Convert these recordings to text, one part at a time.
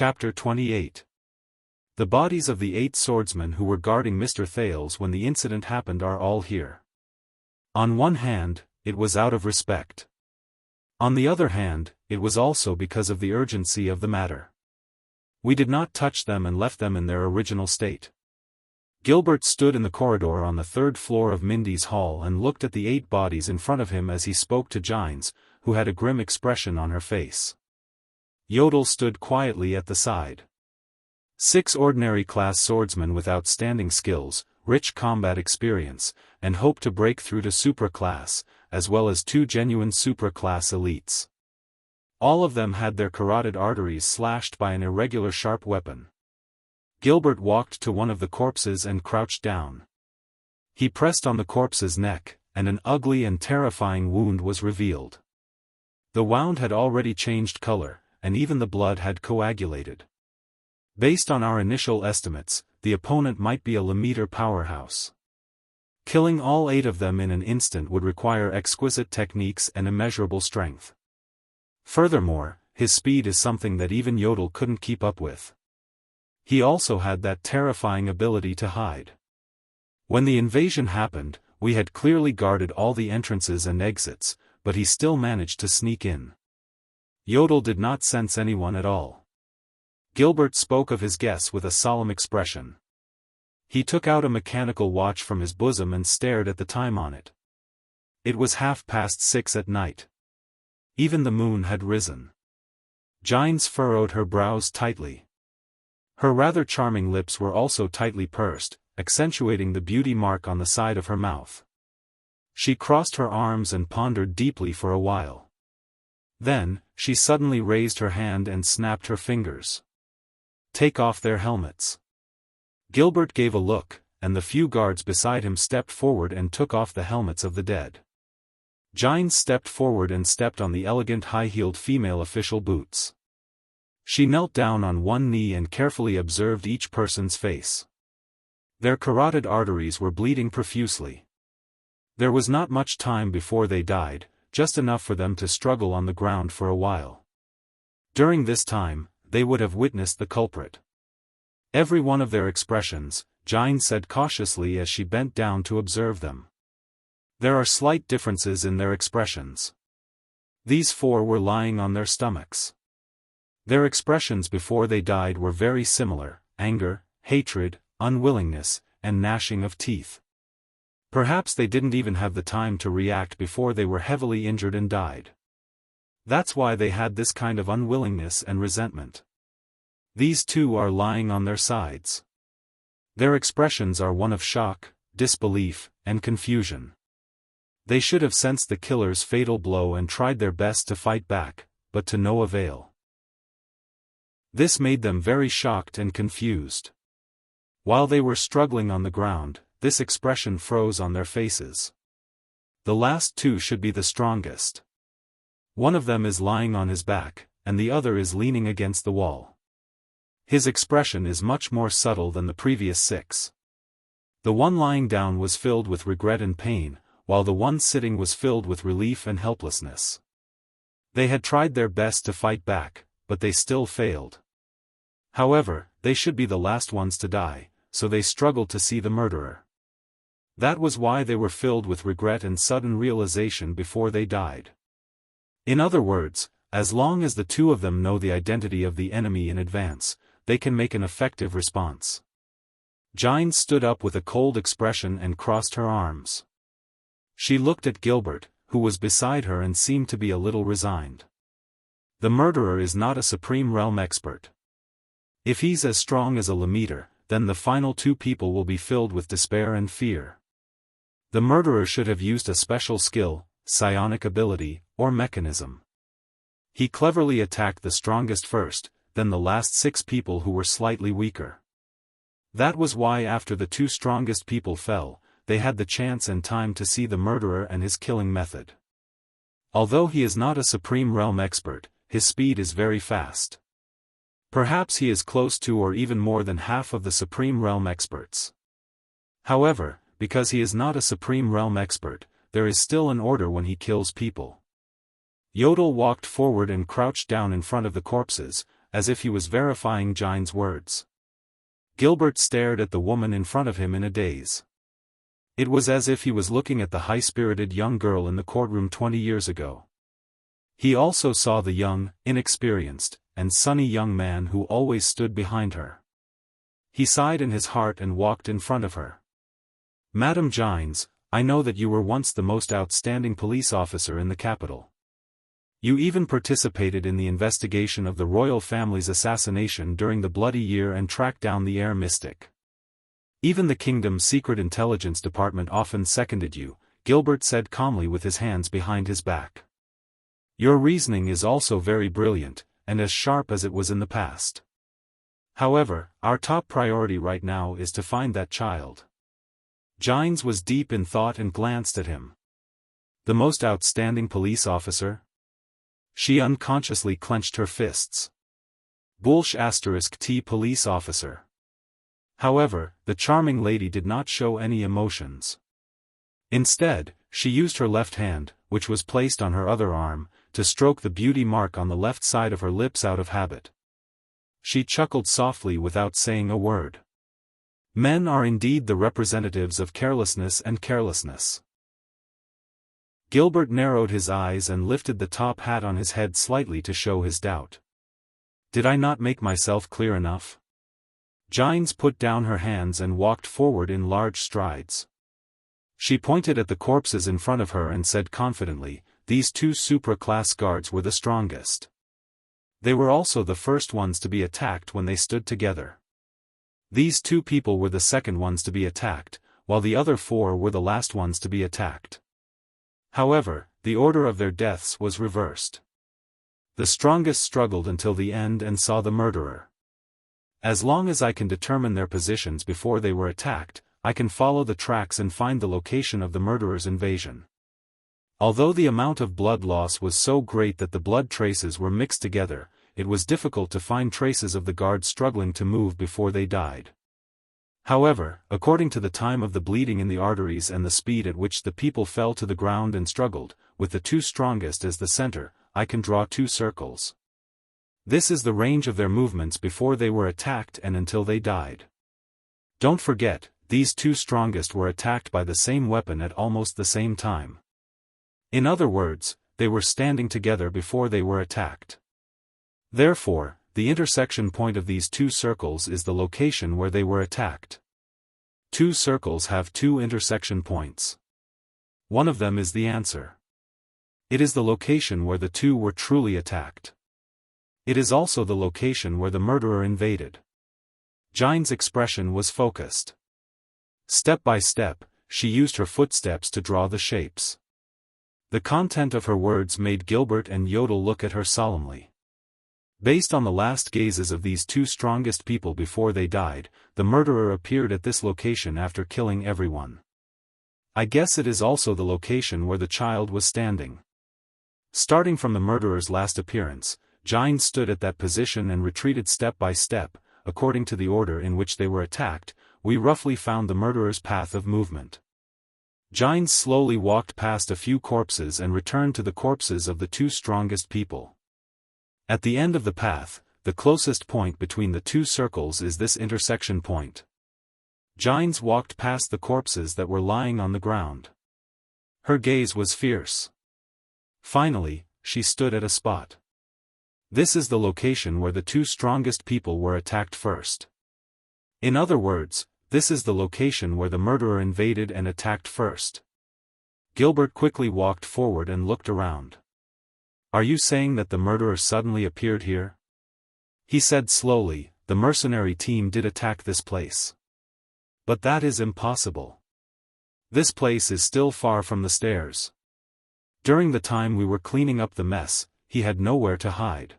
Chapter 28. The bodies of the 8 swordsmen who were guarding Mr. Thales when the incident happened are all here. On one hand, it was out of respect. On the other hand, it was also because of the urgency of the matter. We did not touch them and left them in their original state. Gilbert stood in the corridor on the 3rd floor of Mindy's hall and looked at the 8 bodies in front of him as he spoke to Jianghu, who had a grim expression on her face. Yodel stood quietly at the side. 6 ordinary-class swordsmen with outstanding skills, rich combat experience, and hope to break through to supra-class, as well as 2 genuine supra-class elites. All of them had their carotid arteries slashed by an irregular sharp weapon. Gilbert walked to one of the corpses and crouched down. He pressed on the corpse's neck, and an ugly and terrifying wound was revealed. The wound had already changed color, and even the blood had coagulated. Based on our initial estimates, the opponent might be a Lemeter powerhouse. Killing all 8 of them in an instant would require exquisite techniques and immeasurable strength. Furthermore, his speed is something that even Yodel couldn't keep up with. He also had that terrifying ability to hide. When the invasion happened, we had clearly guarded all the entrances and exits, but he still managed to sneak in. Yodel did not sense anyone at all. Gilbert spoke of his guess with a solemn expression. He took out a mechanical watch from his bosom and stared at the time on it. It was 6:30 at night. Even the moon had risen. Jianghu furrowed her brows tightly. Her rather charming lips were also tightly pursed, accentuating the beauty mark on the side of her mouth. She crossed her arms and pondered deeply for a while. Then, she suddenly raised her hand and snapped her fingers. "Take off their helmets." Gilbert gave a look, and the few guards beside him stepped forward and took off the helmets of the dead. Jianghu stepped forward and stepped on the elegant high-heeled female official boots. She knelt down on one knee and carefully observed each person's face. Their carotid arteries were bleeding profusely. There was not much time before they died, just enough for them to struggle on the ground for a while. During this time, they would have witnessed the culprit. Every one of their expressions, Jianghu said cautiously as she bent down to observe them. There are slight differences in their expressions. These 4 were lying on their stomachs. Their expressions before they died were very similar: anger, hatred, unwillingness, and gnashing of teeth. Perhaps they didn't even have the time to react before they were heavily injured and died. That's why they had this kind of unwillingness and resentment. These 2 are lying on their sides. Their expressions are one of shock, disbelief, and confusion. They should have sensed the killer's fatal blow and tried their best to fight back, but to no avail. This made them very shocked and confused. While they were struggling on the ground, this expression froze on their faces. The last 2 should be the strongest. One of them is lying on his back, and the other is leaning against the wall. His expression is much more subtle than the previous 6. The one lying down was filled with regret and pain, while the one sitting was filled with relief and helplessness. They had tried their best to fight back, but they still failed. However, they should be the last ones to die, so they struggled to see the murderer. That was why they were filled with regret and sudden realization before they died. In other words, as long as the 2 of them know the identity of the enemy in advance, they can make an effective response. Jianghu stood up with a cold expression and crossed her arms. She looked at Gilbert, who was beside her, and seemed to be a little resigned. The murderer is not a Supreme Realm expert. If he's as strong as a Lemeter, then the final 2 people will be filled with despair and fear. The murderer should have used a special skill, psionic ability, or mechanism. He cleverly attacked the strongest first, then the last 6 people who were slightly weaker. That was why after the 2 strongest people fell, they had the chance and time to see the murderer and his killing method. Although he is not a Supreme Realm expert, his speed is very fast. Perhaps he is close to or even more than half of the Supreme Realm experts. However, because he is not a Supreme Realm expert, there is still an order when he kills people. Yodel walked forward and crouched down in front of the corpses, as if he was verifying Jiang's words. Gilbert stared at the woman in front of him in a daze. It was as if he was looking at the high-spirited young girl in the courtroom 20 years ago. He also saw the young, inexperienced, and sunny young man who always stood behind her. He sighed in his heart and walked in front of her. "Madam Jiang, I know that you were once the most outstanding police officer in the capital. You even participated in the investigation of the royal family's assassination during the Bloody Year and tracked down the air mystic. Even the kingdom's secret intelligence department often seconded you," Gilbert said calmly with his hands behind his back. "Your reasoning is also very brilliant, and as sharp as it was in the past. However, our top priority right now is to find that child." Jiang was deep in thought and glanced at him. "The most outstanding police officer?" She unconsciously clenched her fists. "Bullsh *T police officer." However, the charming lady did not show any emotions. Instead, she used her left hand, which was placed on her other arm, to stroke the beauty mark on the left side of her lips out of habit. She chuckled softly without saying a word. Men are indeed the representatives of carelessness and carelessness. Gilbert narrowed his eyes and lifted the top hat on his head slightly to show his doubt. "Did I not make myself clear enough?" Jiang put down her hands and walked forward in large strides. She pointed at the corpses in front of her and said confidently, "These two supra-class guards were the strongest. They were also the first ones to be attacked when they stood together. These two people were the second ones to be attacked, while the other four were the last ones to be attacked. However, the order of their deaths was reversed. The strongest struggled until the end and saw the murderer. As long as I can determine their positions before they were attacked, I can follow the tracks and find the location of the murderer's invasion. Although the amount of blood loss was so great that the blood traces were mixed together, it was difficult to find traces of the guards struggling to move before they died. However, according to the time of the bleeding in the arteries and the speed at which the people fell to the ground and struggled, with the two strongest as the center, I can draw two circles. This is the range of their movements before they were attacked and until they died. Don't forget, these two strongest were attacked by the same weapon at almost the same time. In other words, they were standing together before they were attacked. Therefore, the intersection point of these two circles is the location where they were attacked. Two circles have two intersection points. One of them is the answer. It is the location where the two were truly attacked. It is also the location where the murderer invaded. Jiang's expression was focused. Step by step, she used her footsteps to draw the shapes. The content of her words made Gilbert and Yodel look at her solemnly. Based on the last gazes of these two strongest people before they died, the murderer appeared at this location after killing everyone. I guess it is also the location where the child was standing. Starting from the murderer's last appearance, Jiang stood at that position and retreated step by step, according to the order in which they were attacked. We roughly found the murderer's path of movement. Jiang slowly walked past a few corpses and returned to the corpses of the two strongest people. At the end of the path, the closest point between the two circles is this intersection point. Jiang walked past the corpses that were lying on the ground. Her gaze was fierce. Finally, she stood at a spot. This is the location where the two strongest people were attacked first. In other words, this is the location where the murderer invaded and attacked first. Gilbert quickly walked forward and looked around. "Are you saying that the murderer suddenly appeared here?" He said slowly, "The mercenary team did attack this place. But that is impossible. This place is still far from the stairs. During the time we were cleaning up the mess, he had nowhere to hide."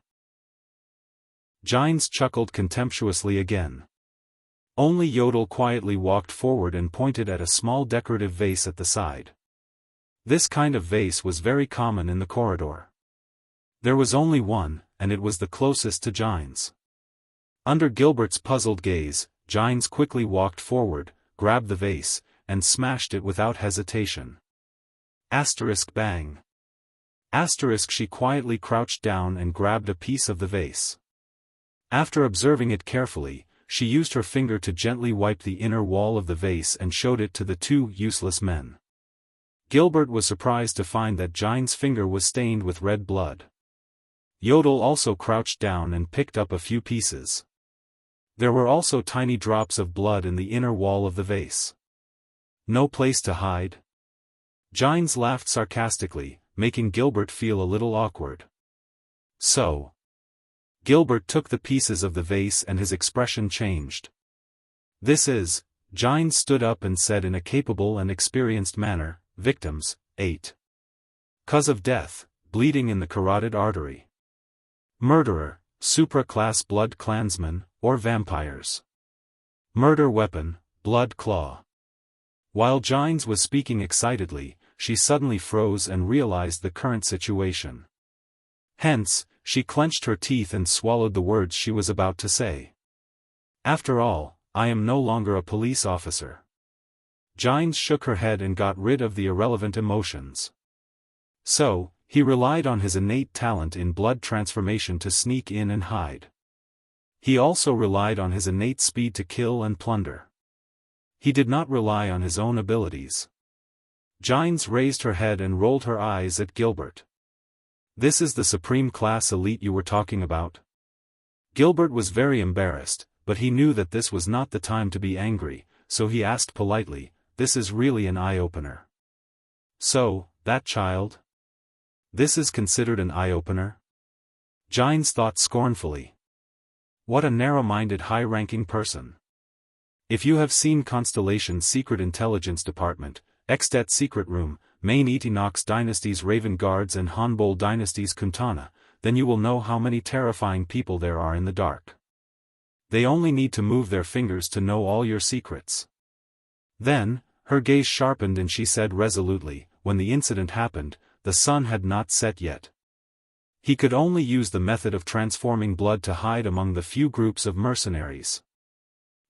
Jiang chuckled contemptuously again. Only Yodel quietly walked forward and pointed at a small decorative vase at the side. This kind of vase was very common in the corridor. There was only one, and it was the closest to Jiang's. Under Gilbert's puzzled gaze, Jiang quickly walked forward, grabbed the vase, and smashed it without hesitation. Bang. She quietly crouched down and grabbed a piece of the vase. After observing it carefully, she used her finger to gently wipe the inner wall of the vase and showed it to the two useless men. Gilbert was surprised to find that Jiang's finger was stained with red blood. Yodel also crouched down and picked up a few pieces. There were also tiny drops of blood in the inner wall of the vase. No place to hide? Jiang laughed sarcastically, making Gilbert feel a little awkward. So. Gilbert took the pieces of the vase and his expression changed. This is, Jiang stood up and said in a capable and experienced manner, victims, 8. Cause of death, bleeding in the carotid artery. Murderer, supra-class blood clansmen, or vampires. Murder weapon, blood claw. While Jiang was speaking excitedly, she suddenly froze and realized the current situation. Hence, she clenched her teeth and swallowed the words she was about to say. After all, I am no longer a police officer. Jiang shook her head and got rid of the irrelevant emotions. So, he relied on his innate talent in blood transformation to sneak in and hide. He also relied on his innate speed to kill and plunder. He did not rely on his own abilities. Jiang raised her head and rolled her eyes at Gilbert. This is the supreme class elite you were talking about? Gilbert was very embarrassed, but he knew that this was not the time to be angry, so he asked politely, this is really an eye-opener. So, that child? This is considered an eye-opener? Jiang thought scornfully. What a narrow-minded high-ranking person. If you have seen Constellation's Secret Intelligence Department, Extet Secret Room, Main Equinox Dynasty's Raven Guards and Hanbol Dynasty's Kuntana, then you will know how many terrifying people there are in the dark. They only need to move their fingers to know all your secrets. Then, her gaze sharpened and she said resolutely, when the incident happened, the sun had not set yet. He could only use the method of transforming blood to hide among the few groups of mercenaries.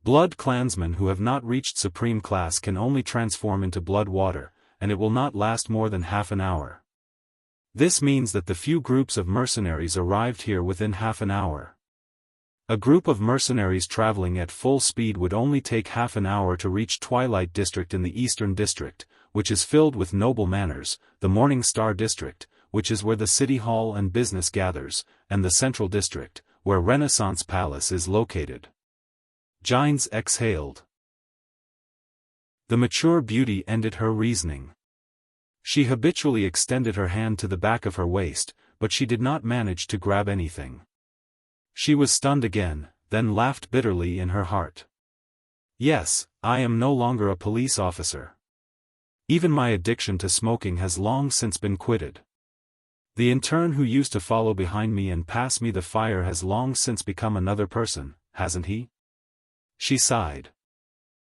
Blood clansmen who have not reached supreme class can only transform into blood water, and it will not last more than half an hour. This means that the few groups of mercenaries arrived here within half an hour. A group of mercenaries traveling at full speed would only take half an hour to reach Twilight District in the Eastern District, which is filled with noble manners, the Morning Star District, which is where the City Hall and business gathers, and the Central District, where Renaissance Palace is located. Jiang exhaled. The mature beauty ended her reasoning. She habitually extended her hand to the back of her waist, but she did not manage to grab anything. She was stunned again, then laughed bitterly in her heart. Yes, I am no longer a police officer. Even my addiction to smoking has long since been quitted. The intern who used to follow behind me and pass me the fire has long since become another person, hasn't he? She sighed.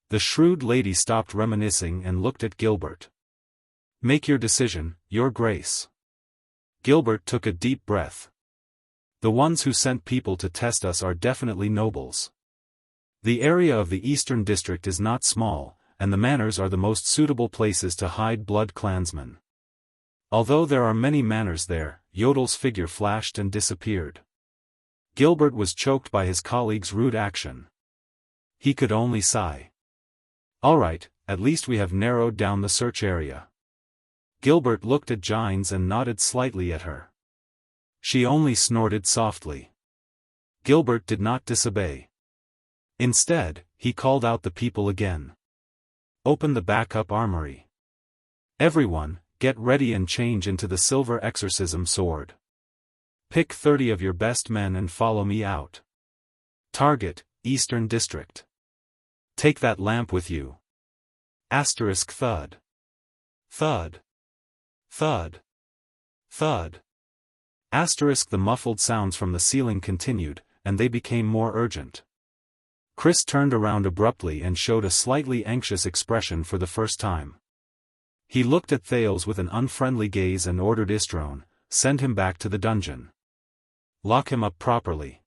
The shrewd lady stopped reminiscing and looked at Gilbert. Make your decision, Your Grace. Gilbert took a deep breath. The ones who sent people to test us are definitely nobles. The area of the Eastern District is not small, and the manors are the most suitable places to hide blood clansmen. Although there are many manors there, Yodel's figure flashed and disappeared. Gilbert was choked by his colleague's rude action. He could only sigh. All right, at least we have narrowed down the search area. Gilbert looked at Jiang and nodded slightly at her. She only snorted softly. Gilbert did not disobey. Instead, he called out the people again. Open the backup armory. Everyone, get ready and change into the silver exorcism sword. Pick 30 of your best men and follow me out. Target, Eastern District. Take that lamp with you. Asterisk thud. Thud. Thud. Thud. Asterisk the muffled sounds from the ceiling continued, and they became more urgent. Chris turned around abruptly and showed a slightly anxious expression for the first time. He looked at Thales with an unfriendly gaze and ordered Istrone, send him back to the dungeon. Lock him up properly.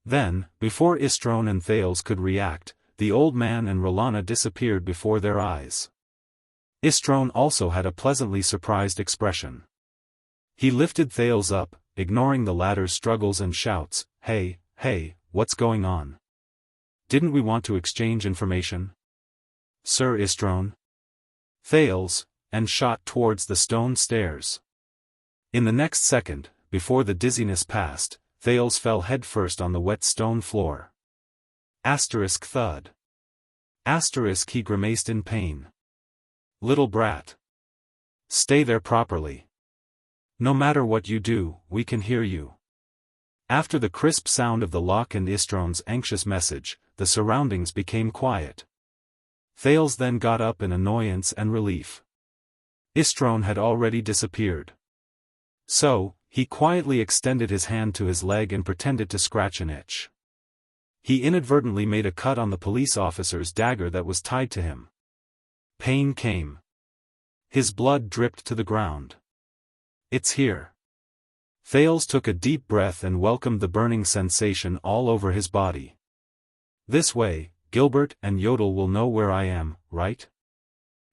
Then, before Istrone and Thales could react, the old man and Rolana disappeared before their eyes. Istrone also had a pleasantly surprised expression. He lifted Thales up, ignoring the latter's struggles and shouts, Hey, Hey, what's going on? Didn't we want to exchange information? Sir Istrone? Thales, and shot towards the stone stairs. In the next second, before the dizziness passed, Thales fell headfirst on the wet stone floor. Asterisk thud. Asterisk he grimaced in pain. Little brat. Stay there properly. No matter what you do, we can hear you. After the crisp sound of the lock and Istrone's anxious message, the surroundings became quiet. Thales then got up in annoyance and relief. Istrone had already disappeared. So, he quietly extended his hand to his leg and pretended to scratch an itch. He inadvertently made a cut on the police officer's dagger that was tied to him. Pain came. His blood dripped to the ground. It's here. Thales took a deep breath and welcomed the burning sensation all over his body. This way, Gilbert and Yodel will know where I am, right?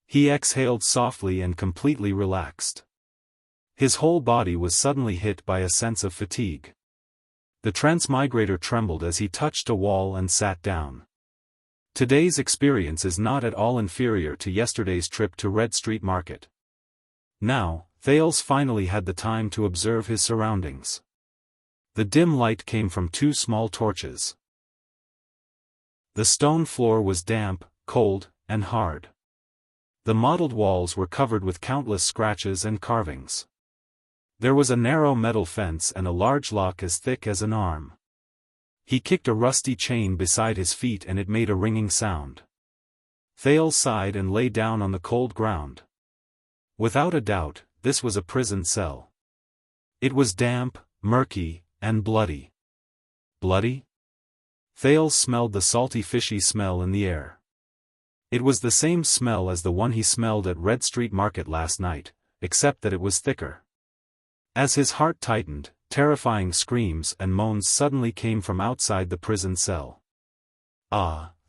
He exhaled softly and completely relaxed. His whole body was suddenly hit by a sense of fatigue. The transmigrator trembled as he touched a wall and sat down. Today's experience is not at all inferior to yesterday's trip to Red Street Market. Now, Thales finally had the time to observe his surroundings. The dim light came from two small torches. The stone floor was damp, cold, and hard. The mottled walls were covered with countless scratches and carvings. There was a narrow metal fence and a large lock as thick as an arm. He kicked a rusty chain beside his feet and it made a ringing sound. Thales sighed and lay down on the cold ground. Without a doubt, this was a prison cell. It was damp, murky, and bloody. Bloody? Thales smelled the salty fishy smell in the air. It was the same smell as the one he smelled at Red Street Market last night, except that it was thicker. As his heart tightened, terrifying screams and moans suddenly came from outside the prison cell.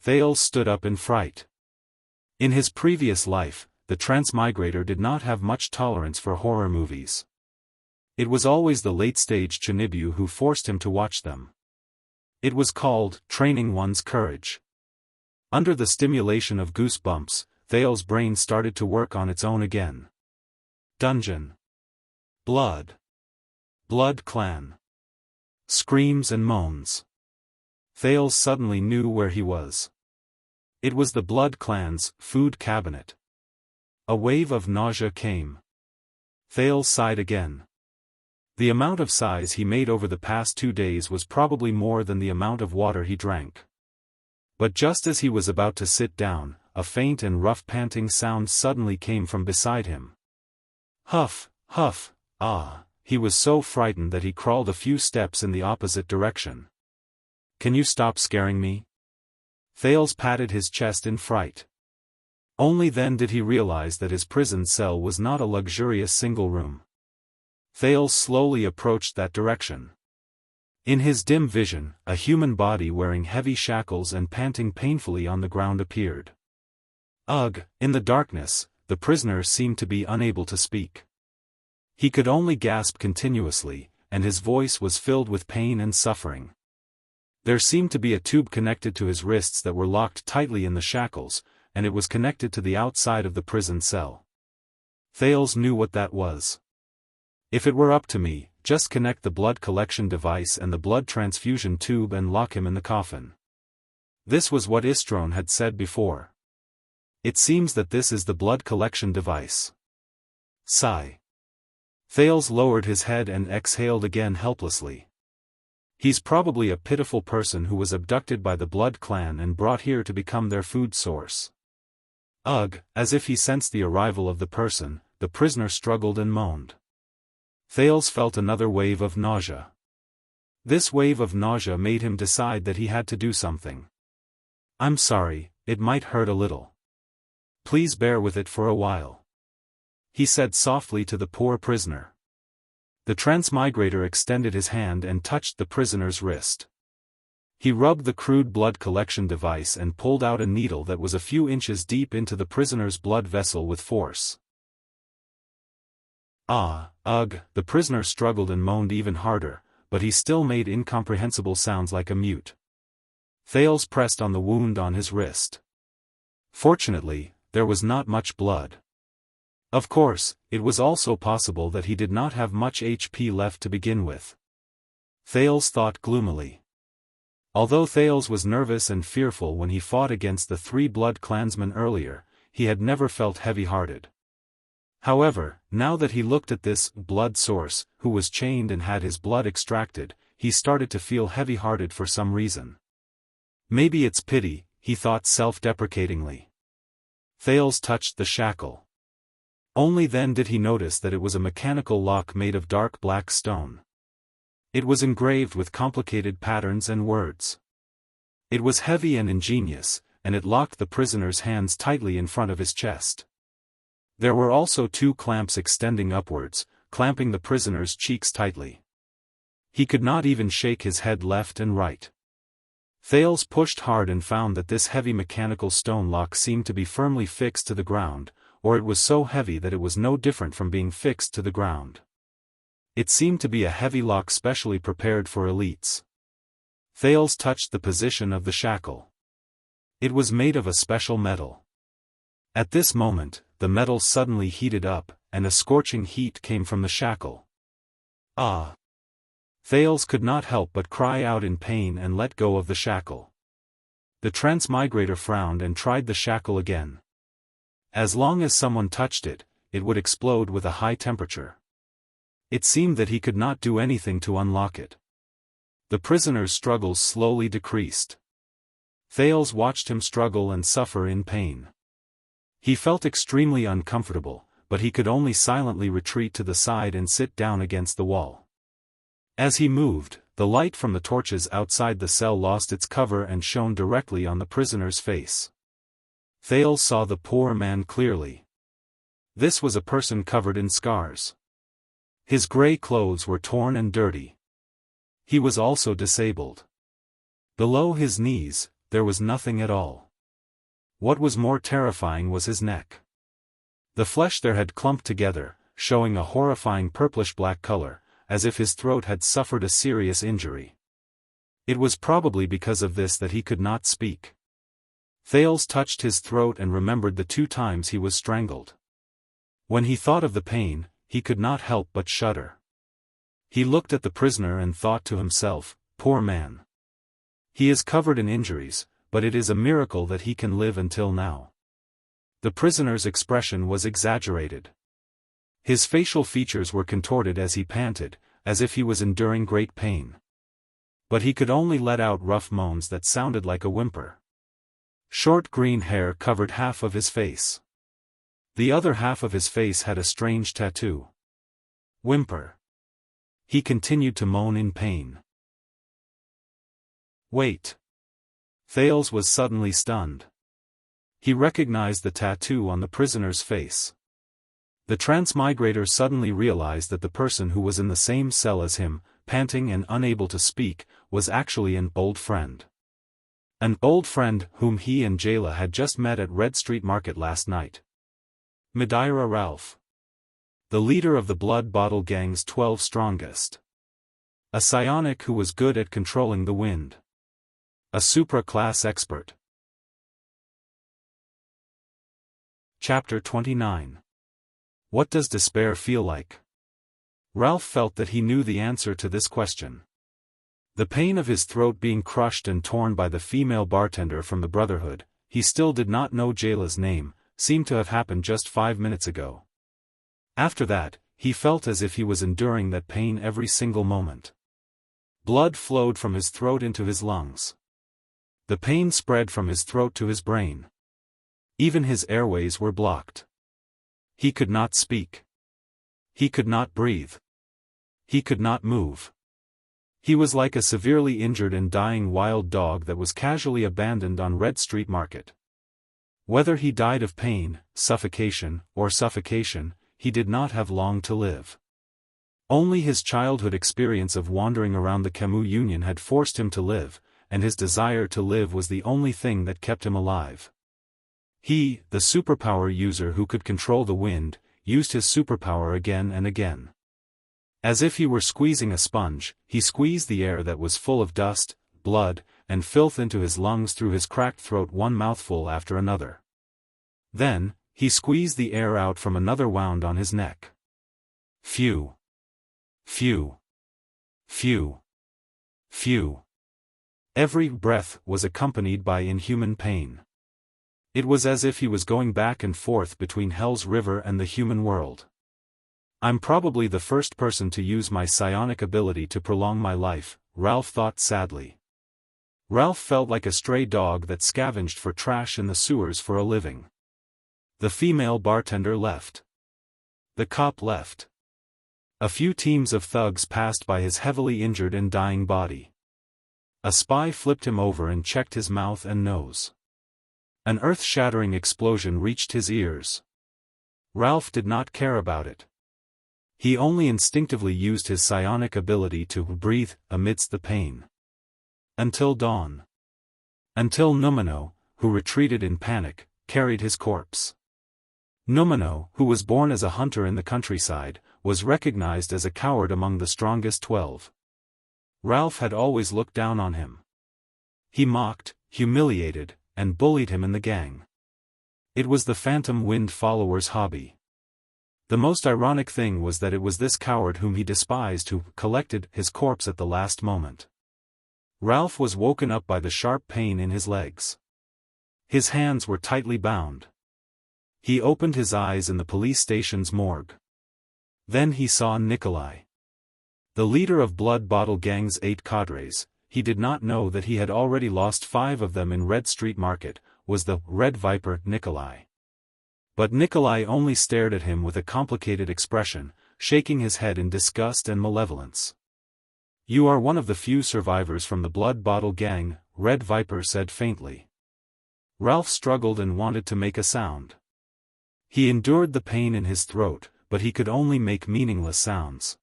Thales stood up in fright. In his previous life, the transmigrator did not have much tolerance for horror movies. It was always the late-stage Chinibu who forced him to watch them. It was called training one's courage. Under the stimulation of goosebumps, Thales' brain started to work on its own again. Dungeon. Blood. Blood clan. Screams and moans. Thales suddenly knew where he was. It was the Blood clan's food cabinet. A wave of nausea came. Thales sighed again. The amount of sighs he made over the past 2 days was probably more than the amount of water he drank. But just as he was about to sit down, a faint and rough panting sound suddenly came from beside him. Huff, huff. He was so frightened that he crawled a few steps in the opposite direction. Can you stop scaring me? Thales patted his chest in fright. Only then did he realize that his prison cell was not a luxurious single room. Thales slowly approached that direction. In his dim vision, a human body wearing heavy shackles and panting painfully on the ground appeared. In the darkness, the prisoner seemed to be unable to speak. He could only gasp continuously, and his voice was filled with pain and suffering. There seemed to be a tube connected to his wrists that were locked tightly in the shackles, and it was connected to the outside of the prison cell. Thales knew what that was. If it were up to me, just connect the blood collection device and the blood transfusion tube and lock him in the coffin. This was what Istrone had said before. It seems that this is the blood collection device. Sigh. Thales lowered his head and exhaled again helplessly. He's probably a pitiful person who was abducted by the Blood clan and brought here to become their food source. As if he sensed the arrival of the person, the prisoner struggled and moaned. Thales felt another wave of nausea. This wave of nausea made him decide that he had to do something. I'm sorry, it might hurt a little. Please bear with it for a while. He said softly to the poor prisoner. The transmigrator extended his hand and touched the prisoner's wrist. He rubbed the crude blood collection device and pulled out a needle that was a few inches deep into the prisoner's blood vessel with force. The prisoner struggled and moaned even harder, but he still made incomprehensible sounds like a mute. Thales pressed on the wound on his wrist. Fortunately, there was not much blood. Of course, it was also possible that he did not have much HP left to begin with. Thales thought gloomily. Although Thales was nervous and fearful when he fought against the 3 blood clansmen earlier, he had never felt heavy-hearted. However, now that he looked at this blood source, who was chained and had his blood extracted, he started to feel heavy-hearted for some reason. Maybe it's pity, he thought self-deprecatingly. Thales touched the shackle. Only then did he notice that it was a mechanical lock made of dark black stone. It was engraved with complicated patterns and words. It was heavy and ingenious, and it locked the prisoner's hands tightly in front of his chest. There were also 2 clamps extending upwards, clamping the prisoner's cheeks tightly. He could not even shake his head left and right. Thales pushed hard and found that this heavy mechanical stone lock seemed to be firmly fixed to the ground, or it was so heavy that it was no different from being fixed to the ground. It seemed to be a heavy lock specially prepared for elites. Thales touched the position of the shackle. It was made of a special metal. At this moment, the metal suddenly heated up, and a scorching heat came from the shackle. Ah! Thales could not help but cry out in pain and let go of the shackle. The transmigrator frowned and tried the shackle again. As long as someone touched it, it would explode with a high temperature. It seemed that he could not do anything to unlock it. The prisoner's struggles slowly decreased. Thales watched him struggle and suffer in pain. He felt extremely uncomfortable, but he could only silently retreat to the side and sit down against the wall. As he moved, the light from the torches outside the cell lost its cover and shone directly on the prisoner's face. Thales saw the poor man clearly. This was a person covered in scars. His gray clothes were torn and dirty. He was also disabled. Below his knees, there was nothing at all. What was more terrifying was his neck. The flesh there had clumped together, showing a horrifying purplish-black color, as if his throat had suffered a serious injury. It was probably because of this that he could not speak. Thales touched his throat and remembered the 2 times he was strangled. When he thought of the pain, he could not help but shudder. He looked at the prisoner and thought to himself, poor man. He is covered in injuries, but it is a miracle that he can live until now. The prisoner's expression was exaggerated. His facial features were contorted as he panted, as if he was enduring great pain. But he could only let out rough moans that sounded like a whimper. Short green hair covered half of his face. The other half of his face had a strange tattoo. Whimper. He continued to moan in pain. Wait. Thales was suddenly stunned. He recognized the tattoo on the prisoner's face. The transmigrator suddenly realized that the person who was in the same cell as him, panting and unable to speak, was actually an old friend. An old friend whom he and Jayla had just met at Red Street Market last night. Madeira Ralph. The leader of the Blood Bottle Gang's 12 strongest. A psionic who was good at controlling the wind. A supra-class expert. Chapter 29. What does despair feel like? Ralph felt that he knew the answer to this question. The pain of his throat being crushed and torn by the female bartender from the Brotherhood, he still did not know Jayla's name, seemed to have happened just 5 minutes ago. After that, he felt as if he was enduring that pain every single moment. Blood flowed from his throat into his lungs. The pain spread from his throat to his brain. Even his airways were blocked. He could not speak. He could not breathe. He could not move. He was like a severely injured and dying wild dog that was casually abandoned on Red Street Market. Whether he died of pain, suffocation, or suffocation, he did not have long to live. Only his childhood experience of wandering around the Camus Union had forced him to live, and his desire to live was the only thing that kept him alive. He, the superpower user who could control the wind, used his superpower again and again. As if he were squeezing a sponge, he squeezed the air that was full of dust, blood, and filth into his lungs through his cracked throat, one mouthful after another. Then, he squeezed the air out from another wound on his neck. Phew. Phew. Phew. Phew. Every breath was accompanied by inhuman pain. It was as if he was going back and forth between Hell's River and the human world. I'm probably the first person to use my psionic ability to prolong my life, Ralph thought sadly. Ralph felt like a stray dog that scavenged for trash in the sewers for a living. The female bartender left. The cop left. A few teams of thugs passed by his heavily injured and dying body. A spy flipped him over and checked his mouth and nose. An earth-shattering explosion reached his ears. Ralph did not care about it. He only instinctively used his psionic ability to breathe amidst the pain. Until dawn. Until Numino, who retreated in panic, carried his corpse. Numino, who was born as a hunter in the countryside, was recognized as a coward among the strongest 12. Ralph had always looked down on him. He mocked, humiliated, and bullied him in the gang. It was the Phantom Wind follower's hobby. The most ironic thing was that it was this coward whom he despised who collected his corpse at the last moment. Ralph was woken up by the sharp pain in his legs. His hands were tightly bound. He opened his eyes in the police station's morgue. Then he saw Nikolai. The leader of Blood Bottle Gang's 8 cadres. He did not know that he had already lost 5 of them in Red Street Market, was the Red Viper Nikolai. But Nikolai only stared at him with a complicated expression, shaking his head in disgust and malevolence. You are one of the few survivors from the Blood Bottle Gang, Red Viper said faintly. Ralph struggled and wanted to make a sound. He endured the pain in his throat, but he could only make meaningless sounds.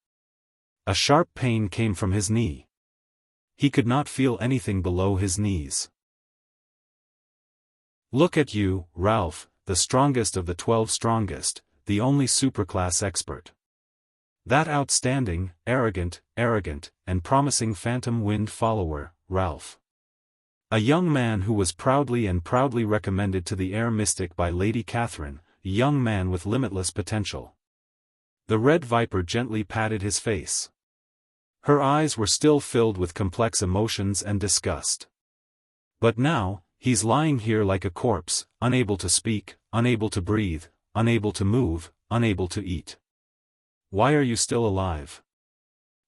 A sharp pain came from his knee. He could not feel anything below his knees. Look at you, Ralph, the strongest of the 12 strongest, the only superclass expert. That outstanding, arrogant, and promising Phantom Wind follower, Ralph. A young man who was proudly recommended to the Air Mystic by Lady Catherine, a young man with limitless potential. The Red Viper gently patted his face. Her eyes were still filled with complex emotions and disgust. But now, he's lying here like a corpse, unable to speak, unable to breathe, unable to move, unable to eat. Why are you still alive?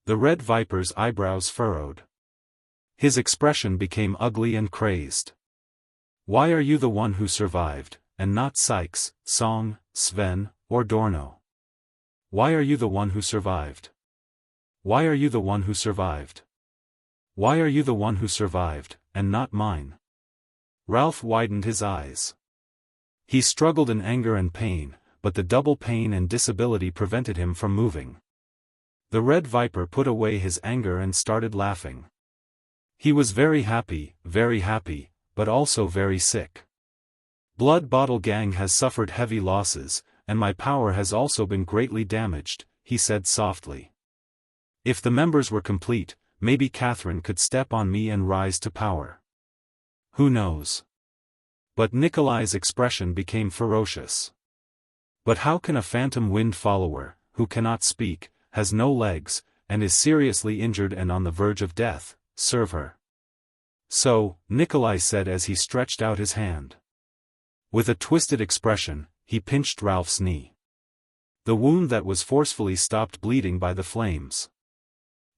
The Red Viper's eyebrows furrowed. His expression became ugly and crazed. Why are you the one who survived, and not Sykes, Song, Sven, or Dorno? Why are you the one who survived? Why are you the one who survived? Why are you the one who survived, and not mine? Ralph widened his eyes. He struggled in anger and pain, but the double pain and disability prevented him from moving. The Red Viper put away his anger and started laughing. He was very happy, but also very sick. Blood Bottle Gang has suffered heavy losses, and my power has also been greatly damaged, he said softly. If the members were complete, maybe Catherine could step on me and rise to power. Who knows? But Nikolai's expression became ferocious. But how can a Phantom Wind follower, who cannot speak, has no legs, and is seriously injured and on the verge of death, serve her? So, Nikolai said as he stretched out his hand. With a twisted expression, he pinched Ralph's knee. The wound that was forcefully stopped bleeding by the flames.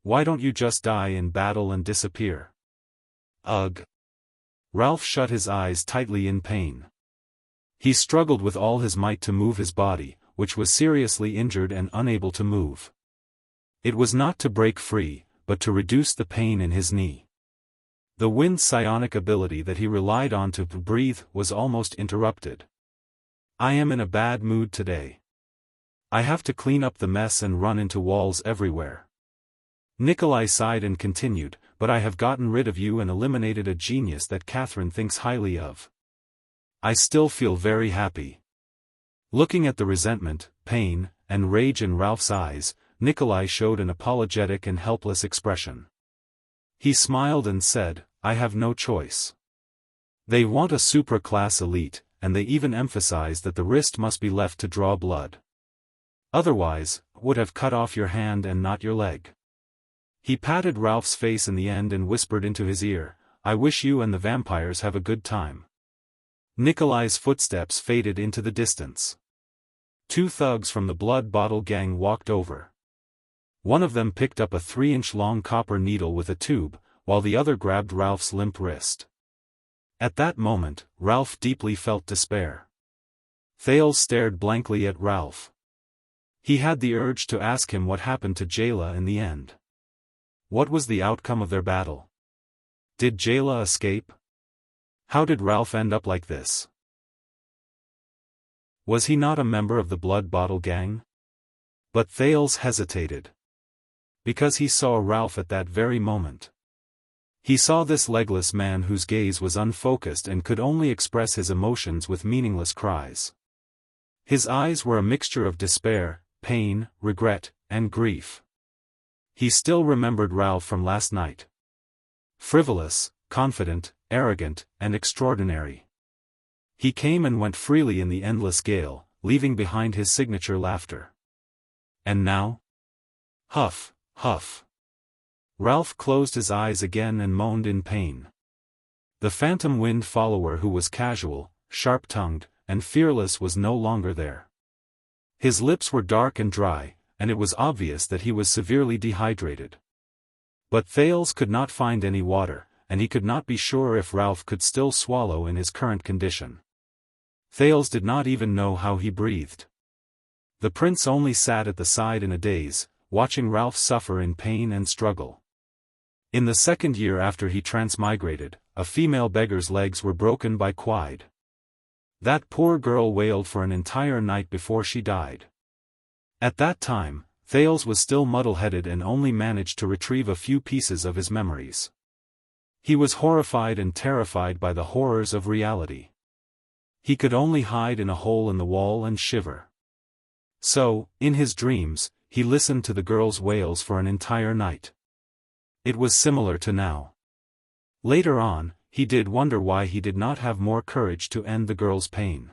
Why don't you just die in battle and disappear? Ugh. Ralph shut his eyes tightly in pain. He struggled with all his might to move his body, which was seriously injured and unable to move. It was not to break free, but to reduce the pain in his knee. The wind psionic ability that he relied on to breathe was almost interrupted. I am in a bad mood today. I have to clean up the mess and run into walls everywhere. Nikolai sighed and continued, but I have gotten rid of you and eliminated a genius that Catherine thinks highly of. I still feel very happy. Looking at the resentment, pain, and rage in Ralph's eyes, Nikolai showed an apologetic and helpless expression. He smiled and said, "I have no choice. They want a supra-class elite, and they even emphasize that the wrist must be left to draw blood. Otherwise, would have cut off your hand and not your leg." He patted Ralph's face in the end and whispered into his ear, "I wish you and the vampires have a good time." Nikolai's footsteps faded into the distance. Two thugs from the Blood Bottle gang walked over. One of them picked up a 3-inch-long copper needle with a tube, while the other grabbed Ralph's limp wrist. At that moment, Ralph deeply felt despair. Thales stared blankly at Ralph. He had the urge to ask him what happened to Jayla in the end. What was the outcome of their battle? Did Jayla escape? How did Ralph end up like this? Was he not a member of the Blood Bottle gang? But Thales hesitated. Because he saw Ralph at that very moment. He saw this legless man whose gaze was unfocused and could only express his emotions with meaningless cries. His eyes were a mixture of despair, pain, regret, and grief. He still remembered Ralph from last night. Frivolous, confident, arrogant, and extraordinary. He came and went freely in the endless gale, leaving behind his signature laughter. And now? Huff, huff. Ralph closed his eyes again and moaned in pain. The phantom wind follower who was casual, sharp-tongued, and fearless was no longer there. His lips were dark and dry, and it was obvious that he was severely dehydrated. But Thales could not find any water, and he could not be sure if Ralph could still swallow in his current condition. Thales did not even know how he breathed. The prince only sat at the side in a daze, watching Ralph suffer in pain and struggle. In the second year after he transmigrated, a female beggar's legs were broken by quide. That poor girl wailed for an entire night before she died. At that time, Thales was still muddle-headed and only managed to retrieve a few pieces of his memories. He was horrified and terrified by the horrors of reality. He could only hide in a hole in the wall and shiver. So, in his dreams, he listened to the girl's wails for an entire night. It was similar to now. Later on, he did wonder why he did not have more courage to end the girl's pain.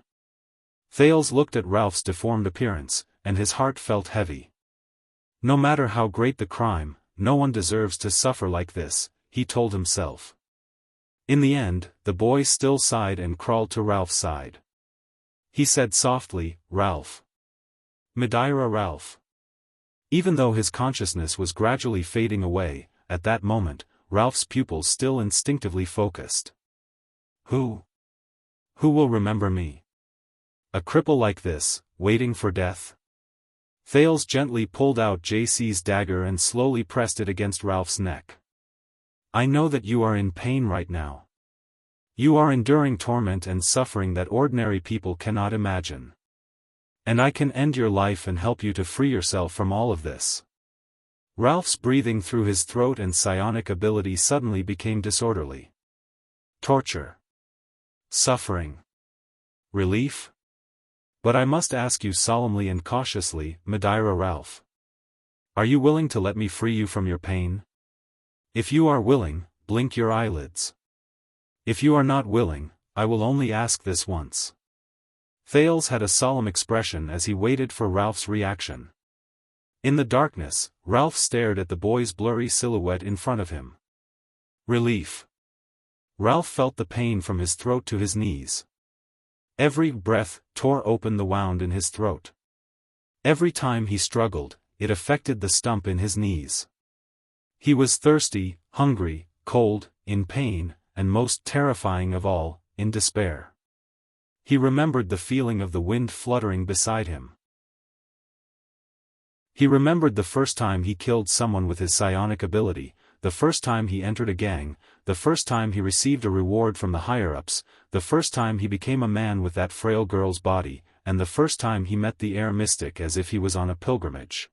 Thales looked at Ralph's deformed appearance, and his heart felt heavy. No matter how great the crime, no one deserves to suffer like this, he told himself. In the end, the boy still sighed and crawled to Ralph's side. He said softly, "Ralph. Madeira Ralph." Even though his consciousness was gradually fading away, at that moment, Ralph's pupils still instinctively focused. Who will remember me? A cripple like this, waiting for death? Thales gently pulled out JC's dagger and slowly pressed it against Ralph's neck. "I know that you are in pain right now. You are enduring torment and suffering that ordinary people cannot imagine. And I can end your life and help you to free yourself from all of this." Ralph's breathing through his throat and psionic ability suddenly became disorderly. Torture. Suffering. Relief? But I must ask you solemnly and cautiously, Madeira Ralph. Are you willing to let me free you from your pain? If you are willing, blink your eyelids. If you are not willing, I will only ask this once. Thales had a solemn expression as he waited for Ralph's reaction. In the darkness, Ralph stared at the boy's blurry silhouette in front of him. Relief. Ralph felt the pain from his throat to his knees. Every breath tore open the wound in his throat. Every time he struggled, it affected the stump in his knees. He was thirsty, hungry, cold, in pain, and most terrifying of all, in despair. He remembered the feeling of the wind fluttering beside him. He remembered the first time he killed someone with his psionic ability, the first time he entered a gang, the first time he received a reward from the higher-ups, the first time he became a man with that frail girl's body, and the first time he met the air mystic as if he was on a pilgrimage.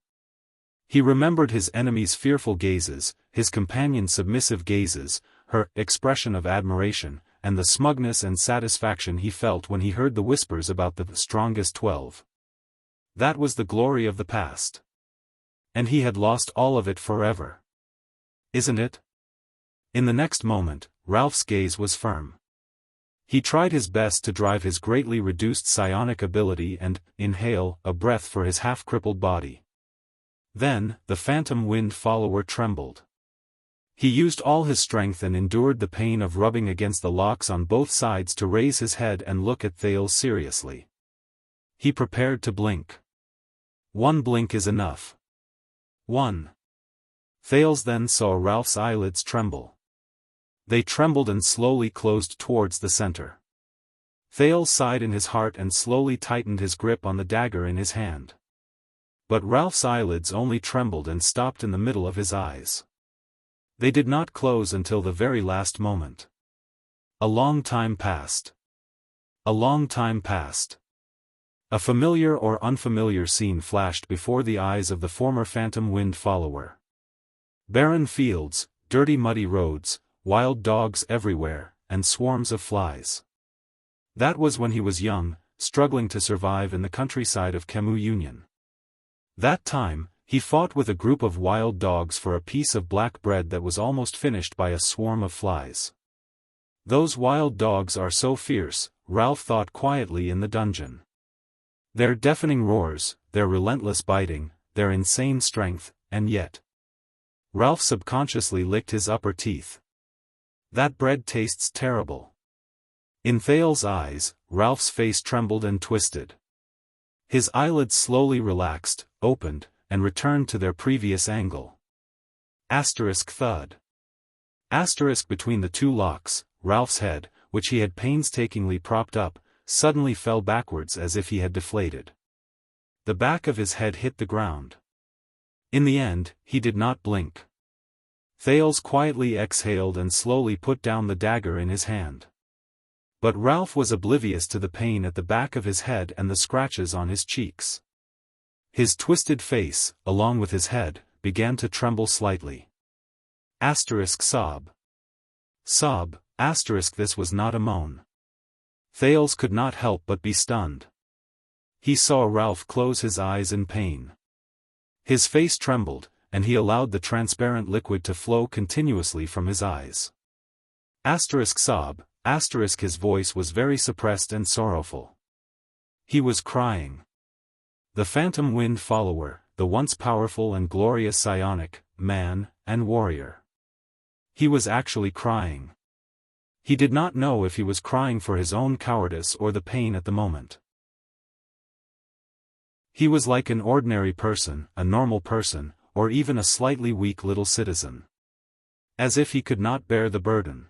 He remembered his enemy's fearful gazes, his companion's submissive gazes, her expression of admiration, and the smugness and satisfaction he felt when he heard the whispers about the strongest 12. That was the glory of the past. And he had lost all of it forever. Isn't it? In the next moment, Ralph's gaze was firm. He tried his best to drive his greatly reduced psionic ability and inhale a breath for his half-crippled body. Then, the phantom wind follower trembled. He used all his strength and endured the pain of rubbing against the locks on both sides to raise his head and look at Thales seriously. He prepared to blink. One blink is enough. One. Thales then saw Ralph's eyelids tremble. They trembled and slowly closed towards the center. Thales sighed in his heart and slowly tightened his grip on the dagger in his hand. But Ralph's eyelids only trembled and stopped in the middle of his eyes. They did not close until the very last moment. A long time passed. A long time passed. A familiar or unfamiliar scene flashed before the eyes of the former phantom wind follower. Barren fields, dirty muddy roads, wild dogs everywhere, and swarms of flies. That was when he was young, struggling to survive in the countryside of Kemu Union. That time, he fought with a group of wild dogs for a piece of black bread that was almost finished by a swarm of flies. Those wild dogs are so fierce, Ralph thought quietly in the dungeon. Their deafening roars, their relentless biting, their insane strength, and yet. Ralph subconsciously licked his upper teeth. That bread tastes terrible. In Thales' eyes, Ralph's face trembled and twisted. His eyelids slowly relaxed, opened, and returned to their previous angle. Asterisk thud. Asterisk between the two locks, Ralph's head, which he had painstakingly propped up, suddenly fell backwards as if he had deflated. The back of his head hit the ground. In the end, he did not blink. Thales quietly exhaled and slowly put down the dagger in his hand. But Ralph was oblivious to the pain at the back of his head and the scratches on his cheeks. His twisted face, along with his head, began to tremble slightly. Asterisk sob. Sob, asterisk this was not a moan. Thales could not help but be stunned. He saw Ralph close his eyes in pain. His face trembled, and he allowed the transparent liquid to flow continuously from his eyes. Asterisk sob, asterisk his voice was very suppressed and sorrowful. He was crying. The phantom wind follower, the once powerful and glorious psionic man and warrior. He was actually crying. He did not know if he was crying for his own cowardice or the pain at the moment. He was like an ordinary person, a normal person, or even a slightly weak little citizen. As if he could not bear the burden.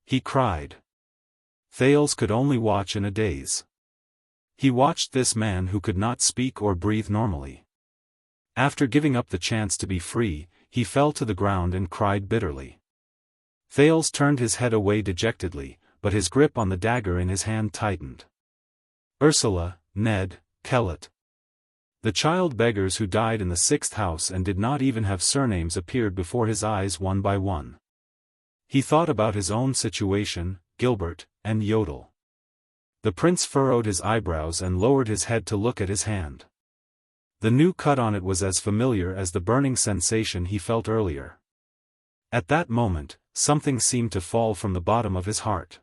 He cried. Thales could only watch in a daze. He watched this man who could not speak or breathe normally. After giving up the chance to be free, he fell to the ground and cried bitterly. Thales turned his head away dejectedly, but his grip on the dagger in his hand tightened. Ursula, Ned, Kellett. The child beggars who died in the 6th house and did not even have surnames appeared before his eyes one by one. He thought about his own situation, Gilbert, and Yodel. The prince furrowed his eyebrows and lowered his head to look at his hand. The new cut on it was as familiar as the burning sensation he felt earlier. At that moment, something seemed to fall from the bottom of his heart.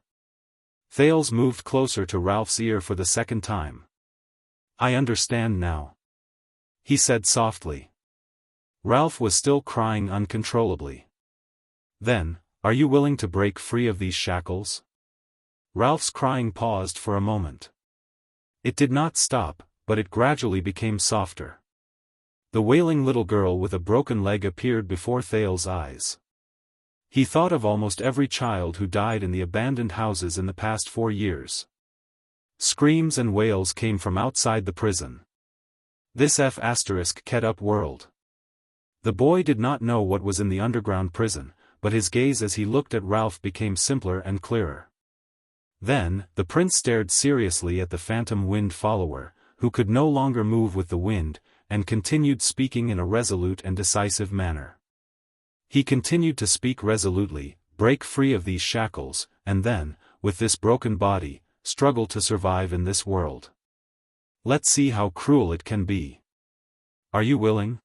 Thales moved closer to Ralph's ear for the second time. I understand now. He said softly. Ralph was still crying uncontrollably. Then, are you willing to break free of these shackles? Ralph's crying paused for a moment. It did not stop, but it gradually became softer. The wailing little girl with a broken leg appeared before Thales' eyes. He thought of almost every child who died in the abandoned houses in the past 4 years. Screams and wails came from outside the prison. This F***ket-up world. The boy did not know what was in the underground prison, but his gaze as he looked at Ralph became simpler and clearer. Then, the prince stared seriously at the phantom wind follower, who could no longer move with the wind, and continued speaking in a resolute and decisive manner. He continued to speak resolutely, break free of these shackles, and then, with this broken body, struggle to survive in this world. Let's see how cruel it can be. Are you willing?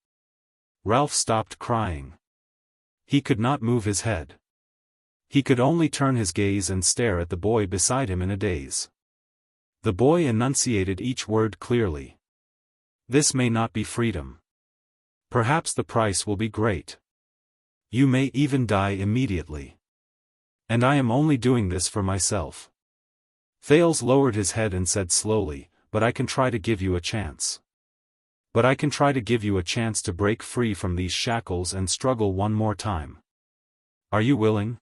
Ralph stopped crying. He could not move his head. He could only turn his gaze and stare at the boy beside him in a daze. The boy enunciated each word clearly. This may not be freedom. Perhaps the price will be great. You may even die immediately. And I am only doing this for myself. Thales lowered his head and said slowly, but I can try to give you a chance. But I can try to give you a chance to break free from these shackles and struggle one more time. Are you willing?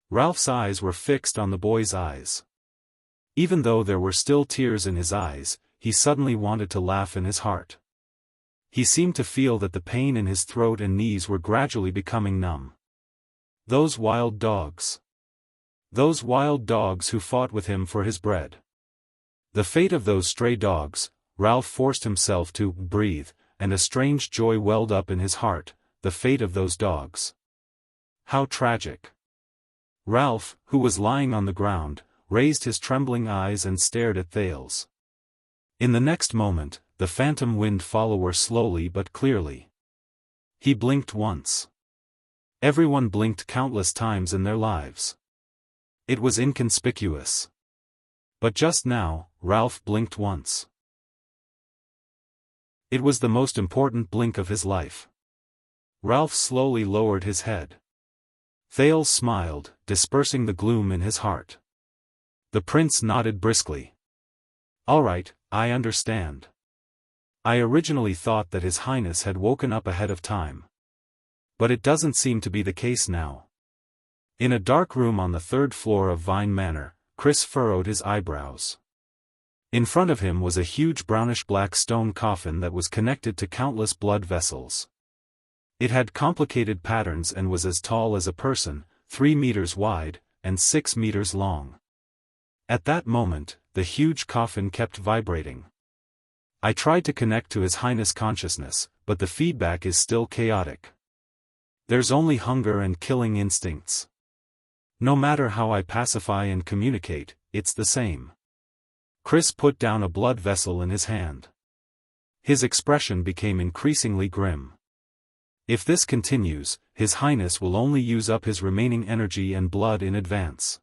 Ralph's eyes were fixed on the boy's eyes. Even though there were still tears in his eyes, he suddenly wanted to laugh in his heart. He seemed to feel that the pain in his throat and knees were gradually becoming numb. Those wild dogs. Those wild dogs who fought with him for his bread. The fate of those stray dogs. Ralph forced himself to breathe, and a strange joy welled up in his heart. The fate of those dogs. How tragic. Ralph, who was lying on the ground, raised his trembling eyes and stared at Thales. In the next moment, the phantom wind follower slowly but clearly. He blinked once. Everyone blinked countless times in their lives. It was inconspicuous. But just now, Ralph blinked once. It was the most important blink of his life. Ralph slowly lowered his head. Thales smiled, dispersing the gloom in his heart. The prince nodded briskly. All right, I understand. I originally thought that His Highness had woken up ahead of time. But it doesn't seem to be the case now. In a dark room on the third floor of Vine Manor, Chris furrowed his eyebrows. In front of him was a huge brownish-black stone coffin that was connected to countless blood vessels. It had complicated patterns and was as tall as a person, 3 meters wide, and 6 meters long. At that moment, the huge coffin kept vibrating. I tried to connect to His Highness consciousness, but the feedback is still chaotic. There's only hunger and killing instincts. No matter how I pacify and communicate, it's the same. Chris put down a blood vessel in his hand. His expression became increasingly grim. If this continues, His Highness will only use up his remaining energy and blood in advance.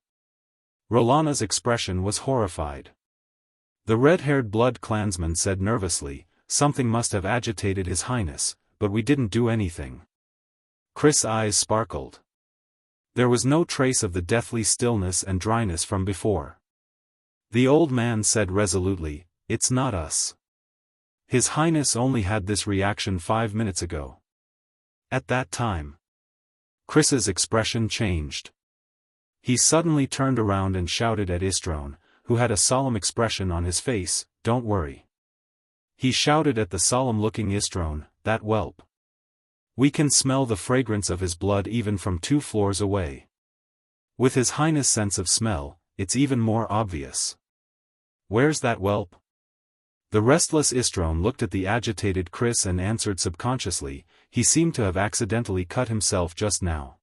Rolana's expression was horrified. The red-haired blood clansman said nervously, something must have agitated His Highness, but we didn't do anything. Chris' eyes sparkled. There was no trace of the deathly stillness and dryness from before. The old man said resolutely, it's not us. His Highness only had this reaction 5 minutes ago. At that time, Chris's expression changed. He suddenly turned around and shouted at Istrone, who had a solemn expression on his face, don't worry. He shouted at the solemn-looking Istrone, that whelp. We can smell the fragrance of his blood even from 2 floors away. With His Highness' sense of smell, it's even more obvious. Where's that whelp? The restless Istrone looked at the agitated Chris and answered subconsciously, he seemed to have accidentally cut himself just now.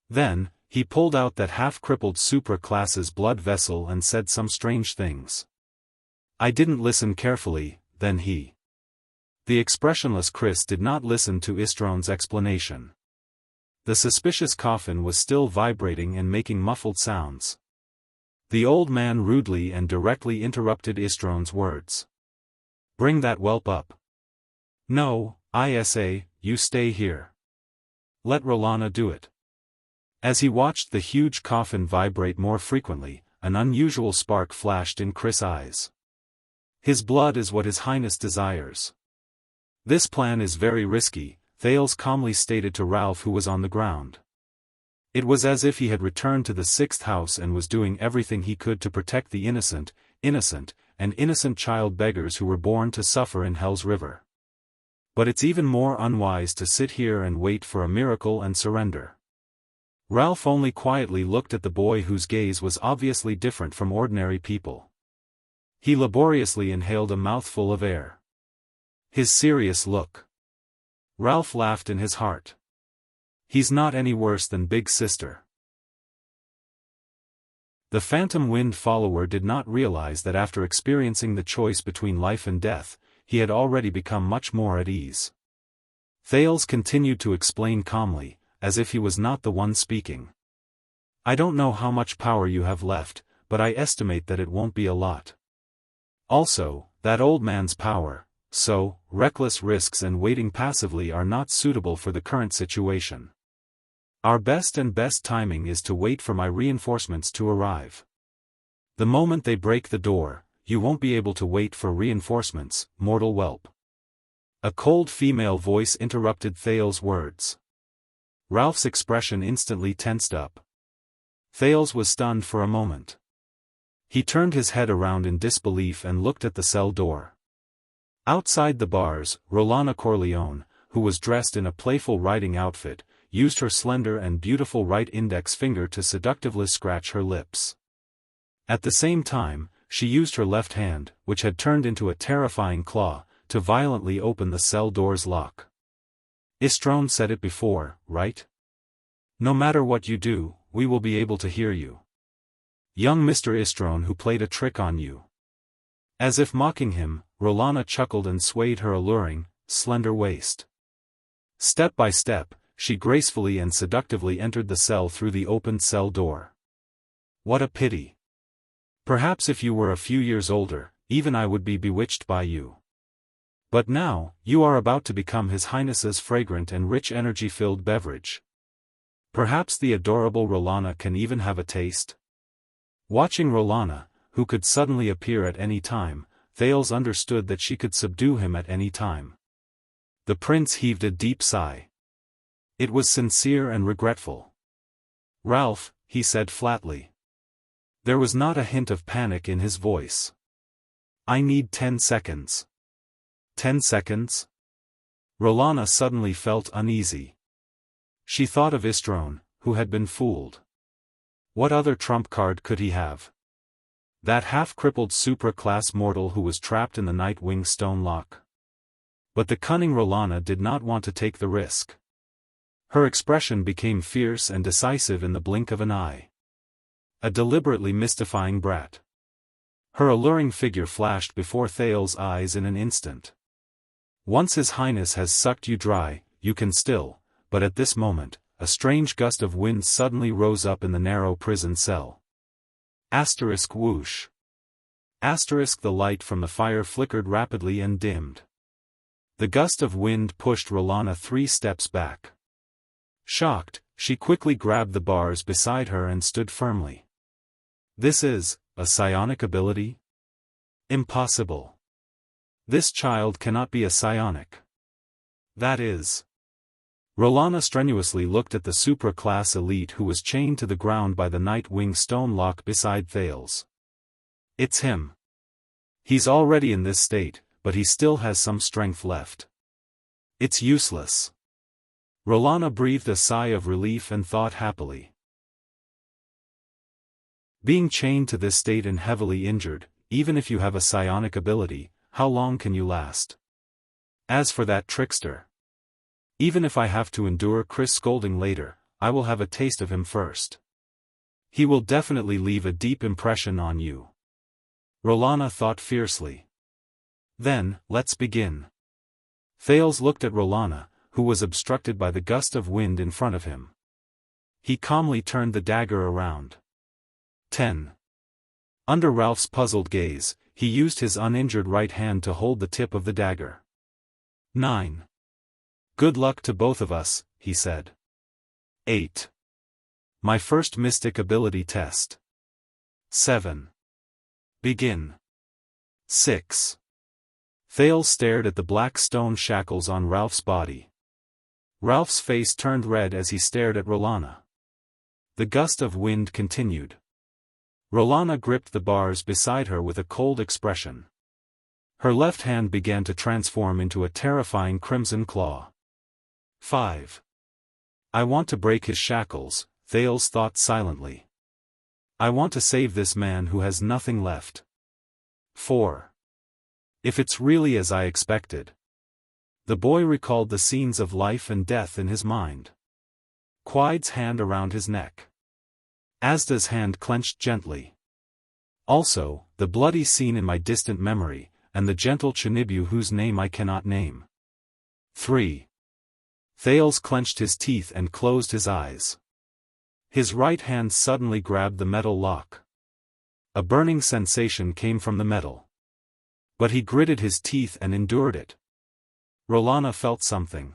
Then, he pulled out that half-crippled supra-class's blood vessel and said some strange things. I didn't listen carefully, then he. The expressionless Chris did not listen to Istrone's explanation. The suspicious coffin was still vibrating and making muffled sounds. The old man rudely and directly interrupted Istrone's words. Bring that whelp up. No, ISA, you stay here. Let Rolana do it. As he watched the huge coffin vibrate more frequently, an unusual spark flashed in Chris' eyes. His blood is what His Highness desires. This plan is very risky, Thales calmly stated to Ralph, who was on the ground. It was as if he had returned to the 6th house and was doing everything he could to protect the innocent child beggars who were born to suffer in Hell's River. But it's even more unwise to sit here and wait for a miracle and surrender. Ralph only quietly looked at the boy whose gaze was obviously different from ordinary people. He laboriously inhaled a mouthful of air. His serious look. Ralph laughed in his heart. He's not any worse than Big Sister. The phantom wind follower did not realize that after experiencing the choice between life and death, he had already become much more at ease. Thales continued to explain calmly, as if he was not the one speaking. I don't know how much power you have left, but I estimate that it won't be a lot. Also, that old man's power, so, reckless risks and waiting passively are not suitable for the current situation. Our best timing is to wait for my reinforcements to arrive. The moment they break the door, you won't be able to wait for reinforcements, mortal whelp. A cold female voice interrupted Thales' words. Ralph's expression instantly tensed up. Thales was stunned for a moment. He turned his head around in disbelief and looked at the cell door. Outside the bars, Rolana Corleone, who was dressed in a playful riding outfit, used her slender and beautiful right index finger to seductively scratch her lips. At the same time, she used her left hand, which had turned into a terrifying claw, to violently open the cell door's lock. Istrone said it before, right? No matter what you do, we will be able to hear you. Young Mr. Istrone who played a trick on you. As if mocking him, Rolana chuckled and swayed her alluring, slender waist. Step by step, she gracefully and seductively entered the cell through the opened cell door. What a pity. Perhaps if you were a few years older, even I would be bewitched by you. But now, you are about to become His Highness's fragrant and rich energy-filled beverage. Perhaps the adorable Rolana can even have a taste? Watching Rolana, who could suddenly appear at any time, Thales understood that she could subdue him at any time. The prince heaved a deep sigh. It was sincere and regretful. Ralph, he said flatly. There was not a hint of panic in his voice. I need 10 seconds. 10 seconds? Rolana suddenly felt uneasy. She thought of Istrone, who had been fooled. What other trump card could he have? That half-crippled supra-class mortal who was trapped in the Nightwing stone lock. But the cunning Rolana did not want to take the risk. Her expression became fierce and decisive in the blink of an eye. A deliberately mystifying brat. Her alluring figure flashed before Thales' eyes in an instant. Once His Highness has sucked you dry, you can still, but at this moment, a strange gust of wind suddenly rose up in the narrow prison cell. Asterisk whoosh. Asterisk the light from the fire flickered rapidly and dimmed. The gust of wind pushed Rolana 3 steps back. Shocked, she quickly grabbed the bars beside her and stood firmly. This is, a psionic ability? Impossible. This child cannot be a psionic. That is. Rolana strenuously looked at the supra-class elite who was chained to the ground by the Nightwing stone lock beside Thales. It's him. He's already in this state, but he still has some strength left. It's useless. Rolana breathed a sigh of relief and thought happily. Being chained to this state and heavily injured, even if you have a psionic ability, how long can you last? As for that trickster, even if I have to endure Chris' scolding later, I will have a taste of him first. He will definitely leave a deep impression on you. Rolana thought fiercely. Then, let's begin. Thales looked at Rolana, who was obstructed by the gust of wind in front of him. He calmly turned the dagger around. 10. Under Ralph's puzzled gaze, he used his uninjured right hand to hold the tip of the dagger. 9. Good luck to both of us, he said. 8. My first mystic ability test. 7. Begin. 6. Thales stared at the black stone shackles on Ralph's body. Ralph's face turned red as he stared at Rolana. The gust of wind continued. Rolana gripped the bars beside her with a cold expression. Her left hand began to transform into a terrifying crimson claw. 5. I want to break his shackles, Thales thought silently. I want to save this man who has nothing left. 4. If it's really as I expected. The boy recalled the scenes of life and death in his mind. Quide's hand around his neck. Asda's hand clenched gently. Also, the bloody scene in my distant memory, and the gentle Chinibu whose name I cannot name. 3. Thales clenched his teeth and closed his eyes. His right hand suddenly grabbed the metal lock. A burning sensation came from the metal. But he gritted his teeth and endured it. Rolana felt something.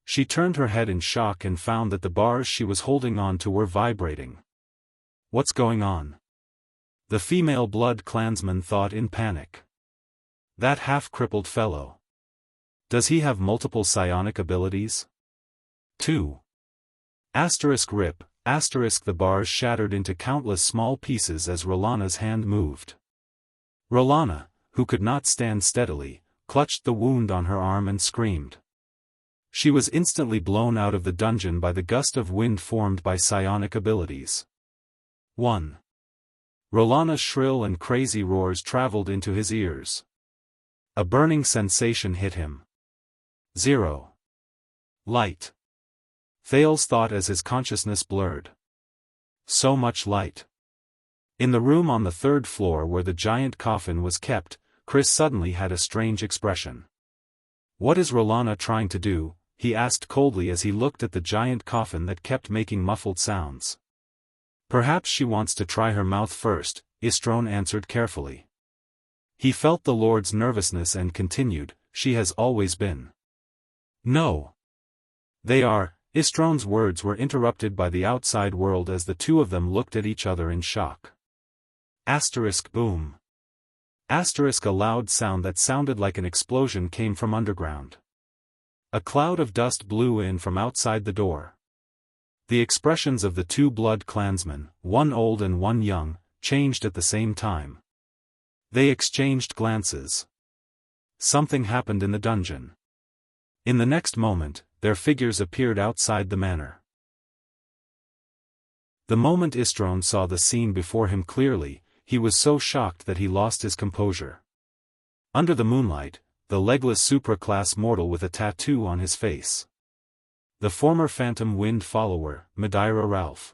She turned her head in shock and found that the bars she was holding on to were vibrating. What's going on? The female blood clansman thought in panic. That half-crippled fellow. Does he have multiple psionic abilities? 2. *rip*, the bars shattered into countless small pieces as Rolana's hand moved. Rolana, who could not stand steadily, clutched the wound on her arm and screamed. She was instantly blown out of the dungeon by the gust of wind formed by psionic abilities. 1. Rolana's shrill and crazy roars traveled into his ears. A burning sensation hit him. 0. Light. Thales thought as his consciousness blurred. So much light. In the room on the 3rd floor where the giant coffin was kept, Chris suddenly had a strange expression. What is Rolana trying to do? He asked coldly as he looked at the giant coffin that kept making muffled sounds. Perhaps she wants to try her mouth first, Istrone answered carefully. He felt the Lord's nervousness and continued, she has always been. No. They are. Istrone's words were interrupted by the outside world as the two of them looked at each other in shock. Boom. A loud sound that sounded like an explosion came from underground. A cloud of dust blew in from outside the door. The expressions of the two blood clansmen, one old and one young, changed at the same time. They exchanged glances. Something happened in the dungeon. In the next moment, their figures appeared outside the manor. The moment Istrone saw the scene before him clearly, he was so shocked that he lost his composure. Under the moonlight, the legless supra-class mortal with a tattoo on his face. The former Phantom Wind follower, Madeira Ralph.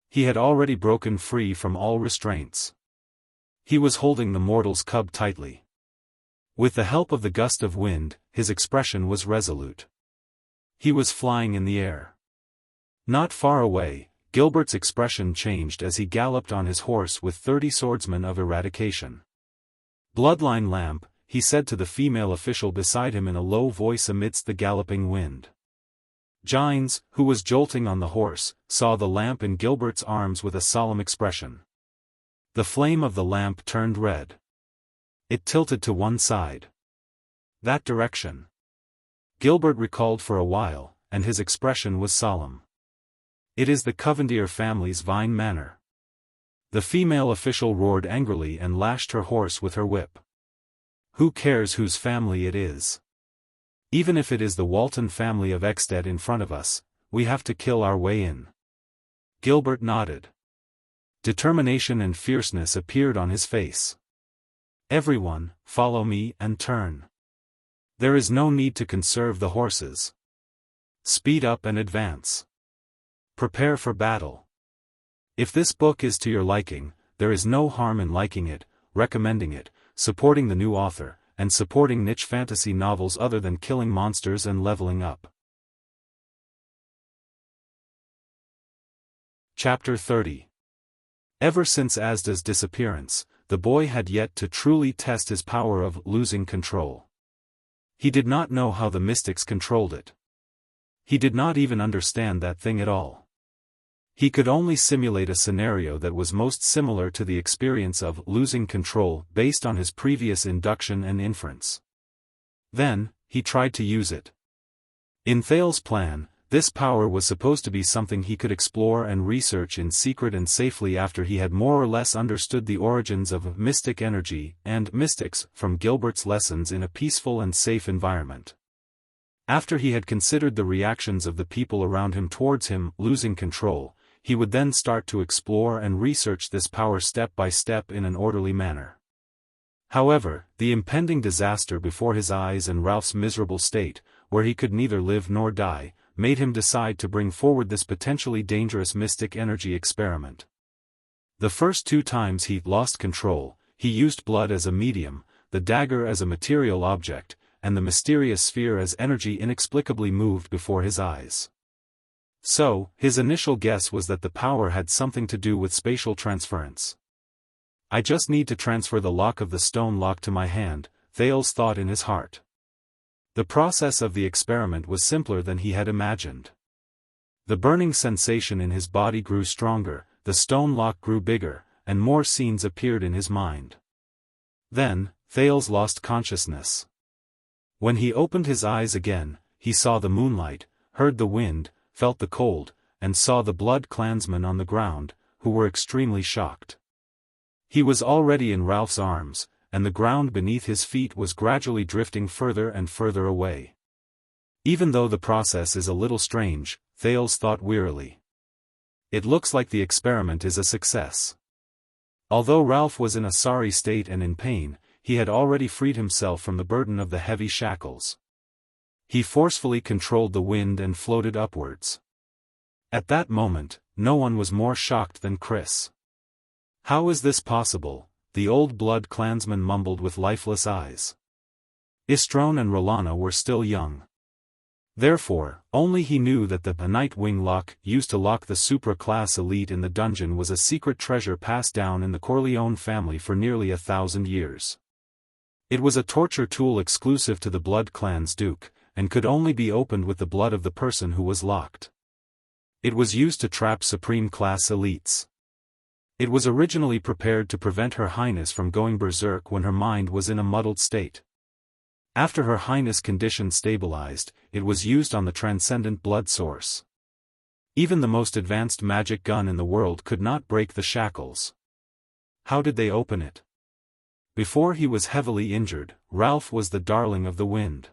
He had already broken free from all restraints. He was holding the mortal's cub tightly. With the help of the gust of wind, his expression was resolute. He was flying in the air. Not far away, Gilbert's expression changed as he galloped on his horse with 30 swordsmen of eradication. Bloodline lamp, he said to the female official beside him in a low voice amidst the galloping wind. Gines, who was jolting on the horse, saw the lamp in Gilbert's arms with a solemn expression. The flame of the lamp turned red. It tilted to one side. That direction. Gilbert recalled for a while, and his expression was solemn. It is the Covendier family's Vine Manor. The female official roared angrily and lashed her horse with her whip. Who cares whose family it is? Even if it is the Walton family of Exted in front of us, we have to kill our way in. Gilbert nodded. Determination and fierceness appeared on his face. Everyone, follow me and turn. There is no need to conserve the horses. Speed up and advance. Prepare for battle. If this book is to your liking, there is no harm in liking it, recommending it, supporting the new author, and supporting niche fantasy novels other than killing monsters and leveling up. Chapter 30. Ever since Asda's disappearance, the boy had yet to truly test his power of losing control. He did not know how the mystics controlled it. He did not even understand that thing at all. He could only simulate a scenario that was most similar to the experience of losing control based on his previous induction and inference. Then, he tried to use it. In Thales' plan, this power was supposed to be something he could explore and research in secret and safely after he had more or less understood the origins of mystic energy and mystics from Gilbert's lessons in a peaceful and safe environment. After he had considered the reactions of the people around him towards him losing control, he would then start to explore and research this power step by step in an orderly manner. However, the impending disaster before his eyes and Ralph's miserable state, where he could neither live nor die, made him decide to bring forward this potentially dangerous mystic energy experiment. The first 2 times he lost control, he used blood as a medium, the dagger as a material object, and the mysterious sphere as energy inexplicably moved before his eyes. So, his initial guess was that the power had something to do with spatial transference. I just need to transfer the lock of the stone lock to my hand, Thales thought in his heart. The process of the experiment was simpler than he had imagined. The burning sensation in his body grew stronger, the stone lock grew bigger, and more scenes appeared in his mind. Then, Thales lost consciousness. When he opened his eyes again, he saw the moonlight, heard the wind, felt the cold, and saw the blood clansmen on the ground, who were extremely shocked. He was already in Ralph's arms, and the ground beneath his feet was gradually drifting further and further away. Even though the process is a little strange, Thales thought wearily. It looks like the experiment is a success. Although Ralph was in a sorry state and in pain, he had already freed himself from the burden of the heavy shackles. He forcefully controlled the wind and floated upwards. At that moment, no one was more shocked than Chris. "How is this possible?" the old blood clansman mumbled with lifeless eyes. Istrone and Rolana were still young. Therefore, only he knew that the Night Wing lock used to lock the supra-class elite in the dungeon was a secret treasure passed down in the Corleone family for nearly 1,000 years. It was a torture tool exclusive to the Blood Clan's Duke, and could only be opened with the blood of the person who was locked. It was used to trap supreme-class elites. It was originally prepared to prevent Her Highness from going berserk when her mind was in a muddled state. After Her Highness' condition stabilized, it was used on the transcendent blood source. Even the most advanced magic gun in the world could not break the shackles. How did they open it? Before he was heavily injured, Ralph was the darling of the wind.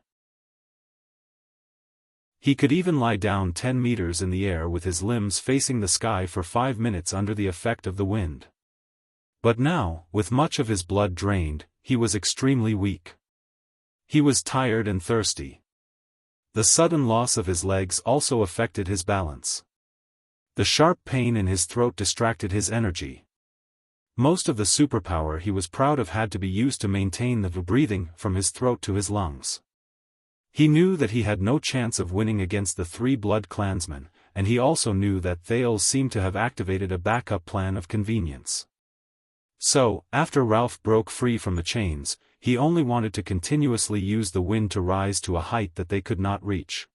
He could even lie down 10 meters in the air with his limbs facing the sky for 5 minutes under the effect of the wind. But now, with much of his blood drained, he was extremely weak. He was tired and thirsty. The sudden loss of his legs also affected his balance. The sharp pain in his throat distracted his energy. Most of the superpower he was proud of had to be used to maintain the breathing from his throat to his lungs. He knew that he had no chance of winning against the 3 blood clansmen, and he also knew that Thales seemed to have activated a backup plan of convenience. So, after Ralph broke free from the chains, he only wanted to continuously use the wind to rise to a height that they could not reach.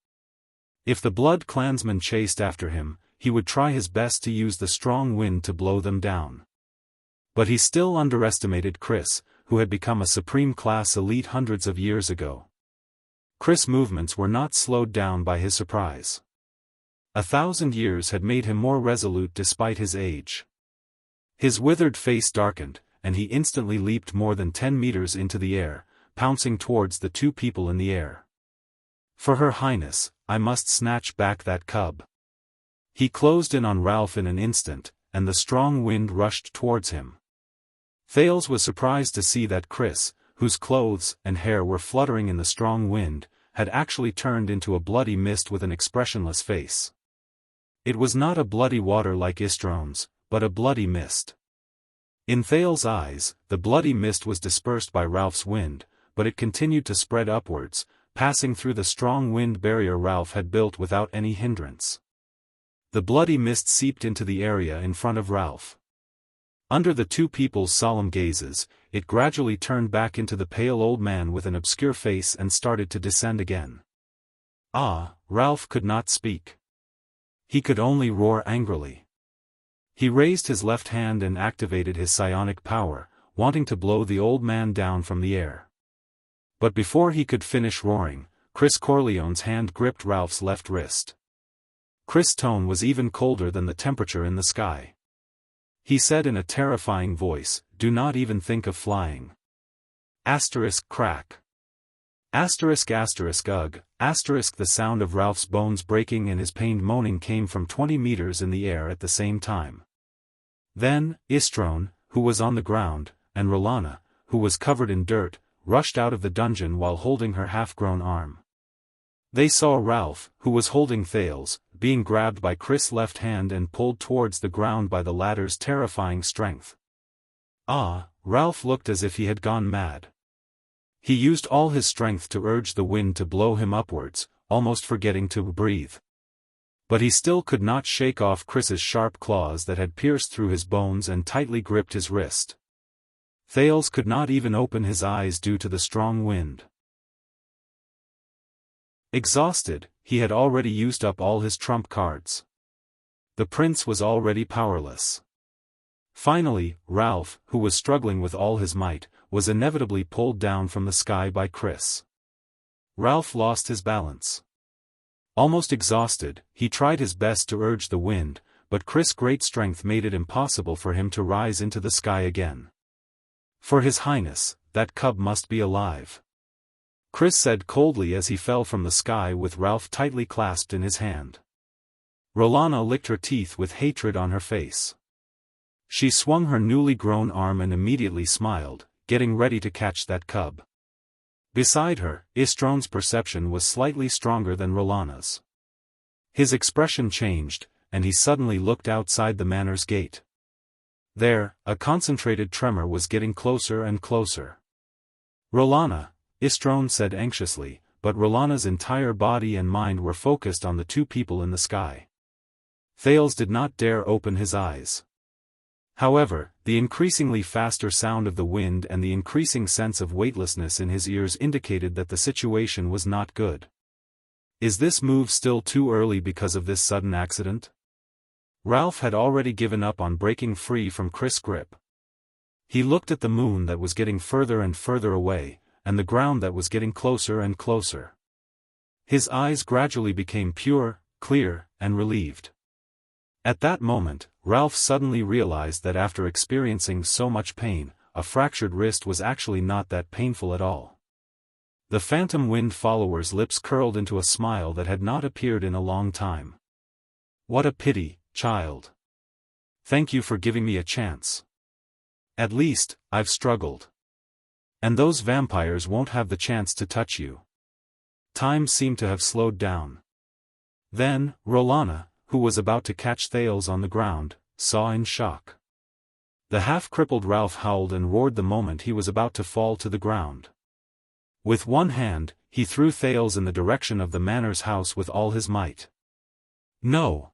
If the blood clansmen chased after him, he would try his best to use the strong wind to blow them down. But he still underestimated Chris, who had become a supreme-class elite hundreds of years ago. Chris' movements were not slowed down by his surprise. 1,000 years had made him more resolute despite his age. His withered face darkened, and he instantly leaped more than 10 meters into the air, pouncing towards the 2 people in the air. "For Her Highness, I must snatch back that cub." He closed in on Ralph in an instant, and the strong wind rushed towards him. Thales was surprised to see that Chris, whose clothes and hair were fluttering in the strong wind, had actually turned into a bloody mist with an expressionless face. It was not a bloody water like Istrone's, but a bloody mist. In Thales' eyes, the bloody mist was dispersed by Ralph's wind, but it continued to spread upwards, passing through the strong wind barrier Ralph had built without any hindrance. The bloody mist seeped into the area in front of Ralph. Under the 2 people's solemn gazes, it gradually turned back into the pale old man with an obscure face and started to descend again. Ralph could not speak. He could only roar angrily. He raised his left hand and activated his psionic power, wanting to blow the old man down from the air. But before he could finish roaring, Chris Corleone's hand gripped Ralph's left wrist. Chris' tone was even colder than the temperature in the sky. He said in a terrifying voice, "Do not even think of flying." Crack. Ugh. The sound of Ralph's bones breaking and his pained moaning came from 20 meters in the air at the same time. Then, Istrone, who was on the ground, and Rolana, who was covered in dirt, rushed out of the dungeon while holding her half-grown arm. They saw Ralph, who was holding Thales, being grabbed by Chris' left hand and pulled towards the ground by the latter's terrifying strength. Ralph looked as if he had gone mad. He used all his strength to urge the wind to blow him upwards, almost forgetting to breathe. But he still could not shake off Chris's sharp claws that had pierced through his bones and tightly gripped his wrist. Thales could not even open his eyes due to the strong wind. Exhausted, he had already used up all his trump cards. The prince was already powerless. Finally, Ralph, who was struggling with all his might, was inevitably pulled down from the sky by Chris. Ralph lost his balance. Almost exhausted, he tried his best to urge the wind, but Chris' great strength made it impossible for him to rise into the sky again. "For His Highness, that cub must be alive," Chris said coldly as he fell from the sky with Ralph tightly clasped in his hand. Rolana licked her teeth with hatred on her face. She swung her newly grown arm and immediately smiled, getting ready to catch that cub. Beside her, Istron's perception was slightly stronger than Rolana's. His expression changed, and he suddenly looked outside the manor's gate. There, a concentrated tremor was getting closer and closer. "Rolana," Istron said anxiously, but Rolana's entire body and mind were focused on the two people in the sky. Thales did not dare open his eyes. However, the increasingly faster sound of the wind and the increasing sense of weightlessness in his ears indicated that the situation was not good. Is this move still too early because of this sudden accident? Ralph had already given up on breaking free from Chris' grip. He looked at the moon that was getting further and further away, and the ground that was getting closer and closer. His eyes gradually became pure, clear, and relieved. At that moment, Ralph suddenly realized that after experiencing so much pain, a fractured wrist was actually not that painful at all. The phantom wind follower's lips curled into a smile that had not appeared in a long time. "What a pity, child. Thank you for giving me a chance. At least, I've struggled. And those vampires won't have the chance to touch you." Time seemed to have slowed down. Then, Rolana, who was about to catch Thales on the ground, saw in shock. The half-crippled Ralph howled and roared the moment he was about to fall to the ground. With one hand, he threw Thales in the direction of the manor's house with all his might. "No!"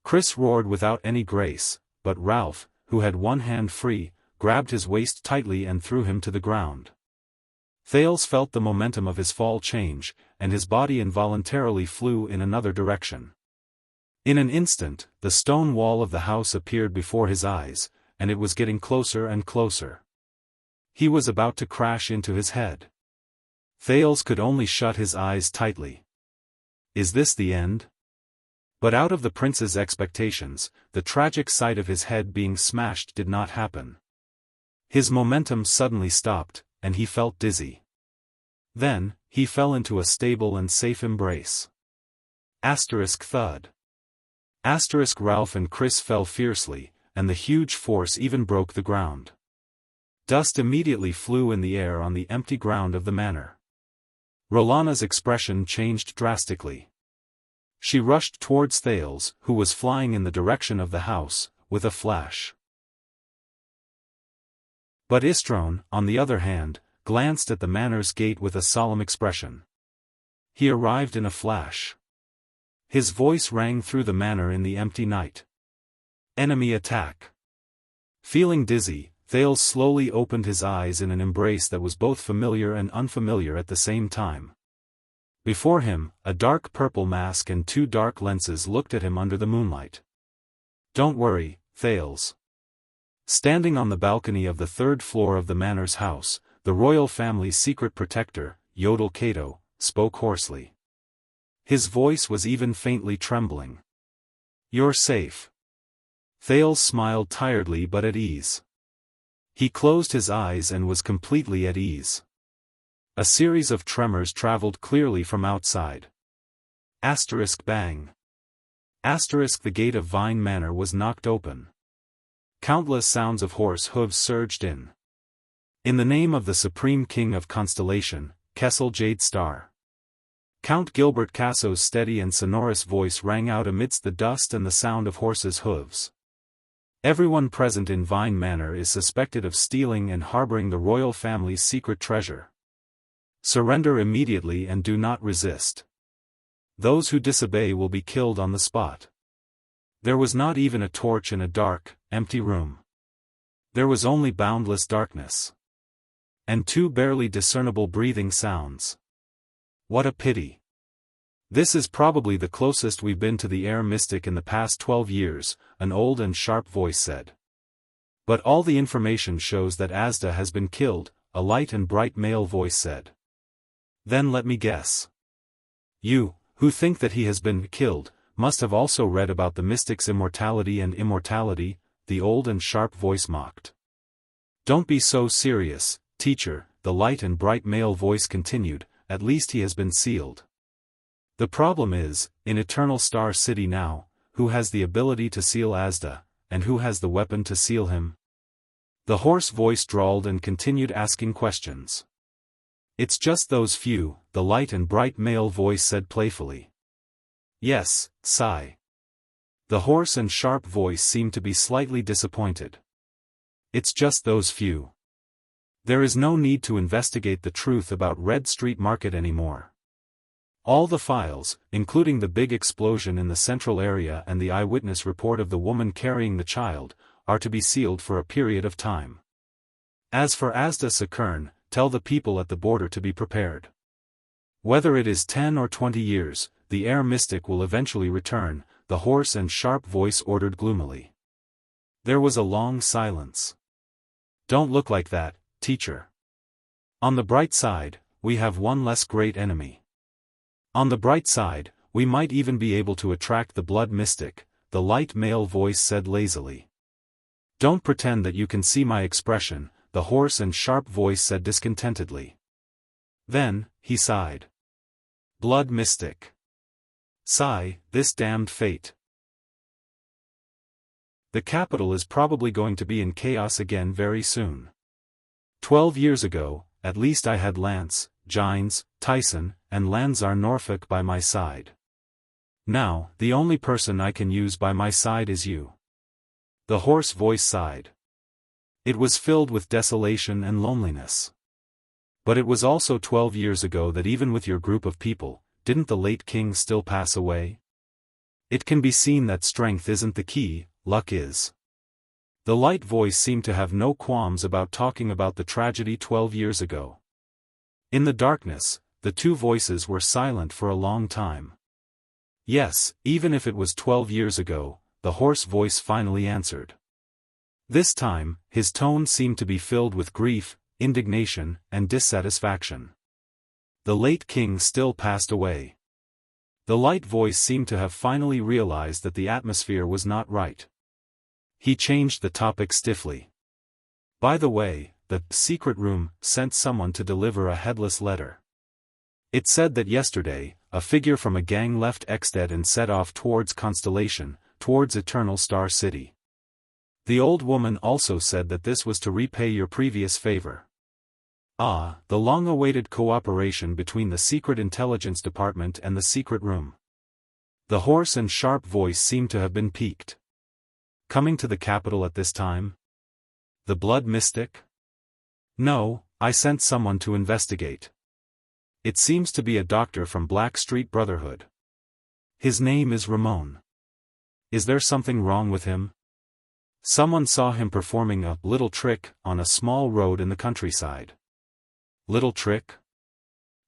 Chris roared without any grace, but Ralph, who had one hand free, grabbed his waist tightly and threw him to the ground. Thales felt the momentum of his fall change, and his body involuntarily flew in another direction. In an instant, the stone wall of the house appeared before his eyes, and it was getting closer and closer. He was about to crash into his head. Thales could only shut his eyes tightly. Is this the end? But out of the prince's expectations, the tragic sight of his head being smashed did not happen. His momentum suddenly stopped, and he felt dizzy. Then, he fell into a stable and safe embrace. Thud. Ralph and Chris fell fiercely, and the huge force even broke the ground. Dust immediately flew in the air on the empty ground of the manor. Rolana's expression changed drastically. She rushed towards Thales, who was flying in the direction of the house, with a flash. But Istron, on the other hand, glanced at the manor's gate with a solemn expression. He arrived in a flash. His voice rang through the manor in the empty night. "Enemy attack." Feeling dizzy, Thales slowly opened his eyes in an embrace that was both familiar and unfamiliar at the same time. Before him, a dark purple mask and two dark lenses looked at him under the moonlight. "Don't worry, Thales." Standing on the balcony of the third floor of the manor's house, the royal family's secret protector, Yodel Kato, spoke hoarsely. His voice was even faintly trembling. "You're safe." Thales smiled tiredly but at ease. He closed his eyes and was completely at ease. A series of tremors traveled clearly from outside. Bang. The gate of Vine Manor was knocked open. Countless sounds of horse hooves surged in. "In the name of the Supreme King of Constellation, Kessel Jade Star." Count Gilbert Casso's steady and sonorous voice rang out amidst the dust and the sound of horses' hooves. "Everyone present in Vine Manor is suspected of stealing and harboring the royal family's secret treasure. Surrender immediately and do not resist. Those who disobey will be killed on the spot. There was not even a torch in a dark, empty room. There was only boundless darkness. And two barely discernible breathing sounds. What a pity. This is probably the closest we've been to the air mystic in the past 12 years, an old and sharp voice said. But all the information shows that Asda has been killed, a light and bright male voice said. Then let me guess. You, who think that he has been killed, must have also read about the mystic's immortality and immortality, the old and sharp voice mocked. Don't be so serious, teacher, the light and bright male voice continued, at least he has been sealed. The problem is, in Eternal Star City now, who has the ability to seal Asda, and who has the weapon to seal him? The hoarse voice drawled and continued asking questions. It's just those few, the light and bright male voice said playfully. Yes, sigh. The hoarse and sharp voice seemed to be slightly disappointed. It's just those few. There is no need to investigate the truth about Red Street Market anymore. All the files, including the big explosion in the central area and the eyewitness report of the woman carrying the child, are to be sealed for a period of time. As for Asda Sakern, tell the people at the border to be prepared. Whether it is 10 or 20 years, the air mystic will eventually return, the hoarse and sharp voice ordered gloomily. There was a long silence. Don't look like that, teacher. On the bright side, we have one less great enemy. On the bright side, we might even be able to attract the blood mystic, the light male voice said lazily. Don't pretend that you can see my expression, the hoarse and sharp voice said discontentedly. Then, he sighed. Blood mystic. Sigh, this damned fate. The capital is probably going to be in chaos again very soon. 12 years ago, at least I had Lance, Gines, Tyson, and Lanzar Norfolk by my side. Now, the only person I can use by my side is you. The hoarse voice sighed. It was filled with desolation and loneliness. But it was also 12 years ago that even with your group of people, didn't the late king still pass away? It can be seen that strength isn't the key, luck is. The light voice seemed to have no qualms about talking about the tragedy 12 years ago. In the darkness, the two voices were silent for a long time. Yes, even if it was 12 years ago, the hoarse voice finally answered. This time, his tone seemed to be filled with grief, indignation, and dissatisfaction. The late king still passed away. The light voice seemed to have finally realized that the atmosphere was not right. He changed the topic stiffly. By the way, the secret room sent someone to deliver a headless letter. It said that yesterday, a figure from a gang left Exted and set off towards Constellation, towards Eternal Star City. The old woman also said that this was to repay your previous favor. Ah, the long-awaited cooperation between the Secret Intelligence Department and the Secret Room. The hoarse and sharp voice seemed to have been piqued. Coming to the capital at this time? The blood mystic? No, I sent someone to investigate. It seems to be a doctor from Black Street Brotherhood. His name is Ramon. Is there something wrong with him? Someone saw him performing a little trick on a small road in the countryside. Little trick?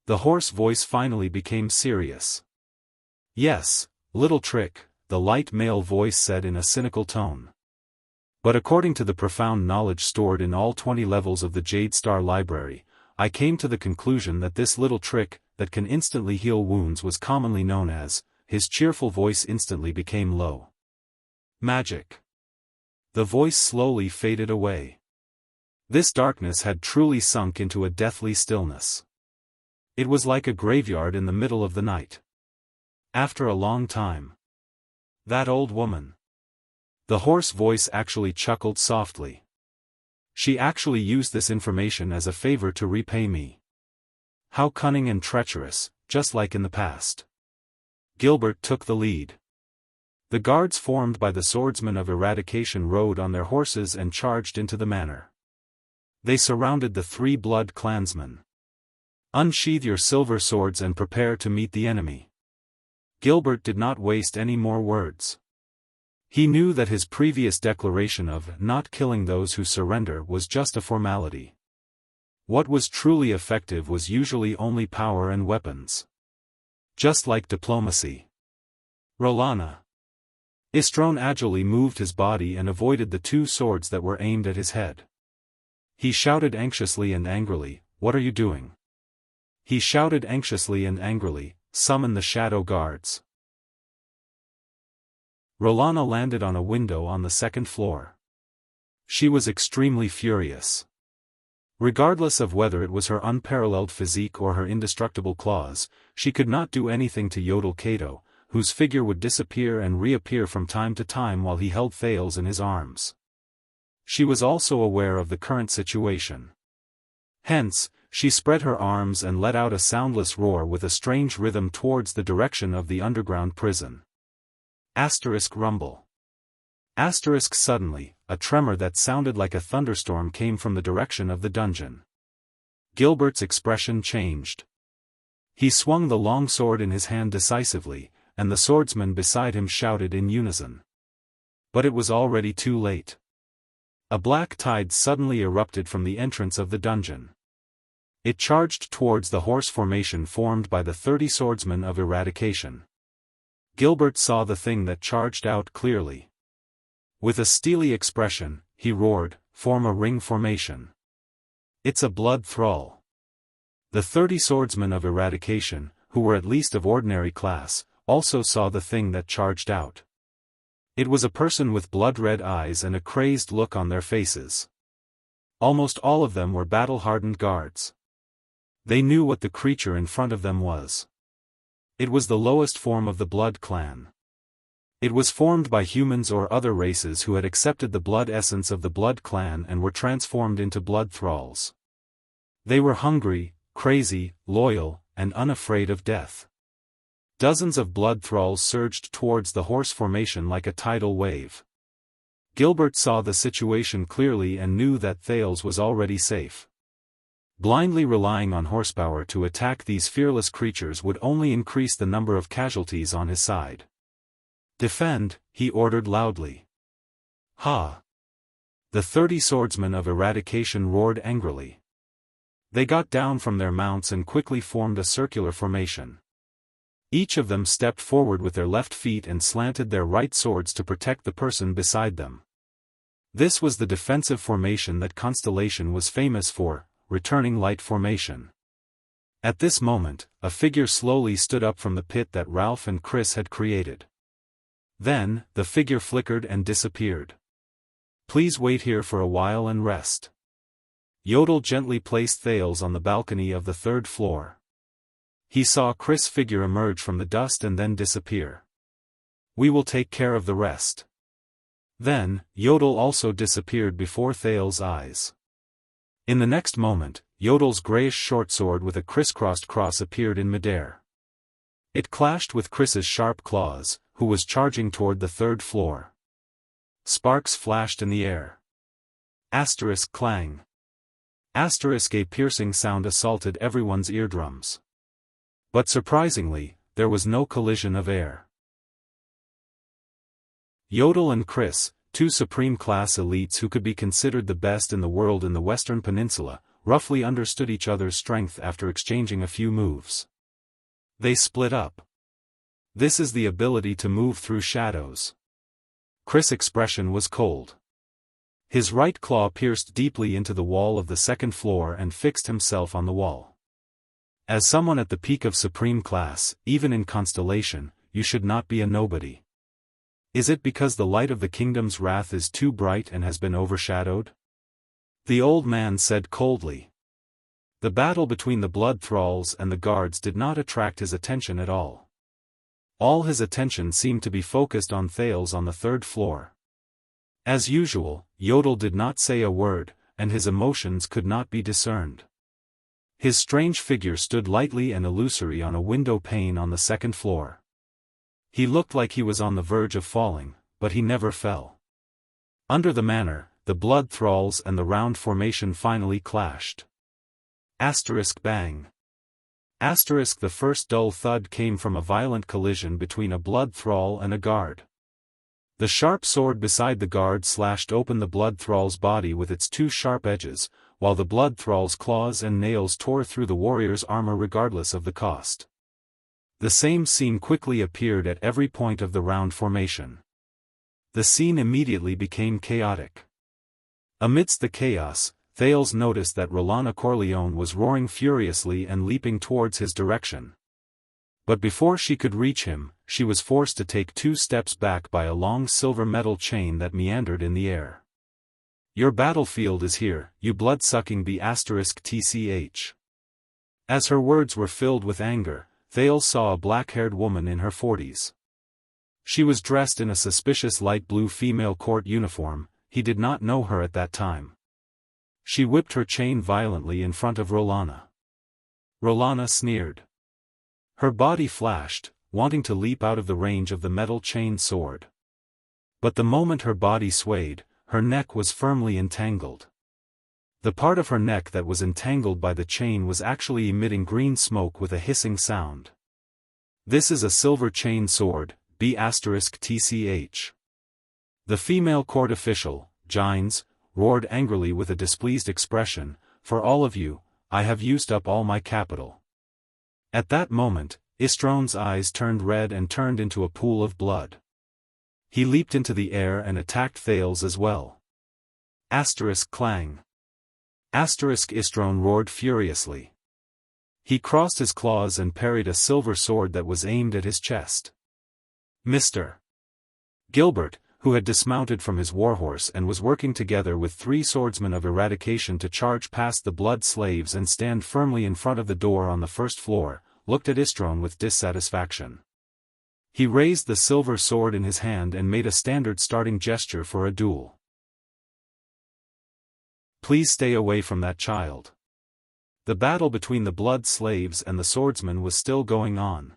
The hoarse voice finally became serious. Yes, little trick, the light male voice said in a cynical tone. But according to the profound knowledge stored in all 20 levels of the Jade Star Library, I came to the conclusion that this little trick, that can instantly heal wounds was commonly known as, his cheerful voice instantly became low. Magic. The voice slowly faded away. This darkness had truly sunk into a deathly stillness. It was like a graveyard in the middle of the night. After a long time. That old woman. The hoarse voice actually chuckled softly. She actually used this information as a favor to repay me. How cunning and treacherous, just like in the past. Gilbert took the lead. The guards formed by the swordsmen of Eradication rode on their horses and charged into the manor. They surrounded the three blood clansmen. Unsheathe your silver swords and prepare to meet the enemy. Gilbert did not waste any more words. He knew that his previous declaration of not killing those who surrender was just a formality. What was truly effective was usually only power and weapons. Just like diplomacy. Rolana. Istrone agilely moved his body and avoided the two swords that were aimed at his head. He shouted anxiously and angrily, "What are you doing?" He shouted anxiously and angrily, "Summon the shadow guards." Rolana landed on a window on the second floor. She was extremely furious. Regardless of whether it was her unparalleled physique or her indestructible claws, she could not do anything to Yodel Kato, whose figure would disappear and reappear from time to time while he held Thales in his arms. She was also aware of the current situation. Hence, she spread her arms and let out a soundless roar with a strange rhythm towards the direction of the underground prison. Rumble. Suddenly, a tremor that sounded like a thunderstorm came from the direction of the dungeon. Gilbert's expression changed. He swung the long sword in his hand decisively, and the swordsmen beside him shouted in unison. But it was already too late. A black tide suddenly erupted from the entrance of the dungeon. It charged towards the horse formation formed by the 30 swordsmen of Eradication. Gilbert saw the thing that charged out clearly. With a steely expression, he roared, "Form a ring formation. It's a blood thrall." The 30 swordsmen of Eradication, who were at least of ordinary class, also saw the thing that charged out. It was a person with blood-red eyes and a crazed look on their faces. Almost all of them were battle-hardened guards. They knew what the creature in front of them was. It was the lowest form of the Blood Clan. It was formed by humans or other races who had accepted the blood essence of the Blood Clan and were transformed into blood thralls. They were hungry, crazy, loyal, and unafraid of death. Dozens of blood thralls surged towards the horse formation like a tidal wave. Gilbert saw the situation clearly and knew that Thales was already safe. Blindly relying on horsepower to attack these fearless creatures would only increase the number of casualties on his side. "Defend," he ordered loudly. "Ha!" The 30 swordsmen of Eradication roared angrily. They got down from their mounts and quickly formed a circular formation. Each of them stepped forward with their left feet and slanted their right swords to protect the person beside them. This was the defensive formation that Constellation was famous for, returning light formation. At this moment, a figure slowly stood up from the pit that Ralph and Chris had created. Then, the figure flickered and disappeared. "Please wait here for a while and rest." Yodel gently placed Thales on the balcony of the 3rd floor. He saw Chris' figure emerge from the dust and then disappear. "We will take care of the rest." Then, Yodel also disappeared before Thales' eyes. In the next moment, Yodel's grayish short sword with a crisscrossed cross appeared in midair. It clashed with Chris's sharp claws, who was charging toward the 3rd floor. Sparks flashed in the air. Clang. A piercing sound assaulted everyone's eardrums. But surprisingly, there was no collision of air. Yodel and Chris, two supreme-class elites who could be considered the best in the world in the Western Peninsula, roughly understood each other's strength after exchanging a few moves. They split up. This is the ability to move through shadows. Chris' expression was cold. His right claw pierced deeply into the wall of the 2nd floor and fixed himself on the wall. As someone at the peak of supreme class, even in Constellation, you should not be a nobody. Is it because the light of the kingdom's wrath is too bright and has been overshadowed? The old man said coldly. The battle between the blood thralls and the guards did not attract his attention at all. All his attention seemed to be focused on Thales on the 3rd floor. As usual, Yodel did not say a word, and his emotions could not be discerned. His strange figure stood lightly and illusory on a window pane on the 2nd floor. He looked like he was on the verge of falling, but he never fell. Under the manor, the blood thralls and the round formation finally clashed. Bang. The first dull thud came from a violent collision between a blood thrall and a guard. The sharp sword beside the guard slashed open the blood thrall's body with its two sharp edges, while the blood thrall's claws and nails tore through the warrior's armor regardless of the cost. The same scene quickly appeared at every point of the round formation. The scene immediately became chaotic. Amidst the chaos, Thales noticed that Rolana Corleone was roaring furiously and leaping towards his direction. But before she could reach him, she was forced to take 2 steps back by a long silver metal chain that meandered in the air. "Your battlefield is here, you blood-sucking B*TCH." As her words were filled with anger, Thales saw a black-haired woman in her 40s. She was dressed in a suspicious light blue female court uniform. He did not know her at that time. She whipped her chain violently in front of Rolana. Rolana sneered. Her body flashed, wanting to leap out of the range of the metal chain sword. But the moment her body swayed, her neck was firmly entangled. The part of her neck that was entangled by the chain was actually emitting green smoke with a hissing sound. "This is a silver chain sword, B*TCH. The female court official, Gines, roared angrily with a displeased expression, "For all of you, I have used up all my capital." At that moment, Istrone's eyes turned red and turned into a pool of blood. He leaped into the air and attacked Thales as well. Clang. Istrone roared furiously. He crossed his claws and parried a silver sword that was aimed at his chest. Mr. Gilbert, who had dismounted from his warhorse and was working together with 3 swordsmen of eradication to charge past the blood slaves and stand firmly in front of the door on the first floor, looked at Istrone with dissatisfaction. He raised the silver sword in his hand and made a standard starting gesture for a duel. "Please stay away from that child." The battle between the blood slaves and the swordsmen was still going on.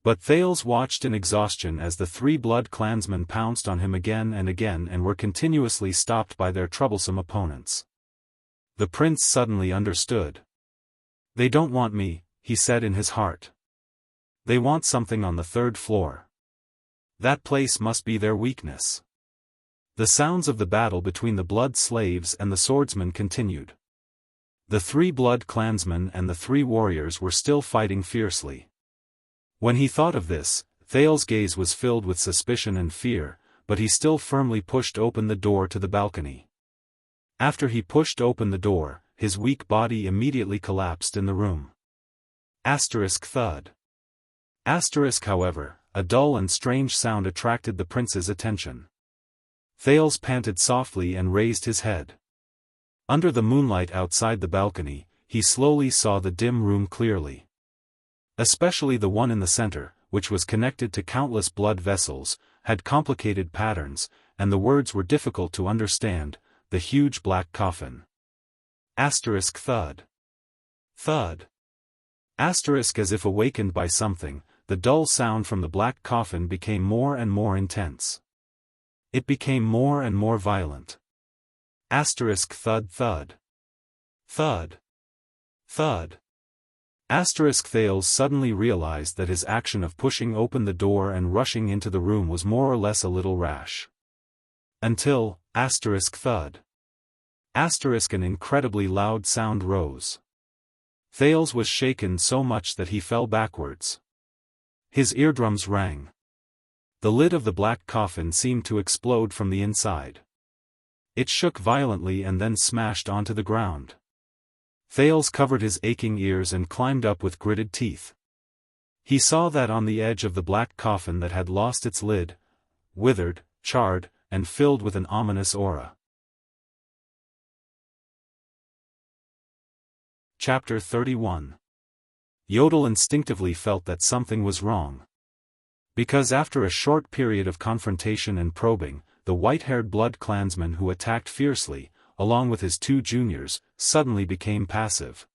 But Thales watched in exhaustion as the 3 blood clansmen pounced on him again and were continuously stopped by their troublesome opponents. The prince suddenly understood. "They don't want me," he said in his heart. "They want something on the 3rd floor. That place must be their weakness." The sounds of the battle between the blood slaves and the swordsmen continued. The 3 blood clansmen and the 3 warriors were still fighting fiercely. When he thought of this, Thales' gaze was filled with suspicion and fear, but he still firmly pushed open the door to the balcony. After he pushed open the door, his weak body immediately collapsed in the room. Thud. However, a dull and strange sound attracted the prince's attention. Thales panted softly and raised his head. Under the moonlight outside the balcony, he slowly saw the dim room clearly. Especially the one in the center, which was connected to countless blood vessels, had complicated patterns, and the words were difficult to understand, the huge black coffin. Thud. Thud. As if awakened by something, the dull sound from the black coffin became more and more intense. It became more and more violent. Thud thud. Thud. Thud. Thales suddenly realized that his action of pushing open the door and rushing into the room was more or less a little rash. Until, thud. An incredibly loud sound rose. Thales was shaken so much that he fell backwards. His eardrums rang. The lid of the black coffin seemed to explode from the inside. It shook violently and then smashed onto the ground. Thales covered his aching ears and climbed up with gritted teeth. He saw that on the edge of the black coffin that had lost its lid, withered, charred, and filled with an ominous aura. Chapter 31. Yodel instinctively felt that something was wrong. Because after a short period of confrontation and probing, the white-haired blood clansman who attacked fiercely, along with his 2 juniors, suddenly became passive.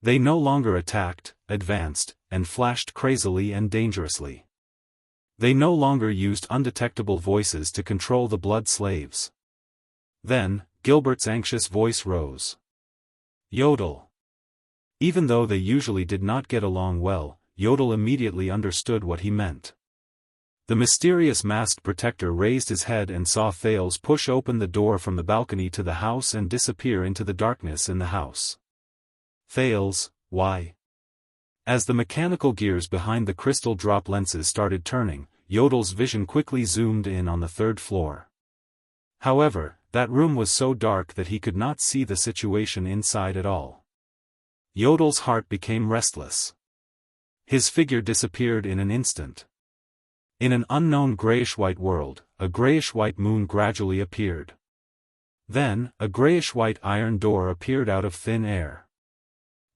They no longer attacked, advanced, and flashed crazily and dangerously. They no longer used undetectable voices to control the blood slaves. Then, Gilbert's anxious voice rose. "Yodel. Even though they usually did not get along well, Yodel immediately understood what he meant. The mysterious masked protector raised his head and saw Thales push open the door from the balcony to the house and disappear into the darkness in the house. Thales, why? As the mechanical gears behind the crystal drop lenses started turning, Yodel's vision quickly zoomed in on the third floor. However, that room was so dark that he could not see the situation inside at all. Yodel's heart became restless. His figure disappeared in an instant. In an unknown grayish-white world, a grayish-white moon gradually appeared. Then, a grayish-white iron door appeared out of thin air.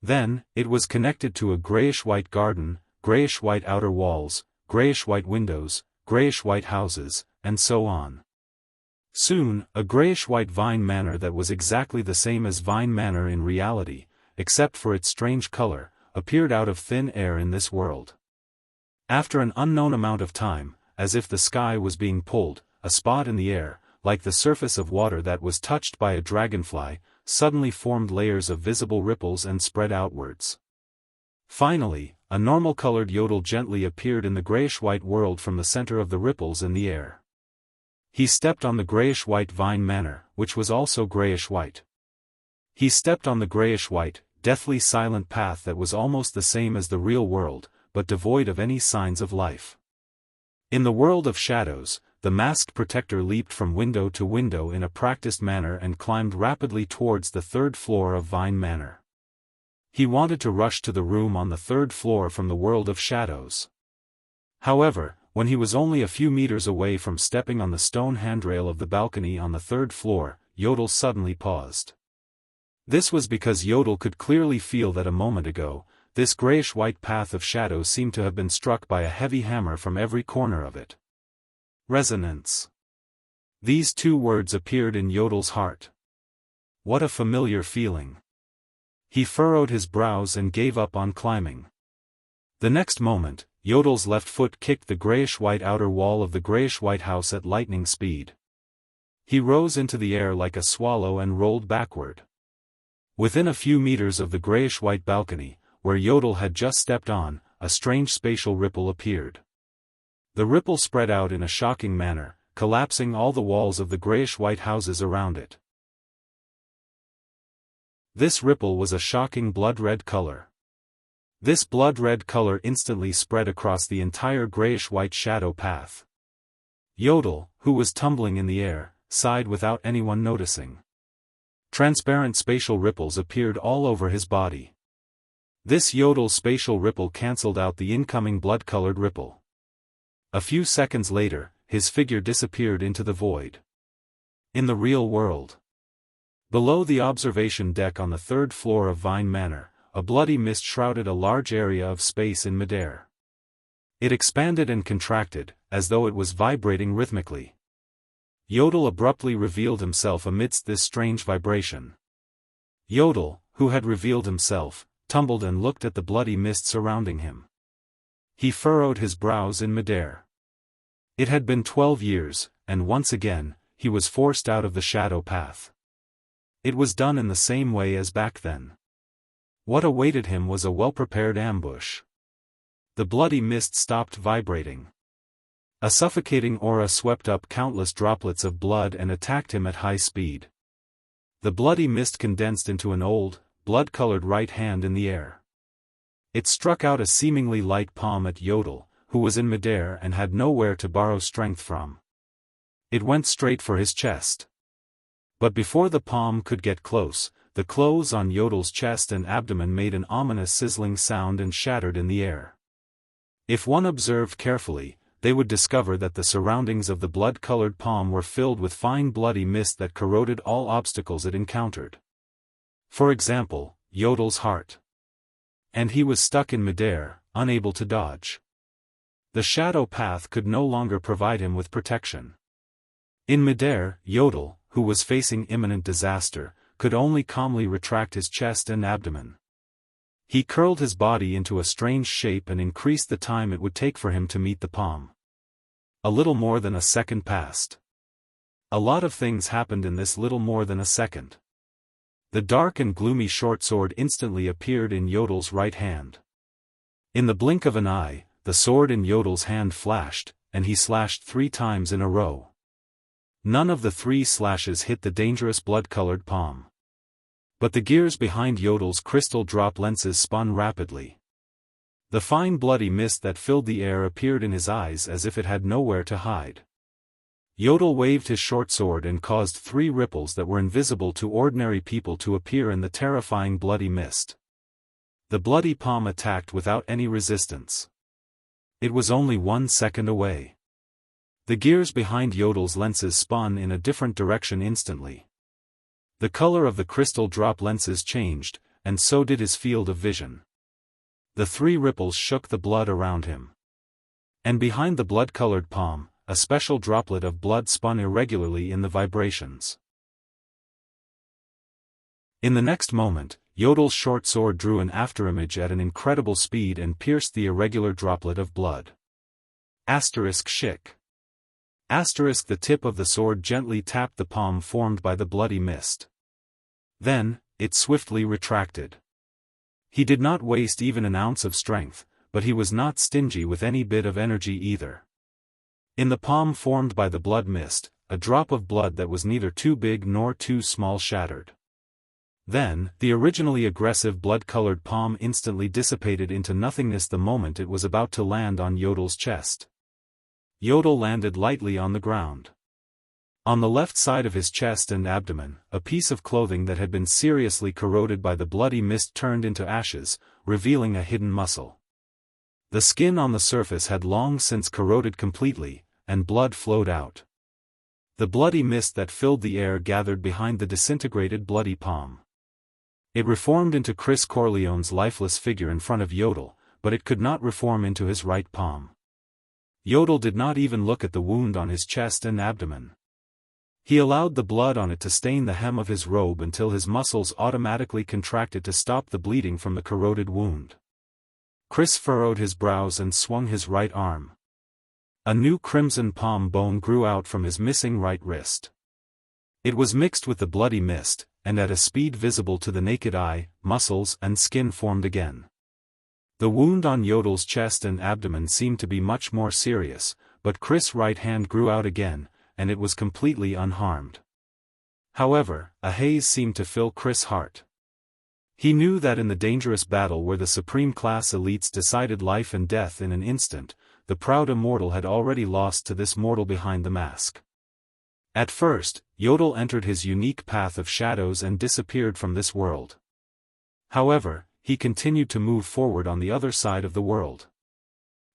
Then, it was connected to a grayish-white garden, grayish-white outer walls, grayish-white windows, grayish-white houses, and so on. Soon, a grayish-white vine manor that was exactly the same as Vine Manor in reality, except for its strange color, appeared out of thin air in this world. After an unknown amount of time, as if the sky was being pulled, a spot in the air, like the surface of water that was touched by a dragonfly, suddenly formed layers of visible ripples and spread outwards. Finally, a normal-colored Yodel gently appeared in the grayish-white world from the center of the ripples in the air. He stepped on the grayish-white Vine Manor, which was also grayish-white. He stepped on the grayish-white, deathly silent path that was almost the same as the real world, but devoid of any signs of life. In the world of shadows, the masked protector leaped from window to window in a practiced manner and climbed rapidly towards the third floor of Vine Manor. He wanted to rush to the room on the third floor from the world of shadows. However, when he was only a few meters away from stepping on the stone handrail of the balcony on the third floor, Yodel suddenly paused. This was because Yodel could clearly feel that a moment ago, this grayish-white path of shadow seemed to have been struck by a heavy hammer from every corner of it. Resonance. These two words appeared in Yodel's heart. What a familiar feeling. He furrowed his brows and gave up on climbing. The next moment, Yodel's left foot kicked the grayish-white outer wall of the grayish-white house at lightning speed. He rose into the air like a swallow and rolled backward. Within a few meters of the grayish-white balcony, where Yodel had just stepped on, a strange spatial ripple appeared. The ripple spread out in a shocking manner, collapsing all the walls of the grayish-white houses around it. This ripple was a shocking blood-red color. This blood-red color instantly spread across the entire grayish-white shadow path. Yodel, who was tumbling in the air, sighed without anyone noticing. Transparent spatial ripples appeared all over his body. This Yodel spatial ripple cancelled out the incoming blood-colored ripple. A few seconds later, his figure disappeared into the void. In the real world. Below the observation deck on the third floor of Vine Manor, a bloody mist shrouded a large area of space in midair. It expanded and contracted, as though it was vibrating rhythmically. Yodel abruptly revealed himself amidst this strange vibration. Yodel, who had revealed himself, tumbled and looked at the bloody mist surrounding him. He furrowed his brows in midair. It had been 12 years, and once again, he was forced out of the shadow path. It was done in the same way as back then. What awaited him was a well-prepared ambush. The bloody mist stopped vibrating. A suffocating aura swept up countless droplets of blood and attacked him at high speed. The bloody mist condensed into an old, blood-colored right hand in the air. It struck out a seemingly light palm at Yodel, who was in midair and had nowhere to borrow strength from. It went straight for his chest. But before the palm could get close, the clothes on Yodel's chest and abdomen made an ominous sizzling sound and shattered in the air. If one observed carefully, they would discover that the surroundings of the blood-colored palm were filled with fine bloody mist that corroded all obstacles it encountered. For example, Yodel's heart. And he was stuck in midair, unable to dodge. The shadow path could no longer provide him with protection. In midair, Yodel, who was facing imminent disaster, could only calmly retract his chest and abdomen. He curled his body into a strange shape and increased the time it would take for him to meet the palm. A little more than a second passed. A lot of things happened in this little more than a second. The dark and gloomy short sword instantly appeared in Yodel's right hand. In the blink of an eye, the sword in Yodel's hand flashed, and he slashed 3 times in a row. None of the 3 slashes hit the dangerous blood-colored palm. But the gears behind Yodel's crystal drop lenses spun rapidly. The fine bloody mist that filled the air appeared in his eyes as if it had nowhere to hide. Yodel waved his short sword and caused 3 ripples that were invisible to ordinary people to appear in the terrifying bloody mist. The bloody palm attacked without any resistance. It was only 1 second away. The gears behind Yodel's lenses spun in a different direction instantly. The color of the crystal drop lenses changed, and so did his field of vision. The 3 ripples shook the blood around him. And behind the blood-colored palm, a special droplet of blood spun irregularly in the vibrations. In the next moment, Yodel's short sword drew an afterimage at an incredible speed and pierced the irregular droplet of blood. Shik. The tip of the sword gently tapped the palm formed by the bloody mist. Then, it swiftly retracted. He did not waste even an ounce of strength, but he was not stingy with any bit of energy either. In the palm formed by the blood mist, a drop of blood that was neither too big nor too small shattered. Then, the originally aggressive blood-colored palm instantly dissipated into nothingness the moment it was about to land on Yodel's chest. Yodel landed lightly on the ground. On the left side of his chest and abdomen, a piece of clothing that had been seriously corroded by the bloody mist turned into ashes, revealing a hidden muscle. The skin on the surface had long since corroded completely, and blood flowed out. The bloody mist that filled the air gathered behind the disintegrated bloody palm. It reformed into Chris Corleone's lifeless figure in front of Yodel, but it could not reform into his right palm. Yodel did not even look at the wound on his chest and abdomen. He allowed the blood on it to stain the hem of his robe until his muscles automatically contracted to stop the bleeding from the corroded wound. Chris furrowed his brows and swung his right arm. A new crimson palm bone grew out from his missing right wrist. It was mixed with the bloody mist, and at a speed visible to the naked eye, muscles and skin formed again. The wound on Yodel's chest and abdomen seemed to be much more serious, but Chris' right hand grew out again, and it was completely unharmed. However, a haze seemed to fill Chris' heart. He knew that in the dangerous battle where the supreme class elites decided life and death in an instant, the proud immortal had already lost to this mortal behind the mask. At first, Yodel entered his unique path of shadows and disappeared from this world. However, he continued to move forward on the other side of the world.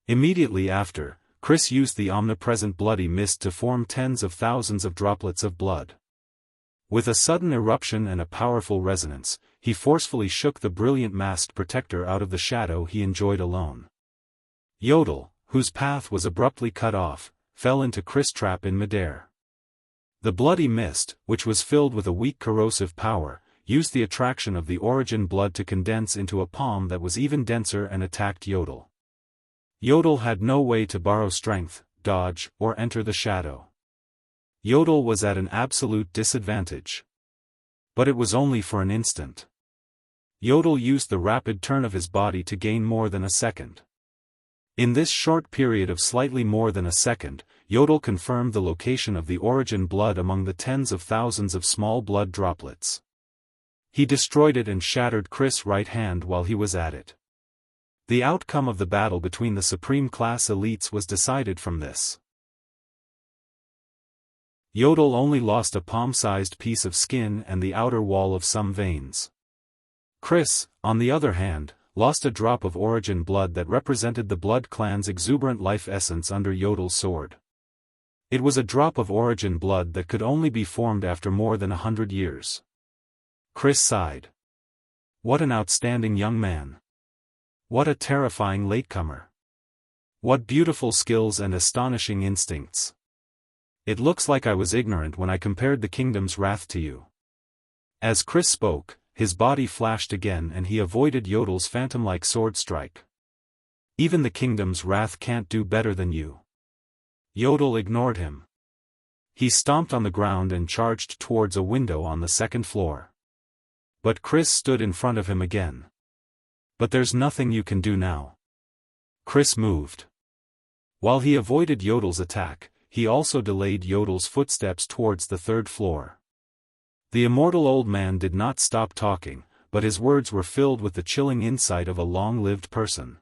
Immediately after, Chris used the omnipresent bloody mist to form tens of thousands of droplets of blood. With a sudden eruption and a powerful resonance, he forcefully shook the brilliant masked protector out of the shadow he enjoyed alone. Yodel, whose path was abruptly cut off, fell into Chris' trap in midair. The bloody mist, which was filled with a weak corrosive power, used the attraction of the origin blood to condense into a palm that was even denser and attacked Yodel. Yodel had no way to borrow strength, dodge, or enter the shadow. Yodel was at an absolute disadvantage. But it was only for an instant. Yodel used the rapid turn of his body to gain more than a second. In this short period of slightly more than a second, Yodel confirmed the location of the origin blood among the tens of thousands of small blood droplets. He destroyed it and shattered Chris' right hand while he was at it. The outcome of the battle between the supreme class elites was decided from this. Yodel only lost a palm-sized piece of skin and the outer wall of some veins. Chris, on the other hand, lost a drop of origin blood that represented the blood clan's exuberant life essence under Yodel's sword. It was a drop of origin blood that could only be formed after more than 100 years. Chris sighed. What an outstanding young man. What a terrifying latecomer. What beautiful skills and astonishing instincts. It looks like I was ignorant when I compared the kingdom's wrath to you. As Chris spoke, his body flashed again and he avoided Yodel's phantom-like sword strike. Even the kingdom's wrath can't do better than you. Yodel ignored him. He stomped on the ground and charged towards a window on the second floor. But Chris stood in front of him again. But there's nothing you can do now. Chris moved. While he avoided Yodel's attack, he also delayed Yodel's footsteps towards the third floor. The immortal old man did not stop talking, but his words were filled with the chilling insight of a long-lived person.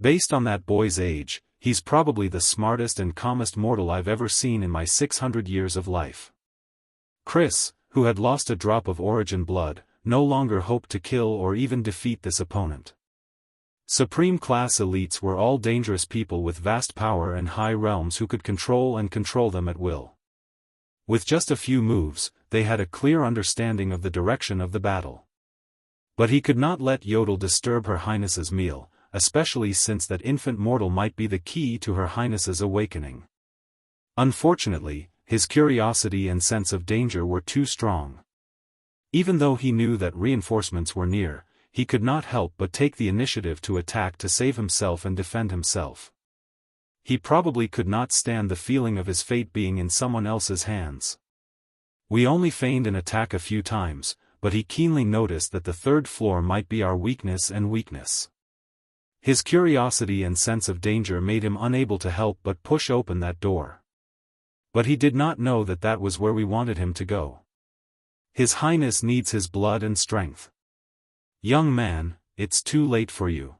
Based on that boy's age, he's probably the smartest and calmest mortal I've ever seen in my 600 years of life. Chris, who had lost a drop of origin blood, no longer hoped to kill or even defeat this opponent. Supreme class elites were all dangerous people with vast power and high realms who could control them at will. With just a few moves, they had a clear understanding of the direction of the battle. But he could not let Yodel disturb Her Highness's meal, especially since that infant mortal might be the key to Her Highness's awakening. Unfortunately, his curiosity and sense of danger were too strong. Even though he knew that reinforcements were near, he could not help but take the initiative to attack to save himself and defend himself. He probably could not stand the feeling of his fate being in someone else's hands. We only feigned an attack a few times, but he keenly noticed that the third floor might be our weakness. His curiosity and sense of danger made him unable to help but push open that door. But he did not know that that was where we wanted him to go. His Highness needs his blood and strength. Young man, it's too late for you.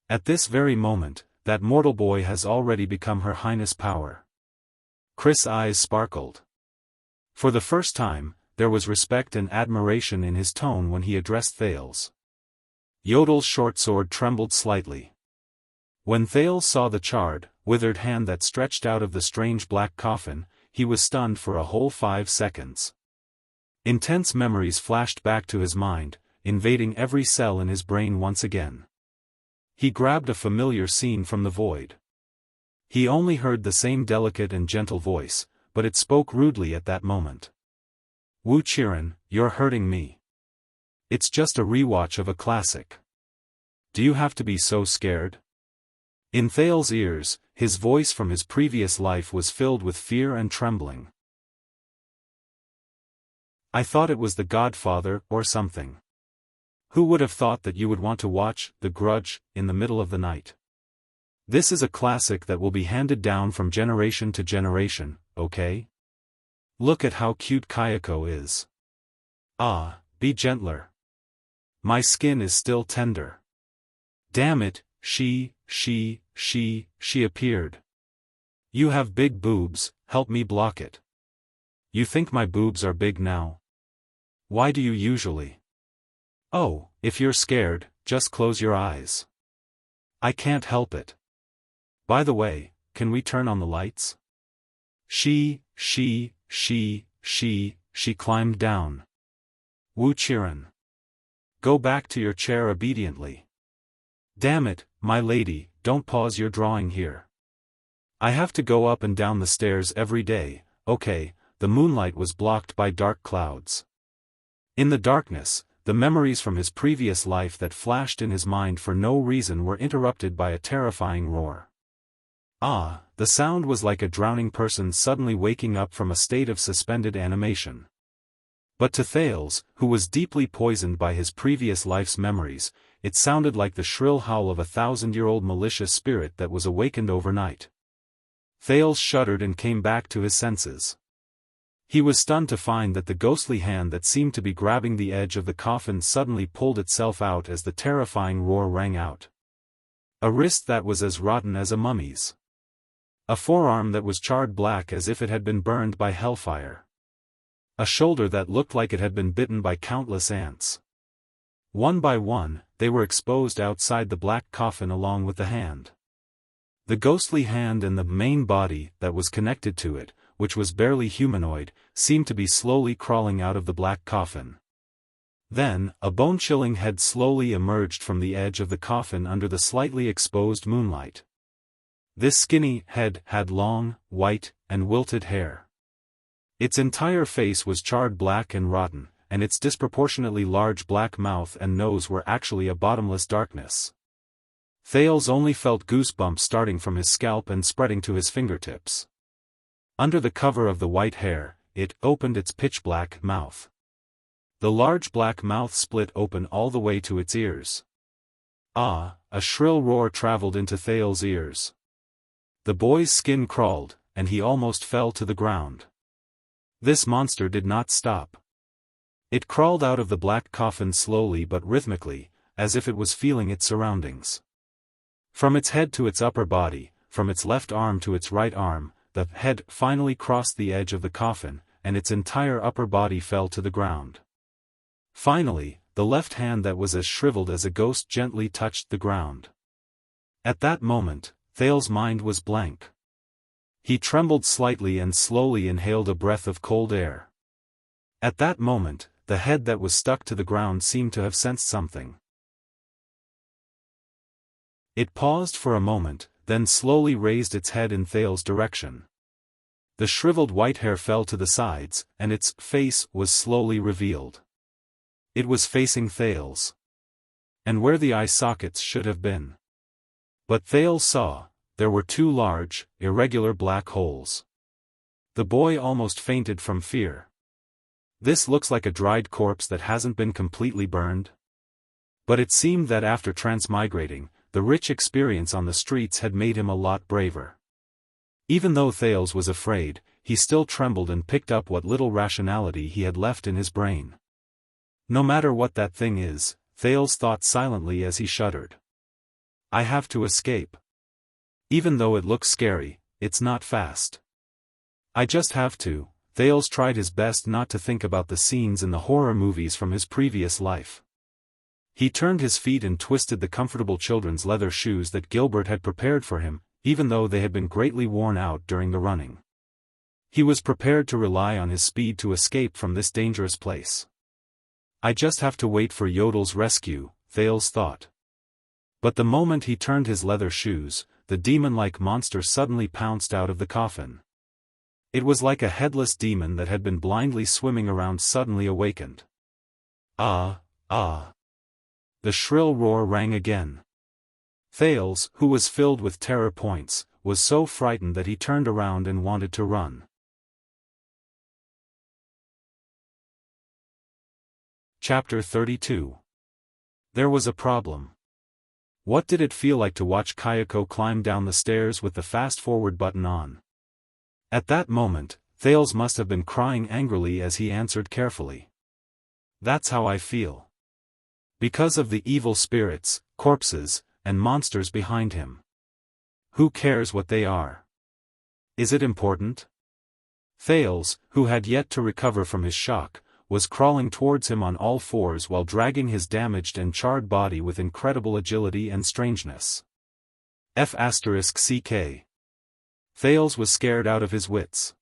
At this very moment, that mortal boy has already become Her Highness power. Chris' eyes sparkled. For the first time, there was respect and admiration in his tone when he addressed Thales. Yodel's short sword trembled slightly. When Thales saw the charred, withered hand that stretched out of the strange black coffin, he was stunned for a whole 5 seconds. Intense memories flashed back to his mind, invading every cell in his brain once again. He grabbed a familiar scene from the void. He only heard the same delicate and gentle voice, but it spoke rudely at that moment. Wu Qiren, you're hurting me. It's just a rewatch of a classic. Do you have to be so scared? In Thales' ears, his voice from his previous life was filled with fear and trembling. I thought it was The Godfather or something. Who would have thought that you would want to watch The Grudge in the middle of the night? This is a classic that will be handed down from generation to generation, okay? Look at how cute Kayako is. Ah, be gentler. My skin is still tender. Damn it, she appeared. You have big boobs, help me block it. You think my boobs are big now? Why do you usually? Oh, if you're scared, just close your eyes. I can't help it. By the way, can we turn on the lights? She climbed down. Wu Qiren. Go back to your chair obediently. Damn it, my lady, don't pause your drawing here. I have to go up and down the stairs every day, okay. The moonlight was blocked by dark clouds. In the darkness, the memories from his previous life that flashed in his mind for no reason were interrupted by a terrifying roar. Ah, the sound was like a drowning person suddenly waking up from a state of suspended animation. But to Thales, who was deeply poisoned by his previous life's memories, it sounded like the shrill howl of a 1,000-year-old malicious spirit that was awakened overnight. Thales shuddered and came back to his senses. He was stunned to find that the ghostly hand that seemed to be grabbing the edge of the coffin suddenly pulled itself out as the terrifying roar rang out. A wrist that was as rotten as a mummy's. A forearm that was charred black as if it had been burned by hellfire. A shoulder that looked like it had been bitten by countless ants. One by one, they were exposed outside the black coffin along with the hand. The ghostly hand and the main body that was connected to it, which was barely humanoid, seemed to be slowly crawling out of the black coffin. Then, a bone-chilling head slowly emerged from the edge of the coffin under the slightly exposed moonlight. This skinny head had long, white, and wilted hair. Its entire face was charred black and rotten, and its disproportionately large black mouth and nose were actually a bottomless darkness. Thales only felt goosebumps starting from his scalp and spreading to his fingertips. Under the cover of the white hair, it opened its pitch-black mouth. The large black mouth split open all the way to its ears. Ah! A shrill roar traveled into Thale's ears. The boy's skin crawled, and he almost fell to the ground. This monster did not stop. It crawled out of the black coffin slowly but rhythmically, as if it was feeling its surroundings. From its head to its upper body, from its left arm to its right arm, the head finally crossed the edge of the coffin, and its entire upper body fell to the ground. Finally, the left hand that was as shriveled as a ghost gently touched the ground. At that moment, Thale's mind was blank. He trembled slightly and slowly inhaled a breath of cold air. At that moment, the head that was stuck to the ground seemed to have sensed something. It paused for a moment, then slowly raised its head in Thale's direction. The shriveled white hair fell to the sides, and its face was slowly revealed. It was facing Thales. And where the eye sockets should have been. But Thales saw, there were two large, irregular black holes. The boy almost fainted from fear. This looks like a dried corpse that hasn't been completely burned. But it seemed that after transmigrating, the rich experience on the streets had made him a lot braver. Even though Thales was afraid, he still trembled and picked up what little rationality he had left in his brain. No matter what that thing is, Thales thought silently as he shuddered. I have to escape. Even though it looks scary, it's not fast. I just have to. Thales tried his best not to think about the scenes in the horror movies from his previous life. He turned his feet and twisted the comfortable children's leather shoes that Gilbert had prepared for him, even though they had been greatly worn out during the running. He was prepared to rely on his speed to escape from this dangerous place. I just have to wait for Yodel's rescue, Thales thought. But the moment he turned his leather shoes, the demon-like monster suddenly pounced out of the coffin. It was like a headless demon that had been blindly swimming around suddenly awakened. Ah, ah. The shrill roar rang again. Thales, who was filled with terror points, was so frightened that he turned around and wanted to run. Chapter 32. There was a problem. What did it feel like to watch Kayako climb down the stairs with the fast-forward button on? At that moment, Thales must have been crying angrily as he answered carefully. That's how I feel. Because of the evil spirits, corpses, and monsters behind him. Who cares what they are? Is it important? Thales, who had yet to recover from his shock, was crawling towards him on all fours while dragging his damaged and charred body with incredible agility and strangeness. F***ck. Thales was scared out of his wits.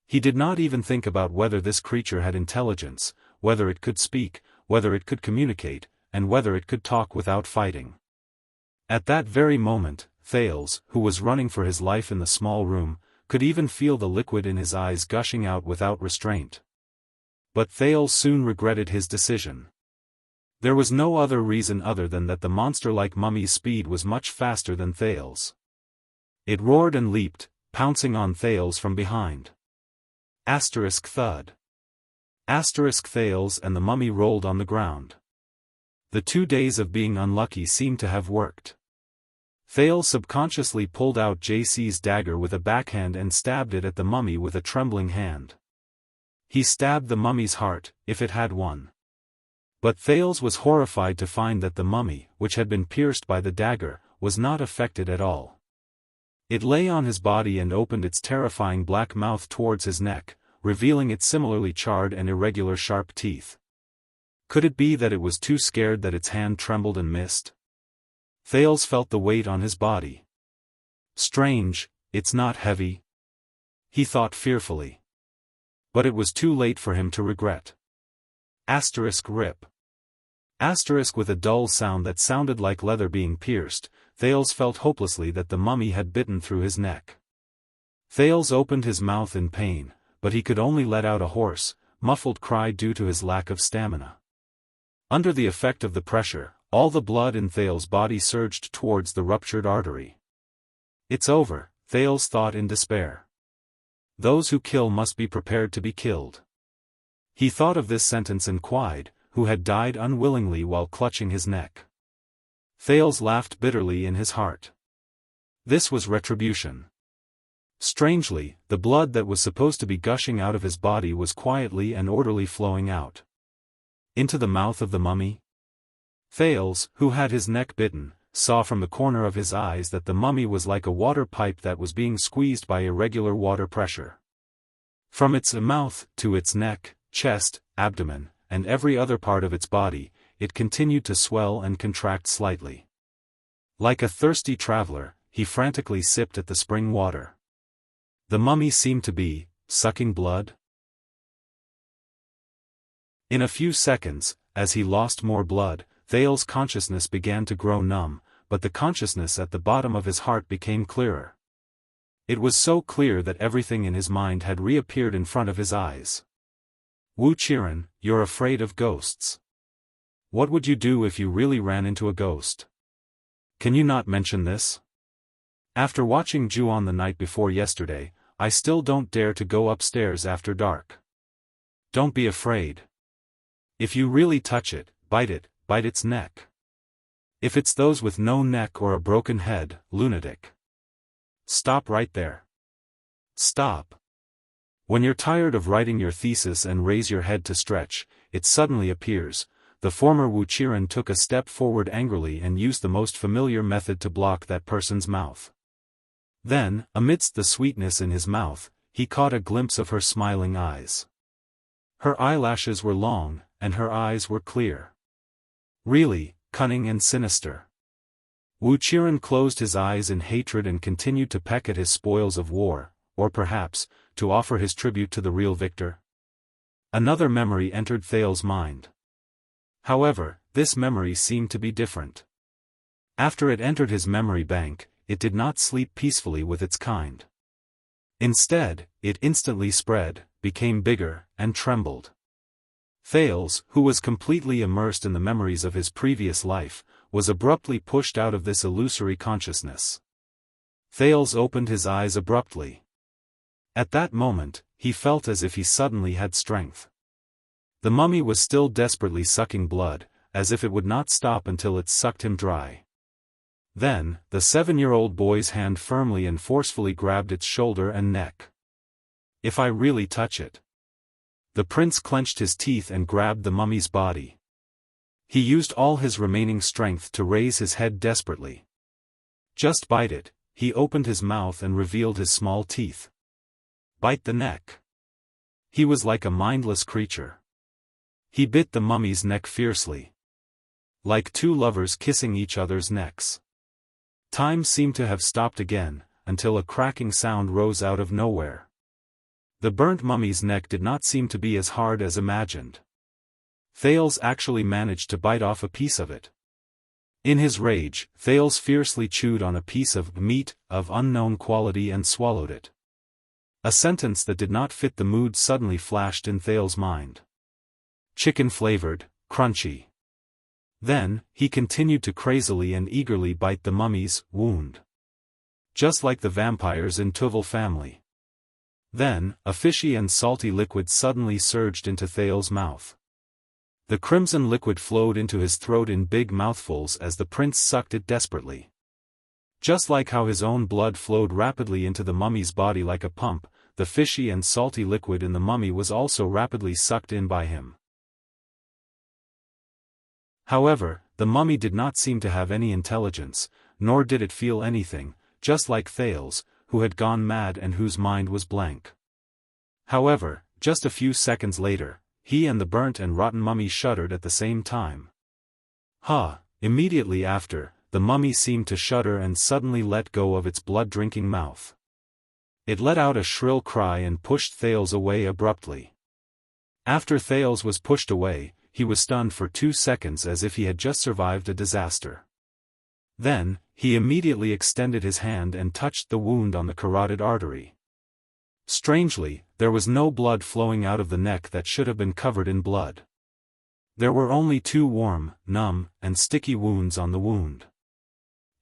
He did not even think about whether this creature had intelligence, whether it could speak, whether it could communicate, and whether it could talk without fighting. At that very moment, Thales, who was running for his life in the small room, could even feel the liquid in his eyes gushing out without restraint. But Thales soon regretted his decision. There was no other reason other than that the monster-like mummy's speed was much faster than Thales. It roared and leaped, pouncing on Thales from behind. Thud. Thales and the mummy rolled on the ground. The 2 days of being unlucky seemed to have worked. Thales subconsciously pulled out JC's dagger with a backhand and stabbed it at the mummy with a trembling hand. He stabbed the mummy's heart, if it had one. But Thales was horrified to find that the mummy, which had been pierced by the dagger, was not affected at all. It lay on his body and opened its terrifying black mouth towards his neck, revealing its similarly charred and irregular sharp teeth. Could it be that it was too scared that its hand trembled and missed? Thales felt the weight on his body. Strange, it's not heavy. He thought fearfully. But it was too late for him to regret. Rip. With a dull sound that sounded like leather being pierced, Thales felt hopelessly that the mummy had bitten through his neck. Thales opened his mouth in pain, but he could only let out a hoarse, muffled cry due to his lack of stamina. Under the effect of the pressure, all the blood in Thales' body surged towards the ruptured artery. It's over, Thales thought in despair. Those who kill must be prepared to be killed. He thought of this sentence and cried, who had died unwillingly while clutching his neck. Thales laughed bitterly in his heart. This was retribution. Strangely, the blood that was supposed to be gushing out of his body was quietly and orderly flowing out. Into the mouth of the mummy? Thales, who had his neck bitten, saw from the corner of his eyes that the mummy was like a water pipe that was being squeezed by irregular water pressure. From its mouth to its neck, chest, abdomen, and every other part of its body, it continued to swell and contract slightly. Like a thirsty traveler, he frantically sipped at the spring water. The mummy seemed to be sucking blood. In a few seconds, as he lost more blood, Thales' consciousness began to grow numb, but the consciousness at the bottom of his heart became clearer. It was so clear that everything in his mind had reappeared in front of his eyes. Wu Qiren, you're afraid of ghosts. What would you do if you really ran into a ghost? Can you not mention this? After watching Ju-on the night before yesterday, I still don't dare to go upstairs after dark. Don't be afraid. If you really touch it, bite its neck. If it's those with no neck or a broken head, lunatic. Stop right there. Stop. When you're tired of writing your thesis and raise your head to stretch, it suddenly appears. The former Wu Qiren took a step forward angrily and used the most familiar method to block that person's mouth. Then, amidst the sweetness in his mouth, he caught a glimpse of her smiling eyes. Her eyelashes were long, and her eyes were clear. Really, cunning and sinister. Wu Qiren closed his eyes in hatred and continued to peck at his spoils of war, or perhaps, to offer his tribute to the real victor. Another memory entered Thales' mind. However, this memory seemed to be different. After it entered his memory bank, it did not sleep peacefully with its kind. Instead, it instantly spread, became bigger, and trembled. Thales, who was completely immersed in the memories of his previous life, was abruptly pushed out of this illusory consciousness. Thales opened his eyes abruptly. At that moment, he felt as if he suddenly had strength. The mummy was still desperately sucking blood, as if it would not stop until it sucked him dry. Then, the 7-year-old boy's hand firmly and forcefully grabbed its shoulder and neck. If I really touch it. The prince clenched his teeth and grabbed the mummy's body. He used all his remaining strength to raise his head desperately. Just bite it, he opened his mouth and revealed his small teeth. Bite the neck. He was like a mindless creature. He bit the mummy's neck fiercely. Like two lovers kissing each other's necks. Time seemed to have stopped again, until a cracking sound rose out of nowhere. The burnt mummy's neck did not seem to be as hard as imagined. Thales actually managed to bite off a piece of it. In his rage, Thales fiercely chewed on a piece of meat of unknown quality and swallowed it. A sentence that did not fit the mood suddenly flashed in Thales' mind. Chicken-flavored, crunchy. Then, he continued to crazily and eagerly bite the mummy's wound. Just like the vampires in Tuval family. Then, a fishy and salty liquid suddenly surged into Thales' mouth. The crimson liquid flowed into his throat in big mouthfuls as the prince sucked it desperately. Just like how his own blood flowed rapidly into the mummy's body like a pump, the fishy and salty liquid in the mummy was also rapidly sucked in by him. However, the mummy did not seem to have any intelligence, nor did it feel anything, just like Thales, who had gone mad and whose mind was blank. However, just a few seconds later, he and the burnt and rotten mummy shuddered at the same time. Immediately after, the mummy seemed to shudder and suddenly let go of its blood-drinking mouth. It let out a shrill cry and pushed Thales away abruptly. After Thales was pushed away, he was stunned for 2 seconds as if he had just survived a disaster. Then, he immediately extended his hand and touched the wound on the carotid artery. Strangely, there was no blood flowing out of the neck that should have been covered in blood. There were only 2 warm, numb, and sticky wounds on the wound.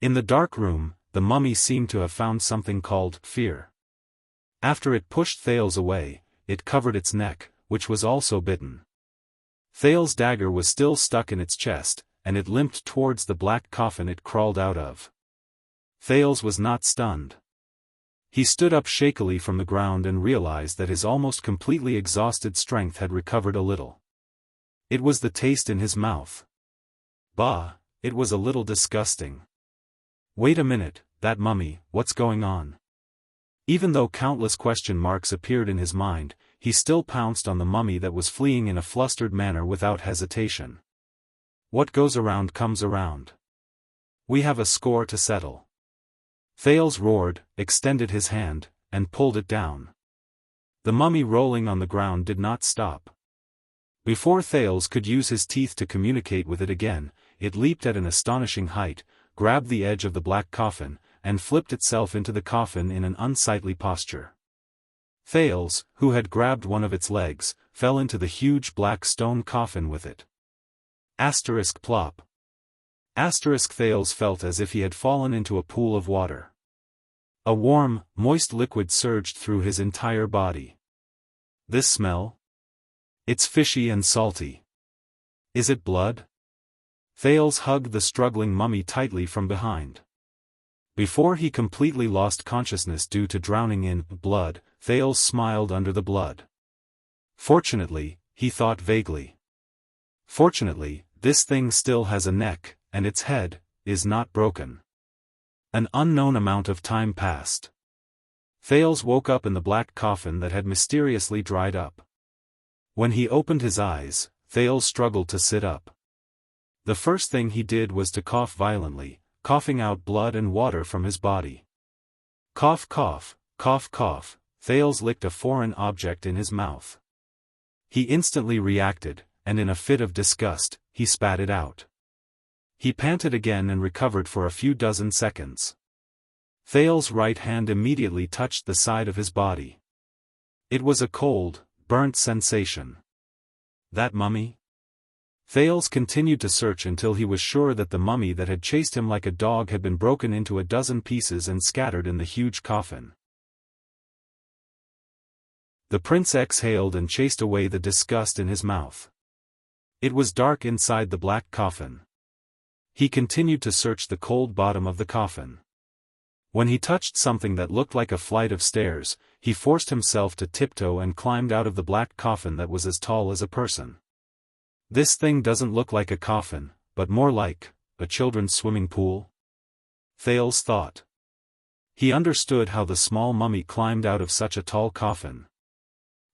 In the dark room, the mummy seemed to have found something called fear. After it pushed Thales away, it covered its neck, which was also bitten. Thales' dagger was still stuck in its chest, and it limped towards the black coffin it crawled out of. Thales was not stunned. He stood up shakily from the ground and realized that his almost completely exhausted strength had recovered a little. It was the taste in his mouth. Bah, it was a little disgusting. Wait a minute, that mummy, what's going on? Even though countless question marks appeared in his mind, he still pounced on the mummy that was fleeing in a flustered manner without hesitation. What goes around comes around. We have a score to settle. Thales roared, extended his hand, and pulled it down. The mummy rolling on the ground did not stop. Before Thales could use his teeth to communicate with it again, it leaped at an astonishing height, grabbed the edge of the black coffin, and flipped itself into the coffin in an unsightly posture. Thales, who had grabbed one of its legs, fell into the huge black stone coffin with it. Asterisk plop. Asterisk Thales felt as if he had fallen into a pool of water. A warm, moist liquid surged through his entire body. This smell? It's fishy and salty. Is it blood? Thales hugged the struggling mummy tightly from behind. Before he completely lost consciousness due to drowning in blood, Thales smiled under the blood. Fortunately, he thought vaguely. Fortunately, this thing still has a neck, and its head is not broken. An unknown amount of time passed. Thales woke up in the black coffin that had mysteriously dried up. When he opened his eyes, Thales struggled to sit up. The first thing he did was to cough violently, coughing out blood and water from his body. Cough cough, cough cough, Thales licked a foreign object in his mouth. He instantly reacted, and in a fit of disgust, he spat it out. He panted again and recovered for a few dozen seconds. Thales' right hand immediately touched the side of his body. It was a cold, burnt sensation. That mummy? Thales continued to search until he was sure that the mummy that had chased him like a dog had been broken into a dozen pieces and scattered in the huge coffin. The prince exhaled and chased away the disgust in his mouth. It was dark inside the black coffin. He continued to search the cold bottom of the coffin. When he touched something that looked like a flight of stairs, he forced himself to tiptoe and climbed out of the black coffin that was as tall as a person. This thing doesn't look like a coffin, but more like a children's swimming pool? Thales thought. He understood how the small mummy climbed out of such a tall coffin.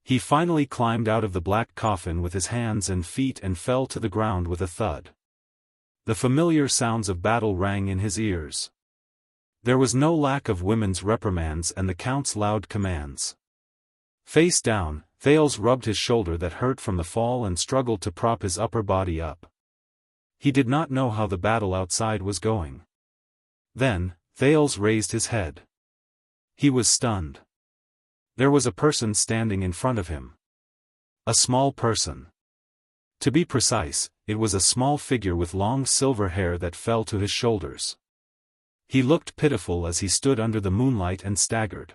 He finally climbed out of the black coffin with his hands and feet and fell to the ground with a thud. The familiar sounds of battle rang in his ears. There was no lack of women's reprimands and the count's loud commands. Face down, Thales rubbed his shoulder that hurt from the fall and struggled to prop his upper body up. He did not know how the battle outside was going. Then, Thales raised his head. He was stunned. There was a person standing in front of him. A small person. To be precise, it was a small figure with long silver hair that fell to his shoulders. He looked pitiful as he stood under the moonlight and staggered.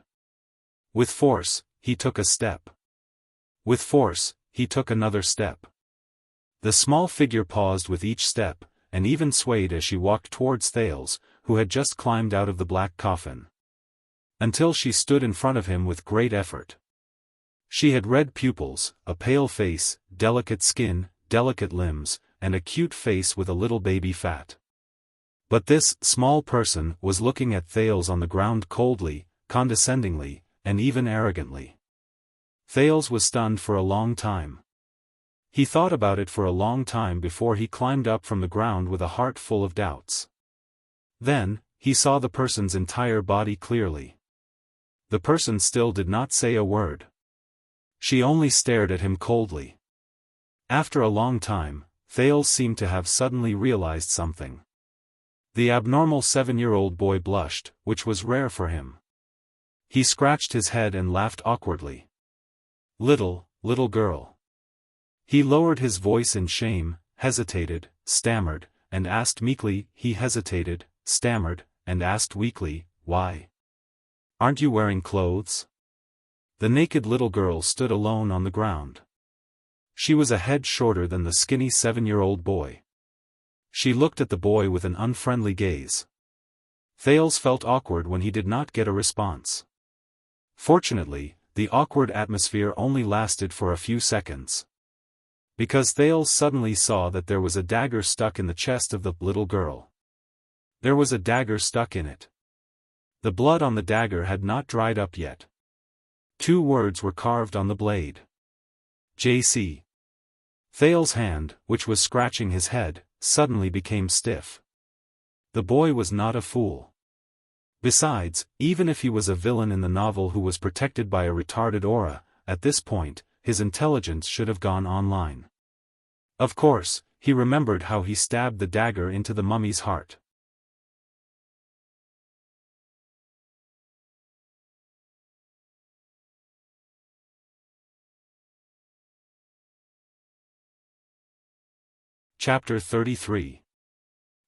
With force, he took a step. With force, he took another step. The small figure paused with each step, and even swayed as she walked towards Thales, who had just climbed out of the black coffin. Until she stood in front of him with great effort. She had red pupils, a pale face, delicate skin, delicate limbs, and a cute face with a little baby fat. But this small person was looking at Thales on the ground coldly, condescendingly, and even arrogantly. Thales was stunned for a long time. He thought about it for a long time before he climbed up from the ground with a heart full of doubts. Then, he saw the person's entire body clearly. The person still did not say a word. She only stared at him coldly. After a long time, Thales seemed to have suddenly realized something. The abnormal 7-year-old boy blushed, which was rare for him. He scratched his head and laughed awkwardly. Little girl. He lowered his voice in shame, hesitated, stammered, and asked meekly. He hesitated, stammered, and asked weakly, why? Aren't you wearing clothes? The naked little girl stood alone on the ground. She was a head shorter than the skinny 7-year-old boy. She looked at the boy with an unfriendly gaze. Thales felt awkward when he did not get a response. Fortunately, the awkward atmosphere only lasted for a few seconds. Because Thales suddenly saw that there was a dagger stuck in the chest of the little girl. There was a dagger stuck in it. The blood on the dagger had not dried up yet. 2 words were carved on the blade. J.C. Thales' hand, which was scratching his head, suddenly became stiff. The boy was not a fool. Besides, even if he was a villain in the novel who was protected by a retarded aura, at this point, his intelligence should have gone online. Of course, he remembered how he stabbed the dagger into the mummy's heart. Chapter 33.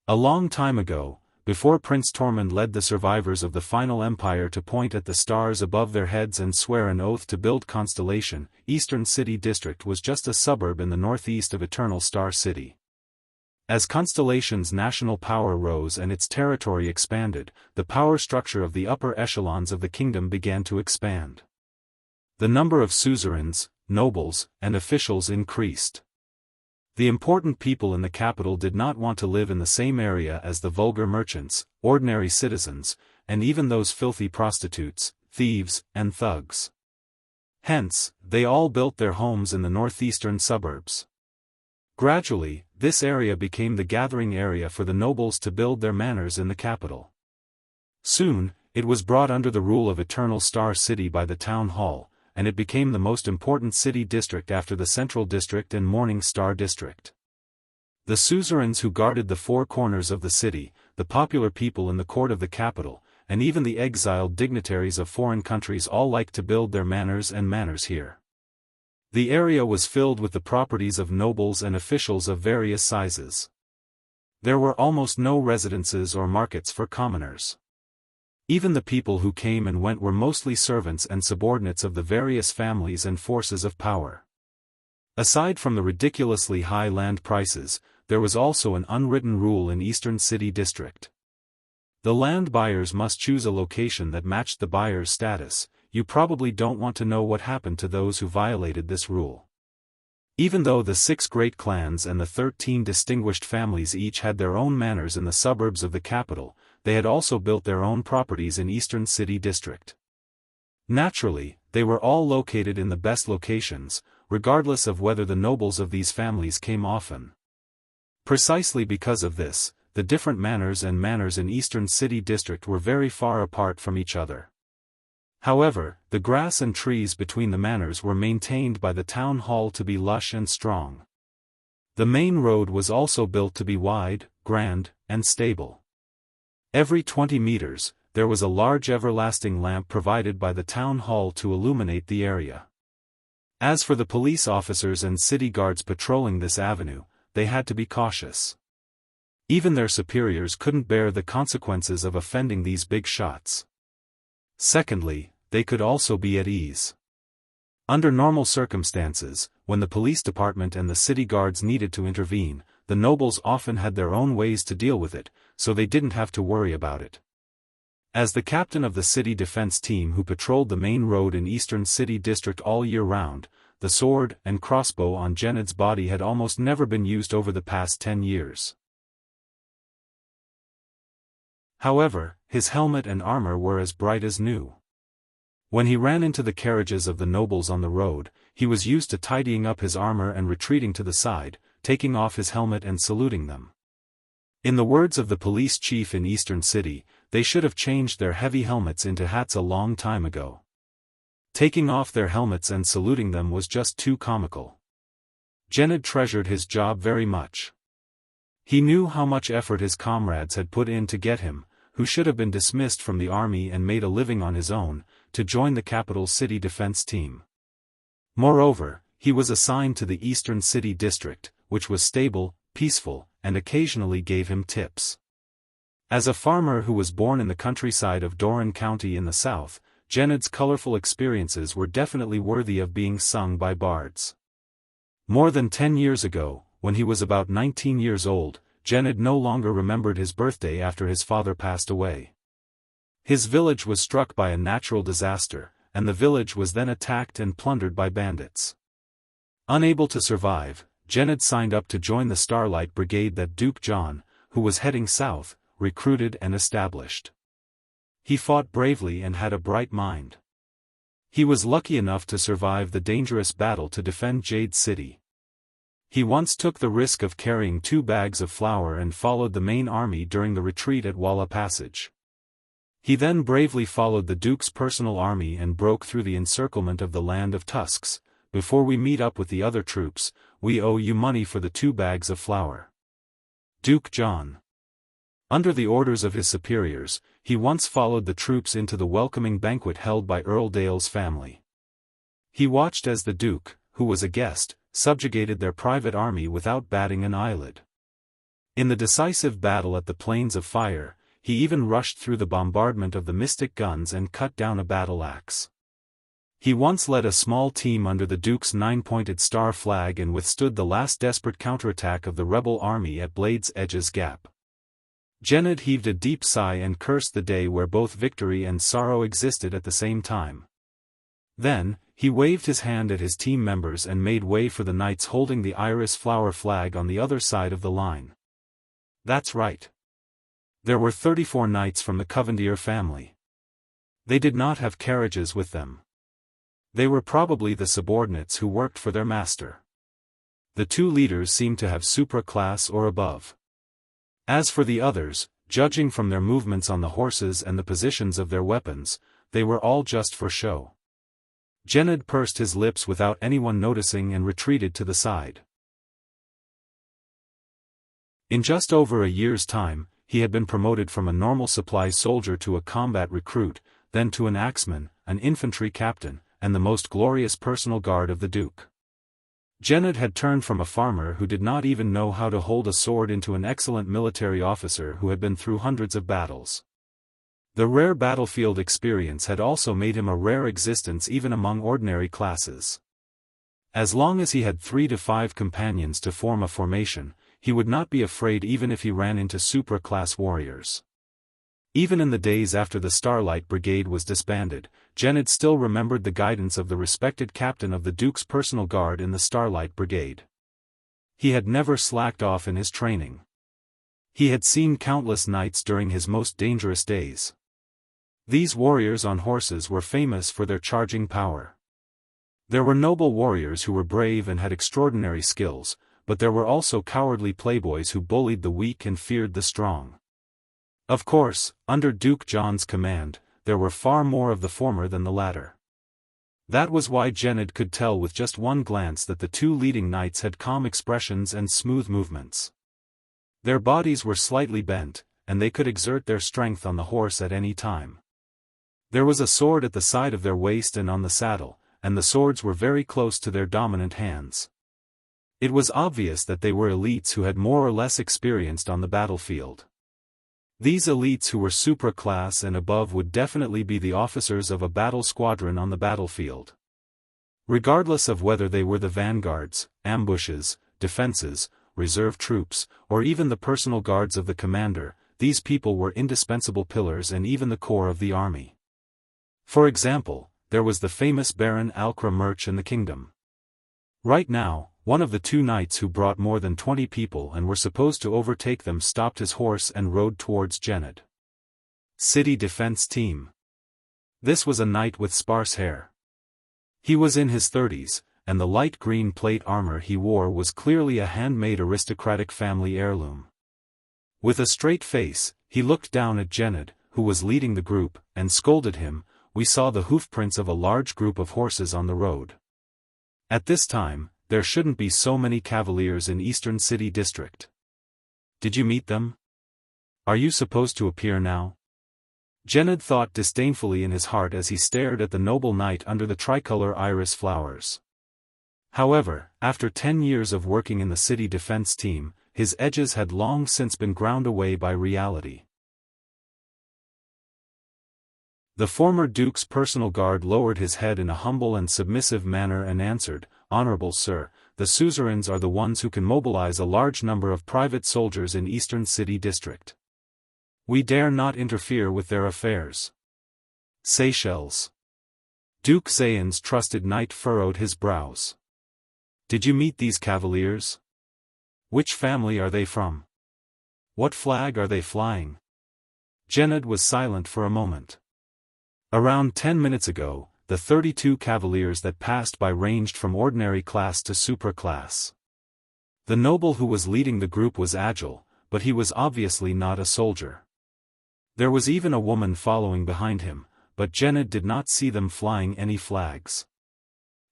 A long time ago, before Prince Tormund led the survivors of the final empire to point at the stars above their heads and swear an oath to build Constellation, Eastern City District was just a suburb in the northeast of Eternal Star City. As Constellation's national power rose and its territory expanded, the power structure of the upper echelons of the kingdom began to expand. The number of suzerains, nobles, and officials increased. The important people in the capital did not want to live in the same area as the vulgar merchants, ordinary citizens, and even those filthy prostitutes, thieves, and thugs. Hence, they all built their homes in the northeastern suburbs. Gradually, this area became the gathering area for the nobles to build their manors in the capital. Soon, it was brought under the rule of Eternal Star City by the town hall, and it became the most important city district after the Central District and Morning Star District. The suzerains who guarded the 4 corners of the city, the popular people in the court of the capital, and even the exiled dignitaries of foreign countries all liked to build their manors here. The area was filled with the properties of nobles and officials of various sizes. There were almost no residences or markets for commoners. Even the people who came and went were mostly servants and subordinates of the various families and forces of power. Aside from the ridiculously high land prices, there was also an unwritten rule in Eastern City District. The land buyers must choose a location that matched the buyer's status. You probably don't want to know what happened to those who violated this rule. Even though the 6 great clans and the 13 distinguished families each had their own manors in the suburbs of the capital, they had also built their own properties in Eastern City District. Naturally, they were all located in the best locations, regardless of whether the nobles of these families came often. Precisely because of this, the different manors in Eastern City District were very far apart from each other. However, the grass and trees between the manors were maintained by the town hall to be lush and strong. The main road was also built to be wide, grand, and stable. Every 20 meters, there was a large everlasting lamp provided by the town hall to illuminate the area. As for the police officers and city guards patrolling this avenue, they had to be cautious. Even their superiors couldn't bear the consequences of offending these big shots. Secondly, they could also be at ease. Under normal circumstances, when the police department and the city guards needed to intervene, the nobles often had their own ways to deal with it, so they didn't have to worry about it. As the captain of the city defense team who patrolled the main road in Eastern City District all year round, the sword and crossbow on Gened's body had almost never been used over the past 10 years. However, his helmet and armor were as bright as new. When he ran into the carriages of the nobles on the road, he was used to tidying up his armor and retreating to the side, taking off his helmet and saluting them. In the words of the police chief in Eastern City, they should have changed their heavy helmets into hats a long time ago. Taking off their helmets and saluting them was just too comical. Gened treasured his job very much. He knew how much effort his comrades had put in to get him, who should have been dismissed from the army and made a living on his own, to join the capital city defense team. Moreover, he was assigned to the Eastern City District, which was stable, peaceful, and occasionally gave him tips. As a farmer who was born in the countryside of Doran County in the south, Gened's colorful experiences were definitely worthy of being sung by bards. More than 10 years ago, when he was about 19 years old, Genid no longer remembered his birthday after his father passed away. His village was struck by a natural disaster, and the village was then attacked and plundered by bandits. Unable to survive, Genid signed up to join the Starlight Brigade that Duke John, who was heading south, recruited and established. He fought bravely and had a bright mind. He was lucky enough to survive the dangerous battle to defend Jade City. He once took the risk of carrying 2 bags of flour and followed the main army during the retreat at Walla Passage. He then bravely followed the Duke's personal army and broke through the encirclement of the Land of Tusks. Before we meet up with the other troops, we owe you money for the 2 bags of flour. Duke John. Under the orders of his superiors, he once followed the troops into the welcoming banquet held by Earl Dale's family. He watched as the Duke, who was a guest, subjugated their private army without batting an eyelid. In the decisive battle at the Plains of Fire, he even rushed through the bombardment of the mystic guns and cut down a battle axe. He once led a small team under the Duke's 9-pointed star flag and withstood the last desperate counterattack of the rebel army at Blade's Edge's Gap. Genid heaved a deep sigh and cursed the day where both victory and sorrow existed at the same time. Then, he waved his hand at his team members and made way for the knights holding the iris flower flag on the other side of the line. That's right. There were 34 knights from the Covendier family. They did not have carriages with them. They were probably the subordinates who worked for their master. The 2 leaders seemed to have supra-class or above. As for the others, judging from their movements on the horses and the positions of their weapons, they were all just for show. Genid pursed his lips without anyone noticing and retreated to the side. In just over a year's time, he had been promoted from a normal supply soldier to a combat recruit, then to an axeman, an infantry captain, and the most glorious personal guard of the Duke. Genid had turned from a farmer who did not even know how to hold a sword into an excellent military officer who had been through hundreds of battles. The rare battlefield experience had also made him a rare existence even among ordinary classes. As long as he had 3 to 5 companions to form a formation, he would not be afraid even if he ran into supra-class warriors. Even in the days after the Starlight Brigade was disbanded, Genid still remembered the guidance of the respected captain of the Duke's personal guard in the Starlight Brigade. He had never slacked off in his training. He had seen countless knights during his most dangerous days. These warriors on horses were famous for their charging power. There were noble warriors who were brave and had extraordinary skills, but there were also cowardly playboys who bullied the weak and feared the strong. Of course, under Duke John's command, there were far more of the former than the latter. That was why Genid could tell with just one glance that the 2 leading knights had calm expressions and smooth movements. Their bodies were slightly bent, and they could exert their strength on the horse at any time. There was a sword at the side of their waist and on the saddle, and the swords were very close to their dominant hands. It was obvious that they were elites who had more or less experienced on the battlefield. These elites who were supra-class and above would definitely be the officers of a battle squadron on the battlefield. Regardless of whether they were the vanguards, ambushes, defenses, reserve troops, or even the personal guards of the commander, these people were indispensable pillars and even the core of the army. For example, there was the famous Baron Alcra Murch in the kingdom. Right now, one of the 2 knights who brought more than 20 people and were supposed to overtake them stopped his horse and rode towards Genid. City Defense Team. This was a knight with sparse hair. He was in his 30s, and the light green plate armor he wore was clearly a handmade aristocratic family heirloom. With a straight face, he looked down at Genid, who was leading the group, and scolded him. We saw the hoofprints of a large group of horses on the road. At this time, there shouldn't be so many cavaliers in Eastern City District. Did you meet them? Are you supposed to appear now? Genid thought disdainfully in his heart as he stared at the noble knight under the tricolor iris flowers. However, after 10 years of working in the city defense team, his edges had long since been ground away by reality. The former Duke's personal guard lowered his head in a humble and submissive manner and answered, "Honorable sir, the suzerains are the ones who can mobilize a large number of private soldiers in Eastern City District. We dare not interfere with their affairs. Seychelles. Duke Zayan's trusted knight furrowed his brows. Did you meet these cavaliers? Which family are they from? What flag are they flying? Genad was silent for a moment. Around 10 minutes ago, the 32 cavaliers that passed by ranged from ordinary class to supra-class. The noble who was leading the group was agile, but he was obviously not a soldier. There was even a woman following behind him, but Genad did not see them flying any flags.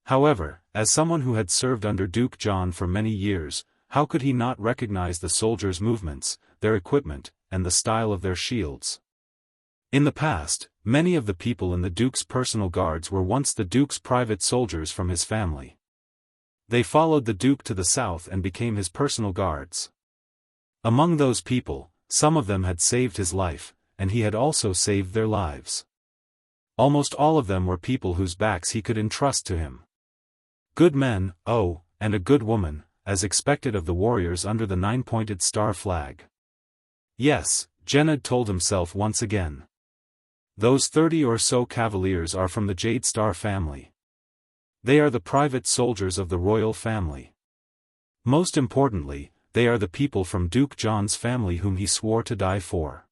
However, as someone who had served under Duke John for many years, how could he not recognize the soldiers' movements, their equipment, and the style of their shields? In the past, many of the people in the Duke's personal guards were once the Duke's private soldiers from his family. They followed the Duke to the south and became his personal guards. Among those people, some of them had saved his life, and he had also saved their lives. Almost all of them were people whose backs he could entrust to him. Good men, oh, and a good woman, as expected of the warriors under the 9-pointed star flag. Yes, Genad told himself once again. Those 30 or so cavaliers are from the Jade Star family. They are the private soldiers of the royal family. Most importantly, they are the people from Duke John's family whom he swore to die for.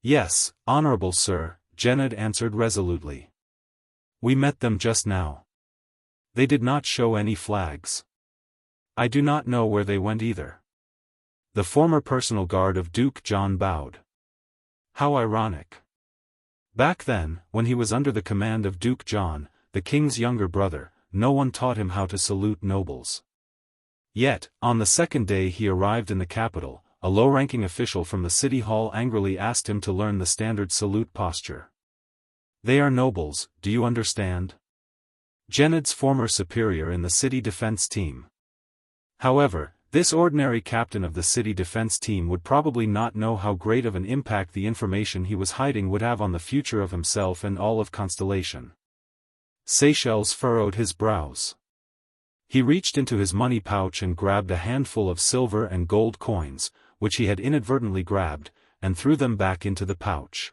Yes, honorable sir, Genad answered resolutely. We met them just now. They did not show any flags. I do not know where they went either. The former personal guard of Duke John bowed. How ironic. Back then, when he was under the command of Duke John, the king's younger brother, no one taught him how to salute nobles. Yet, on the second day he arrived in the capital, a low-ranking official from the city hall angrily asked him to learn the standard salute posture. They are nobles, do you understand? Genad's former superior in the city defense team. However, this ordinary captain of the city defense team would probably not know how great of an impact the information he was hiding would have on the future of himself and all of Constellation. Seychelles furrowed his brows. He reached into his money pouch and grabbed a handful of silver and gold coins, which he had inadvertently grabbed, and threw them back into the pouch.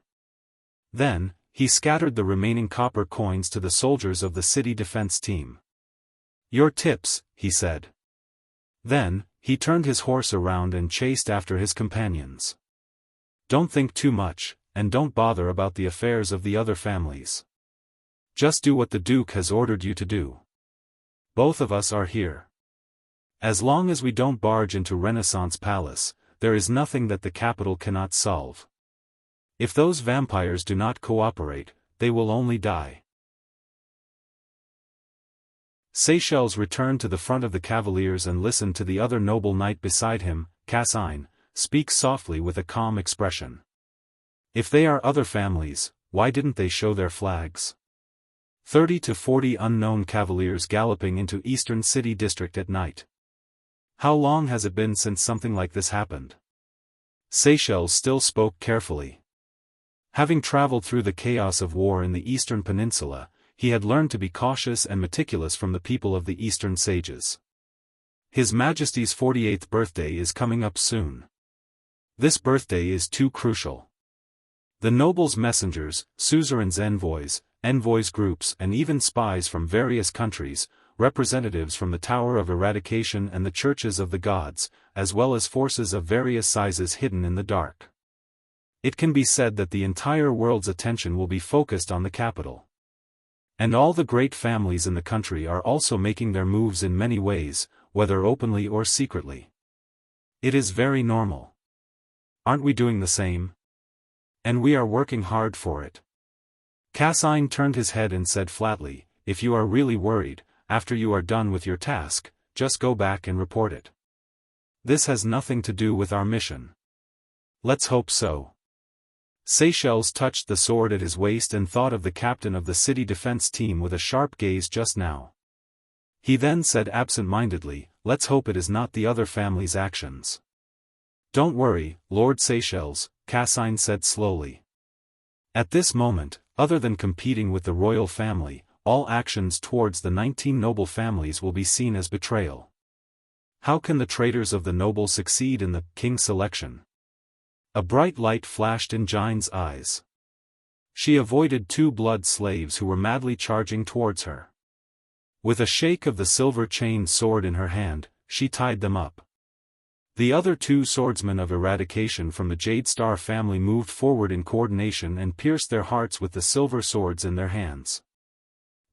Then, he scattered the remaining copper coins to the soldiers of the city defense team. Your tips, he said. Then, he turned his horse around and chased after his companions. Don't think too much, and don't bother about the affairs of the other families. Just do what the Duke has ordered you to do. Both of us are here. As long as we don't barge into Renaissance Palace, there is nothing that the capital cannot solve. If those vampires do not cooperate, they will only die. Seychelles returned to the front of the cavaliers and listened to the other noble knight beside him, Cassine, speak softly with a calm expression. If they are other families, why didn't they show their flags? 30 to 40 unknown cavaliers galloping into Eastern City District at night. How long has it been since something like this happened? Seychelles still spoke carefully. Having traveled through the chaos of war in the Eastern Peninsula, he had learned to be cautious and meticulous from the people of the Eastern sages. His Majesty's 48th birthday is coming up soon. This birthday is too crucial. The nobles' messengers, suzerains' envoys groups and even spies from various countries, representatives from the Tower of Eradication and the Churches of the Gods, as well as forces of various sizes hidden in the dark. It can be said that the entire world's attention will be focused on the capital. And all the great families in the country are also making their moves in many ways, whether openly or secretly. It is very normal. Aren't we doing the same? And we are working hard for it. Cassine turned his head and said flatly, if you are really worried, after you are done with your task, just go back and report it. This has nothing to do with our mission. Let's hope so. Seychelles touched the sword at his waist and thought of the captain of the city defense team with a sharp gaze just now. He then said absent-mindedly, let's hope it is not the other family's actions. Don't worry, Lord Seychelles, Cassine said slowly. At this moment, other than competing with the royal family, all actions towards the 19 noble families will be seen as betrayal. How can the traitors of the noble succeed in the king's selection? A bright light flashed in Jine's eyes. She avoided 2 blood slaves who were madly charging towards her. With a shake of the silver-chained sword in her hand, she tied them up. The other 2 swordsmen of eradication from the Jade Star family moved forward in coordination and pierced their hearts with the silver swords in their hands.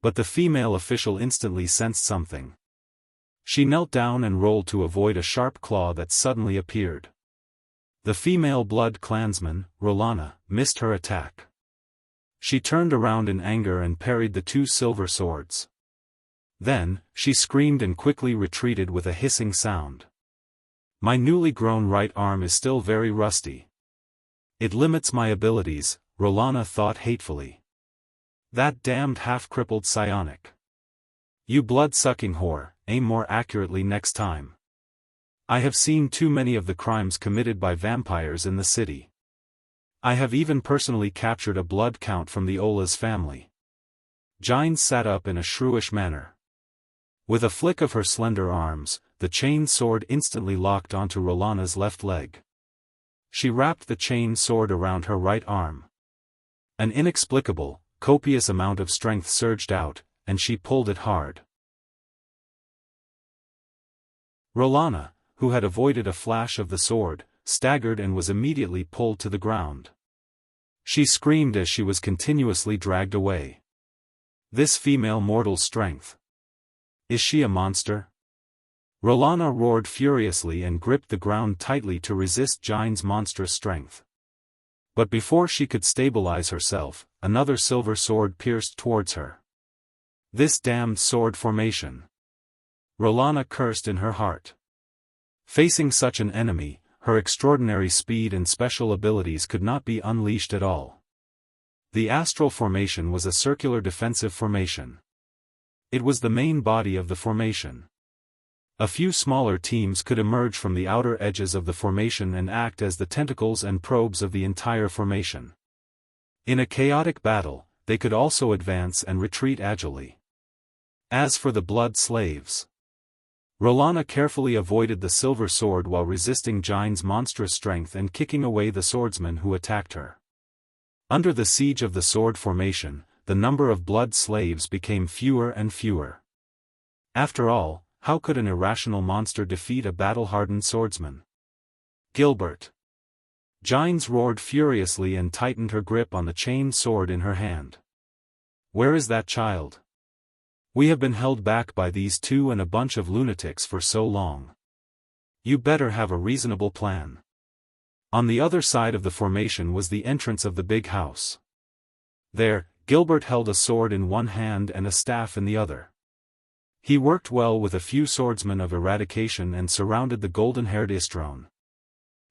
But the female official instantly sensed something. She knelt down and rolled to avoid a sharp claw that suddenly appeared. The female blood clansman, Rolana, missed her attack. She turned around in anger and parried the 2 silver swords. Then, she screamed and quickly retreated with a hissing sound. My newly grown right arm is still very rusty. It limits my abilities, Rolana thought hatefully. That damned half-crippled psionic. You blood-sucking whore, aim more accurately next time. I have seen too many of the crimes committed by vampires in the city. I have even personally captured a blood count from the Ola's family. Jine sat up in a shrewish manner. With a flick of her slender arms, the chained sword instantly locked onto Rolana's left leg. She wrapped the chained sword around her right arm. An inexplicable, copious amount of strength surged out, and she pulled it hard. Rolana, who had avoided a flash of the sword, staggered and was immediately pulled to the ground. She screamed as she was continuously dragged away. This female mortal's strength. Is she a monster? Rolana roared furiously and gripped the ground tightly to resist Jine's monstrous strength. But before she could stabilize herself, another silver sword pierced towards her. This damned sword formation. Rolana cursed in her heart. Facing such an enemy, her extraordinary speed and special abilities could not be unleashed at all. The astral formation was a circular defensive formation. It was the main body of the formation. A few smaller teams could emerge from the outer edges of the formation and act as the tentacles and probes of the entire formation. In a chaotic battle, they could also advance and retreat agilely. As for the blood slaves, Rolana carefully avoided the silver sword while resisting Jine's monstrous strength and kicking away the swordsmen who attacked her. Under the siege of the sword formation, the number of blood slaves became fewer and fewer. After all, how could an irrational monster defeat a battle-hardened swordsman? Gilbert! Jine's roared furiously and tightened her grip on the chained sword in her hand. Where is that child? We have been held back by these 2 and a bunch of lunatics for so long. You better have a reasonable plan. On the other side of the formation was the entrance of the big house. There, Gilbert held a sword in one hand and a staff in the other. He worked well with a few swordsmen of eradication and surrounded the golden-haired Istrone.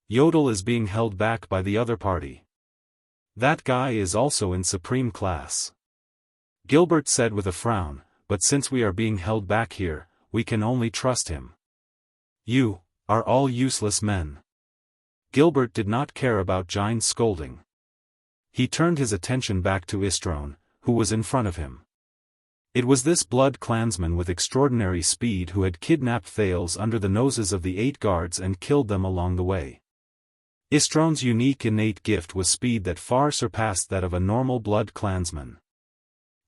Yodel is being held back by the other party. That guy is also in supreme class. Gilbert said with a frown, but since we are being held back here, we can only trust him. You are all useless men. Gilbert did not care about Jine's scolding. He turned his attention back to Istrone, who was in front of him. It was this blood clansman with extraordinary speed who had kidnapped Thales under the noses of the 8 guards and killed them along the way. Istrone's unique innate gift was speed that far surpassed that of a normal blood clansman.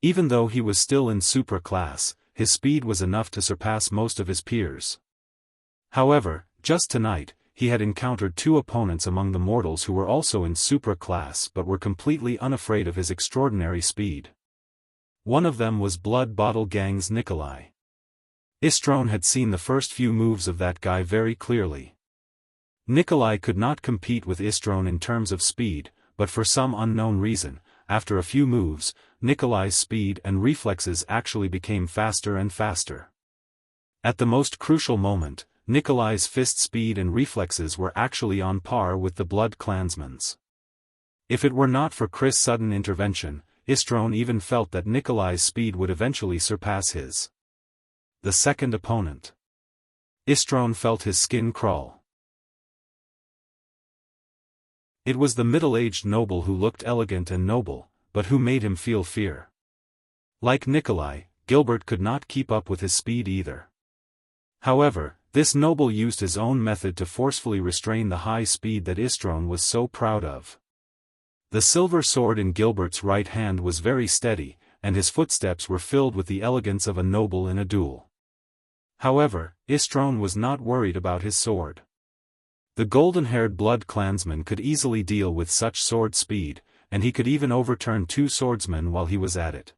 Even though he was still in supra class, his speed was enough to surpass most of his peers. However, just tonight, he had encountered 2 opponents among the mortals who were also in supra class but were completely unafraid of his extraordinary speed. One of them was Blood Bottle Gang's Nikolai. Istrone had seen the first few moves of that guy very clearly. Nikolai could not compete with Istrone in terms of speed, but for some unknown reason, after a few moves, Nikolai's speed and reflexes actually became faster and faster. At the most crucial moment, Nikolai's fist speed and reflexes were actually on par with the blood clansman's. If it were not for Chris' sudden intervention, Istrone even felt that Nikolai's speed would eventually surpass his. The second opponent. Istrone felt his skin crawl. It was the middle-aged noble who looked elegant and noble, but who made him feel fear. Like Nikolai, Gilbert could not keep up with his speed either. However, this noble used his own method to forcefully restrain the high speed that Istron was so proud of. The silver sword in Gilbert's right hand was very steady, and his footsteps were filled with the elegance of a noble in a duel. However, Istron was not worried about his sword. The golden-haired blood clansman could easily deal with such sword speed, and he could even overturn 2 swordsmen while he was at it.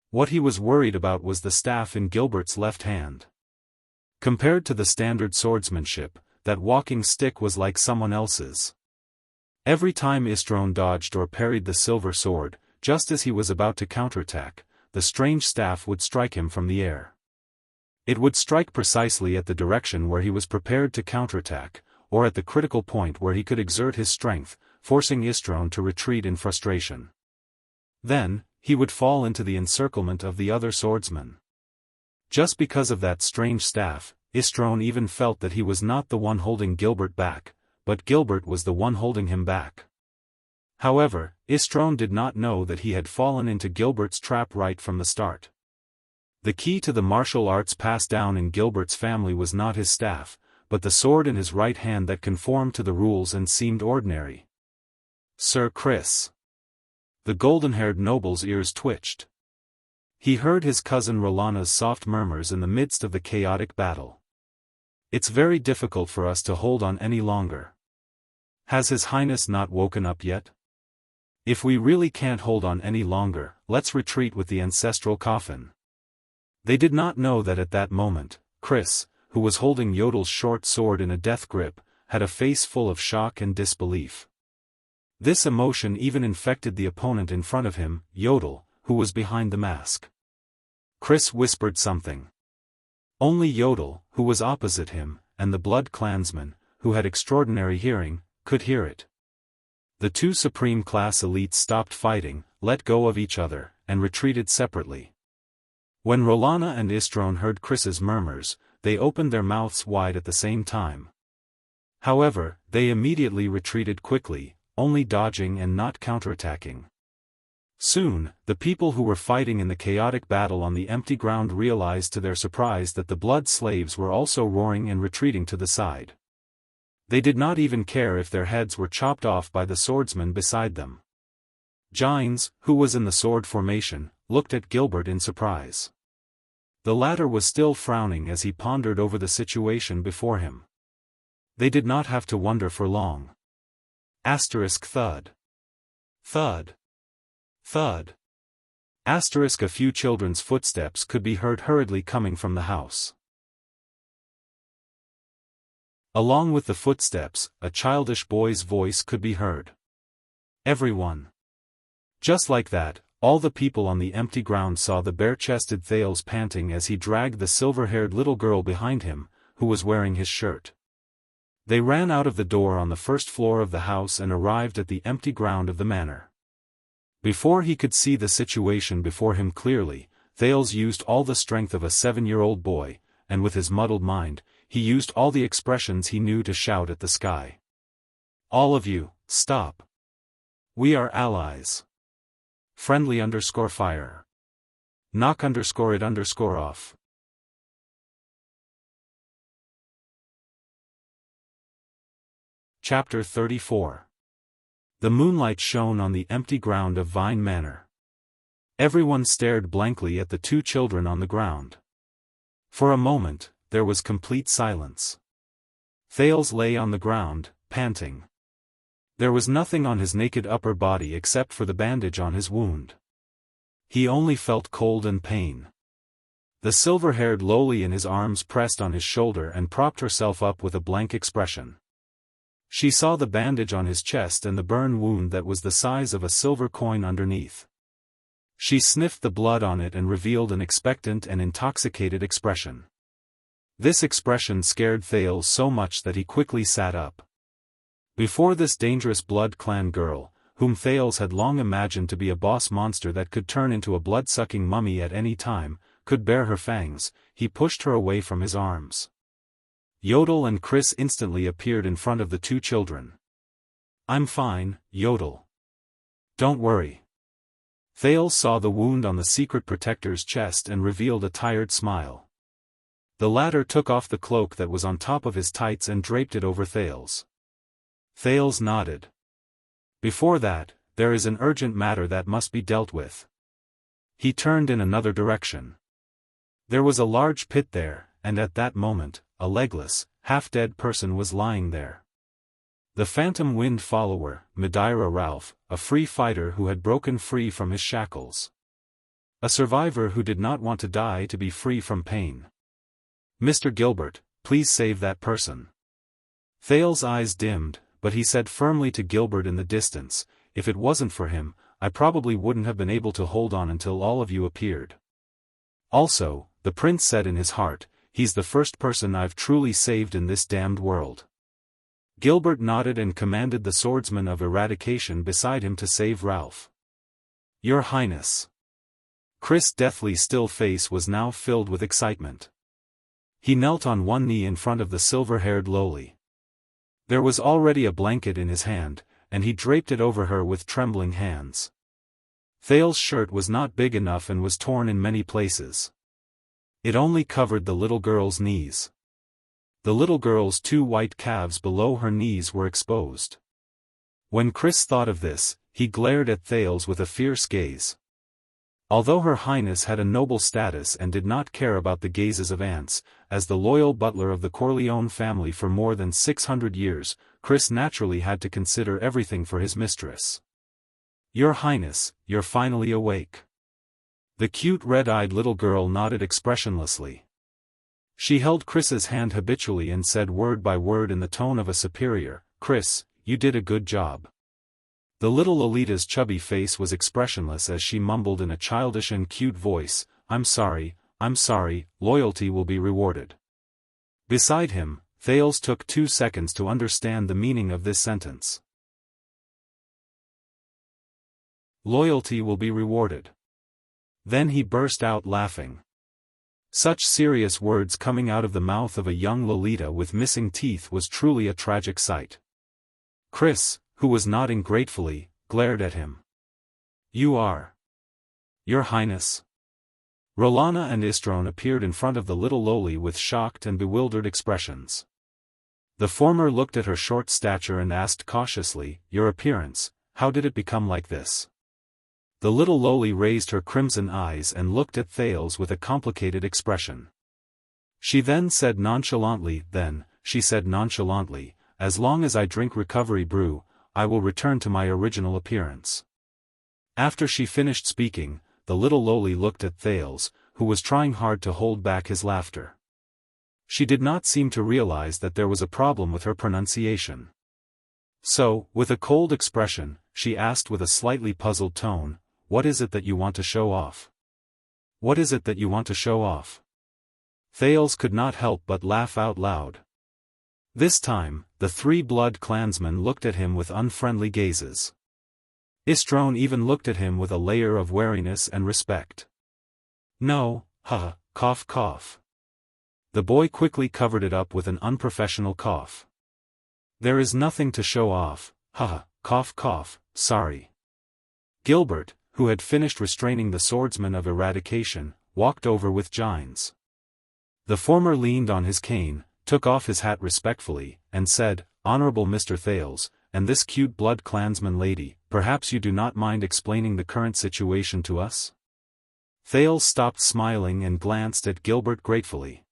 What he was worried about was the staff in Gilbert's left hand. Compared to the standard swordsmanship, that walking stick was like someone else's. Every time Istron dodged or parried the silver sword, just as he was about to counterattack, the strange staff would strike him from the air. It would strike precisely at the direction where he was prepared to counterattack, or at the critical point where he could exert his strength, forcing Istron to retreat in frustration. Then, he would fall into the encirclement of the other swordsman. Just because of that strange staff, Istron even felt that he was not the one holding Gilbert back, but Gilbert was the one holding him back. However, Istron did not know that he had fallen into Gilbert's trap right from the start. The key to the martial arts passed down in Gilbert's family was not his staff, but the sword in his right hand that conformed to the rules and seemed ordinary. Sir Chris. The golden-haired noble's ears twitched. He heard his cousin Rolana's soft murmurs in the midst of the chaotic battle. It's very difficult for us to hold on any longer. Has His Highness not woken up yet? If we really can't hold on any longer, let's retreat with the ancestral coffin. They did not know that at that moment, Chris, who was holding Yodel's short sword in a death grip, had a face full of shock and disbelief. This emotion even infected the opponent in front of him, Yodel, who was behind the mask. Chris whispered something. Only Yodel, who was opposite him, and the blood clansman, who had extraordinary hearing, could hear it. The 2 supreme class elites stopped fighting, let go of each other, and retreated separately. When Rolana and Istron heard Chris's murmurs, they opened their mouths wide at the same time. However, they immediately retreated quickly, only dodging and not counterattacking. Soon, the people who were fighting in the chaotic battle on the empty ground realized to their surprise that the blood slaves were also roaring and retreating to the side. They did not even care if their heads were chopped off by the swordsman beside them. Gines, who was in the sword formation, looked at Gilbert in surprise. The latter was still frowning as he pondered over the situation before him. They did not have to wonder for long. Thud. Thud. Thud. A few children's footsteps could be heard hurriedly coming from the house. Along with the footsteps, a childish boy's voice could be heard. Everyone. Just like that, all the people on the empty ground saw the bare-chested Thales panting as he dragged the silver-haired little girl behind him, who was wearing his shirt. They ran out of the door on the first floor of the house and arrived at the empty ground of the manor. Before he could see the situation before him clearly, Thales used all the strength of a 7-year-old boy, and with his muddled mind, he used all the expressions he knew to shout at the sky. All of you, stop. We are allies. Friendly_fire. Knock_it_off. Chapter 34. The moonlight shone on the empty ground of Vine Manor. Everyone stared blankly at the 2 children on the ground. For a moment, there was complete silence. Thales lay on the ground, panting. There was nothing on his naked upper body except for the bandage on his wound. He only felt cold and pain. The silver-haired lowly in his arms pressed on his shoulder and propped herself up with a blank expression. She saw the bandage on his chest and the burn wound that was the size of a silver coin underneath. She sniffed the blood on it and revealed an expectant and intoxicated expression. This expression scared Thales so much that he quickly sat up. Before this dangerous blood clan girl, whom Thales had long imagined to be a boss monster that could turn into a blood-sucking mummy at any time, could bear her fangs, he pushed her away from his arms. Yodel and Chris instantly appeared in front of the 2 children. I'm fine, Yodel. Don't worry. Thales saw the wound on the secret protector's chest and revealed a tired smile. The latter took off the cloak that was on top of his tights and draped it over Thales. Thales nodded. Before that, there is an urgent matter that must be dealt with. He turned in another direction. There was a large pit there, and at that moment, a legless, half-dead person was lying there. The Phantom Wind follower, Madeira Ralph, a free fighter who had broken free from his shackles. A survivor who did not want to die to be free from pain. Mr. Gilbert, please save that person. Thales' eyes dimmed, but he said firmly to Gilbert in the distance, if it wasn't for him, I probably wouldn't have been able to hold on until all of you appeared. Also, the prince said in his heart, he's the first person I've truly saved in this damned world. Gilbert nodded and commanded the swordsman of eradication beside him to save Ralph. Your Highness. Chris' deathly still face was now filled with excitement. He knelt on one knee in front of the silver-haired lowly. There was already a blanket in his hand, and he draped it over her with trembling hands. Thales' shirt was not big enough and was torn in many places. It only covered the little girl's knees. The little girl's 2 white calves below her knees were exposed. When Chris thought of this, he glared at Thales with a fierce gaze. Although Her Highness had a noble status and did not care about the gazes of ants, as the loyal butler of the Corleone family for more than 600 years, Chris naturally had to consider everything for his mistress. Your Highness, you're finally awake. The cute red-eyed little girl nodded expressionlessly. She held Chris's hand habitually and said word by word in the tone of a superior, Chris, you did a good job. The little Lolita's chubby face was expressionless as she mumbled in a childish and cute voice, I'm sorry, loyalty will be rewarded. Beside him, Thales took 2 seconds to understand the meaning of this sentence. Loyalty will be rewarded. Then he burst out laughing. Such serious words coming out of the mouth of a young Lolita with missing teeth was truly a tragic sight. Chris, who was nodding gratefully, glared at him. You are. Your Highness. Rolana and Istrone appeared in front of the little lowly with shocked and bewildered expressions. The former looked at her short stature and asked cautiously, your appearance, how did it become like this? The little lowly raised her crimson eyes and looked at Thales with a complicated expression. She then said nonchalantly, as long as I drink recovery brew, I will return to my original appearance. After she finished speaking, the little lowly looked at Thales, who was trying hard to hold back his laughter. She did not seem to realize that there was a problem with her pronunciation. So, with a cold expression, she asked with a slightly puzzled tone, what is it that you want to show off? What is it that you want to show off? Thales could not help but laugh out loud. This time, the 3 blood clansmen looked at him with unfriendly gazes. Istrone even looked at him with a layer of wariness and respect. No, cough cough. The boy quickly covered it up with an unprofessional cough. There is nothing to show off, cough cough, sorry. Gilbert, who had finished restraining the swordsman of eradication, walked over with Gines. The former leaned on his cane, took off his hat respectfully, and said, Honorable Mr. Thales, and this cute blood clansman lady, perhaps you do not mind explaining the current situation to us? Thales stopped smiling and glanced at Gilbert gratefully.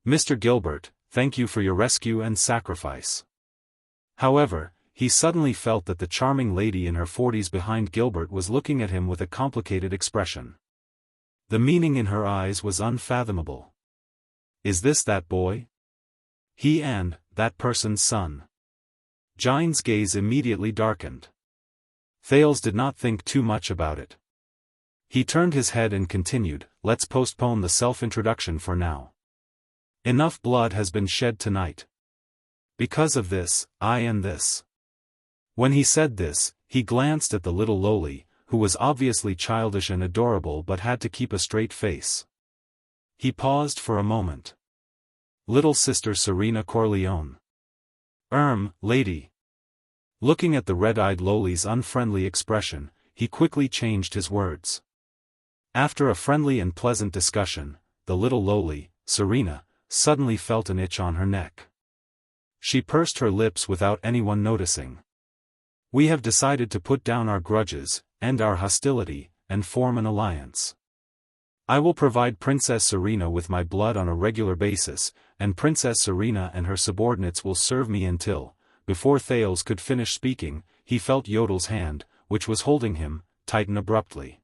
Mr. Gilbert, thank you for your rescue and sacrifice. However, he suddenly felt that the charming lady in her 40s behind Gilbert was looking at him with a complicated expression. The meaning in her eyes was unfathomable. Is this that boy? He and that person's son. Gines' gaze immediately darkened. Thales did not think too much about it. He turned his head and continued, let's postpone the self-introduction for now. Enough blood has been shed tonight. Because of this, I and this. When he said this, he glanced at the little lowly, who was obviously childish and adorable but had to keep a straight face. He paused for a moment. Little sister Serena Corleone. Lady. Looking at the red-eyed lowly's unfriendly expression, he quickly changed his words. After a friendly and pleasant discussion, the little lowly, Serena, suddenly felt an itch on her neck. She pursed her lips without anyone noticing. We have decided to put down our grudges, end our hostility, and form an alliance. I will provide Princess Serena with my blood on a regular basis, and Princess Serena and her subordinates will serve me until, before Thales could finish speaking, he felt Yodel's hand, which was holding him, tighten abruptly.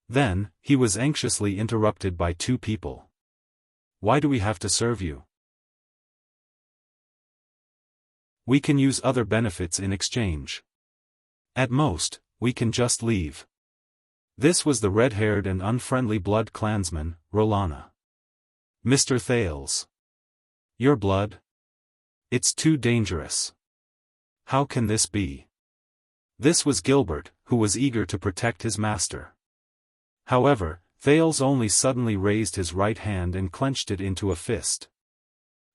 Then, he was anxiously interrupted by two people. Why do we have to serve you? We can use other benefits in exchange. At most, we can just leave. This was the red-haired and unfriendly blood clansman, Rolana. Mr. Thales. Your blood? It's too dangerous. How can this be? This was Gilbert, who was eager to protect his master. However, Thales only suddenly raised his right hand and clenched it into a fist.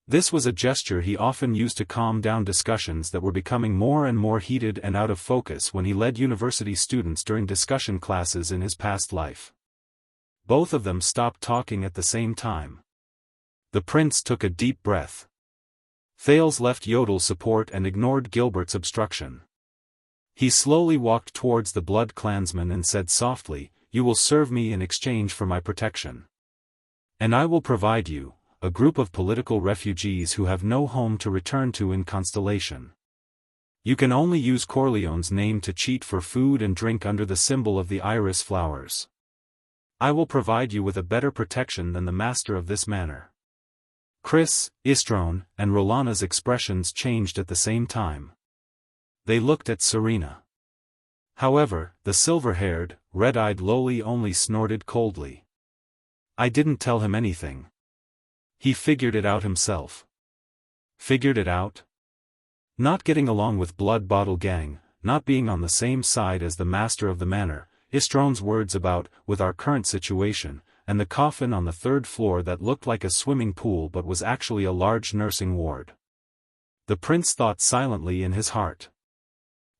This was a gesture he often used to calm down discussions that were becoming more and more heated and out of focus when he led university students during discussion classes in his past life. Both of them stopped talking at the same time. The prince took a deep breath. Thales left Yodel's support and ignored Gilbert's obstruction. He slowly walked towards the blood clansman and said softly, "You will serve me in exchange for my protection. And I will provide you, a group of political refugees who have no home to return to in Constellation. You can only use Corleone's name to cheat for food and drink under the symbol of the iris flowers. I will provide you with a better protection than the master of this manor." Chris, Istron, and Rolana's expressions changed at the same time. They looked at Serena. However, the silver-haired, red-eyed lowly only snorted coldly. "I didn't tell him anything. He figured it out himself." Figured it out? Not getting along with Blood Bottle Gang, not being on the same side as the master of the manor, Istron's words about, with our current situation, and the coffin on the third floor that looked like a swimming pool but was actually a large nursing ward. The prince thought silently in his heart.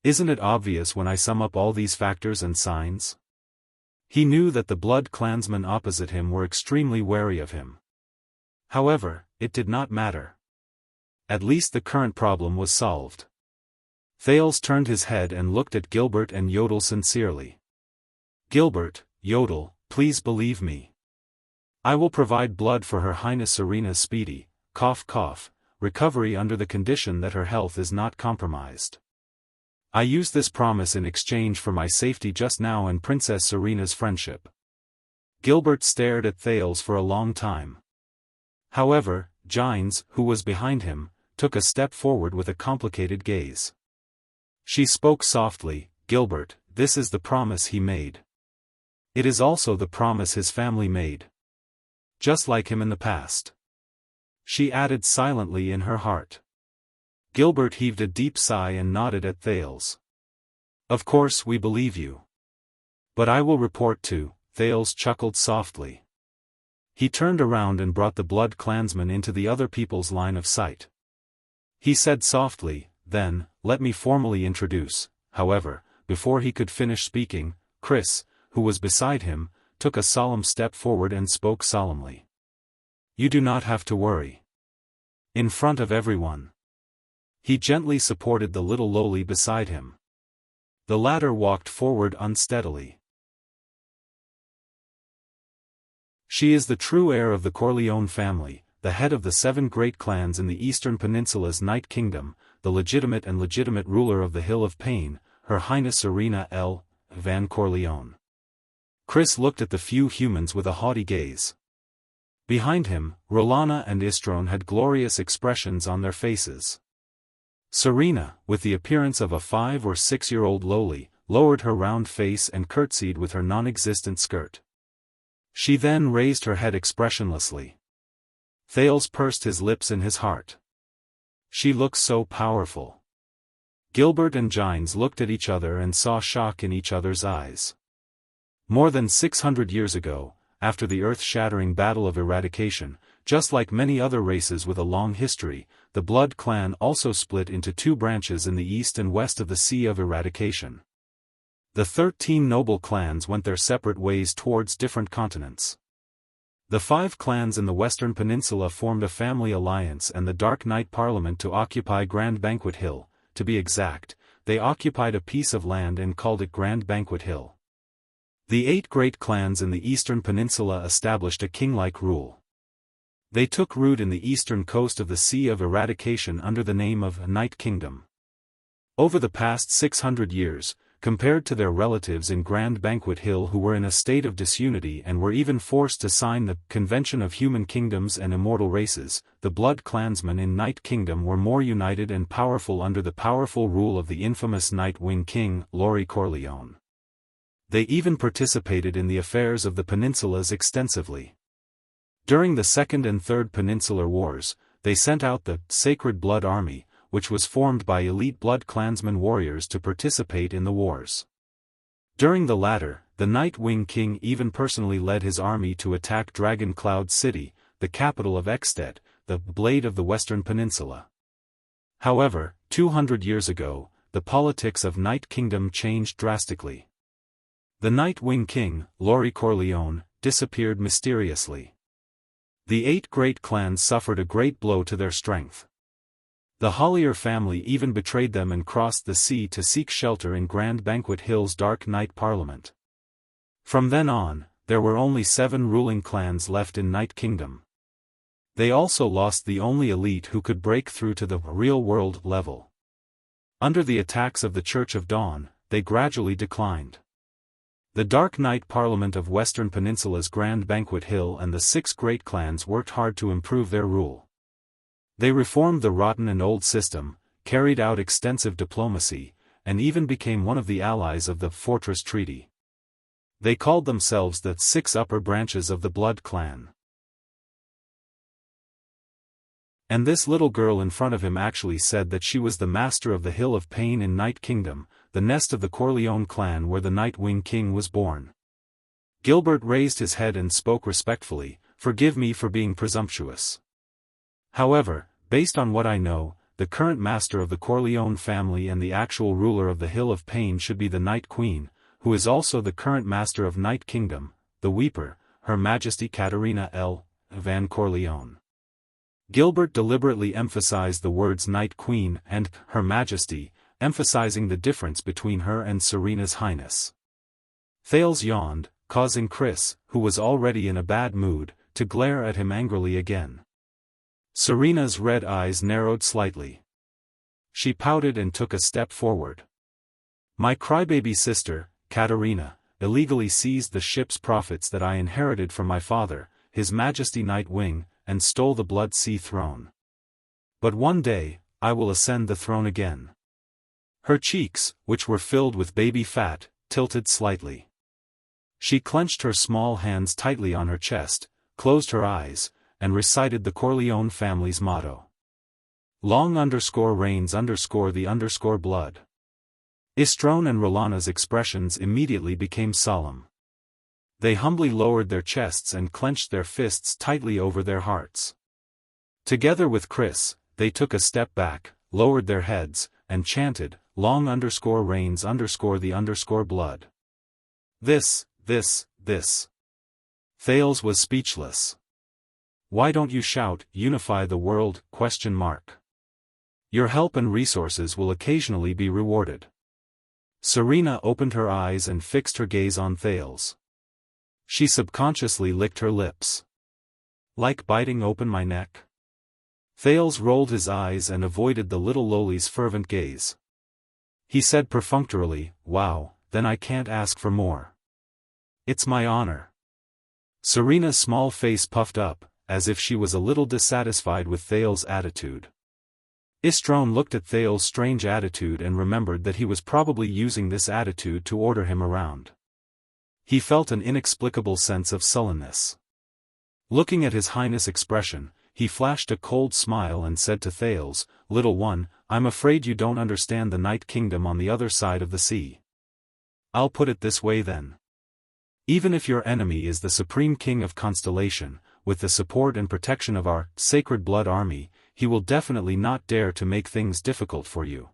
Isn't it obvious when I sum up all these factors and signs? He knew that the blood clansmen opposite him were extremely wary of him. However, it did not matter. At least the current problem was solved. Thales turned his head and looked at Gilbert and Yodel sincerely. "Gilbert, Yodel, please believe me. I will provide blood for Her Highness Serena's speedy, cough, recovery under the condition that her health is not compromised. I use this promise in exchange for my safety just now and Princess Serena's friendship." Gilbert stared at Thales for a long time. However, Gines, who was behind him, took a step forward with a complicated gaze. She spoke softly, "Gilbert, this is the promise he made. It is also the promise his family made. Just like him in the past." She added silently in her heart. Gilbert heaved a deep sigh and nodded at Thales. "Of course we believe you. But I will report to," Thales chuckled softly. He turned around and brought the blood clansman into the other people's line of sight. He said softly, "Then, let me formally introduce," however, before he could finish speaking, Chris, who was beside him, took a solemn step forward and spoke solemnly. "You do not have to worry. In front of everyone." He gently supported the little lowly beside him. The latter walked forward unsteadily. "She is the true heir of the Corleone family, the head of the 7 great clans in the Eastern Peninsula's Night Kingdom, the legitimate and legitimate ruler of the Hill of Pain, Her Highness Serena L. Van Corleone." Chris looked at the few humans with a haughty gaze. Behind him, Rolana and Istron had glorious expressions on their faces. Serena, with the appearance of a 5 or 6-year-old lowly, lowered her round face and curtsied with her non-existent skirt. She then raised her head expressionlessly. Thales pursed his lips in his heart. She looks so powerful. Gilbert and Gines looked at each other and saw shock in each other's eyes. More than 600 years ago, after the earth-shattering Battle of Eradication, just like many other races with a long history, the Blood Clan also split into 2 branches in the east and west of the Sea of Eradication. The 13 noble clans went their separate ways towards different continents. The 5 clans in the Western Peninsula formed a family alliance and the Dark Knight Parliament to occupy Grand Banquet Hill. To be exact, they occupied a piece of land and called it Grand Banquet Hill. The 8 great clans in the Eastern Peninsula established a king-like rule. They took root in the eastern coast of the Sea of Eradication under the name of Night Kingdom. Over the past 600 years, compared to their relatives in Grand Banquet Hill who were in a state of disunity and were even forced to sign the Convention of Human Kingdoms and Immortal Races, the Blood Clansmen in Night Kingdom were more united and powerful under the powerful rule of the infamous Night Wing King, Lori Corleone. They even participated in the affairs of the peninsulas extensively. During the Second and Third Peninsular Wars, they sent out the Sacred Blood Army, which was formed by elite Blood Clansman warriors to participate in the wars. During the latter, the Night Wing King even personally led his army to attack Dragon Cloud City, the capital of Extet, the Blade of the Western Peninsula. However, 200 years ago, the politics of Night Kingdom changed drastically. The Night Wing King, Lori Corleone, disappeared mysteriously. The 8 great clans suffered a great blow to their strength. The Hollier family even betrayed them and crossed the sea to seek shelter in Grand Banquet Hill's Dark Knight Parliament. From then on, there were only 7 ruling clans left in Night Kingdom. They also lost the only elite who could break through to the real-world level. Under the attacks of the Church of Dawn, they gradually declined. The Dark Knight Parliament of Western Peninsula's Grand Banquet Hill and the 6 great clans worked hard to improve their rule. They reformed the rotten and old system, carried out extensive diplomacy, and even became one of the allies of the Fortress Treaty. They called themselves the 6 upper branches of the Blood Clan. And this little girl in front of him actually said that she was the master of the Hill of Pain in Night Kingdom, the nest of the Corleone clan where the Night Wing King was born. Gilbert raised his head and spoke respectfully, "Forgive me for being presumptuous. However, based on what I know, the current master of the Corleone family and the actual ruler of the Hill of Pain should be the Night Queen, who is also the current master of Night Kingdom, the Weeper, Her Majesty Caterina L. Van Corleone." Gilbert deliberately emphasized the words Night Queen and Her Majesty, emphasizing the difference between her and Serena's Highness. Thales yawned, causing Chris, who was already in a bad mood, to glare at him angrily again. Serena's red eyes narrowed slightly. She pouted and took a step forward. "My crybaby sister, Caterina, illegally seized the ship's profits that I inherited from my father, His Majesty Night Wing, and stole the Blood Sea throne. But one day, I will ascend the throne again." Her cheeks, which were filled with baby fat, tilted slightly. She clenched her small hands tightly on her chest, closed her eyes, and recited the Corleone family's motto. "Long reigns the blood." Istrone and Rolana's expressions immediately became solemn. They humbly lowered their chests and clenched their fists tightly over their hearts. Together with Chris, they took a step back, lowered their heads, and chanted, "Long reigns the blood." This. Thales was speechless. "Why don't you shout, 'Unify the world'? Your help and resources will occasionally be rewarded." Serena opened her eyes and fixed her gaze on Thales. She subconsciously licked her lips. "Like biting open my neck?" Thales rolled his eyes and avoided the little loli's fervent gaze. He said perfunctorily, "Wow, then I can't ask for more. It's my honor." Serena's small face puffed up, as if she was a little dissatisfied with Thales' attitude. Istrone looked at Thales' strange attitude and remembered that he was probably using this attitude to order him around. He felt an inexplicable sense of sullenness. Looking at His Highness' expression, he flashed a cold smile and said to Thales, "Little one, I'm afraid you don't understand the Night Kingdom on the other side of the sea. I'll put it this way then. Even if your enemy is the Supreme King of Constellation, with the support and protection of our Sacred Blood Army, he will definitely not dare to make things difficult for you."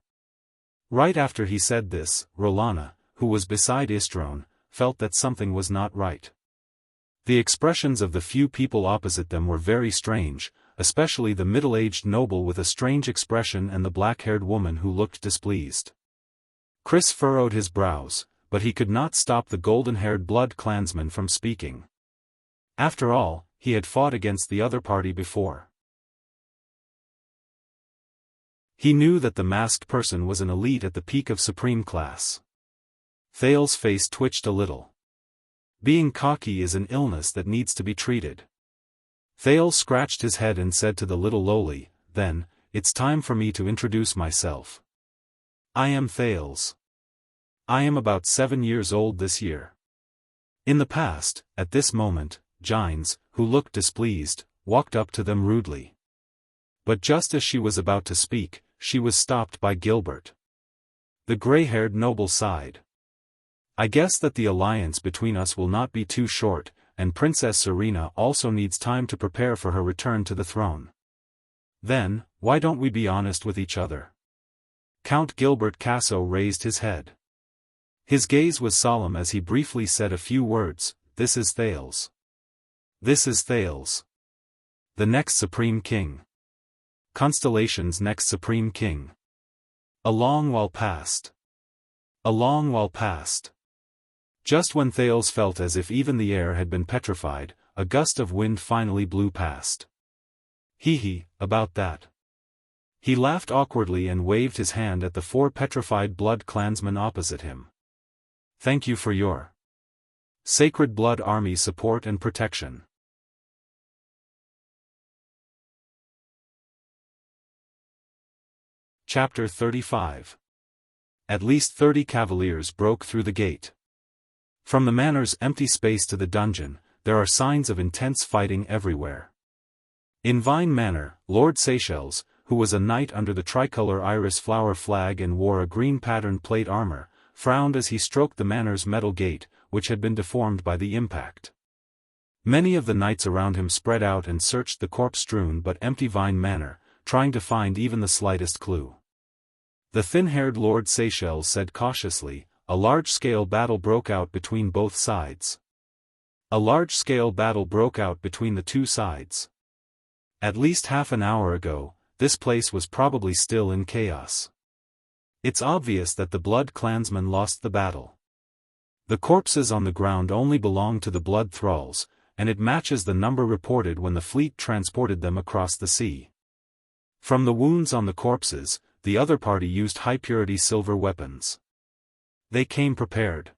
Right after he said this, Rolana, who was beside Istrone, felt that something was not right. The expressions of the few people opposite them were very strange, especially the middle-aged noble with a strange expression and the black-haired woman who looked displeased. Chris furrowed his brows, but he could not stop the golden-haired blood clansman from speaking. After all, he had fought against the other party before. He knew that the masked person was an elite at the peak of supreme class. Thale's face twitched a little. Being cocky is an illness that needs to be treated. Thale scratched his head and said to the little lowly, "Then, it's time for me to introduce myself. I am Thales. I am about 7 years old this year." In the past, at this moment, Gines, who looked displeased, walked up to them rudely. But just as she was about to speak, she was stopped by Gilbert. The gray-haired noble sighed. "I guess that the alliance between us will not be too short, and Princess Serena also needs time to prepare for her return to the throne. Then, why don't we be honest with each other?" Count Gilbert Casso raised his head. His gaze was solemn as he briefly said a few words. "This is Thales. This is Thales. The next Supreme King. Constellation's next Supreme King. A long while passed. A long while passed. Just when Thales felt as if even the air had been petrified, a gust of wind finally blew past. Hee, about that." He laughed awkwardly and waved his hand at the 4 petrified blood clansmen opposite him. "Thank you for your Sacred Blood Army support and protection." Chapter 35. At least 30 cavaliers broke through the gate. From the manor's empty space to the dungeon, there are signs of intense fighting everywhere. In Vine Manor, Lord Seychelles, who was a knight under the tricolor iris flower flag and wore a green patterned plate armor, frowned as he stroked the manor's metal gate, which had been deformed by the impact. Many of the knights around him spread out and searched the corpse-strewn but empty Vine Manor, trying to find even the slightest clue. The thin-haired Lord Seychelles said cautiously, "A large-scale battle broke out between both sides." A large-scale battle broke out between the two sides. At least half an hour ago, this place was probably still in chaos. It's obvious that the blood clansmen lost the battle. The corpses on the ground only belong to the blood thralls, and it matches the number reported when the fleet transported them across the sea. From the wounds on the corpses, the other party used high-purity silver weapons. They came prepared.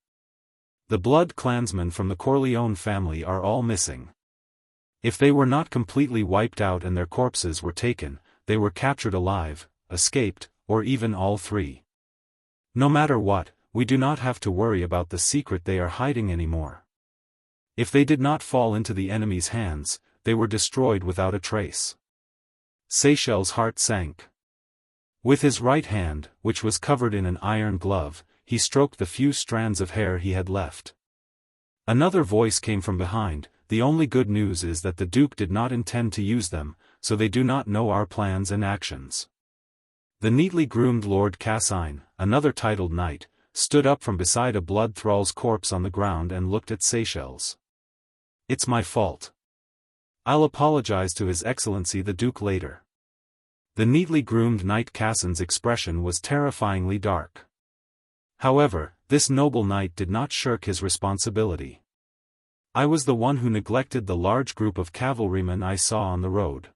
The blood clansmen from the Corleone family are all missing. If they were not completely wiped out and their corpses were taken, they were captured alive, escaped, or even all three. No matter what, we do not have to worry about the secret they are hiding anymore. If they did not fall into the enemy's hands, they were destroyed without a trace. Seychelles' heart sank. With his right hand, which was covered in an iron glove, he stroked the few strands of hair he had left. Another voice came from behind. "The only good news is that the Duke did not intend to use them, so they do not know our plans and actions." The neatly groomed Lord Cassine, another titled knight, stood up from beside a blood thrall's corpse on the ground and looked at Seychelles. "It's my fault. I'll apologize to His Excellency the Duke later." The neatly groomed knight Cassin's expression was terrifyingly dark. However, this noble knight did not shirk his responsibility. "I was the one who neglected the large group of cavalrymen I saw on the road.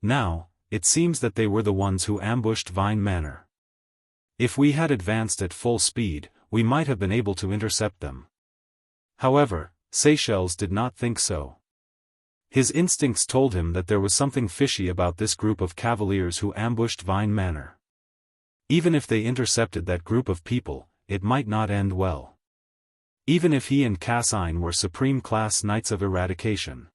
Now, it seems that they were the ones who ambushed Vine Manor. If we had advanced at full speed, we might have been able to intercept them." However, Seychelles did not think so. His instincts told him that there was something fishy about this group of cavaliers who ambushed Vine Manor. Even if they intercepted that group of people, it might not end well. Even if he and Cassine were supreme-class knights of eradication.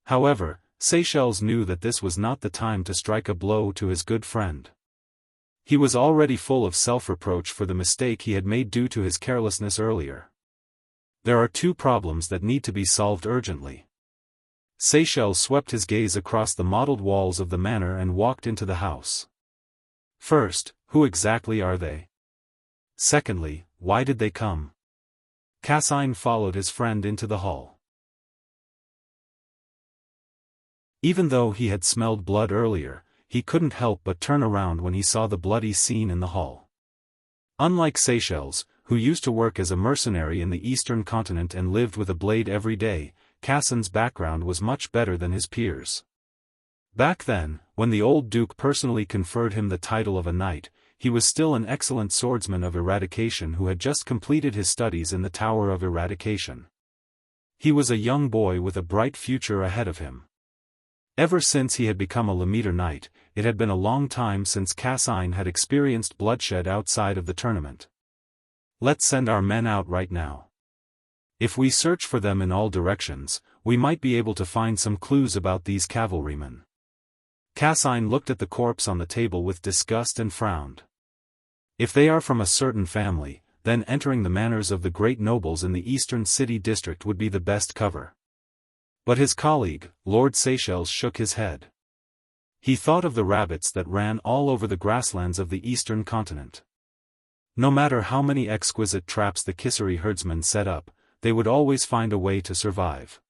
However, Seychelles knew that this was not the time to strike a blow to his good friend. He was already full of self-reproach for the mistake he had made due to his carelessness earlier. There are 2 problems that need to be solved urgently. Seychelles swept his gaze across the mottled walls of the manor and walked into the house. First, who exactly are they? Secondly, why did they come? Cassine followed his friend into the hall. Even though he had smelled blood earlier, he couldn't help but turn around when he saw the bloody scene in the hall. Unlike Seychelles, who used to work as a mercenary in the eastern continent and lived with a blade every day, Cassine's background was much better than his peers. Back then, when the old duke personally conferred him the title of a knight, he was still an excellent swordsman of eradication who had just completed his studies in the Tower of Eradication. He was a young boy with a bright future ahead of him. Ever since he had become a Lemeter knight, it had been a long time since Cassine had experienced bloodshed outside of the tournament. Let's send our men out right now. If we search for them in all directions, we might be able to find some clues about these cavalrymen. Cassine looked at the corpse on the table with disgust and frowned. If they are from a certain family, then entering the manors of the great nobles in the eastern city district would be the best cover. But his colleague, Lord Seychelles, shook his head. He thought of the rabbits that ran all over the grasslands of the eastern continent. No matter how many exquisite traps the Kisari herdsmen set up, they would always find a way to survive.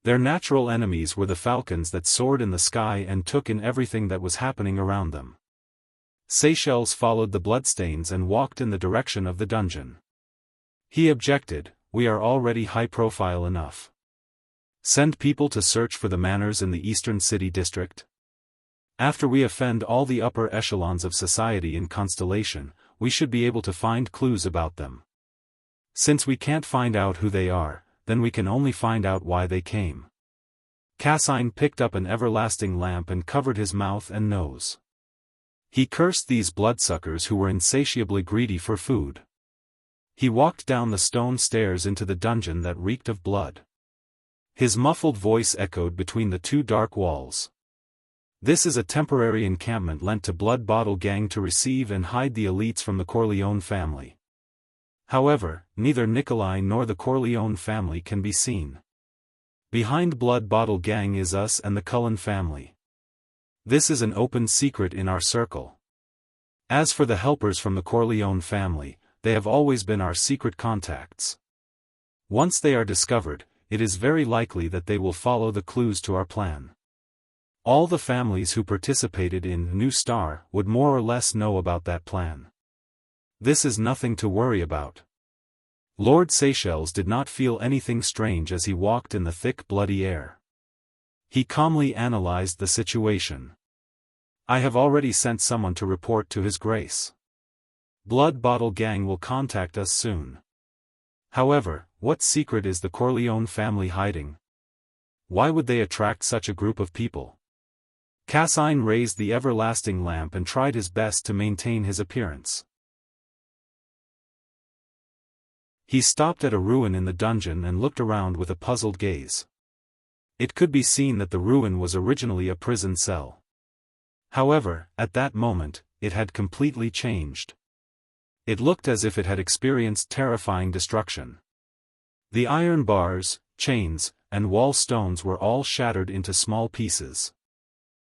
Their natural enemies were the falcons that soared in the sky and took in everything that was happening around them. Seychelles followed the bloodstains and walked in the direction of the dungeon. He objected, "We are already high-profile enough. Send people to search for the manors in the eastern city district? After we offend all the upper echelons of society in Constellation, we should be able to find clues about them. Since we can't find out who they are, then we can only find out why they came." Cassine picked up an everlasting lamp and covered his mouth and nose. He cursed these bloodsuckers who were insatiably greedy for food. He walked down the stone stairs into the dungeon that reeked of blood. His muffled voice echoed between the two dark walls. "This is a temporary encampment lent to Blood Bottle Gang to receive and hide the elites from the Corleone family. However, neither Nikolai nor the Corleone family can be seen. Behind Blood Bottle Gang is us and the Cullen family. This is an open secret in our circle. As for the helpers from the Corleone family, they have always been our secret contacts. Once they are discovered, it is very likely that they will follow the clues to our plan. All the families who participated in New Star would more or less know about that plan. This is nothing to worry about." Lord Seychelles did not feel anything strange as he walked in the thick bloody air. He calmly analyzed the situation. "I have already sent someone to report to His Grace. Blood Bottle Gang will contact us soon. However, what secret is the Corleone family hiding? Why would they attract such a group of people?" Cassine raised the everlasting lamp and tried his best to maintain his appearance. He stopped at a ruin in the dungeon and looked around with a puzzled gaze. It could be seen that the ruin was originally a prison cell. However, at that moment, it had completely changed. It looked as if it had experienced terrifying destruction. The iron bars, chains, and wall stones were all shattered into small pieces.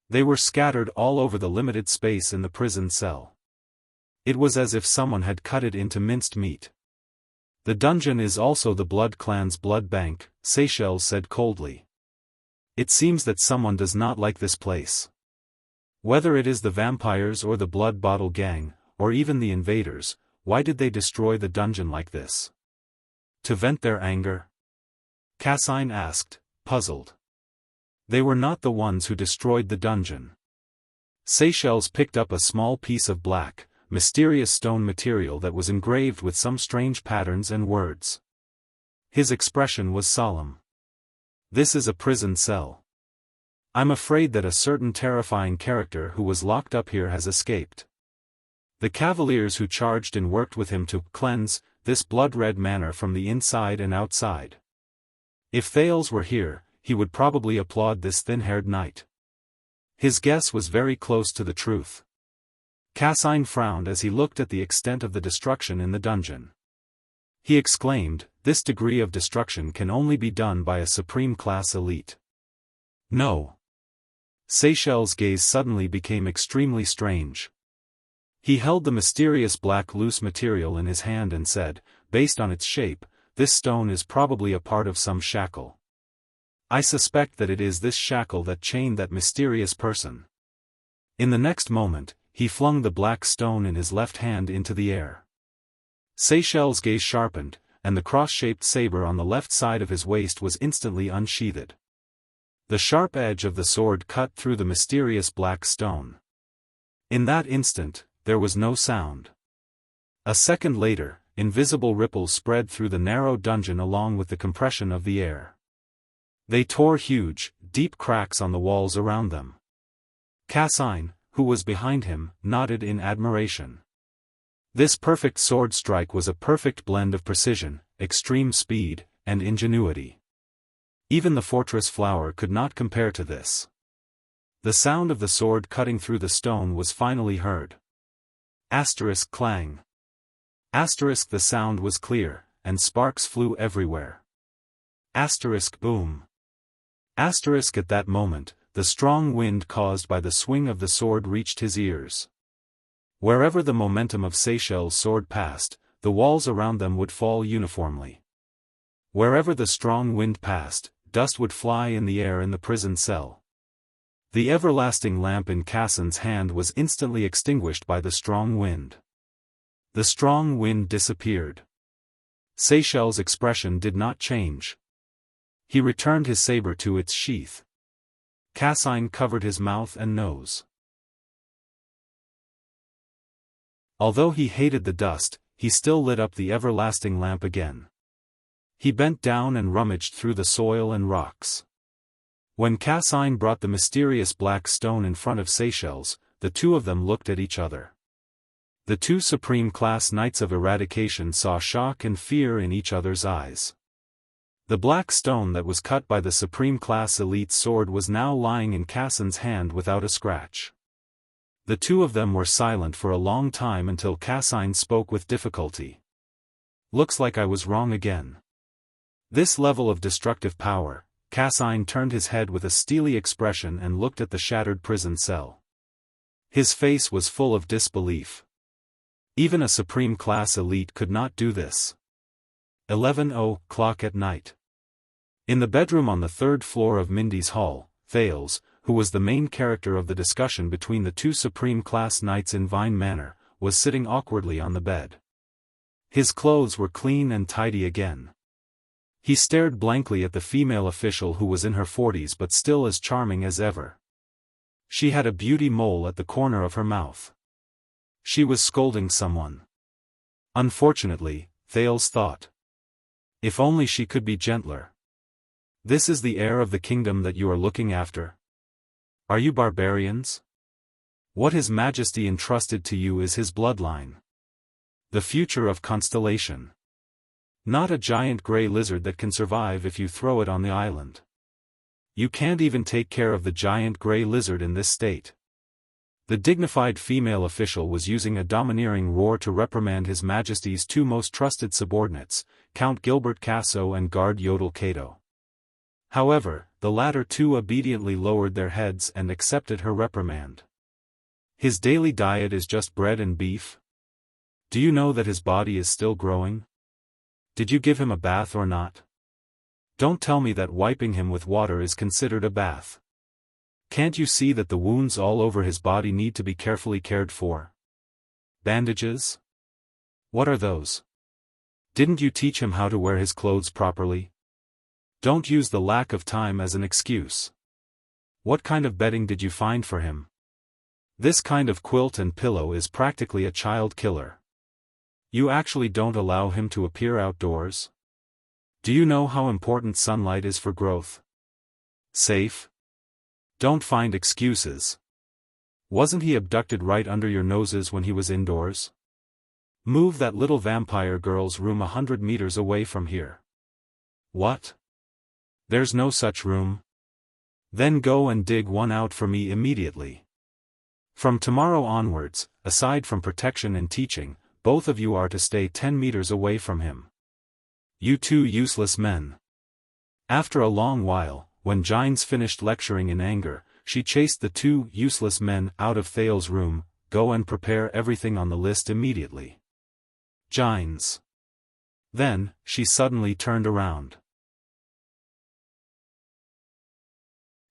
They were scattered all over the limited space in the prison cell. It was as if someone had cut it into minced meat. "The dungeon is also the Blood Clan's blood bank," Seychelles said coldly. "It seems that someone does not like this place. Whether it is the vampires or the Blood Bottle Gang, or even the invaders, why did they destroy the dungeon like this? To vent their anger?" Cassine asked, puzzled. "They were not the ones who destroyed the dungeon." Seychelles picked up a small piece of black, mysterious stone material that was engraved with some strange patterns and words. His expression was solemn. "This is a prison cell. I'm afraid that a certain terrifying character who was locked up here has escaped. The cavaliers who charged and worked with him to cleanse this blood-red manor from the inside and outside. If Thales were here, he would probably applaud this thin-haired knight." His guess was very close to the truth. Cassine frowned as he looked at the extent of the destruction in the dungeon. He exclaimed, "This degree of destruction can only be done by a supreme-class elite." "No." Seychelles' gaze suddenly became extremely strange. He held the mysterious black loose material in his hand and said, "Based on its shape, this stone is probably a part of some shackle. I suspect that it is this shackle that chained that mysterious person." In the next moment, he flung the black stone in his left hand into the air. Seychelles' gaze sharpened, and the cross-shaped saber on the left side of his waist was instantly unsheathed. The sharp edge of the sword cut through the mysterious black stone. In that instant, there was no sound. A second later, invisible ripples spread through the narrow dungeon along with the compression of the air. They tore huge, deep cracks on the walls around them. Cassine, who was behind him, nodded in admiration. This perfect sword strike was a perfect blend of precision, extreme speed, and ingenuity. Even the fortress flower could not compare to this. The sound of the sword cutting through the stone was finally heard. Asterisk clang. Asterisk the sound was clear, and sparks flew everywhere. Asterisk boom. Asterisk at that moment, the strong wind caused by the swing of the sword reached his ears. Wherever the momentum of Seychelles' sword passed, the walls around them would fall uniformly. Wherever the strong wind passed, dust would fly in the air in the prison cell. The everlasting lamp in Cassin's hand was instantly extinguished by the strong wind. The strong wind disappeared. Seychelles' expression did not change. He returned his saber to its sheath. Cassine covered his mouth and nose. Although he hated the dust, he still lit up the everlasting lamp again. He bent down and rummaged through the soil and rocks. When Cassine brought the mysterious black stone in front of Seychelles, the two of them looked at each other. The two supreme-class knights of eradication saw shock and fear in each other's eyes. The black stone that was cut by the supreme-class elite's sword was now lying in Cassin's hand without a scratch. The two of them were silent for a long time until Cassine spoke with difficulty. "Looks like I was wrong again." This level of destructive power. Cassine turned his head with a steely expression and looked at the shattered prison cell. His face was full of disbelief. Even a supreme-class elite could not do this. 11:00 at night. In the bedroom on the third floor of Mindy's hall, Thales, who was the main character of the discussion between the two supreme-class knights in Vine Manor, was sitting awkwardly on the bed. His clothes were clean and tidy again. He stared blankly at the female official who was in her 40s but still as charming as ever. She had a beauty mole at the corner of her mouth. She was scolding someone. Unfortunately, Thales thought. If only she could be gentler. This is the heir of the kingdom that you are looking after? Are you barbarians? What His Majesty entrusted to you is his bloodline. The future of Constellation. Not a giant grey lizard that can survive if you throw it on the island. You can't even take care of the giant grey lizard in this state. The dignified female official was using a domineering roar to reprimand His Majesty's two most trusted subordinates, Count Gilbert Casso and Guard Yodel Cato. However, the latter two obediently lowered their heads and accepted her reprimand. His daily diet is just bread and beef? Do you know that his body is still growing? Did you give him a bath or not? Don't tell me that wiping him with water is considered a bath. Can't you see that the wounds all over his body need to be carefully cared for? Bandages? What are those? Didn't you teach him how to wear his clothes properly? Don't use the lack of time as an excuse. What kind of bedding did you find for him? This kind of quilt and pillow is practically a child killer. You actually don't allow him to appear outdoors? Do you know how important sunlight is for growth? Safe? Don't find excuses. Wasn't he abducted right under your noses when he was indoors? Move that little vampire girl's room 100 meters away from here. What? There's no such room? Then go and dig one out for me immediately. From tomorrow onwards, aside from protection and teaching, both of you are to stay 10 meters away from him. You two useless men. After a long while, when Gines finished lecturing in anger, she chased the two useless men out of Thales' room, go and prepare everything on the list immediately. Jianghu. Then, she suddenly turned around.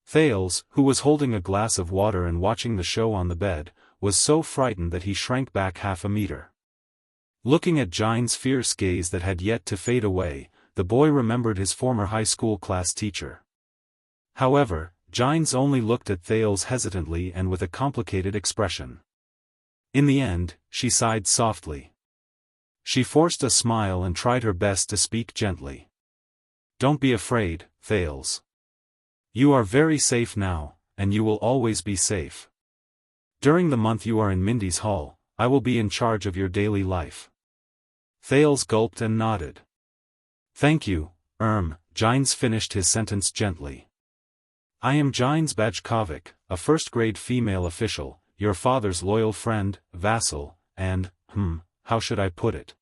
Thales, who was holding a glass of water and watching the show on the bed, was so frightened that he shrank back half a meter. Looking at Jianghu's fierce gaze that had yet to fade away, the boy remembered his former high school class teacher. However, Jianghu only looked at Thales hesitantly and with a complicated expression. In the end, she sighed softly. She forced a smile and tried her best to speak gently. "Don't be afraid, Thales. You are very safe now, and you will always be safe. During the month you are in Mindy's hall, I will be in charge of your daily life." Thales gulped and nodded. "Thank you, Jianghu finished his sentence gently. "I am Jianghu Bajkovic, a first-grade female official, your father's loyal friend, vassal, and, how should I put it?"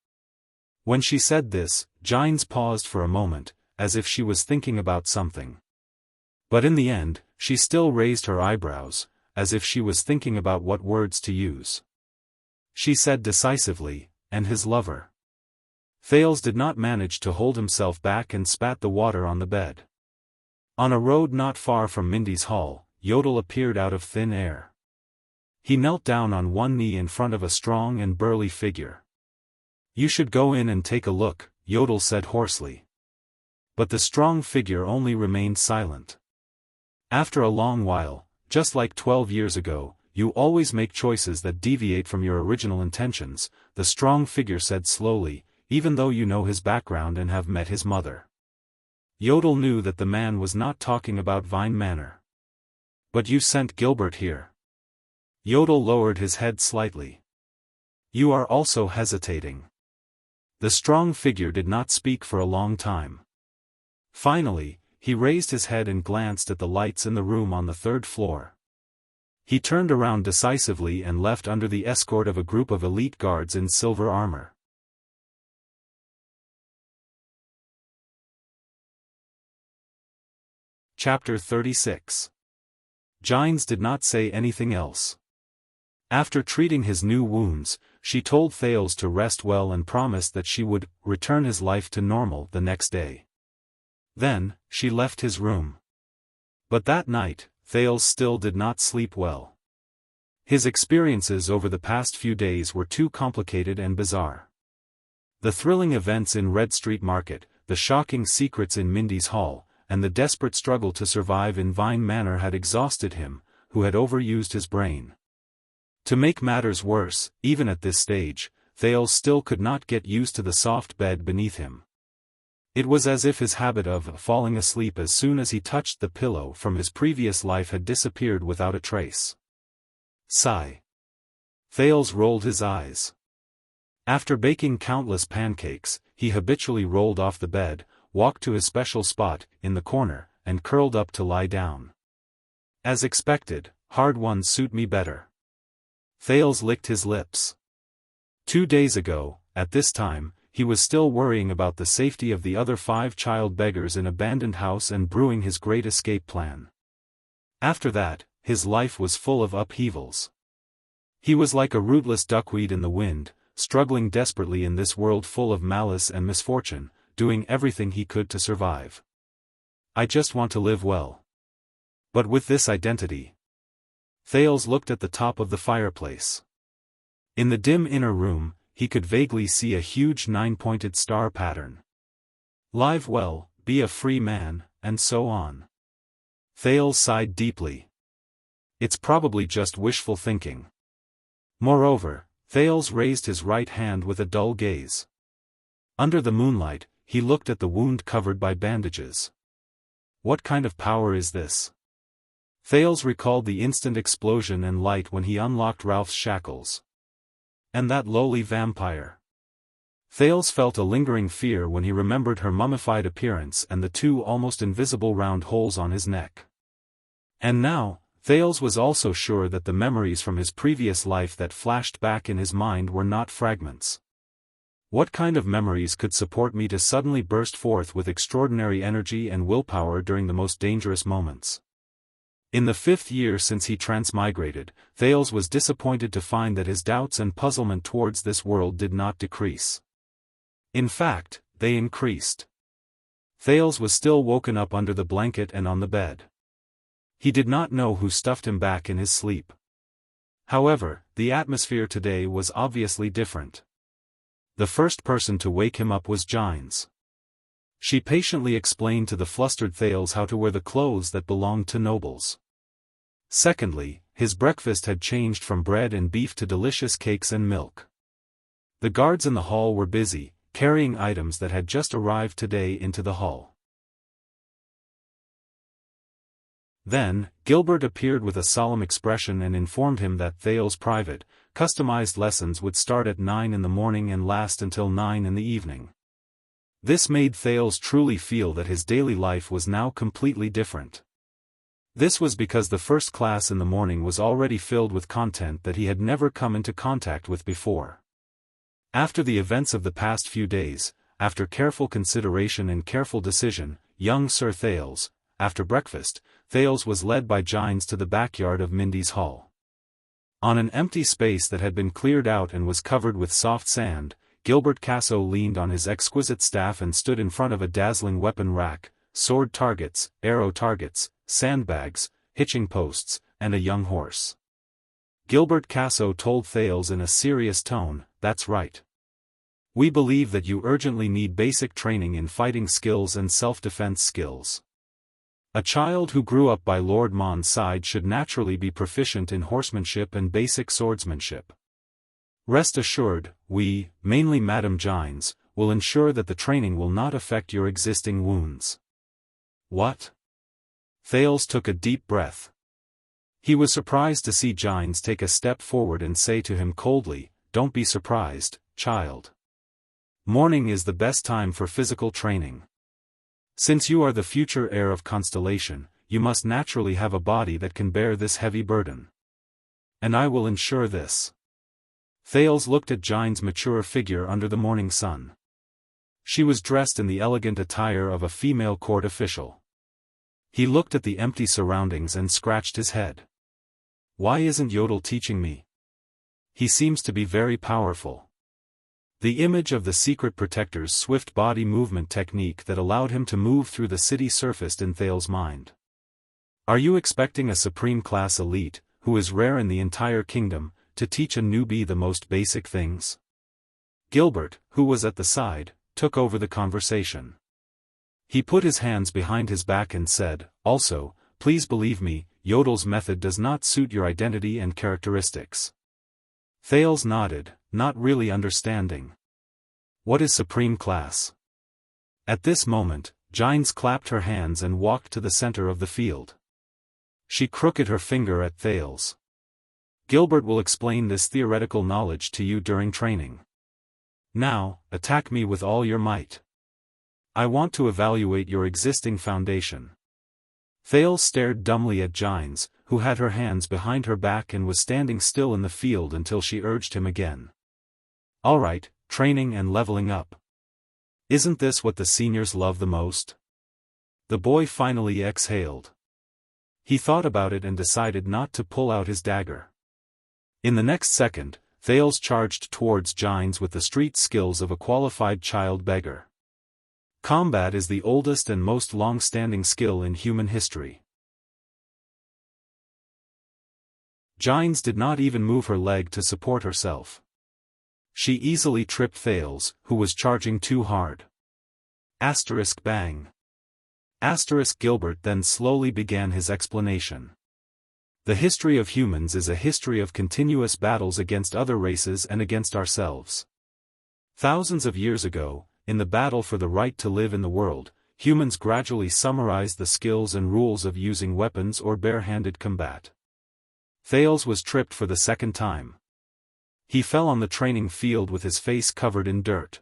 When she said this, Jianghu paused for a moment, as if she was thinking about something. But in the end, she still raised her eyebrows, as if she was thinking about what words to use. She said decisively, "And his lover." Thales did not manage to hold himself back and spat the water on the bed. On a road not far from Mindy's hall, Yodel appeared out of thin air. He knelt down on one knee in front of a strong and burly figure. "You should go in and take a look," Yodel said hoarsely. But the strong figure only remained silent. After a long while, "Just like 12 years ago, you always make choices that deviate from your original intentions," the strong figure said slowly, "even though you know his background and have met his mother." Yodel knew that the man was not talking about Vine Manor. "But you sent Gilbert here." Yodel lowered his head slightly. "You are also hesitating." The strong figure did not speak for a long time. Finally, he raised his head and glanced at the lights in the room on the third floor. He turned around decisively and left under the escort of a group of elite guards in silver armor. Chapter 36. Jianghu did not say anything else. After treating his new wounds, she told Thales to rest well and promised that she would return his life to normal the next day. Then, she left his room. But that night, Thales still did not sleep well. His experiences over the past few days were too complicated and bizarre. The thrilling events in Red Street Market, the shocking secrets in Mindy's hall, and the desperate struggle to survive in Vine Manor had exhausted him, who had overused his brain. To make matters worse, even at this stage, Thales still could not get used to the soft bed beneath him. It was as if his habit of falling asleep as soon as he touched the pillow from his previous life had disappeared without a trace. Sigh. Thales rolled his eyes. After baking countless pancakes, he habitually rolled off the bed, walked to his special spot, in the corner, and curled up to lie down. As expected, hard ones suit me better. Thales licked his lips. 2 days ago, at this time, he was still worrying about the safety of the other 5 child beggars in abandoned house and brewing his great escape plan. After that, his life was full of upheavals. He was like a rootless duckweed in the wind, struggling desperately in this world full of malice and misfortune, doing everything he could to survive. "I just want to live well." But with this identity. Thales looked at the top of the fireplace. In the dim inner room, he could vaguely see a huge 9-pointed star pattern. "Live well, be a free man," and so on. Thales sighed deeply. It's probably just wishful thinking. Moreover, Thales raised his right hand with a dull gaze. Under the moonlight, he looked at the wound covered by bandages. What kind of power is this? Thales recalled the instant explosion and light when he unlocked Ralph's shackles. And that lowly vampire. Thales felt a lingering fear when he remembered her mummified appearance and the 2 almost invisible round holes on his neck. And now, Thales was also sure that the memories from his previous life that flashed back in his mind were not fragments. What kind of memories could support me to suddenly burst forth with extraordinary energy and willpower during the most dangerous moments? In the 5th year since he transmigrated, Thales was disappointed to find that his doubts and puzzlement towards this world did not decrease. In fact, they increased. Thales was still woken up under the blanket and on the bed. He did not know who stuffed him back in his sleep. However, the atmosphere today was obviously different. The first person to wake him up was Jianghu. She patiently explained to the flustered Thales how to wear the clothes that belonged to nobles. Secondly, his breakfast had changed from bread and beef to delicious cakes and milk. The guards in the hall were busy, carrying items that had just arrived today into the hall. Then, Gilbert appeared with a solemn expression and informed him that Thales' private, customized lessons would start at 9 in the morning and last until 9 in the evening. This made Thales truly feel that his daily life was now completely different. This was because the first class in the morning was already filled with content that he had never come into contact with before. After the events of the past few days, after careful consideration and careful decision, young Sir Thales, after breakfast, Thales was led by Jianghu to the backyard of Mindy's hall. On an empty space that had been cleared out and was covered with soft sand, Gilbert Casso leaned on his exquisite staff and stood in front of a dazzling weapon rack, sword targets, arrow targets, sandbags, hitching posts, and a young horse. Gilbert Casso told Thales in a serious tone, "That's right. We believe that you urgently need basic training in fighting skills and self-defense skills. A child who grew up by Lord Mon's side should naturally be proficient in horsemanship and basic swordsmanship. Rest assured, we, mainly Madame Jianghu, will ensure that the training will not affect your existing wounds." What? Thales took a deep breath. He was surprised to see Jianghu take a step forward and say to him coldly, "Don't be surprised, child. Morning is the best time for physical training. Since you are the future heir of Constellation, you must naturally have a body that can bear this heavy burden. And I will ensure this." Thales looked at Jianghu's mature figure under the morning sun. She was dressed in the elegant attire of a female court official. He looked at the empty surroundings and scratched his head. Why isn't Yodel teaching me? He seems to be very powerful. The image of the secret protector's swift body movement technique that allowed him to move through the city surfaced in Thales' mind. Are you expecting a supreme class elite, who is rare in the entire kingdom, to teach a newbie the most basic things? Gilbert, who was at the side, took over the conversation. He put his hands behind his back and said, "Also, please believe me, Yodel's method does not suit your identity and characteristics." Thales nodded, not really understanding. What is supreme class? At this moment, Jianghu clapped her hands and walked to the center of the field. She crooked her finger at Thales. "Gilbert will explain this theoretical knowledge to you during training. Now, attack me with all your might. I want to evaluate your existing foundation." Thales stared dumbly at Jianghu, who had her hands behind her back and was standing still in the field until she urged him again. "All right, training and leveling up. Isn't this what the seniors love the most?" The boy finally exhaled. He thought about it and decided not to pull out his dagger. In the next second, Thales charged towards Jianghu with the street skills of a qualified child beggar. Combat is the oldest and most long-standing skill in human history. Jianghu did not even move her leg to support herself. She easily tripped Thales, who was charging too hard. Asterisk bang. Asterisk Gilbert then slowly began his explanation. The history of humans is a history of continuous battles against other races and against ourselves. Thousands of years ago, in the battle for the right to live in the world, humans gradually summarized the skills and rules of using weapons or bare-handed combat. Thales was tripped for the second time. He fell on the training field with his face covered in dirt.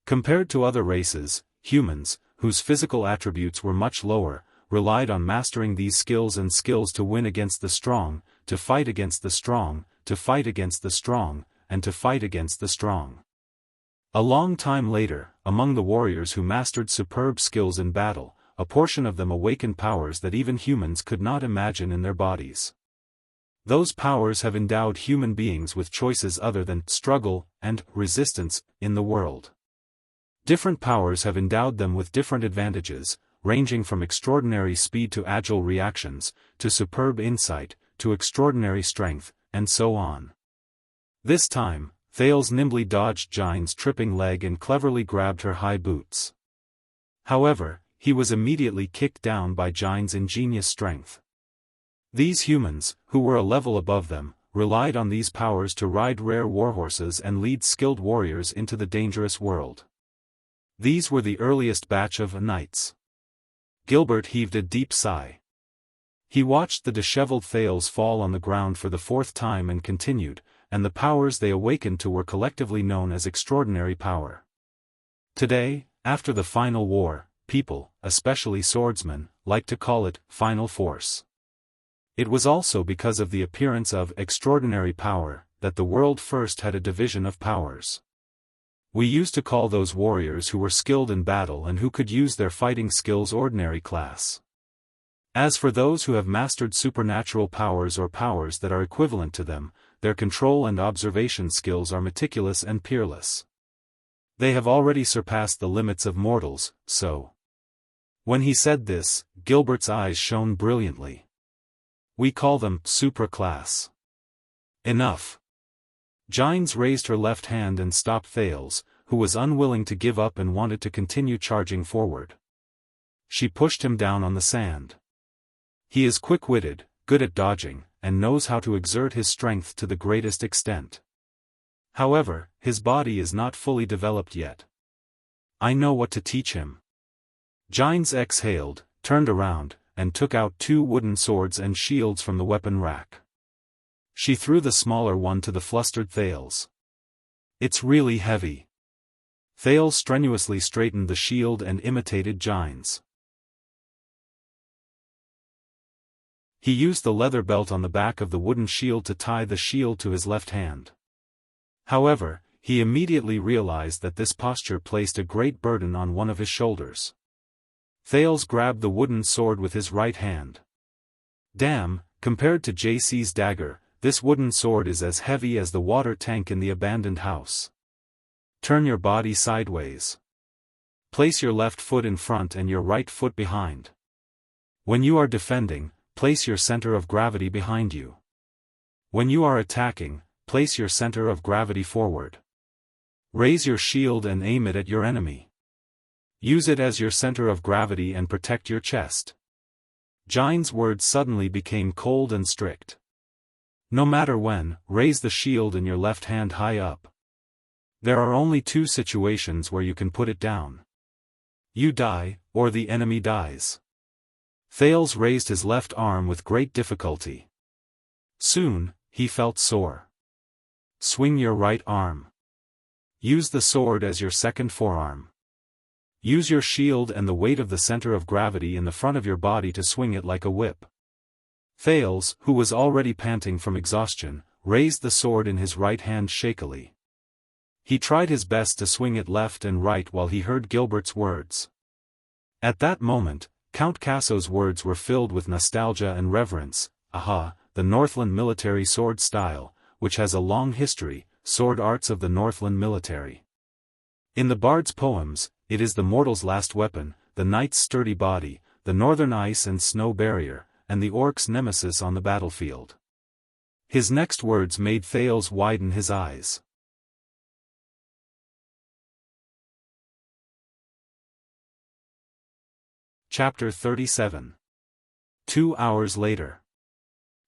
Compared to other races, humans, whose physical attributes were much lower, relied on mastering these skills to win against the strong, to fight against the strong, to fight against the strong, and to fight against the strong. A long time later, among the warriors who mastered superb skills in battle, a portion of them awakened powers that even humans could not imagine in their bodies. Those powers have endowed human beings with choices other than struggle and resistance in the world. Different powers have endowed them with different advantages, ranging from extraordinary speed to agile reactions, to superb insight, to extraordinary strength, and so on. This time, Thales nimbly dodged Jine's tripping leg and cleverly grabbed her high boots. However, he was immediately kicked down by Jine's ingenious strength. These humans, who were a level above them, relied on these powers to ride rare warhorses and lead skilled warriors into the dangerous world. These were the earliest batch of knights. Gilbert heaved a deep sigh. He watched the disheveled Thales fall on the ground for the fourth time and continued, and the powers they awakened to were collectively known as extraordinary power. Today, after the final war, people, especially swordsmen, like to call it final force. It was also because of the appearance of extraordinary power that the world first had a division of powers. We used to call those warriors who were skilled in battle and who could use their fighting skills ordinary class. As for those who have mastered supernatural powers or powers that are equivalent to them, their control and observation skills are meticulous and peerless. They have already surpassed the limits of mortals, so. When he said this, Gilbert's eyes shone brilliantly. We call them supra-class. Enough. Gines raised her left hand and stopped Thales, who was unwilling to give up and wanted to continue charging forward. She pushed him down on the sand. He is quick-witted, good at dodging, and knows how to exert his strength to the greatest extent. However, his body is not fully developed yet. I know what to teach him. Gines exhaled, turned around, and took out 2 wooden swords and shields from the weapon rack. She threw the smaller one to the flustered Thales. It's really heavy. Thales strenuously straightened the shield and imitated Gines. He used the leather belt on the back of the wooden shield to tie the shield to his left hand. However, he immediately realized that this posture placed a great burden on one of his shoulders. Thales grabbed the wooden sword with his right hand. Damn, compared to JC's dagger, this wooden sword is as heavy as the water tank in the abandoned house. Turn your body sideways. Place your left foot in front and your right foot behind. When you are defending, place your center of gravity behind you. When you are attacking, place your center of gravity forward. Raise your shield and aim it at your enemy. Use it as your center of gravity and protect your chest. Gines' words suddenly became cold and strict. No matter when, raise the shield in your left hand high up. There are only 2 situations where you can put it down. You die, or the enemy dies. Thales raised his left arm with great difficulty. Soon, he felt sore. Swing your right arm. Use the sword as your second forearm. Use your shield and the weight of the center of gravity in the front of your body to swing it like a whip. Thales, who was already panting from exhaustion, raised the sword in his right hand shakily. He tried his best to swing it left and right while he heard Gilbert's words. At that moment, Count Casso's words were filled with nostalgia and reverence. Aha, the Northland military sword style, which has a long history, sword arts of the Northland military. In the bard's poems, it is the mortal's last weapon, the knight's sturdy body, the northern ice and snow barrier, and the orc's nemesis on the battlefield. His next words made Thales widen his eyes. Chapter 37. 2 hours later.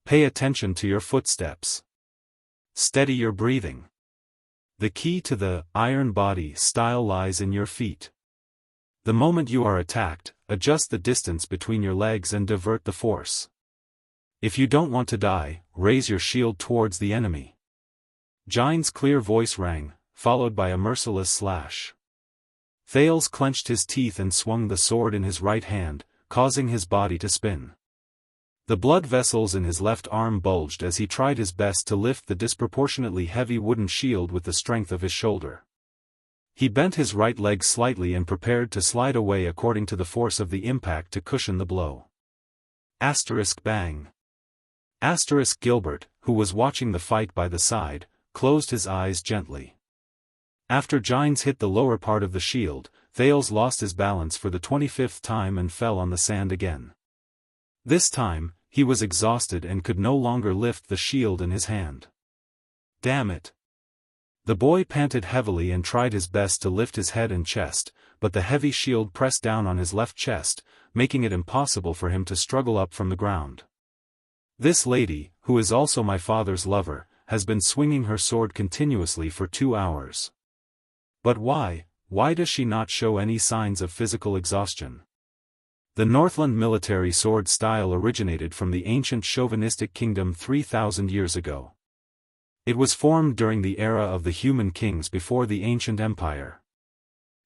Pay attention to your footsteps. Steady your breathing. The key to the iron body style lies in your feet. The moment you are attacked, adjust the distance between your legs and divert the force. If you don't want to die, raise your shield towards the enemy. Gines' clear voice rang, followed by a merciless slash. Thales clenched his teeth and swung the sword in his right hand, causing his body to spin. The blood vessels in his left arm bulged as he tried his best to lift the disproportionately heavy wooden shield with the strength of his shoulder. He bent his right leg slightly and prepared to slide away according to the force of the impact to cushion the blow. Bang. Gilbert, who was watching the fight by the side, closed his eyes gently. After Gines hit the lower part of the shield, Thales lost his balance for the 25th time and fell on the sand again. This time, he was exhausted and could no longer lift the shield in his hand. Damn it! The boy panted heavily and tried his best to lift his head and chest, but the heavy shield pressed down on his left chest, making it impossible for him to struggle up from the ground. This lady, who is also my father's lover, has been swinging her sword continuously for 2 hours. But why does she not show any signs of physical exhaustion? The Northland military sword style originated from the ancient chauvinistic kingdom 3,000 years ago. It was formed during the era of the human kings before the ancient empire.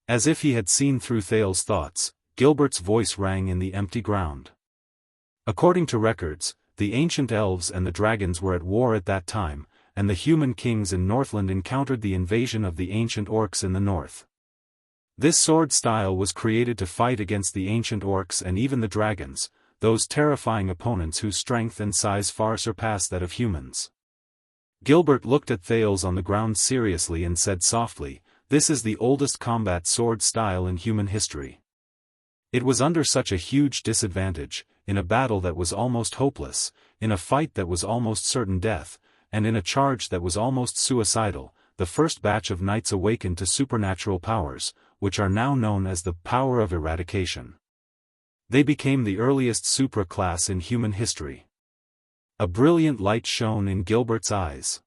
As if he had seen through Thales' thoughts, Gilbert's voice rang in the empty ground. According to records, the ancient elves and the dragons were at war at that time, and the human kings in Northland encountered the invasion of the ancient orcs in the north. This sword style was created to fight against the ancient orcs and even the dragons, those terrifying opponents whose strength and size far surpass that of humans. Gilbert looked at Thales on the ground seriously and said softly, "This is the oldest combat sword style in human history." It was under such a huge disadvantage, in a battle that was almost hopeless, in a fight that was almost certain death, and in a charge that was almost suicidal, the first batch of knights awakened to supernatural powers, which are now known as the power of eradication. They became the earliest supra-class in human history. A brilliant light shone in Gilbert's eyes.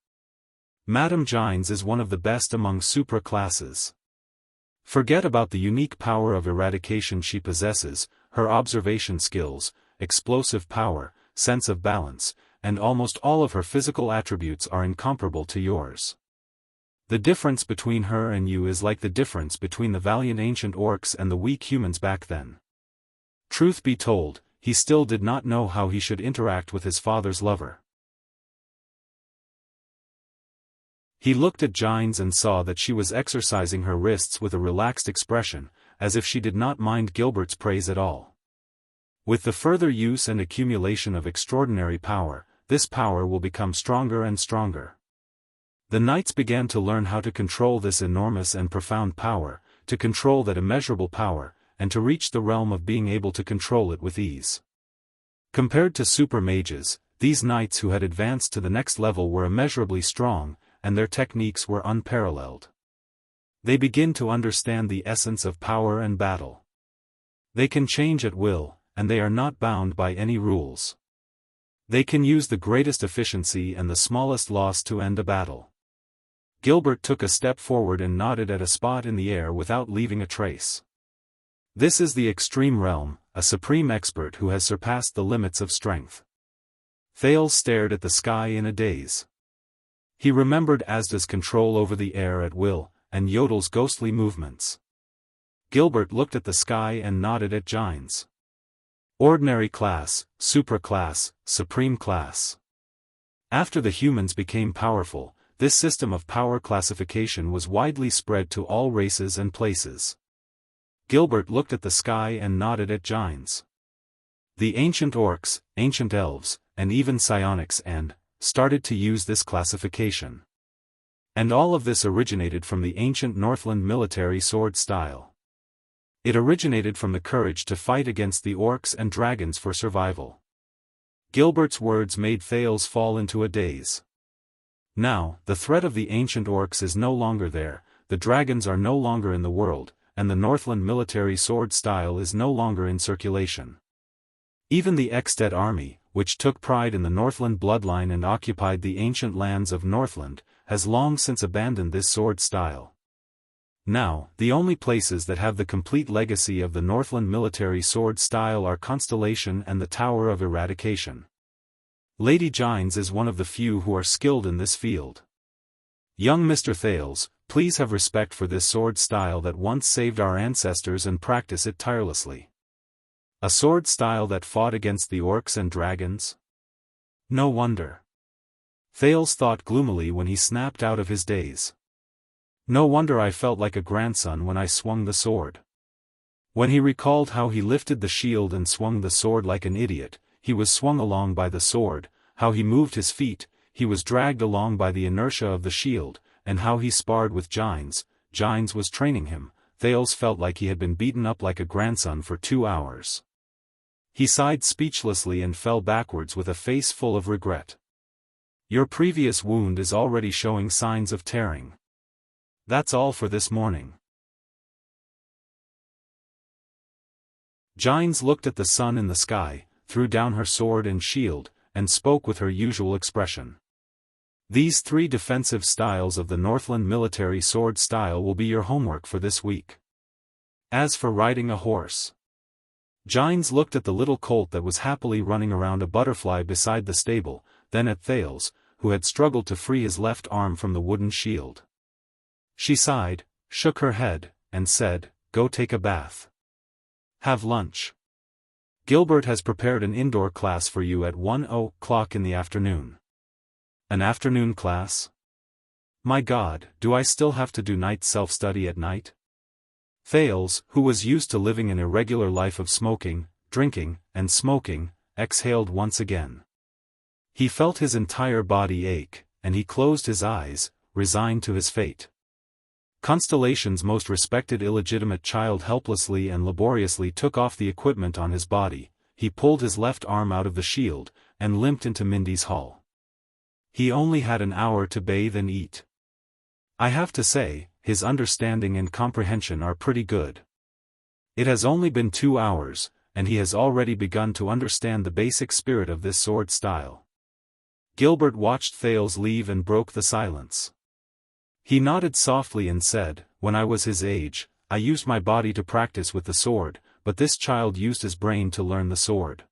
Madame Gines is one of the best among supra-classes. Forget about the unique power of eradication she possesses, her observation skills, explosive power, sense of balance, and almost all of her physical attributes are incomparable to yours. The difference between her and you is like the difference between the valiant ancient orcs and the weak humans back then. Truth be told, he still did not know how he should interact with his father's lover. He looked at Gines and saw that she was exercising her wrists with a relaxed expression, as if she did not mind Gilbert's praise at all. With the further use and accumulation of extraordinary power, this power will become stronger and stronger. The knights began to learn how to control this enormous and profound power, to control that immeasurable power, and to reach the realm of being able to control it with ease. Compared to super mages, these knights who had advanced to the next level were immeasurably strong, and their techniques were unparalleled. They begin to understand the essence of power and battle. They can change at will, and they are not bound by any rules. They can use the greatest efficiency and the smallest loss to end a battle. Gilbert took a step forward and nodded at a spot in the air without leaving a trace. This is the extreme realm, a supreme expert who has surpassed the limits of strength. Thales stared at the sky in a daze. He remembered Asda's control over the air at will, and Yodel's ghostly movements. Gilbert looked at the sky and nodded at Gines. Ordinary class, supra-class, supreme class. After the humans became powerful, this system of power classification was widely spread to all races and places. Gilbert looked at the sky and nodded at Gines. The ancient orcs, ancient elves, and even psionics started to use this classification. And all of this originated from the ancient Northland military sword style. It originated from the courage to fight against the orcs and dragons for survival. Gilbert's words made Thales fall into a daze. Now, the threat of the ancient orcs is no longer there, the dragons are no longer in the world, and the Northland military sword style is no longer in circulation. Even the Extet army, which took pride in the Northland bloodline and occupied the ancient lands of Northland, has long since abandoned this sword style. Now, the only places that have the complete legacy of the Northland military sword style are Constellation and the Tower of Eradication. Lady Gines is one of the few who are skilled in this field. Young Mr. Thales, please have respect for this sword style that once saved our ancestors and practice it tirelessly. A sword style that fought against the orcs and dragons? No wonder. Thales thought gloomily when he snapped out of his daze. No wonder I felt like a grandson when I swung the sword. When he recalled how he lifted the shield and swung the sword like an idiot, he was swung along by the sword, how he moved his feet, he was dragged along by the inertia of the shield, and how he sparred with Jianghu was training him. Thales felt like he had been beaten up like a grandson for 2 hours. He sighed speechlessly and fell backwards with a face full of regret. Your previous wound is already showing signs of tearing. That's all for this morning. Jianghu looked at the sun in the sky, threw down her sword and shield, and spoke with her usual expression. These 3 defensive styles of the Northland military sword style will be your homework for this week. As for riding a horse. Jianghu looked at the little colt that was happily running around a butterfly beside the stable, then at Thales, who had struggled to free his left arm from the wooden shield. She sighed, shook her head, and said, "Go take a bath. Have lunch. Gilbert has prepared an indoor class for you at 1:00 in the afternoon." An afternoon class? My God, do I still have to do night self-study at night? Thales, who was used to living an irregular life of smoking, drinking, and smoking, exhaled once again. He felt his entire body ache, and he closed his eyes, resigned to his fate. Constellation's most respected illegitimate child helplessly and laboriously took off the equipment on his body, he pulled his left arm out of the shield, and limped into Mindy's hall. He only had an hour to bathe and eat. I have to say, his understanding and comprehension are pretty good. It has only been 2 hours, and he has already begun to understand the basic spirit of this sword style. Gilbert watched Thales leave and broke the silence. He nodded softly and said, "When I was his age, I used my body to practice with the sword, but this child used his brain to learn the sword.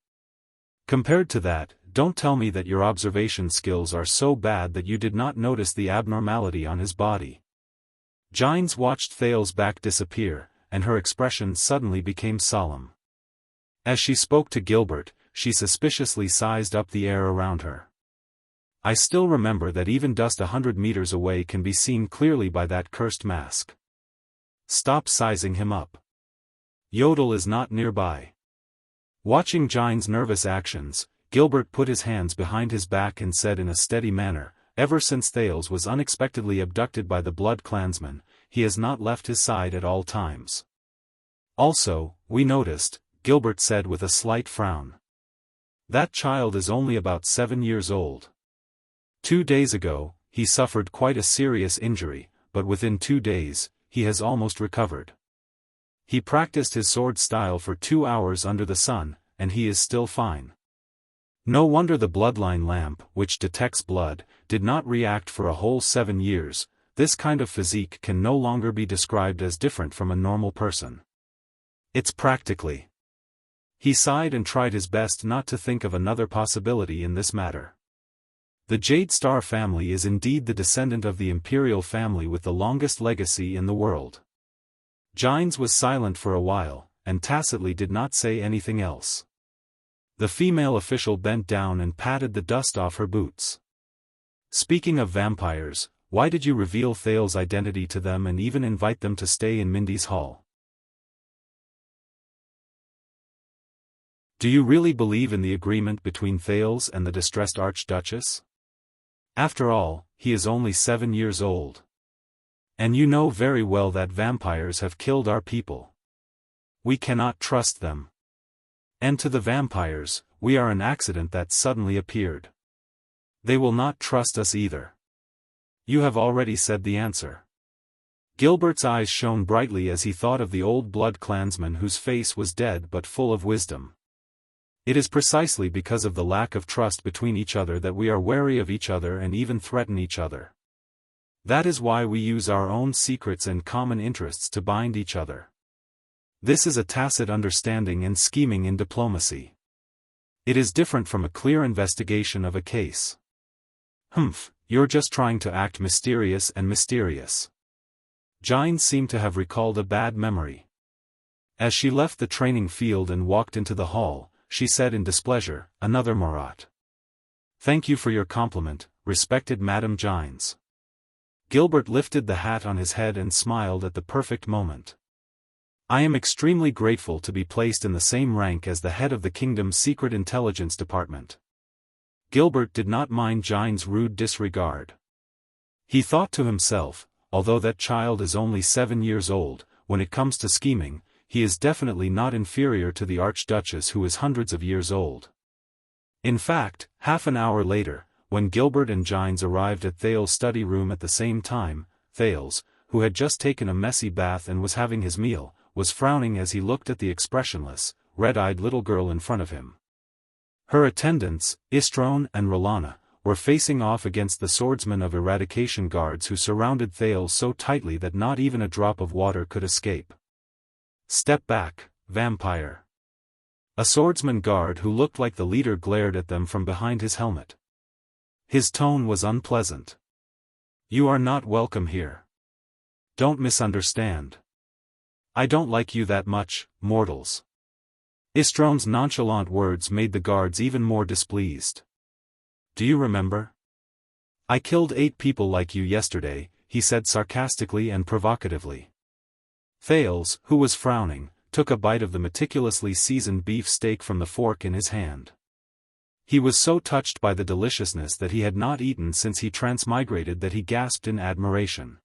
Compared to that, don't tell me that your observation skills are so bad that you did not notice the abnormality on his body." Jianghu watched Thales' back disappear, and her expression suddenly became solemn. As she spoke to Gilbert, she suspiciously sized up the air around her. I still remember that even dust 100 meters away can be seen clearly by that cursed mask. Stop sizing him up. Yodel is not nearby. Watching Jianghu's nervous actions, Gilbert put his hands behind his back and said in a steady manner, "Ever since Thales was unexpectedly abducted by the Blood Clansmen, he has not left his side at all times. Also, we noticed," Gilbert said with a slight frown. "That child is only about 7 years old. 2 days ago, he suffered quite a serious injury, but within 2 days, he has almost recovered. He practiced his sword style for 2 hours under the sun, and he is still fine. No wonder the bloodline lamp, which detects blood, did not react for a whole 7 years. This kind of physique can no longer be described as different from a normal person. It's practically." He sighed and tried his best not to think of another possibility in this matter. The Jade Star family is indeed the descendant of the imperial family with the longest legacy in the world. Jianghu was silent for a while, and tacitly did not say anything else. The female official bent down and patted the dust off her boots. "Speaking of vampires, why did you reveal Thales' identity to them and even invite them to stay in Mindy's hall? Do you really believe in the agreement between Thales and the distressed Archduchess? After all, he is only 7 years old. And you know very well that vampires have killed our people. We cannot trust them. And to the vampires, we are an accident that suddenly appeared. They will not trust us either. You have already said the answer." Gilbert's eyes shone brightly as he thought of the old Blood Clansman whose face was dead but full of wisdom. It is precisely because of the lack of trust between each other that we are wary of each other and even threaten each other. That is why we use our own secrets and common interests to bind each other. This is a tacit understanding and scheming in diplomacy. It is different from a clear investigation of a case. You're just trying to act mysterious and mysterious." Jianghu seemed to have recalled a bad memory. As she left the training field and walked into the hall, she said in displeasure, "Another Marat. Thank you for your compliment, respected Madame Jianghu." Gilbert lifted the hat on his head and smiled at the perfect moment. I am extremely grateful to be placed in the same rank as the head of the kingdom's secret intelligence department. Gilbert did not mind Jiang's rude disregard. He thought to himself, although that child is only 7 years old, when it comes to scheming, he is definitely not inferior to the Archduchess, who is hundreds of years old. In fact, half an hour later, when Gilbert and Jiang arrived at Thales' study room at the same time, Thales, who had just taken a messy bath and was having his meal, was frowning as he looked at the expressionless, red-eyed little girl in front of him. Her attendants, Istrone and Rolana, were facing off against the swordsmen of eradication guards who surrounded Thales so tightly that not even a drop of water could escape. Step back, vampire. A swordsman guard who looked like the leader glared at them from behind his helmet. His tone was unpleasant. You are not welcome here. Don't misunderstand. I don't like you that much, mortals. Istrone's nonchalant words made the guards even more displeased. Do you remember? I killed 8 people like you yesterday, he said sarcastically and provocatively. Thales, who was frowning, took a bite of the meticulously seasoned beef steak from the fork in his hand. He was so touched by the deliciousness that he had not eaten since he transmigrated that he gasped in admiration.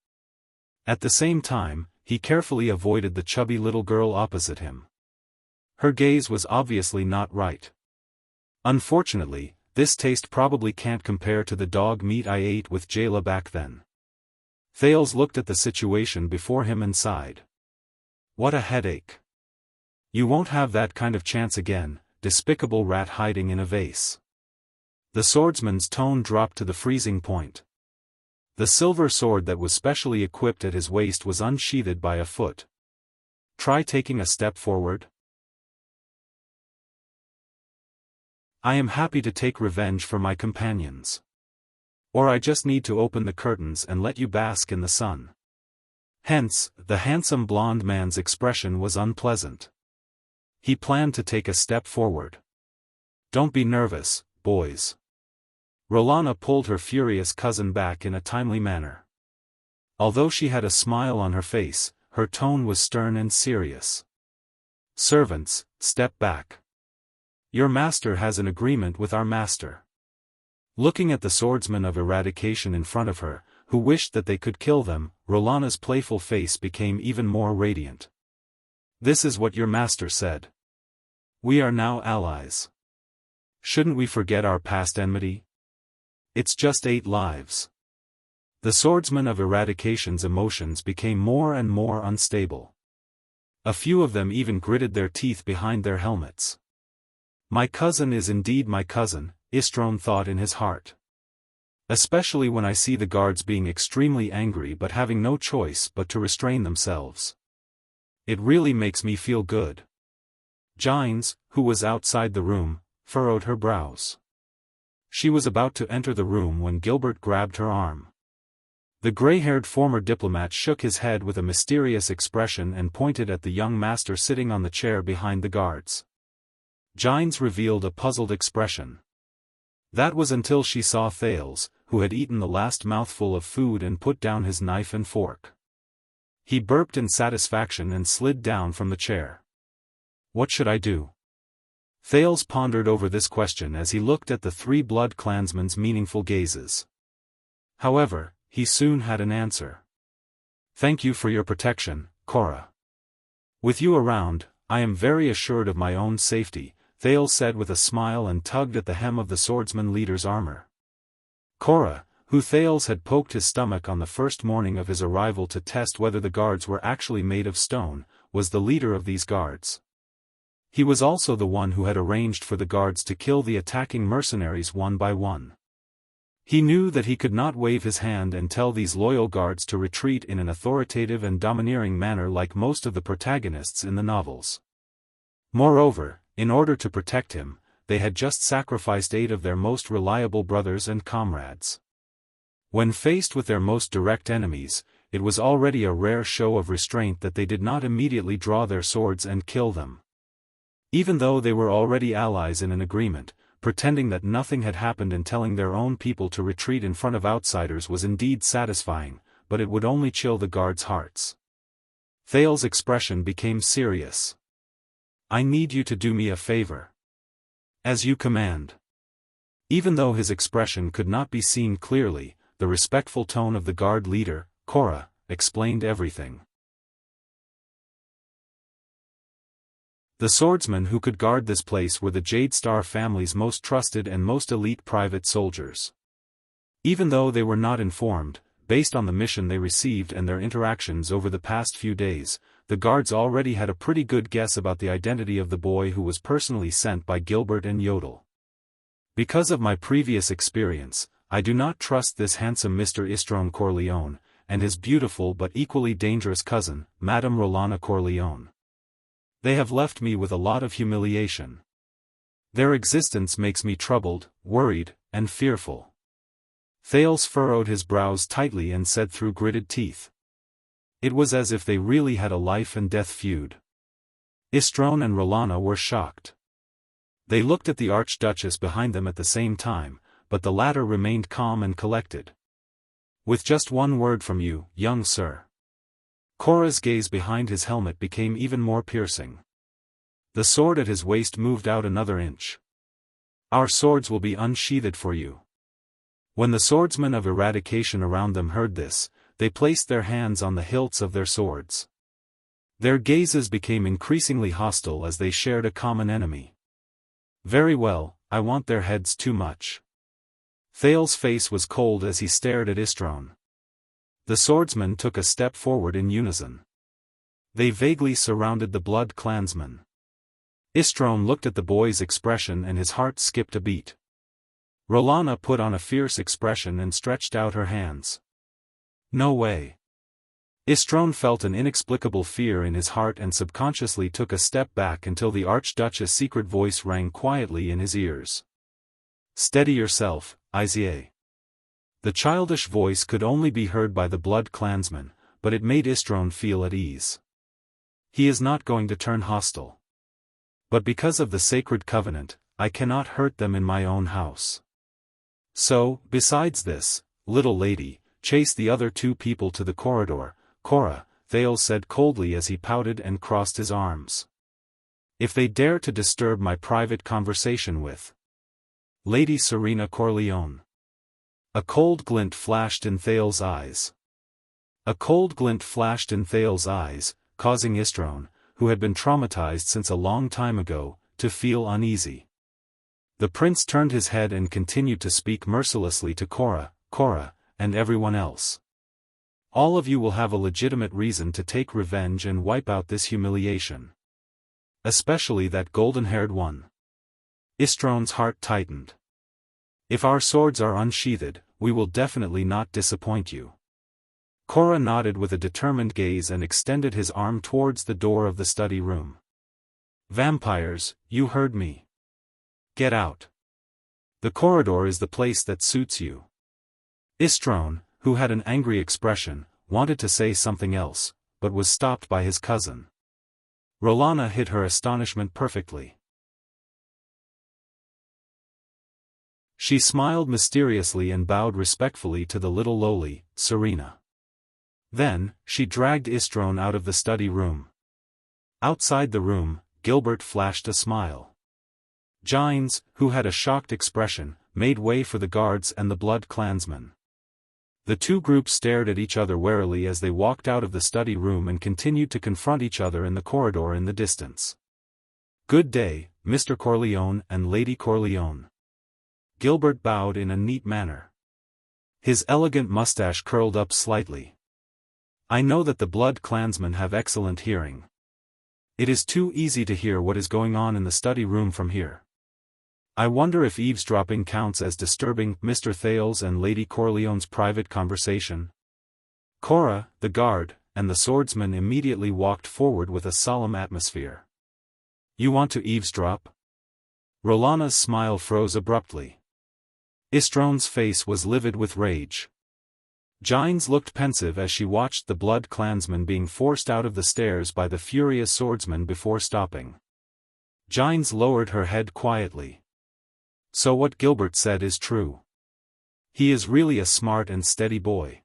At the same time, he carefully avoided the chubby little girl opposite him. Her gaze was obviously not right. Unfortunately, this taste probably can't compare to the dog meat I ate with Jayla back then. Thales looked at the situation before him and sighed. What a headache. You won't have that kind of chance again, despicable rat hiding in a vase. The swordsman's tone dropped to the freezing point. The silver sword that was specially equipped at his waist was unsheathed by a foot. Try taking a step forward. I am happy to take revenge for my companions. Or I just need to open the curtains and let you bask in the sun. Hence, the handsome blond man's expression was unpleasant. He planned to take a step forward. Don't be nervous, boys. Rolana pulled her furious cousin back in a timely manner. Although she had a smile on her face, her tone was stern and serious. Servants, step back. Your master has an agreement with our master. Looking at the swordsmen of eradication in front of her, who wished that they could kill them, Rolana's playful face became even more radiant. This is what your master said. We are now allies. Shouldn't we forget our past enmity? It's just 8 lives. The swordsmen of eradication's emotions became more and more unstable. A few of them even gritted their teeth behind their helmets. My cousin is indeed my cousin, Istrone thought in his heart. Especially when I see the guards being extremely angry but having no choice but to restrain themselves. It really makes me feel good. Jiang, who was outside the room, furrowed her brows. She was about to enter the room when Gilbert grabbed her arm. The gray-haired former diplomat shook his head with a mysterious expression and pointed at the young master sitting on the chair behind the guards. Jiang revealed a puzzled expression. That was until she saw Thales, who had eaten the last mouthful of food and put down his knife and fork. He burped in satisfaction and slid down from the chair. What should I do? Thales pondered over this question as he looked at the 3 blood clansmen's meaningful gazes. However, he soon had an answer. Thank you for your protection, Cora. With you around, I am very assured of my own safety, Thales said with a smile and tugged at the hem of the swordsman leader's armor. Cora, who Thales had poked his stomach on the first morning of his arrival to test whether the guards were actually made of stone, was the leader of these guards. He was also the one who had arranged for the guards to kill the attacking mercenaries one by one. He knew that he could not wave his hand and tell these loyal guards to retreat in an authoritative and domineering manner like most of the protagonists in the novels. Moreover, in order to protect him, they had just sacrificed 8 of their most reliable brothers and comrades. When faced with their most direct enemies, it was already a rare show of restraint that they did not immediately draw their swords and kill them. Even though they were already allies in an agreement, pretending that nothing had happened and telling their own people to retreat in front of outsiders was indeed satisfying, but it would only chill the guards' hearts. Thales' expression became serious. "I need you to do me a favor." "As you command." Even though his expression could not be seen clearly, the respectful tone of the guard leader, Cora, explained everything. The swordsmen who could guard this place were the Jade Star family's most trusted and most elite private soldiers. Even though they were not informed, based on the mission they received and their interactions over the past few days, the guards already had a pretty good guess about the identity of the boy who was personally sent by Gilbert and Yodel. Because of my previous experience, I do not trust this handsome Mr. Istron Corleone, and his beautiful but equally dangerous cousin, Madame Rolana Corleone. They have left me with a lot of humiliation. Their existence makes me troubled, worried, and fearful. Thales furrowed his brows tightly and said through gritted teeth. It was as if they really had a life-and-death feud. Istron and Rolana were shocked. They looked at the Archduchess behind them at the same time, but the latter remained calm and collected. "With just one word from you, young sir." Cora's gaze behind his helmet became even more piercing. The sword at his waist moved out another inch. "Our swords will be unsheathed for you." When the swordsmen of eradication around them heard this, they placed their hands on the hilts of their swords. Their gazes became increasingly hostile as they shared a common enemy. "Very well, I want their heads too much." Thales' face was cold as he stared at Istron. The swordsmen took a step forward in unison. They vaguely surrounded the blood clansman. Istron looked at the boy's expression and his heart skipped a beat. Rolana put on a fierce expression and stretched out her hands. "No way." Istron felt an inexplicable fear in his heart and subconsciously took a step back until the Archduchess' secret voice rang quietly in his ears. "Steady yourself, Isier." The childish voice could only be heard by the blood clansman, but it made Istron feel at ease. He is not going to turn hostile. But because of the sacred covenant, I cannot hurt them in my own house. So, besides this, little lady, chase the other two people to the corridor, Cora, Thales said coldly as he pouted and crossed his arms. "If they dare to disturb my private conversation with Lady Serena Corleone." A cold glint flashed in Thales' eyes. Causing Istron, who had been traumatized since a long time ago, to feel uneasy. The prince turned his head and continued to speak mercilessly to Cora, and everyone else. "All of you will have a legitimate reason to take revenge and wipe out this humiliation. Especially that golden-haired one." Istron's heart tightened. "If our swords are unsheathed, we will definitely not disappoint you." Cora nodded with a determined gaze and extended his arm towards the door of the study room. "Vampires, you heard me. Get out. The corridor is the place that suits you." Istron, who had an angry expression, wanted to say something else, but was stopped by his cousin. Rolana hid her astonishment perfectly. She smiled mysteriously and bowed respectfully to the little lowly, Serena. Then, she dragged Istron out of the study room. Outside the room, Gilbert flashed a smile. Gines, who had a shocked expression, made way for the guards and the blood clansmen. The two groups stared at each other warily as they walked out of the study room and continued to confront each other in the corridor in the distance. "Good day, Mr. Corleone and Lady Corleone." Gilbert bowed in a neat manner. His elegant mustache curled up slightly. "I know that the blood clansmen have excellent hearing. It is too easy to hear what is going on in the study room from here. I wonder if eavesdropping counts as disturbing Mr. Thales and Lady Corleone's private conversation." Cora, the guard, and the swordsman immediately walked forward with a solemn atmosphere. "You want to eavesdrop?" Rolana's smile froze abruptly. Istron's face was livid with rage. Gines looked pensive as she watched the blood clansman being forced out of the stairs by the furious swordsman before stopping. Gines lowered her head quietly. "So what Gilbert said is true. He is really a smart and steady boy.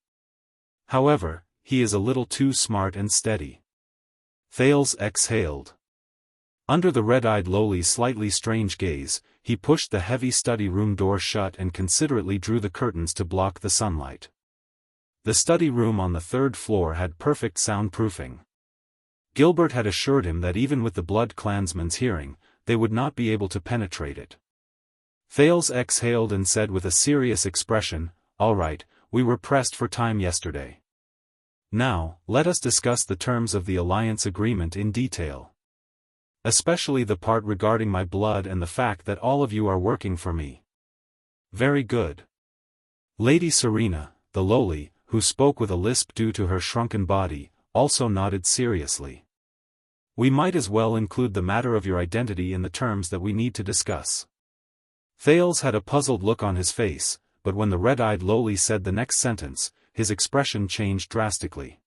However, he is a little too smart and steady. Thales exhaled. Under the red-eyed lowly's slightly strange gaze, he pushed the heavy study room door shut and considerately drew the curtains to block the sunlight. The study room on the third floor had perfect soundproofing. Gilbert had assured him that even with the Blood Clansmen's hearing, they would not be able to penetrate it. Thales exhaled and said with a serious expression, "All right, we were pressed for time yesterday. Now, let us discuss the terms of the alliance agreement in detail. Especially the part regarding my blood and the fact that all of you are working for me." "Very good." Lady Serena, the lowly, who spoke with a lisp due to her shrunken body, also nodded seriously. "We might as well include the matter of your identity in the terms that we need to discuss." Thales had a puzzled look on his face, but when the red-eyed lowly said the next sentence, his expression changed drastically.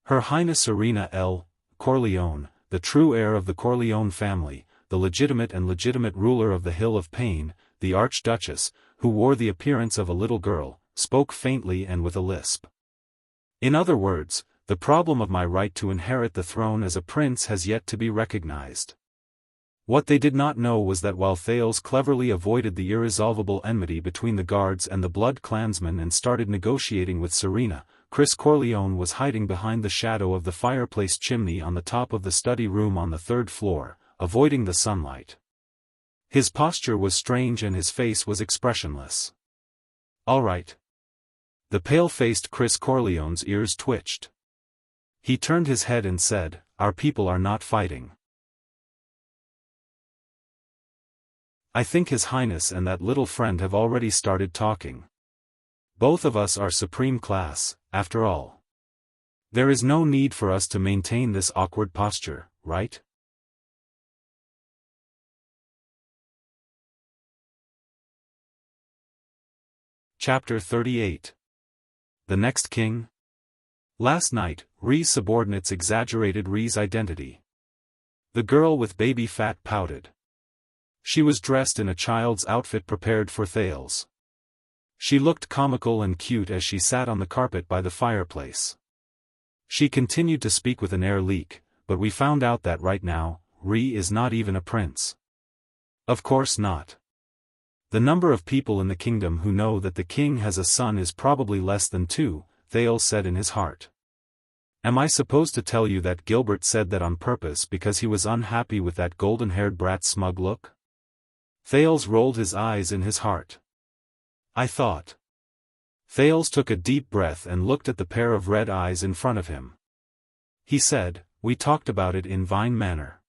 "Her Highness Serena L. Corleone, the true heir of the Corleone family, the legitimate and legitimate ruler of the Hill of Pain, the Archduchess, who wore the appearance of a little girl, spoke faintly and with a lisp. In other words, the problem of my right to inherit the throne as a prince has yet to be recognized." What they did not know was that while Thales cleverly avoided the irresolvable enmity between the guards and the Blood Clansmen and started negotiating with Serena, Chris Corleone was hiding behind the shadow of the fireplace chimney on the top of the study room on the third floor, avoiding the sunlight. His posture was strange and his face was expressionless. "All right." The pale-faced Chris Corleone's ears twitched. He turned his head and said, "Our people are not fighting. I think His Highness and that little friend have already started talking. Both of us are supreme class, after all. There is no need for us to maintain this awkward posture, right?" Chapter 38. The Next King? Last night, Rhee's subordinates exaggerated Rhee's identity. The girl with baby fat pouted. She was dressed in a child's outfit prepared for Thales. She looked comical and cute as she sat on the carpet by the fireplace. She continued to speak with an air leak, but we found out that right now, Rhee is not even a prince. Of course not. The number of people in the kingdom who know that the king has a son is probably less than 2, Thales said in his heart. Am I supposed to tell you that Gilbert said that on purpose because he was unhappy with that golden-haired brat's smug look? Thales rolled his eyes in his heart. I thought. Thales took a deep breath and looked at the pair of red eyes in front of him. He said, "We talked about it in Vine Manor.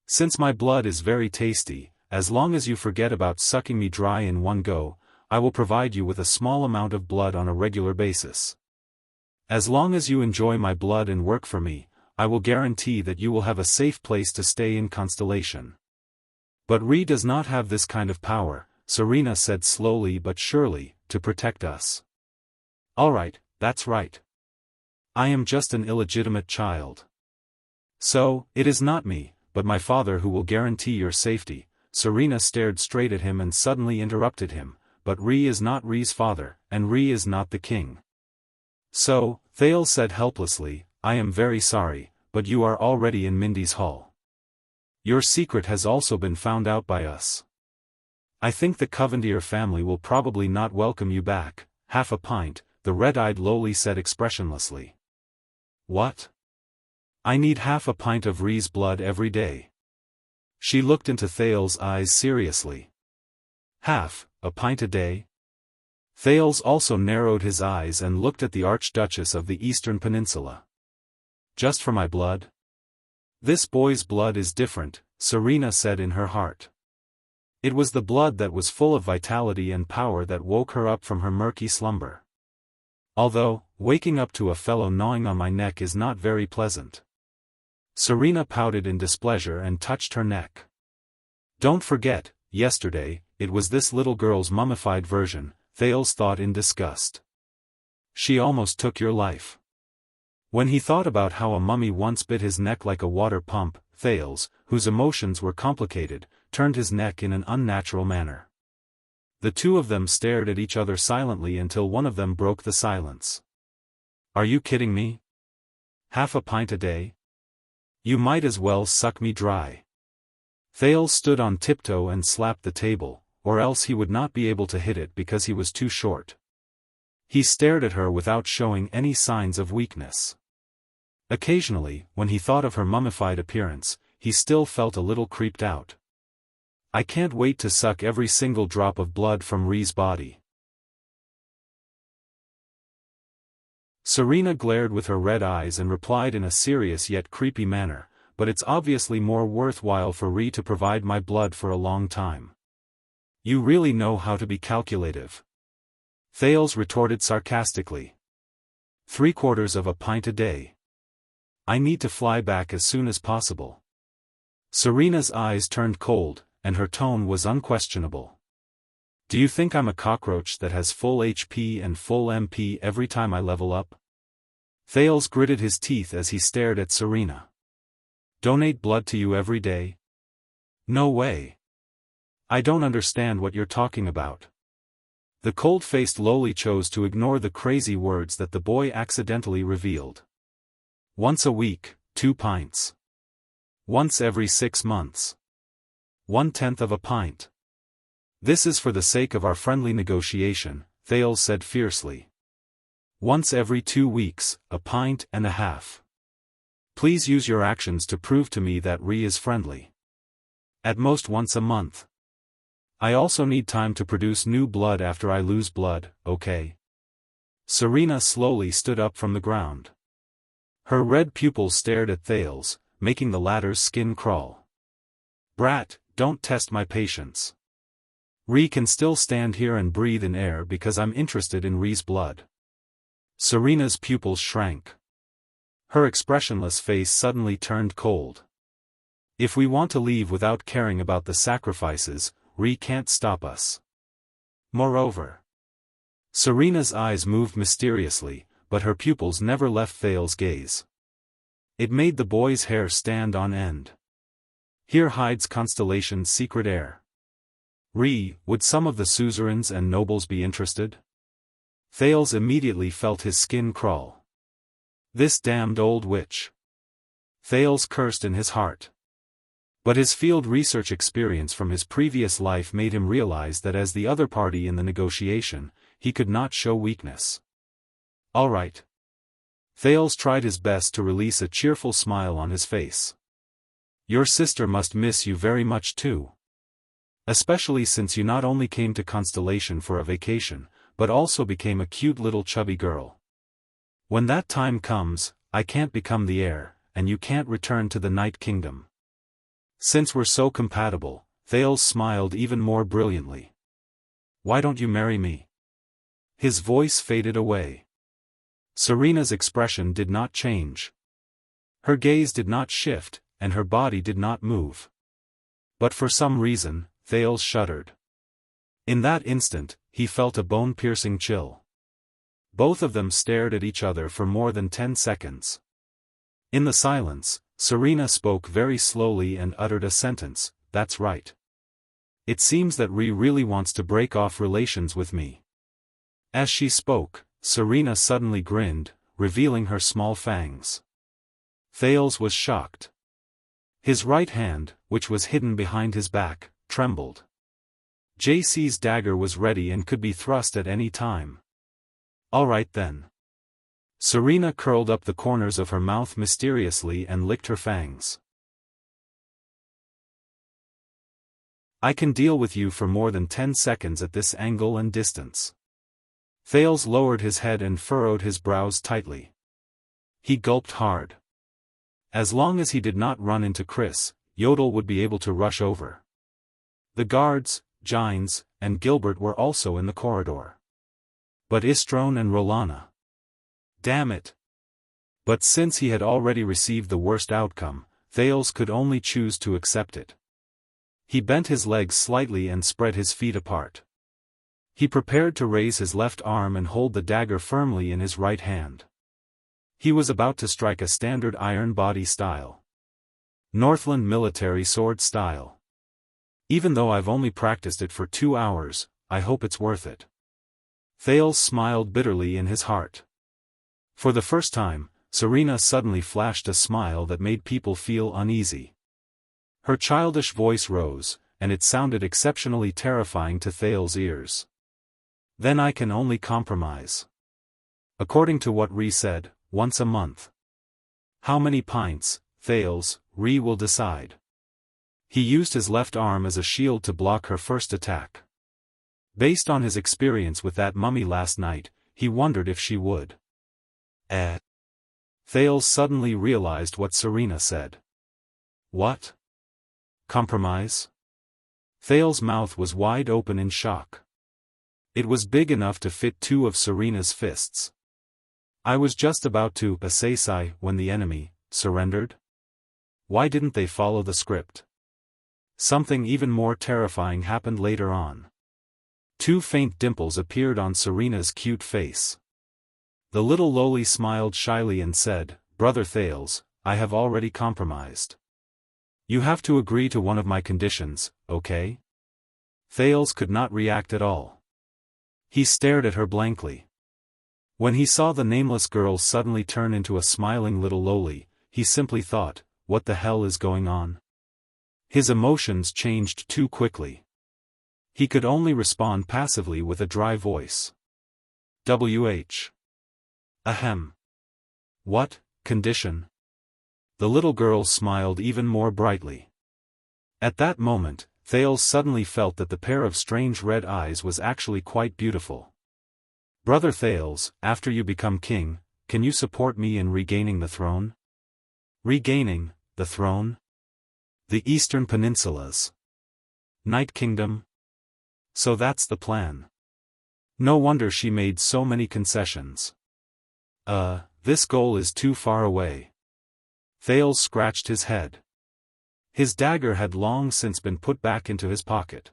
Since my blood is very tasty, as long as you forget about sucking me dry in one go, I will provide you with a small amount of blood on a regular basis. As long as you enjoy my blood and work for me, I will guarantee that you will have a safe place to stay in Constellation. But Rhee does not have this kind of power," Serena said slowly but surely, "to protect us." "All right, that's right. I am just an illegitimate child. So, it is not me, but my father who will guarantee your safety." Serena stared straight at him and suddenly interrupted him, "But Rhee is not Rhee's father, and Rhee is not the king." "So," Thales said helplessly, "I am very sorry, but you are already in Mindy's Hall. Your secret has also been found out by us. I think the Covendier family will probably not welcome you back." "Half a pint," the red-eyed lowly said expressionlessly. "What?" "I need half a pint of Rhee's blood every day." She looked into Thales' eyes seriously. "Half a pint a day?" Thales also narrowed his eyes and looked at the Archduchess of the Eastern Peninsula. "Just for my blood?" "This boy's blood is different," Serena said in her heart. It was the blood that was full of vitality and power that woke her up from her murky slumber. Although, waking up to a fellow gnawing on my neck is not very pleasant. Serena pouted in displeasure and touched her neck. "Don't forget, yesterday, it was this little girl's mummified version," Thales thought in disgust. "She almost took your life." When he thought about how a mummy once bit his neck like a water pump, Thales, whose emotions were complicated, turned his neck in an unnatural manner. The two of them stared at each other silently until one of them broke the silence. Are you kidding me? Half a pint a day? You might as well suck me dry. Thales stood on tiptoe and slapped the table, or else he would not be able to hit it because he was too short. He stared at her without showing any signs of weakness. Occasionally, when he thought of her mummified appearance, he still felt a little creeped out. I can't wait to suck every single drop of blood from Ri's body. Serena glared with her red eyes and replied in a serious yet creepy manner, but it's obviously more worthwhile for Ri to provide my blood for a long time. You really know how to be calculative. Thales retorted sarcastically. 3/4 of a pint a day. I need to fly back as soon as possible. Serena's eyes turned cold, and her tone was unquestionable. Do you think I'm a cockroach that has full HP and full MP every time I level up? Thales gritted his teeth as he stared at Serena. Donate blood to you every day? No way. I don't understand what you're talking about. The cold-faced lowly chose to ignore the crazy words that the boy accidentally revealed. Once a week, 2 pints. Once every 6 months. 1/10 of a pint. This is for the sake of our friendly negotiation, Thales said fiercely. Once every 2 weeks, 1.5 pints. Please use your actions to prove to me that Ri is friendly. At most once a month. I also need time to produce new blood after I lose blood, okay? Serena slowly stood up from the ground. Her red pupils stared at Thales, making the latter's skin crawl. Brat, don't test my patience. Ri can still stand here and breathe in air because I'm interested in Ri's blood. Serena's pupils shrank. Her expressionless face suddenly turned cold. If we want to leave without caring about the sacrifices, Ri can't stop us. Moreover. Serena's eyes moved mysteriously, but her pupils never left Thales' gaze. It made the boy's hair stand on end. Here hides Constellation's secret heir. Ri, would some of the suzerains and nobles be interested? Thales immediately felt his skin crawl. This damned old witch. Thales cursed in his heart. But his field research experience from his previous life made him realize that as the other party in the negotiation, he could not show weakness. All right. Thales tried his best to release a cheerful smile on his face. Your sister must miss you very much too. Especially since you not only came to Constellation for a vacation, but also became a cute little chubby girl. When that time comes, I can't become the heir, and you can't return to the Night Kingdom. Since we're so compatible, Thales smiled even more brilliantly. Why don't you marry me? His voice faded away. Serena's expression did not change. Her gaze did not shift, and her body did not move. But for some reason, Thales shuddered. In that instant, he felt a bone-piercing chill. Both of them stared at each other for more than 10 seconds. In the silence, Serena spoke very slowly and uttered a sentence, "That's right. It seems that Ri really wants to break off relations with me." As she spoke, Serena suddenly grinned, revealing her small fangs. Thales was shocked. His right hand, which was hidden behind his back, trembled. JC's dagger was ready and could be thrust at any time. All right then. Serena curled up the corners of her mouth mysteriously and licked her fangs. I can deal with you for more than 10 seconds at this angle and distance. Thales lowered his head and furrowed his brows tightly. He gulped hard. As long as he did not run into Chris, Yodel would be able to rush over. The guards, Gines, and Gilbert were also in the corridor. But Istrone and Rolana. Damn it. But since he had already received the worst outcome, Thales could only choose to accept it. He bent his legs slightly and spread his feet apart. He prepared to raise his left arm and hold the dagger firmly in his right hand. He was about to strike a standard iron body style. Northland military sword style. Even though I've only practiced it for 2 hours, I hope it's worth it. Thales smiled bitterly in his heart. For the first time, Serena suddenly flashed a smile that made people feel uneasy. Her childish voice rose, and it sounded exceptionally terrifying to Thale's ears. Then I can only compromise. According to what Ree said, once a month. How many pints, Thales, Ree will decide. He used his left arm as a shield to block her first attack. Based on his experience with that mummy last night, he wondered if she would. Thales suddenly realized what Serena said. What? Compromise? Thales' mouth was wide open in shock. It was big enough to fit two of Serena's fists. I was just about to say when the enemy surrendered. Why didn't they follow the script? Something even more terrifying happened later on. Two faint dimples appeared on Serena's cute face. The little loli smiled shyly and said, "Brother Thales, I have already compromised. You have to agree to one of my conditions, okay?" Thales could not react at all. He stared at her blankly. When he saw the nameless girl suddenly turn into a smiling little loli, he simply thought, what the hell is going on? His emotions changed too quickly. He could only respond passively with a dry voice. Ahem. What, condition? The little girl smiled even more brightly. At that moment, Thales suddenly felt that the pair of strange red eyes was actually quite beautiful. Brother Thales, after you become king, can you support me in regaining the throne? Regaining the throne? The Eastern Peninsulas. Night Kingdom? So that's the plan. No wonder she made so many concessions. This goal is too far away. Thales scratched his head. His dagger had long since been put back into his pocket.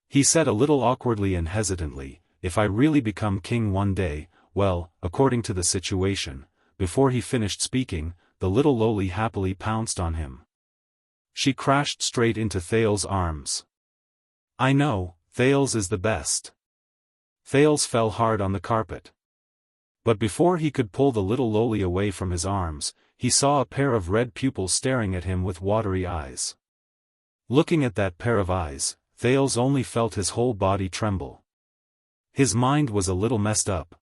He said a little awkwardly and hesitantly, if I really become king one day, well, according to the situation. Before he finished speaking, the little loli happily pounced on him. She crashed straight into Thales' arms. I know, Thales is the best. Thales fell hard on the carpet. But before he could pull the little loli away from his arms, he saw a pair of red pupils staring at him with watery eyes. Looking at that pair of eyes, Thales only felt his whole body tremble. His mind was a little messed up.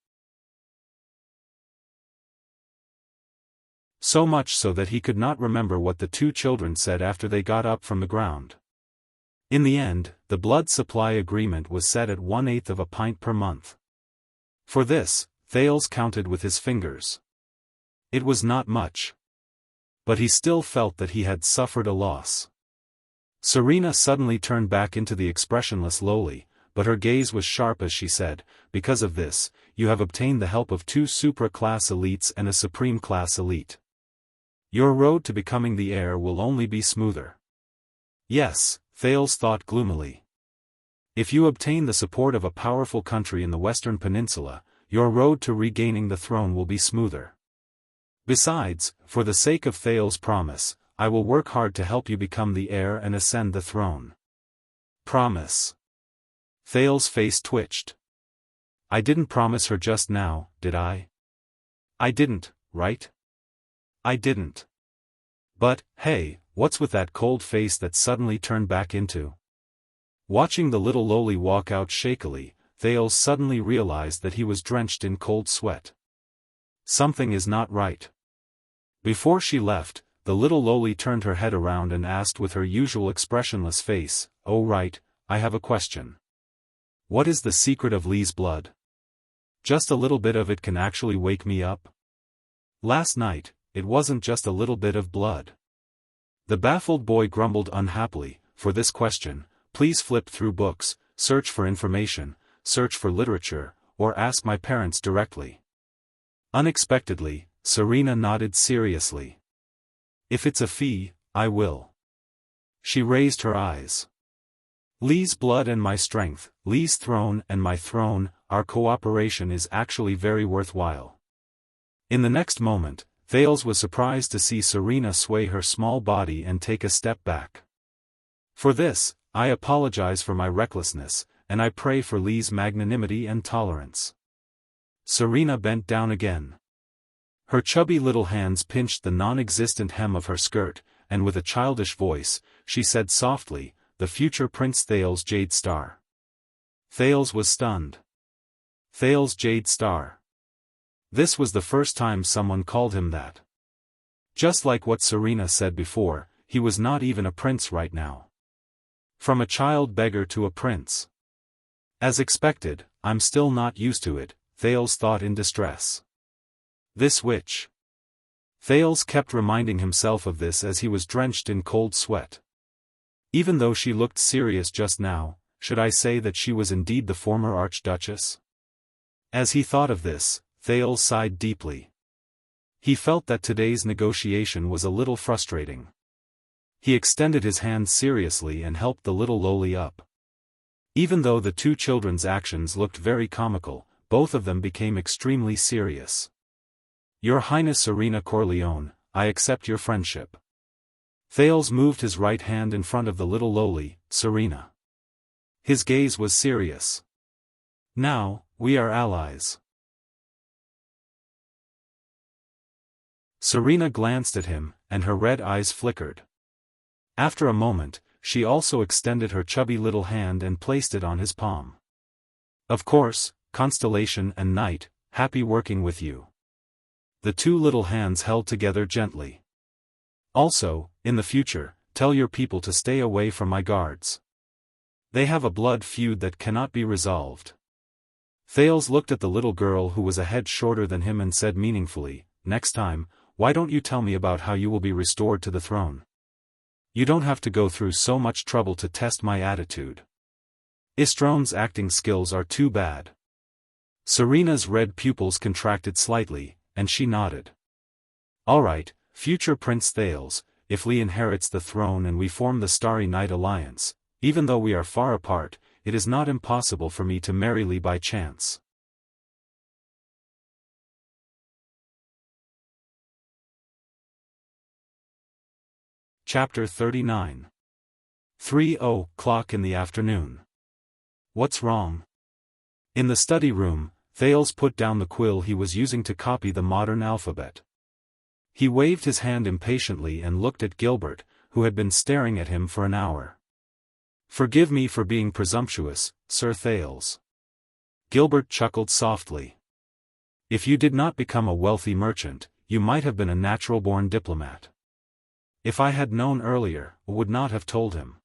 So much so that he could not remember what the two children said after they got up from the ground. In the end, the blood supply agreement was set at 1/8 of a pint per month. For this, Thales counted with his fingers. It was not much. But he still felt that he had suffered a loss. Serena suddenly turned back into the expressionless loli, but her gaze was sharp as she said, because of this, you have obtained the help of 2 supra-class elites and a supreme-class elite. Your road to becoming the heir will only be smoother. Yes, Thales thought gloomily. If you obtain the support of a powerful country in the Western Peninsula, your road to regaining the throne will be smoother. Besides, for the sake of Thales' promise, I will work hard to help you become the heir and ascend the throne. Promise. Thales' face twitched. I didn't promise her just now, did I? I didn't, right? I didn't. But, hey, what's with that cold face that suddenly turned back into? Watching the little loli walk out shakily, Thales suddenly realized that he was drenched in cold sweat. Something is not right. Before she left, the little loli turned her head around and asked with her usual expressionless face, "Oh right, I have a question. What is the secret of Lee's blood? Just a little bit of it can actually wake me up? Last night, it wasn't just a little bit of blood." The baffled boy grumbled unhappily, "For this question, please flip through books, search for information, search for literature, or ask my parents directly." Unexpectedly, Serena nodded seriously. "If it's a fee, I will." She raised her eyes. "Lee's blood and my strength, Lee's throne and my throne, our cooperation is actually very worthwhile." In the next moment, Thales was surprised to see Serena sway her small body and take a step back. "For this, I apologize for my recklessness, and I pray for Lee's magnanimity and tolerance." Serena bent down again. Her chubby little hands pinched the non-existent hem of her skirt, and with a childish voice, she said softly, "The future Prince Thales Jade Star." Thales was stunned. Thales Jade Star. This was the first time someone called him that. Just like what Serena said before, he was not even a prince right now. From a child beggar to a prince. As expected, I'm still not used to it, Thales thought in distress. This witch. Thales kept reminding himself of this as he was drenched in cold sweat. Even though she looked serious just now, should I say that she was indeed the former Archduchess? As he thought of this, Thales sighed deeply. He felt that today's negotiation was a little frustrating. He extended his hand seriously and helped the little lowly up. Even though the two children's actions looked very comical, both of them became extremely serious. "Your Highness Serena Corleone, I accept your friendship." Thales moved his right hand in front of the little lowly, Serena. His gaze was serious. "Now, we are allies." Serena glanced at him, and her red eyes flickered. After a moment, she also extended her chubby little hand and placed it on his palm. "Of course, Constellation and Night, happy working with you." The two little hands held together gently. "Also, in the future, tell your people to stay away from my guards. They have a blood feud that cannot be resolved." Thales looked at the little girl who was a head shorter than him and said meaningfully, "Next time, why don't you tell me about how you will be restored to the throne? You don't have to go through so much trouble to test my attitude. Istrone's acting skills are too bad." Serena's red pupils contracted slightly, and she nodded. "All right, future Prince Thales, if Lee inherits the throne and we form the Starry Night Alliance, even though we are far apart, it is not impossible for me to marry Lee by chance." Chapter 39. 3:00 in the afternoon. What's wrong? In the study room, Thales put down the quill he was using to copy the modern alphabet. He waved his hand impatiently and looked at Gilbert, who had been staring at him for an hour. "Forgive me for being presumptuous, Sir Thales." Gilbert chuckled softly. "If you did not become a wealthy merchant, you might have been a natural-born diplomat. If I had known earlier, I would not have told him.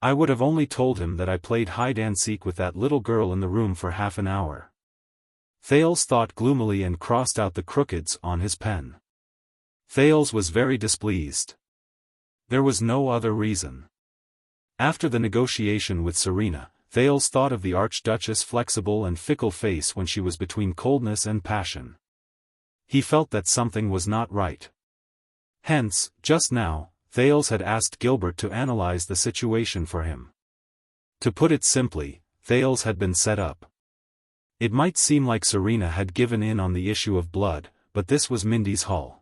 I would have only told him that I played hide-and-seek with that little girl in the room for half an hour." Thales thought gloomily and crossed out the crookeds on his pen. Thales was very displeased. There was no other reason. After the negotiation with Serena, Thales thought of the Archduchess' flexible and fickle face when she was between coldness and passion. He felt that something was not right. Hence, just now, Thales had asked Gilbert to analyze the situation for him. To put it simply, Thales had been set up. It might seem like Serena had given in on the issue of blood, but this was Mindy's Hall.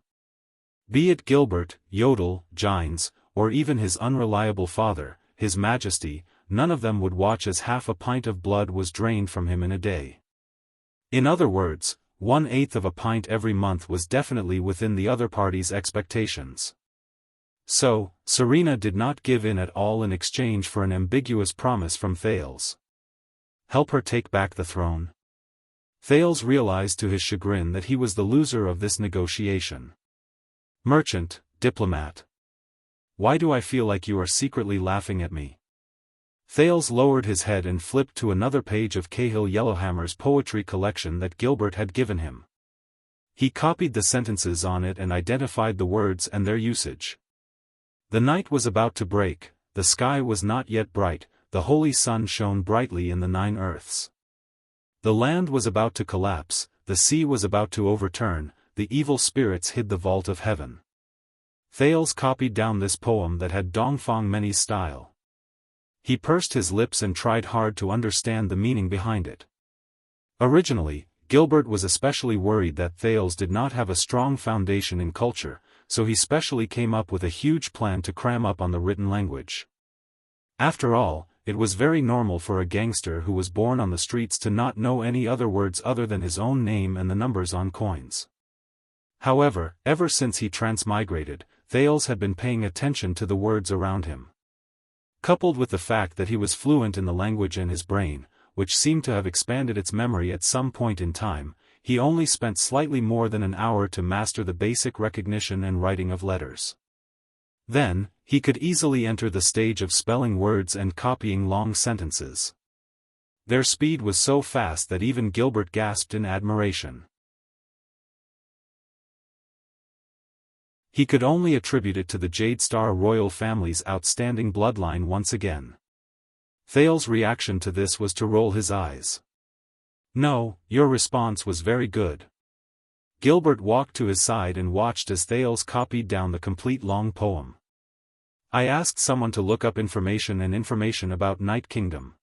Be it Gilbert, Yodel, Gines, or even his unreliable father, His Majesty, none of them would watch as half a pint of blood was drained from him in a day. In other words, 1/8 of a pint every month was definitely within the other party's expectations. So, Serena did not give in at all in exchange for an ambiguous promise from Thales. Help her take back the throne? Thales realized to his chagrin that he was the loser of this negotiation. Merchant, diplomat. Why do I feel like you are secretly laughing at me? Thales lowered his head and flipped to another page of Cahill Yellowhammer's poetry collection that Gilbert had given him. He copied the sentences on it and identified the words and their usage. The night was about to break, the sky was not yet bright, the holy sun shone brightly in the 9 earths. The land was about to collapse, the sea was about to overturn, the evil spirits hid the vault of heaven. Thales copied down this poem that had Dongfang Many's style. He pursed his lips and tried hard to understand the meaning behind it. Originally, Gilbert was especially worried that Thales did not have a strong foundation in culture, so he specially came up with a huge plan to cram up on the written language. After all, it was very normal for a gangster who was born on the streets to not know any other words other than his own name and the numbers on coins. However, ever since he transmigrated, Thales had been paying attention to the words around him. Coupled with the fact that he was fluent in the language in his brain, which seemed to have expanded its memory at some point in time, he only spent slightly more than an hour to master the basic recognition and writing of letters. Then, he could easily enter the stage of spelling words and copying long sentences. Their speed was so fast that even Gilbert gasped in admiration. He could only attribute it to the Jade Star royal family's outstanding bloodline once again. Thales' reaction to this was to roll his eyes. "No, your response was very good." Gilbert walked to his side and watched as Thales copied down the complete long poem. "I asked someone to look up information about Night Kingdom.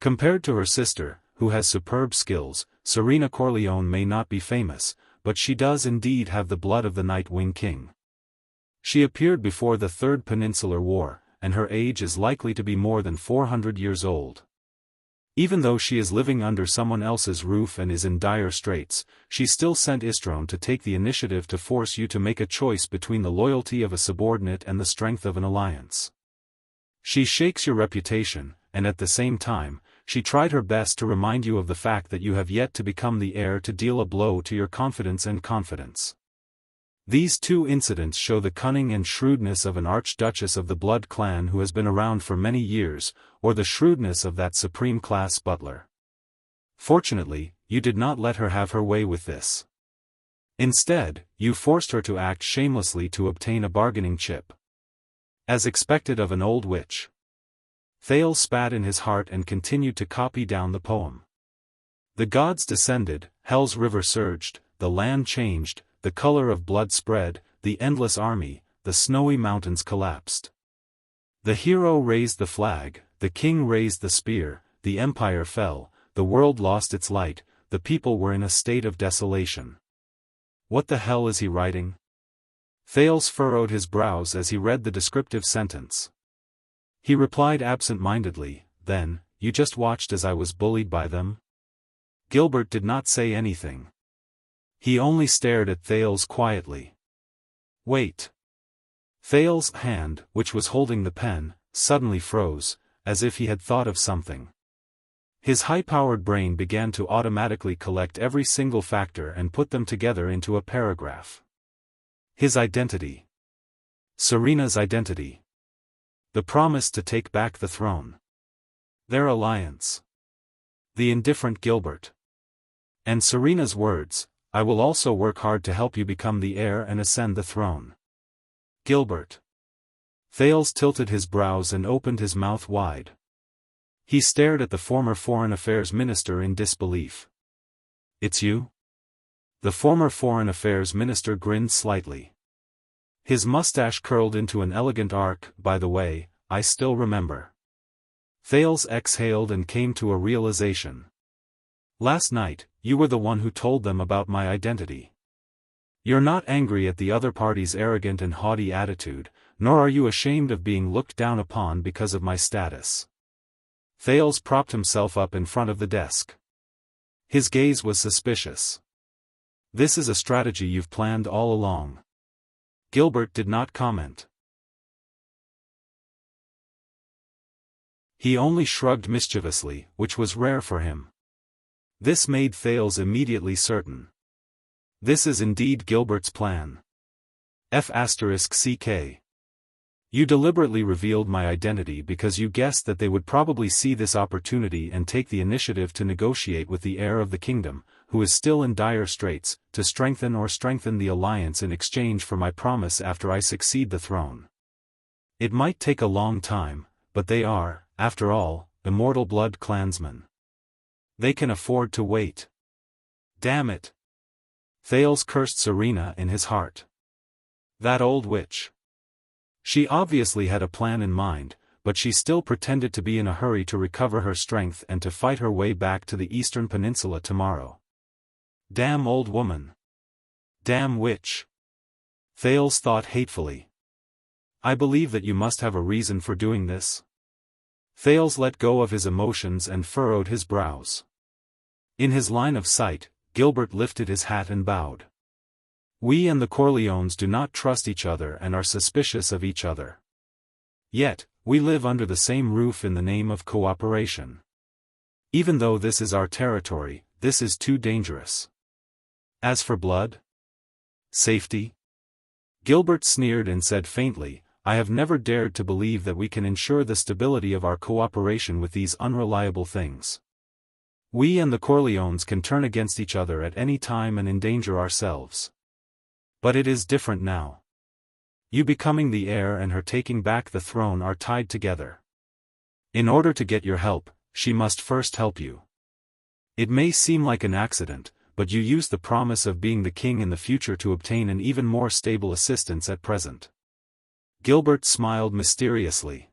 Compared to her sister, who has superb skills, Serena Corleone may not be famous, but she does indeed have the blood of the Night Wing King. She appeared before the Third Peninsular War, and her age is likely to be more than 400 years old. Even though she is living under someone else's roof and is in dire straits, she still sent Istrone to take the initiative to force you to make a choice between the loyalty of a subordinate and the strength of an alliance. She shakes your reputation, and at the same time, she tried her best to remind you of the fact that you have yet to become the heir to deal a blow to your confidence and confidence. These two incidents show the cunning and shrewdness of an archduchess of the blood clan who has been around for many years, or the shrewdness of that supreme-class butler. Fortunately, you did not let her have her way with this. Instead, you forced her to act shamelessly to obtain a bargaining chip. As expected of an old witch. Thales spat in his heart and continued to copy down the poem. The gods descended, hell's river surged, the land changed, the color of blood spread, the endless army, the snowy mountains collapsed. The hero raised the flag, the king raised the spear, the empire fell, the world lost its light, the people were in a state of desolation. What the hell is he writing? Thales furrowed his brows as he read the descriptive sentence. He replied absent-mindedly, "Then, you just watched as I was bullied by them?" Gilbert did not say anything. He only stared at Thales quietly. "Wait." Thales' hand, which was holding the pen, suddenly froze, as if he had thought of something. His high-powered brain began to automatically collect every single factor and put them together into a paragraph. His identity. Serena's identity. The promise to take back the throne. Their alliance. The indifferent Gilbert. And Serena's words, "I will also work hard to help you become the heir and ascend the throne." Gilbert. Thales tilted his brows and opened his mouth wide. He stared at the former Foreign Affairs Minister in disbelief. "It's you?" The former Foreign Affairs Minister grinned slightly. His mustache curled into an elegant arc. "By the way, I still remember." Thales exhaled and came to a realization. "Last night, you were the one who told them about my identity. You're not angry at the other party's arrogant and haughty attitude, nor are you ashamed of being looked down upon because of my status." Thales propped himself up in front of the desk. His gaze was suspicious. "This is a strategy you've planned all along." Gilbert did not comment. He only shrugged mischievously, which was rare for him. This made Thales immediately certain. This is indeed Gilbert's plan. F***ck. You deliberately revealed my identity because you guessed that they would probably see this opportunity and take the initiative to negotiate with the heir of the kingdom, who is still in dire straits, to strengthen the alliance in exchange for my promise after I succeed the throne. It might take a long time, but they are, after all, immortal blood clansmen. They can afford to wait. Damn it! Thales cursed Serena in his heart. That old witch. She obviously had a plan in mind, but she still pretended to be in a hurry to recover her strength and to fight her way back to the Eastern Peninsula tomorrow. Damn old woman. Damn witch. Thales thought hatefully. I believe that you must have a reason for doing this. Thales let go of his emotions and furrowed his brows. In his line of sight, Gilbert lifted his hat and bowed. We and the Corleones do not trust each other and are suspicious of each other. Yet, we live under the same roof in the name of cooperation. Even though this is our territory, this is too dangerous. As for blood? Safety? Gilbert sneered and said faintly, I have never dared to believe that we can ensure the stability of our cooperation with these unreliable things. We and the Corleones can turn against each other at any time and endanger ourselves. But it is different now. You becoming the heir and her taking back the throne are tied together. In order to get your help, she must first help you. It may seem like an accident, but you use the promise of being the king in the future to obtain an even more stable assistance at present. Gilbert smiled mysteriously.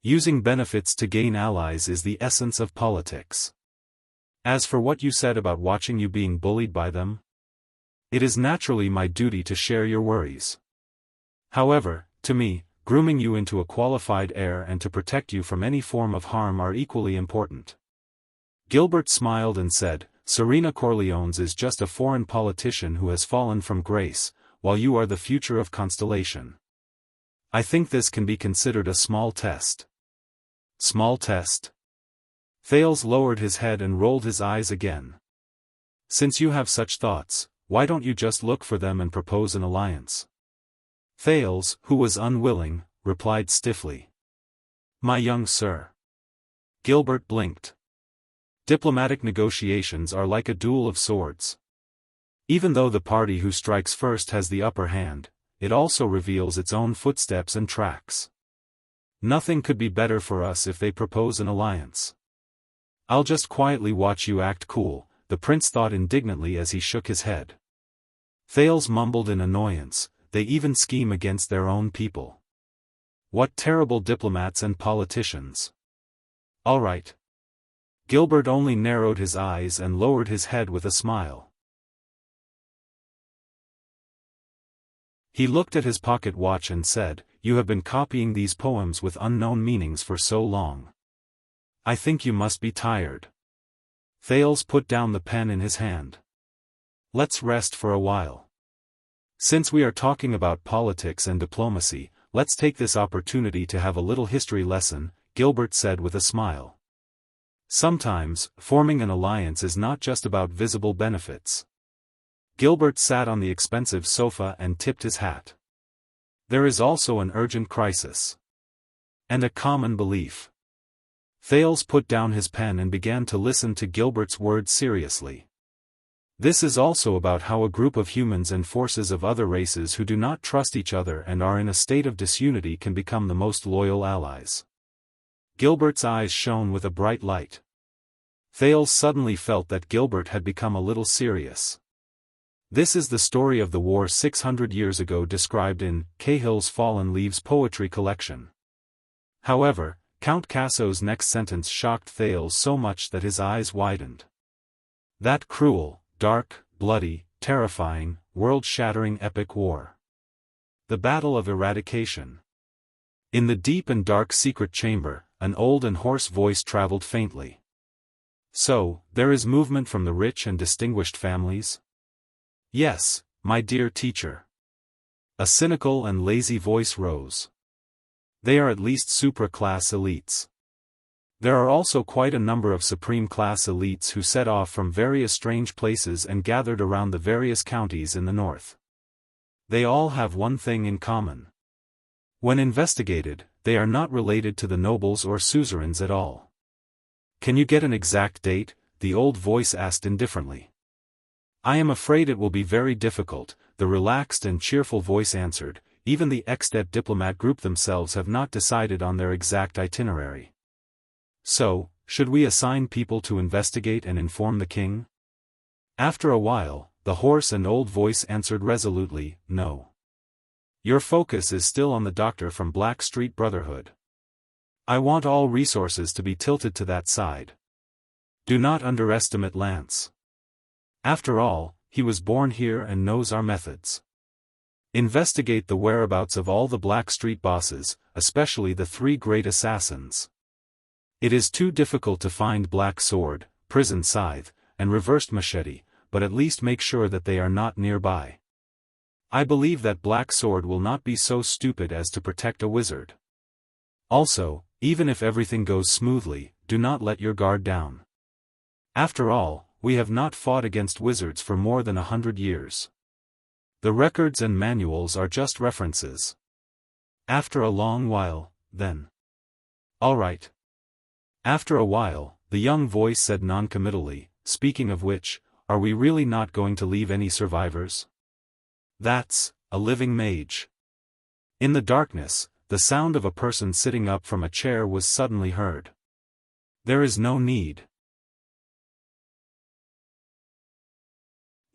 Using benefits to gain allies is the essence of politics. As for what you said about watching you being bullied by them, it is naturally my duty to share your worries. However, to me, grooming you into a qualified heir and to protect you from any form of harm are equally important. Gilbert smiled and said, Serena Corleones is just a foreign politician who has fallen from grace, while you are the future of Constellation. I think this can be considered a small test. Small test? Thales lowered his head and rolled his eyes again. Since you have such thoughts, why don't you just look for them and propose an alliance? Thales, who was unwilling, replied stiffly. My young sir. Gilbert blinked. Diplomatic negotiations are like a duel of swords. Even though the party who strikes first has the upper hand, it also reveals its own footsteps and tracks. Nothing could be better for us if they propose an alliance. I'll just quietly watch you act cool, the prince thought indignantly as he shook his head. Thales mumbled in annoyance, they even scheme against their own people. What terrible diplomats and politicians. All right. Gilbert only narrowed his eyes and lowered his head with a smile. He looked at his pocket watch and said, You have been copying these poems with unknown meanings for so long. I think you must be tired. Thales put down the pen in his hand. Let's rest for a while. Since we are talking about politics and diplomacy, let's take this opportunity to have a little history lesson, Gilbert said with a smile. Sometimes, forming an alliance is not just about visible benefits. Gilbert sat on the expensive sofa and tipped his hat. There is also an urgent crisis. And a common belief. Thales put down his pen and began to listen to Gilbert's words seriously. This is also about how a group of humans and forces of other races who do not trust each other and are in a state of disunity can become the most loyal allies. Gilbert's eyes shone with a bright light. Thales suddenly felt that Gilbert had become a little serious. This is the story of the war 600 years ago described in Cahill's Fallen Leaves poetry collection. However, Count Casso's next sentence shocked Thales so much that his eyes widened. That cruel, dark, bloody, terrifying, world-shattering epic war. The Battle of Eradication. In the deep and dark secret chamber, an old and hoarse voice traveled faintly. So, there is movement from the rich and distinguished families? Yes, my dear teacher. A cynical and lazy voice rose. They are at least supra-class elites. There are also quite a number of supreme-class elites who set off from various strange places and gathered around the various counties in the north. They all have one thing in common. When investigated, they are not related to the nobles or suzerains at all. Can you get an exact date? The old voice asked indifferently. I am afraid it will be very difficult, the relaxed and cheerful voice answered. Even the ex-det diplomat group themselves have not decided on their exact itinerary. So, should we assign people to investigate and inform the king? After a while, the hoarse and old voice answered resolutely, no. Your focus is still on the doctor from Black Street Brotherhood. I want all resources to be tilted to that side. Do not underestimate Lance. After all, he was born here and knows our methods. Investigate the whereabouts of all the Black Street bosses, especially the 3 great assassins. It is too difficult to find Black Sword, Prison Scythe, and Reversed Machete, but at least make sure that they are not nearby. I believe that Black Sword will not be so stupid as to protect a wizard. Also, even if everything goes smoothly, do not let your guard down. After all, we have not fought against wizards for more than 100 years. The records and manuals are just references. After a long while, then. All right. After a while, the young voice said noncommittally, speaking of which, are we really not going to leave any survivors? That's a living mage. In the darkness, the sound of a person sitting up from a chair was suddenly heard. There is no need.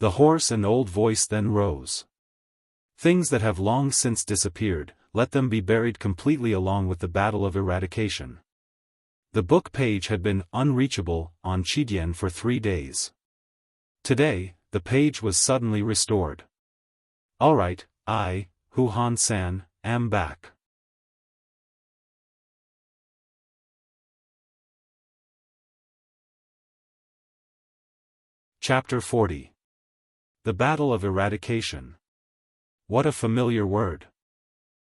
The hoarse and old voice then rose. Things that have long since disappeared, let them be buried completely along with the battle of eradication. The book page had been unreachable on Qidian for 3 days. Today, the page was suddenly restored. Alright, I, Hu Han-san, am back. Chapter 40. The Battle of Eradication. What a familiar word.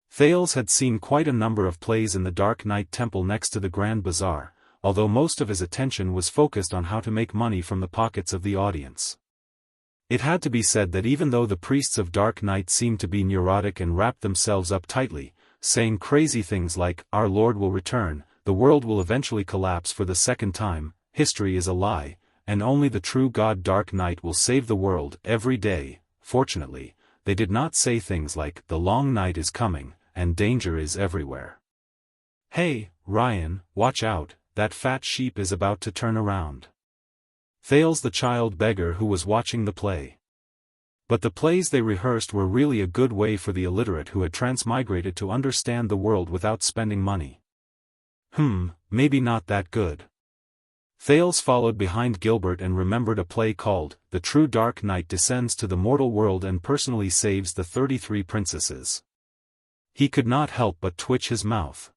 Thales had seen quite a number of plays in the Dark Knight Temple next to the Grand Bazaar, although most of his attention was focused on how to make money from the pockets of the audience. It had to be said that even though the priests of Dark Knight seemed to be neurotic and wrapped themselves up tightly, saying crazy things like, "Our Lord will return, the world will eventually collapse for the second time, history is a lie, and only the true God Dark Knight will save the world every day," fortunately, they did not say things like, "The long night is coming, and danger is everywhere. Hey, Ryan, watch out, that fat sheep is about to turn around." Thales the child beggar who was watching the play. But the plays they rehearsed were really a good way for the illiterate who had transmigrated to understand the world without spending money. Maybe not that good. Thales followed behind Gilbert and remembered a play called, "The True Dark Knight Descends to the Mortal World and Personally Saves the 33 Princesses." He could not help but twitch his mouth.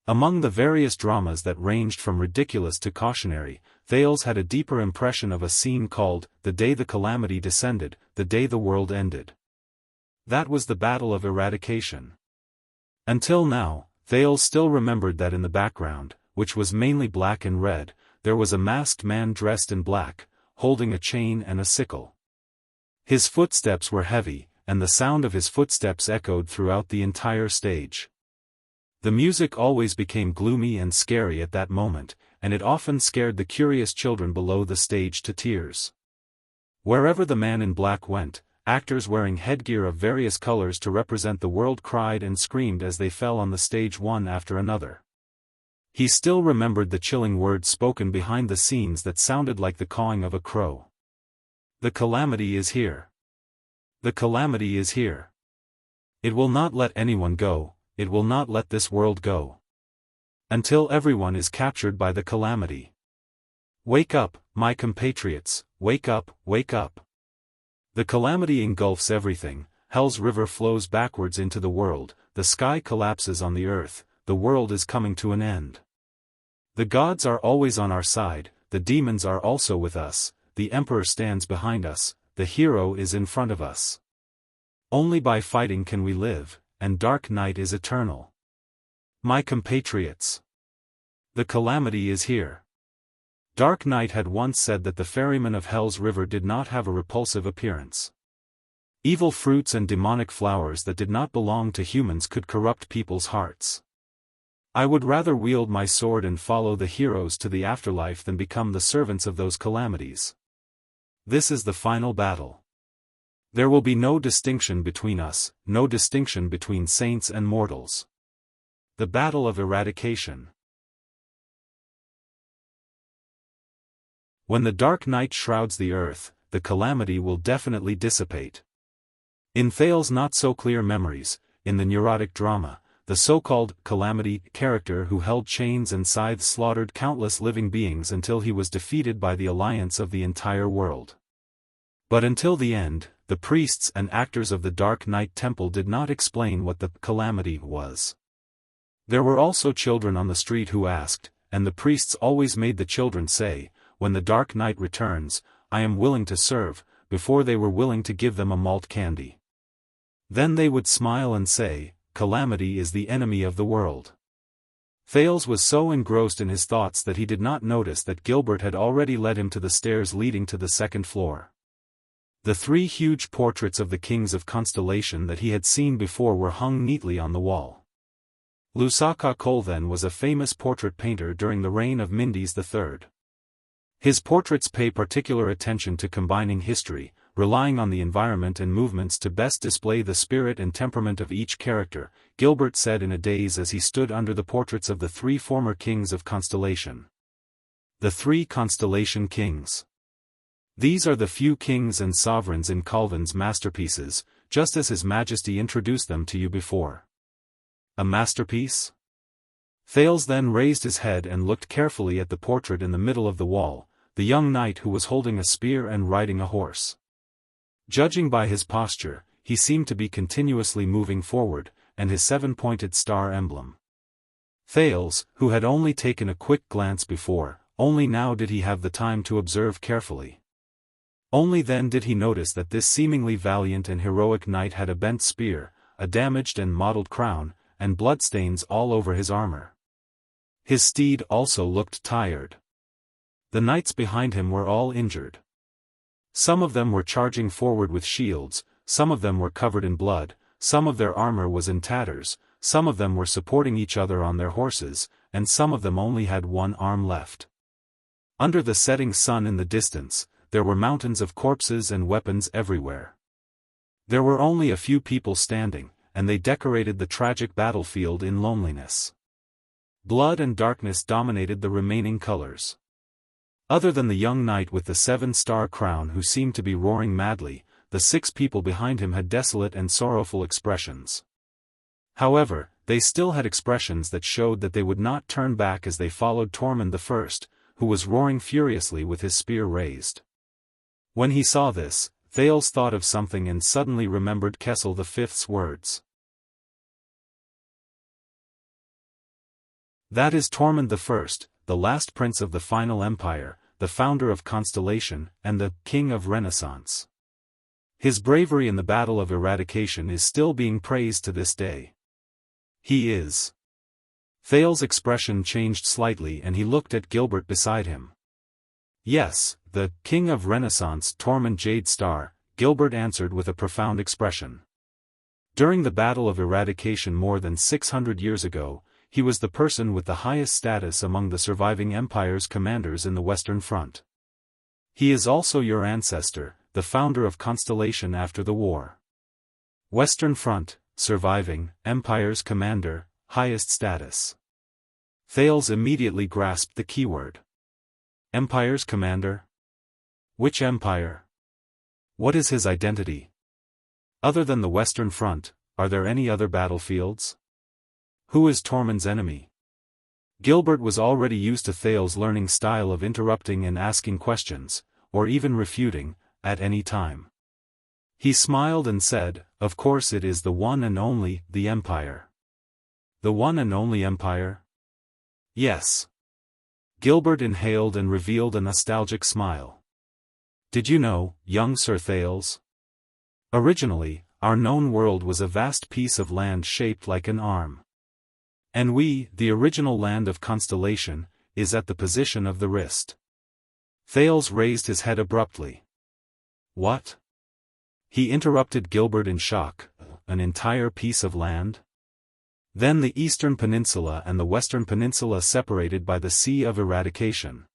Among the various dramas that ranged from ridiculous to cautionary, Thales had a deeper impression of a scene called, "The Day the Calamity Descended, the Day the World Ended." That was the Battle of Eradication. Until now, Thales still remembered that in the background, which was mainly black and red, there was a masked man dressed in black, holding a chain and a sickle. His footsteps were heavy, and the sound of his footsteps echoed throughout the entire stage. The music always became gloomy and scary at that moment, and it often scared the curious children below the stage to tears. Wherever the man in black went, actors wearing headgear of various colors to represent the world cried and screamed as they fell on the stage one after another. He still remembered the chilling words spoken behind the scenes that sounded like the cawing of a crow. "The calamity is here. The calamity is here. It will not let anyone go, it will not let this world go. Until everyone is captured by the calamity. Wake up, my compatriots, wake up, wake up. The calamity engulfs everything, hell's river flows backwards into the world, the sky collapses on the earth, the world is coming to an end. The gods are always on our side, the demons are also with us, the emperor stands behind us, the hero is in front of us. Only by fighting can we live, and Dark Night is eternal. My compatriots. The calamity is here." Dark Knight had once said that the ferrymen of Hell's River did not have a repulsive appearance. Evil fruits and demonic flowers that did not belong to humans could corrupt people's hearts. I would rather wield my sword and follow the heroes to the afterlife than become the servants of those calamities. This is the final battle. There will be no distinction between us, no distinction between saints and mortals. The Battle of Eradication. When the dark night shrouds the earth, the calamity will definitely dissipate. In Thales' not-so-clear memories, in the neurotic drama, the so-called calamity character who held chains and scythes slaughtered countless living beings until he was defeated by the alliance of the entire world. But until the end, the priests and actors of the Dark Knight Temple did not explain what the calamity was. There were also children on the street who asked, and the priests always made the children say, "When the Dark Knight returns, I am willing to serve," before they were willing to give them a malt candy. Then they would smile and say, "Calamity is the enemy of the world." Thales was so engrossed in his thoughts that he did not notice that Gilbert had already led him to the stairs leading to the second floor. The 3 huge portraits of the kings of Constellation that he had seen before were hung neatly on the wall. Lusaka Kolven was a famous portrait painter during the reign of Mindis III. His portraits pay particular attention to combining history, relying on the environment and movements to best display the spirit and temperament of each character, Gilbert said in a daze as he stood under the portraits of the 3 former kings of Constellation. The 3 Constellation Kings. These are the few kings and sovereigns in Colvin's masterpieces, just as His Majesty introduced them to you before. A masterpiece? Thales then raised his head and looked carefully at the portrait in the middle of the wall, the young knight who was holding a spear and riding a horse. Judging by his posture, he seemed to be continuously moving forward, and his 7-pointed star emblem. Thales, who had only taken a quick glance before, only now did he have the time to observe carefully. Only then did he notice that this seemingly valiant and heroic knight had a bent spear, a damaged and mottled crown, and bloodstains all over his armor. His steed also looked tired. The knights behind him were all injured. Some of them were charging forward with shields, some of them were covered in blood, some of their armor was in tatters, some of them were supporting each other on their horses, and some of them only had one arm left. Under the setting sun in the distance, there were mountains of corpses and weapons everywhere. There were only a few people standing, and they decorated the tragic battlefield in loneliness. Blood and darkness dominated the remaining colors. Other than the young knight with the 7-star crown who seemed to be roaring madly, the 6 people behind him had desolate and sorrowful expressions. However, they still had expressions that showed that they would not turn back as they followed Tormund I, who was roaring furiously with his spear raised. When he saw this, Thales thought of something and suddenly remembered Kessel V's words. That is Tormund I, the last prince of the final empire, the founder of Constellation, and the king of Renaissance. His bravery in the Battle of Eradication is still being praised to this day. He is. Thales' expression changed slightly and he looked at Gilbert beside him. Yes, the king of Renaissance, Tormund Jadestar, Gilbert answered with a profound expression. During the Battle of Eradication more than 600 years ago, he was the person with the highest status among the surviving empire's commanders in the Western Front. He is also your ancestor, the founder of Constellation after the war. Western Front, surviving, empire's commander, highest status. Thales immediately grasped the keyword. Empire's commander? Which empire? What is his identity? Other than the Western Front, are there any other battlefields? Who is Tormund's enemy? Gilbert was already used to Thales' learning style of interrupting and asking questions, or even refuting, at any time. He smiled and said, "Of course it is the one and only, the Empire." The one and only Empire? Yes. Gilbert inhaled and revealed a nostalgic smile. Did you know, young Sir Thales? Originally, our known world was a vast piece of land shaped like an arm. And we, the original land of Constellation, is at the position of the wrist. Thales raised his head abruptly. What? He interrupted Gilbert in shock. An entire piece of land? Then the Eastern Peninsula and the Western Peninsula separated by the Sea of Eradication.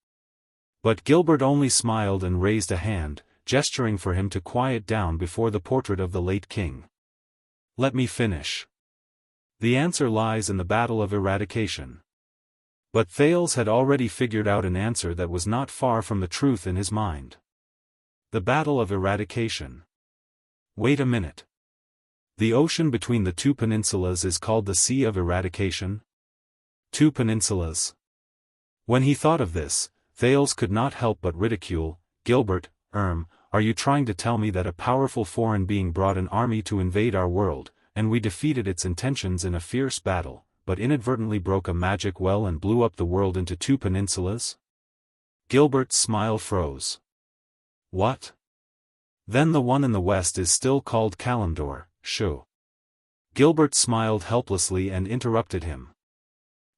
But Gilbert only smiled and raised a hand, gesturing for him to quiet down before the portrait of the late king. Let me finish. The answer lies in the Battle of Eradication. But Thales had already figured out an answer that was not far from the truth in his mind. The Battle of Eradication. Wait a minute. The ocean between the 2 peninsulas is called the Sea of Eradication? 2 peninsulas. When he thought of this, Thales could not help but ridicule. Gilbert, are you trying to tell me that a powerful foreign being brought an army to invade our world, and we defeated its intentions in a fierce battle, but inadvertently broke a magic well and blew up the world into 2 peninsulas? Gilbert's smile froze. What? Then the one in the west is still called Kalimdor, Shoo. Gilbert smiled helplessly and interrupted him.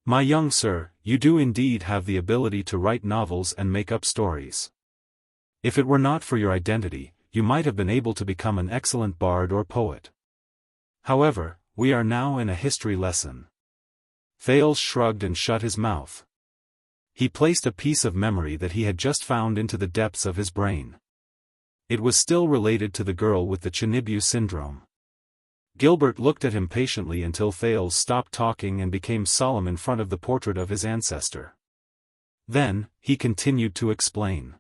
My young sir, you do indeed have the ability to write novels and make up stories. If it were not for your identity, you might have been able to become an excellent bard or poet. However, we are now in a history lesson. Thales shrugged and shut his mouth. He placed a piece of memory that he had just found into the depths of his brain. It was still related to the girl with the Chinibyu syndrome. Gilbert looked at him patiently until Thales stopped talking and became solemn in front of the portrait of his ancestor. Then, he continued to explain.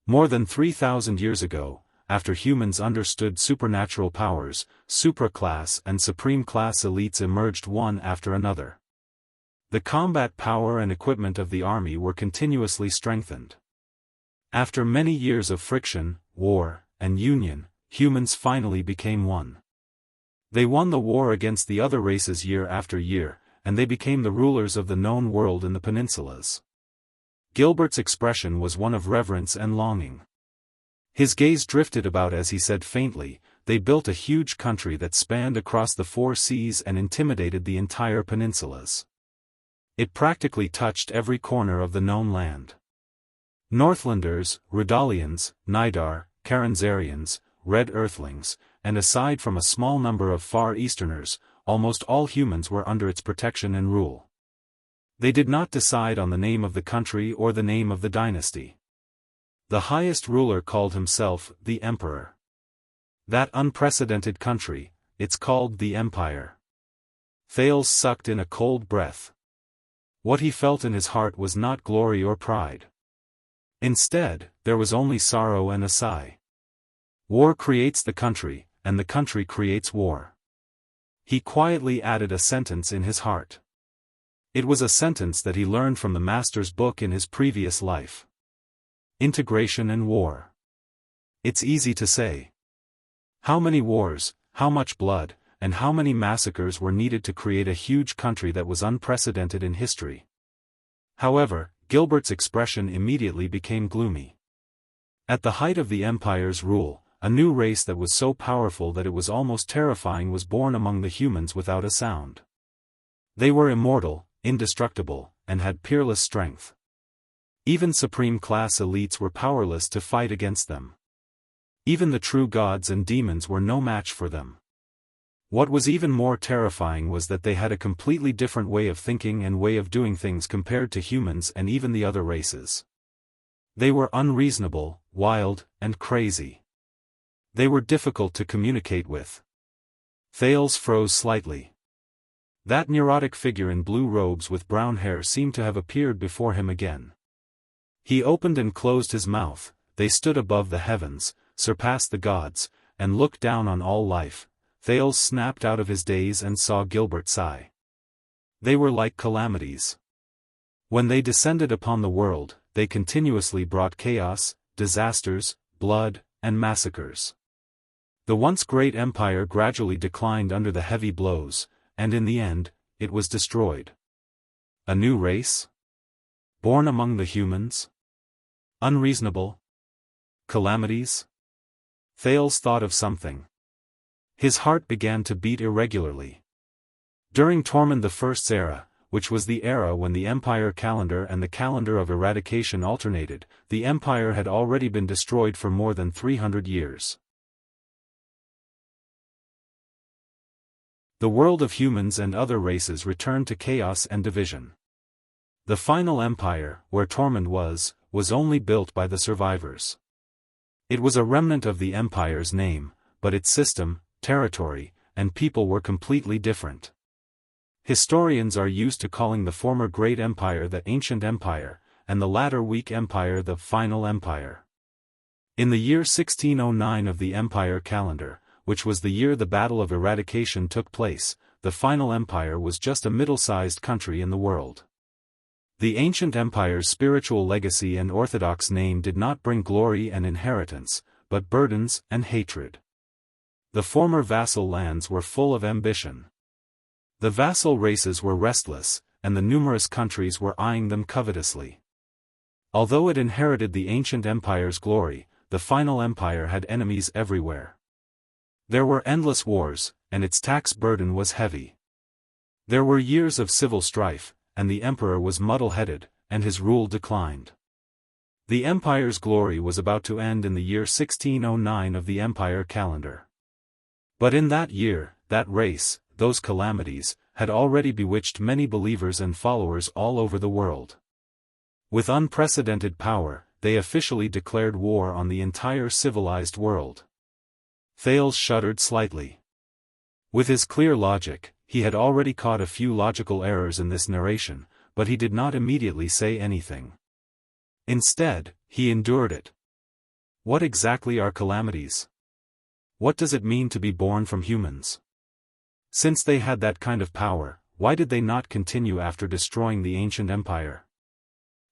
More than 3,000 years ago, after humans understood supernatural powers, supraclass and supreme-class elites emerged one after another. The combat power and equipment of the army were continuously strengthened. After many years of friction, war, and union, humans finally became one. They won the war against the other races year after year, and they became the rulers of the known world in the peninsulas. Gilbert's expression was one of reverence and longing. His gaze drifted about as he said faintly, they built a huge country that spanned across the 4 seas and intimidated the entire peninsulas. It practically touched every corner of the known land. Northlanders, Rudalians, Nidar, Karanzarians, Red Earthlings, and aside from a small number of Far Easterners, almost all humans were under its protection and rule. They did not decide on the name of the country or the name of the dynasty. The highest ruler called himself the Emperor. That unprecedented country, it's called the Empire. Thales sucked in a cold breath. What he felt in his heart was not glory or pride. Instead, there was only sorrow and a sigh. War creates the country, and the country creates war. He quietly added a sentence in his heart. It was a sentence that he learned from the master's book in his previous life. Integration and war. It's easy to say. How many wars, how much blood, and how many massacres were needed to create a huge country that was unprecedented in history? However, Gilbert's expression immediately became gloomy. At the height of the Empire's rule, a new race that was so powerful that it was almost terrifying was born among the humans without a sound. They were immortal, indestructible, and had peerless strength. Even supreme-class elites were powerless to fight against them. Even the true gods and demons were no match for them. What was even more terrifying was that they had a completely different way of thinking and way of doing things compared to humans and even the other races. They were unreasonable, wild, and crazy. They were difficult to communicate with. Thales froze slightly. That neurotic figure in blue robes with brown hair seemed to have appeared before him again. He opened and closed his mouth, they stood above the heavens, surpassed the gods, and looked down on all life. Thales snapped out of his daze and saw Gilbert sigh. They were like calamities. When they descended upon the world, they continuously brought chaos, disasters, blood, and massacres. The once great empire gradually declined under the heavy blows, and in the end, it was destroyed. A new race? Born among the humans? Unreasonable? Calamities? Thales thought of something. His heart began to beat irregularly. During Tormund I's era, which was the era when the Empire calendar and the calendar of eradication alternated, the Empire had already been destroyed for more than 300 years. The world of humans and other races returned to chaos and division. The final Empire, where Tormund was only built by the survivors. It was a remnant of the Empire's name, but its system, territory, and people were completely different. Historians are used to calling the former Great Empire the Ancient Empire, and the latter Weak Empire the Final Empire. In the year 1609 of the Empire calendar, which was the year the Battle of Eradication took place, the Final Empire was just a middle-sized country in the world. The Ancient Empire's spiritual legacy and orthodox name did not bring glory and inheritance, but burdens and hatred. The former vassal lands were full of ambition. The vassal races were restless, and the numerous countries were eyeing them covetously. Although it inherited the ancient empire's glory, the final empire had enemies everywhere. There were endless wars, and its tax burden was heavy. There were years of civil strife, and the emperor was muddle-headed, and his rule declined. The empire's glory was about to end in the year 1609 of the empire calendar. But in that year, that race, those calamities, had already bewitched many believers and followers all over the world. With unprecedented power, they officially declared war on the entire civilized world. Thales shuddered slightly. With his clear logic, he had already caught a few logical errors in this narration, but he did not immediately say anything. Instead, he endured it. What exactly are calamities? What does it mean to be born from humans? Since they had that kind of power, why did they not continue after destroying the ancient empire?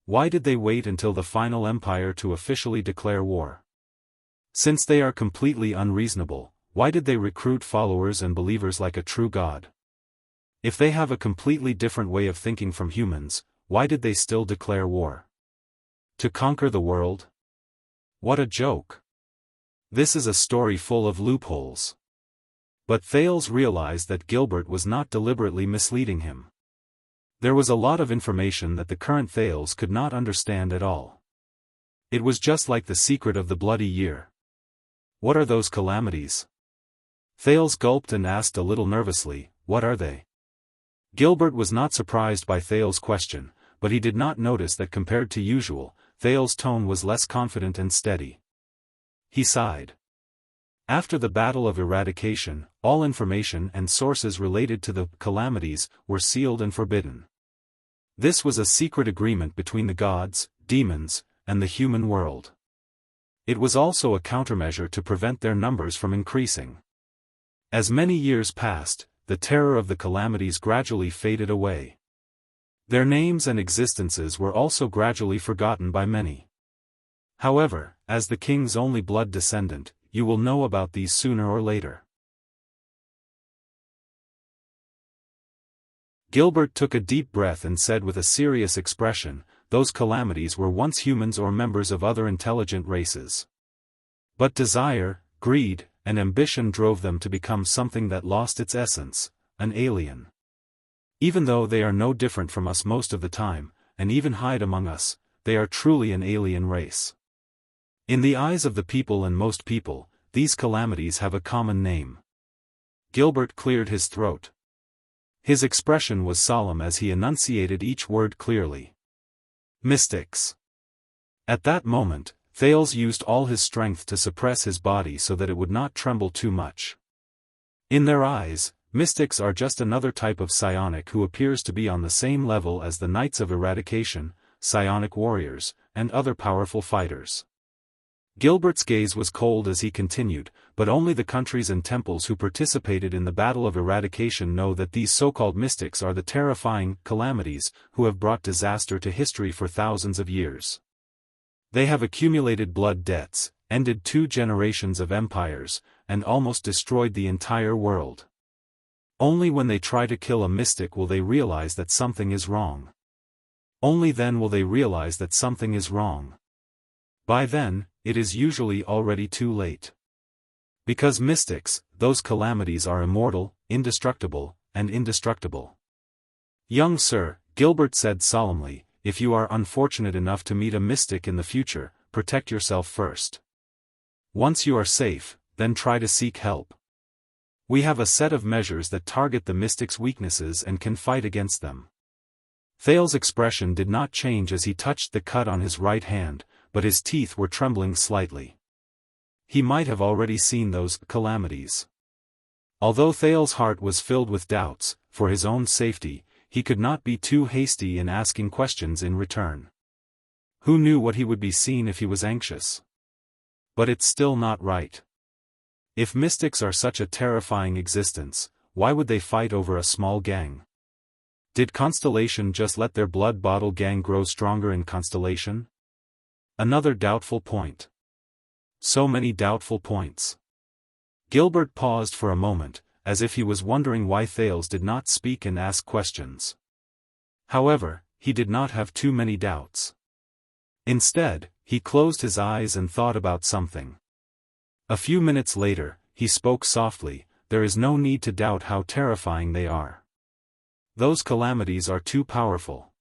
Why did they wait until the final empire to officially declare war? Since they are completely unreasonable, why did they recruit followers and believers like a true god? If they have a completely different way of thinking from humans, why did they still declare war? To conquer the world? What a joke! This is a story full of loopholes. But Thales realized that Gilbert was not deliberately misleading him. There was a lot of information that the current Thales could not understand at all. It was just like the secret of the bloody year. What are those calamities? Thales gulped and asked a little nervously, what are they? Gilbert was not surprised by Thales' question, but he did not notice that compared to usual, Thales' tone was less confident and steady. He sighed. After the Battle of Eradication, all information and sources related to the calamities were sealed and forbidden. This was a secret agreement between the gods, demons, and the human world. It was also a countermeasure to prevent their numbers from increasing. As many years passed, the terror of the calamities gradually faded away. Their names and existences were also gradually forgotten by many. However, as the king's only blood descendant, you will know about these sooner or later. Gilbert took a deep breath and said with a serious expression, those calamities were once humans or members of other intelligent races. But desire, greed, and ambition drove them to become something that lost its essence, an alien. Even though they are no different from us most of the time, and even hide among us, they are truly an alien race. In the eyes of the people and most people, these calamities have a common name. Gilbert cleared his throat. His expression was solemn as he enunciated each word clearly. Mystics. At that moment, Thales used all his strength to suppress his body so that it would not tremble too much. In their eyes, mystics are just another type of psionic who appears to be on the same level as the Knights of Eradication, psionic warriors, and other powerful fighters. Gilbert's gaze was cold as he continued, but only the countries and temples who participated in the Battle of Eradication know that these so-called mystics are the terrifying calamities who have brought disaster to history for thousands of years. They have accumulated blood debts, ended 2 generations of empires, and almost destroyed the entire world. Only when they try to kill a mystic will they realize that something is wrong. Only then will they realize that something is wrong. By then, it is usually already too late. Because mystics, those calamities are immortal, indestructible, and indestructible. Young sir, Gilbert said solemnly, if you are unfortunate enough to meet a mystic in the future, protect yourself first. Once you are safe, then try to seek help. We have a set of measures that target the mystic's weaknesses and can fight against them. Thales' expression did not change as he touched the cut on his right hand, but his teeth were trembling slightly. He might have already seen those calamities. Although Thales' heart was filled with doubts, for his own safety, he could not be too hasty in asking questions in return. Who knew what he would be seen if he was anxious? But it's still not right. If mystics are such a terrifying existence, why would they fight over a small gang? Did Constellation just let their blood bottle gang grow stronger in Constellation? Another doubtful point. So many doubtful points. Gilbert paused for a moment, as if he was wondering why Thales did not speak and ask questions. However, he did not have too many doubts. Instead, He closed his eyes and thought about something. A few minutes later, he spoke softly, "There is no need to doubt how terrifying they are. Those calamities are too powerful.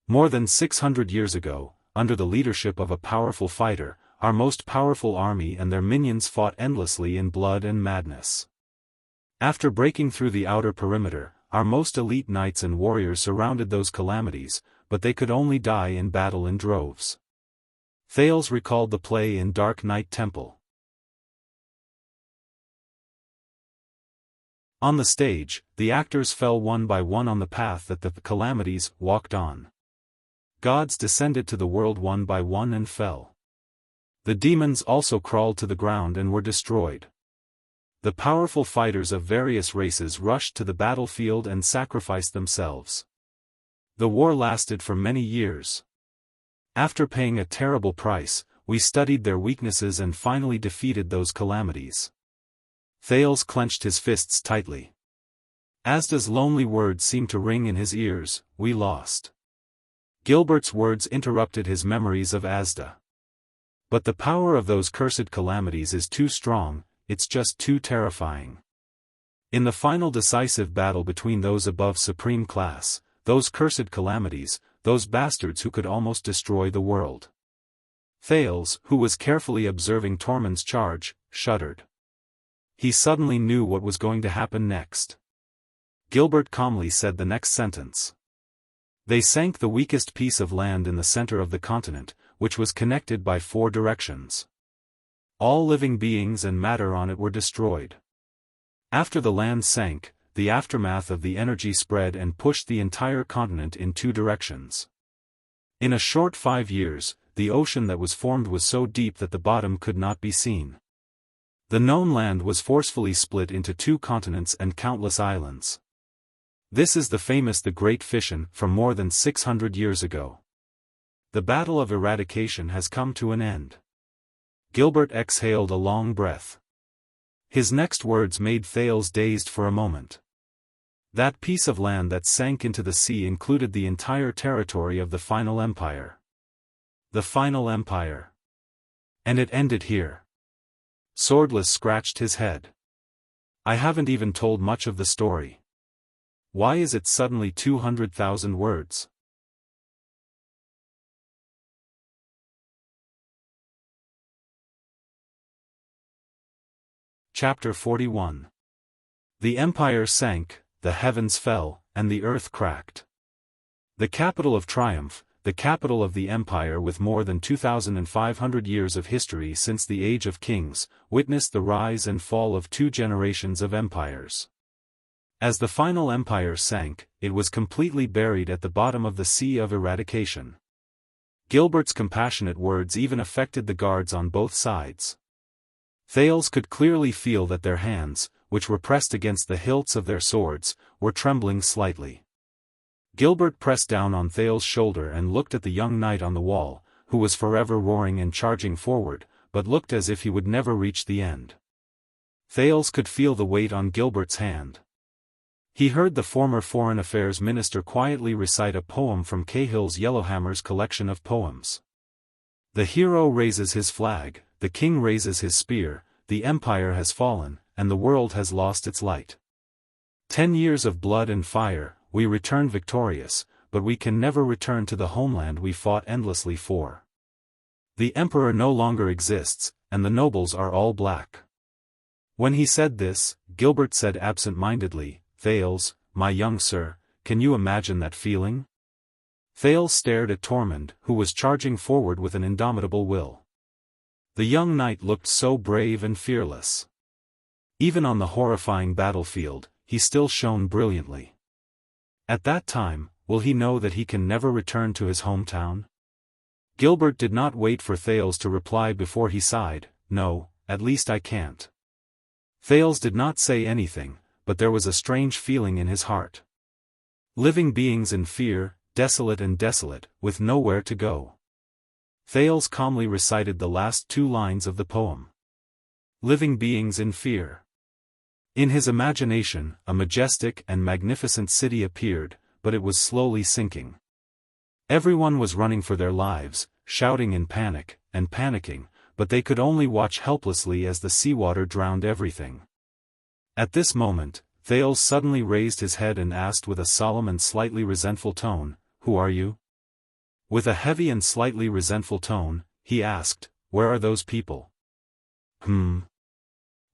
More than 600 years ago, under the leadership of a powerful fighter, our most powerful army and their minions fought endlessly in blood and madness. After breaking through the outer perimeter, our most elite knights and warriors surrounded those calamities, but they could only die in battle in droves." Thales recalled the play in Dark Knight Temple. On the stage, the actors fell one by one on the path that the calamities walked on. Gods descended to the world one by one and fell. The demons also crawled to the ground and were destroyed. The powerful fighters of various races rushed to the battlefield and sacrificed themselves. The war lasted for many years. After paying a terrible price, we studied their weaknesses and finally defeated those calamities. Thales clenched his fists tightly. Asda's lonely words seemed to ring in his ears, "We lost." Gilbert's words interrupted his memories of Asda. "But the power of those cursed calamities is too strong, it's just too terrifying. In the final decisive battle between those above supreme class, those cursed calamities, those bastards who could almost destroy the world." Thales, who was carefully observing Tormund's charge, shuddered. He suddenly knew what was going to happen next. Gilbert calmly said the next sentence. "They sank the weakest piece of land in the center of the continent, which was connected by 4 directions. All living beings and matter on it were destroyed. After the land sank, the aftermath of the energy spread and pushed the entire continent in 2 directions. In a short 5 years, the ocean that was formed was so deep that the bottom could not be seen. The known land was forcefully split into 2 continents and countless islands. This is the famous The Great Fission from more than 600 years ago. The battle of eradication has come to an end." Gilbert exhaled a long breath. His next words made Thales dazed for a moment. That piece of land that sank into the sea included the entire territory of the Final Empire. The Final Empire. And it ended here. Swordless scratched his head. "I haven't even told much of the story. Why is it suddenly 200,000 words?" Chapter 41. The empire sank, the heavens fell, and the earth cracked. The capital of triumph, the capital of the empire with more than 2,500 years of history since the Age of Kings, witnessed the rise and fall of 2 generations of empires. As the final empire sank, it was completely buried at the bottom of the Sea of Eradication. Gilbert's compassionate words even affected the guards on both sides. Thales could clearly feel that their hands, which were pressed against the hilts of their swords, were trembling slightly. Gilbert pressed down on Thales' shoulder and looked at the young knight on the wall, who was forever roaring and charging forward, but looked as if he would never reach the end. Thales could feel the weight on Gilbert's hand. He heard the former Foreign Affairs Minister quietly recite a poem from Cahill's Yellowhammer's collection of poems. "The hero raises his flag, the king raises his spear, the empire has fallen, and the world has lost its light. 10 years of blood and fire, we return victorious, but we can never return to the homeland we fought endlessly for. The emperor no longer exists, and the nobles are all black." When he said this, Gilbert said absent-mindedly, "Thales, my young sir, can you imagine that feeling?" Thales stared at Tormund, who was charging forward with an indomitable will. The young knight looked so brave and fearless. Even on the horrifying battlefield, he still shone brilliantly. At that time, will he know that he can never return to his hometown? Gilbert did not wait for Thales to reply before he sighed, "No, at least I can't." Thales did not say anything, but there was a strange feeling in his heart. Living beings in fear, desolate, with nowhere to go. Thales calmly recited the last 2 lines of the poem. Living beings in fear. In his imagination, a majestic and magnificent city appeared, but it was slowly sinking. Everyone was running for their lives, shouting in panic, and panicking, but they could only watch helplessly as the seawater drowned everything. At this moment, Thales suddenly raised his head and asked with a solemn and slightly resentful tone, "Who are you?" With a heavy and slightly resentful tone, he asked, "Where are those people?"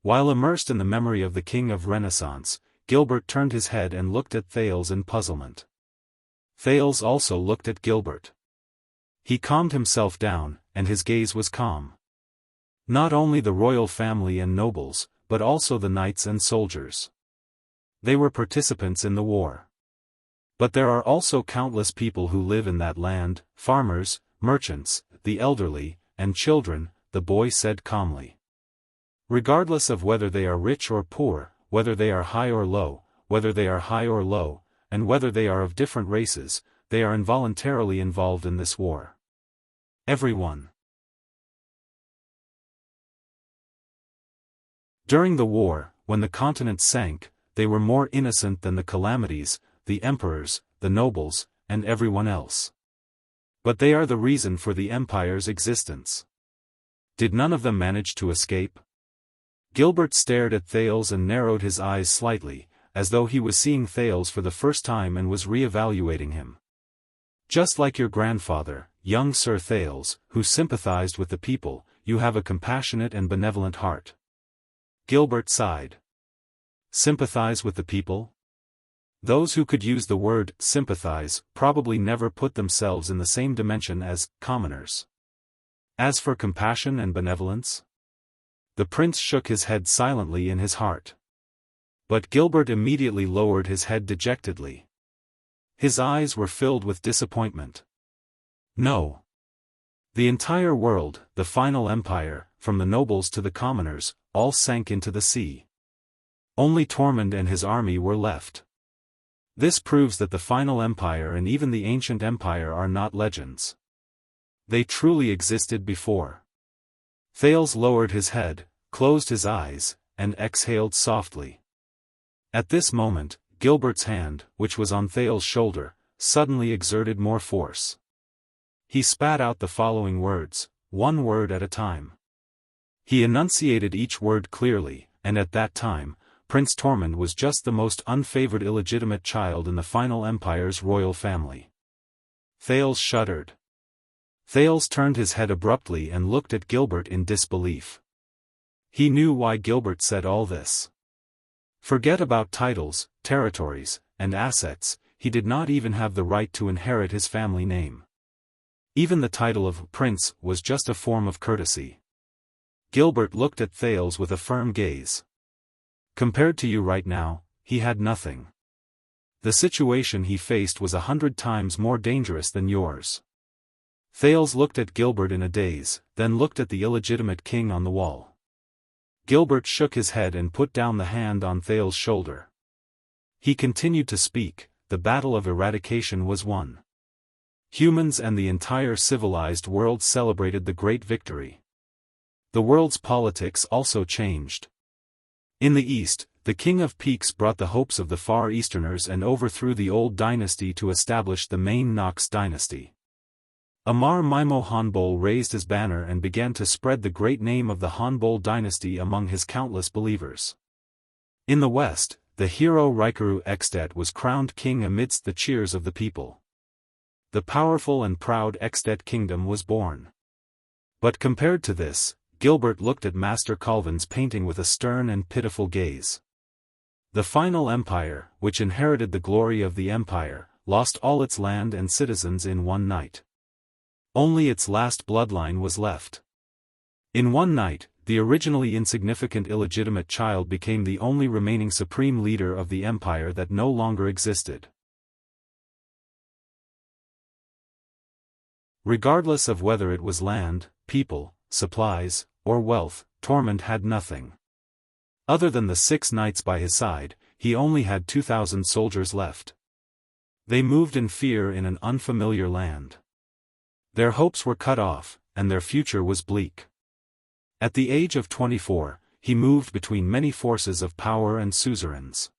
While immersed in the memory of the King of Renaissance, Gilbert turned his head and looked at Thales in puzzlement. Thales also looked at Gilbert. He calmed himself down, and his gaze was calm. Not only the royal family and nobles, but also the knights and soldiers. They were participants in the war. But there are also countless people who live in that land, farmers, merchants, the elderly, and children, the boy said calmly. Regardless of whether they are rich or poor, whether they are high or low, whether they are high or low, and whether they are of different races, they are involuntarily involved in this war. Everyone. During the war, when the continent sank, they were more innocent than the calamities, the emperors, the nobles, and everyone else. But they are the reason for the empire's existence. Did none of them manage to escape? Gilbert stared at Thales and narrowed his eyes slightly, as though he was seeing Thales for the first time and was re-evaluating him. Just like your grandfather, young Sir Thales, who sympathized with the people, you have a compassionate and benevolent heart. Gilbert sighed. Sympathize with the people? Those who could use the word sympathize probably never put themselves in the same dimension as commoners. As for compassion and benevolence? The prince shook his head silently in his heart. But Gilbert immediately lowered his head dejectedly. His eyes were filled with disappointment. No. The entire world, the final empire, from the nobles to the commoners, all sank into the sea. Only Tormund and his army were left. This proves that the final empire and even the ancient empire are not legends. They truly existed before. Thales lowered his head, closed his eyes, and exhaled softly. At this moment, Gilbert's hand, which was on Thales' shoulder, suddenly exerted more force. He spat out the following words, one word at a time. He enunciated each word clearly, and at that time, Prince Tormund was just the most unfavored illegitimate child in the final empire's royal family. Thales shuddered. Thales turned his head abruptly and looked at Gilbert in disbelief. He knew why Gilbert said all this. Forget about titles, territories, and assets, he did not even have the right to inherit his family name. Even the title of prince was just a form of courtesy. Gilbert looked at Thales with a firm gaze. Compared to you right now, he had nothing. The situation he faced was 100 times more dangerous than yours. Thales looked at Gilbert in a daze, then looked at the illegitimate king on the wall. Gilbert shook his head and put down the hand on Thales' shoulder. He continued to speak, the battle of eradication was won. Humans and the entire civilized world celebrated the great victory. The world's politics also changed. In the east, the King of Peaks brought the hopes of the Far Easterners and overthrew the old dynasty to establish the main Nox dynasty. Amar Maimo Hanbol raised his banner and began to spread the great name of the Hanbol dynasty among his countless believers. In the west, the hero Rikaru Extet was crowned king amidst the cheers of the people. The powerful and proud Extet kingdom was born. But compared to this, Gilbert looked at Master Colvin's painting with a stern and pitiful gaze. The final empire, which inherited the glory of the empire, lost all its land and citizens in one night. Only its last bloodline was left. In one night, the originally insignificant illegitimate child became the only remaining supreme leader of the empire that no longer existed. Regardless of whether it was land, people, supplies, or wealth, Tormund had nothing. Other than the 6 knights by his side, he only had 2,000 soldiers left. They moved in fear in an unfamiliar land. Their hopes were cut off, and their future was bleak. At the age of 24, he moved between many forces of power and suzerains.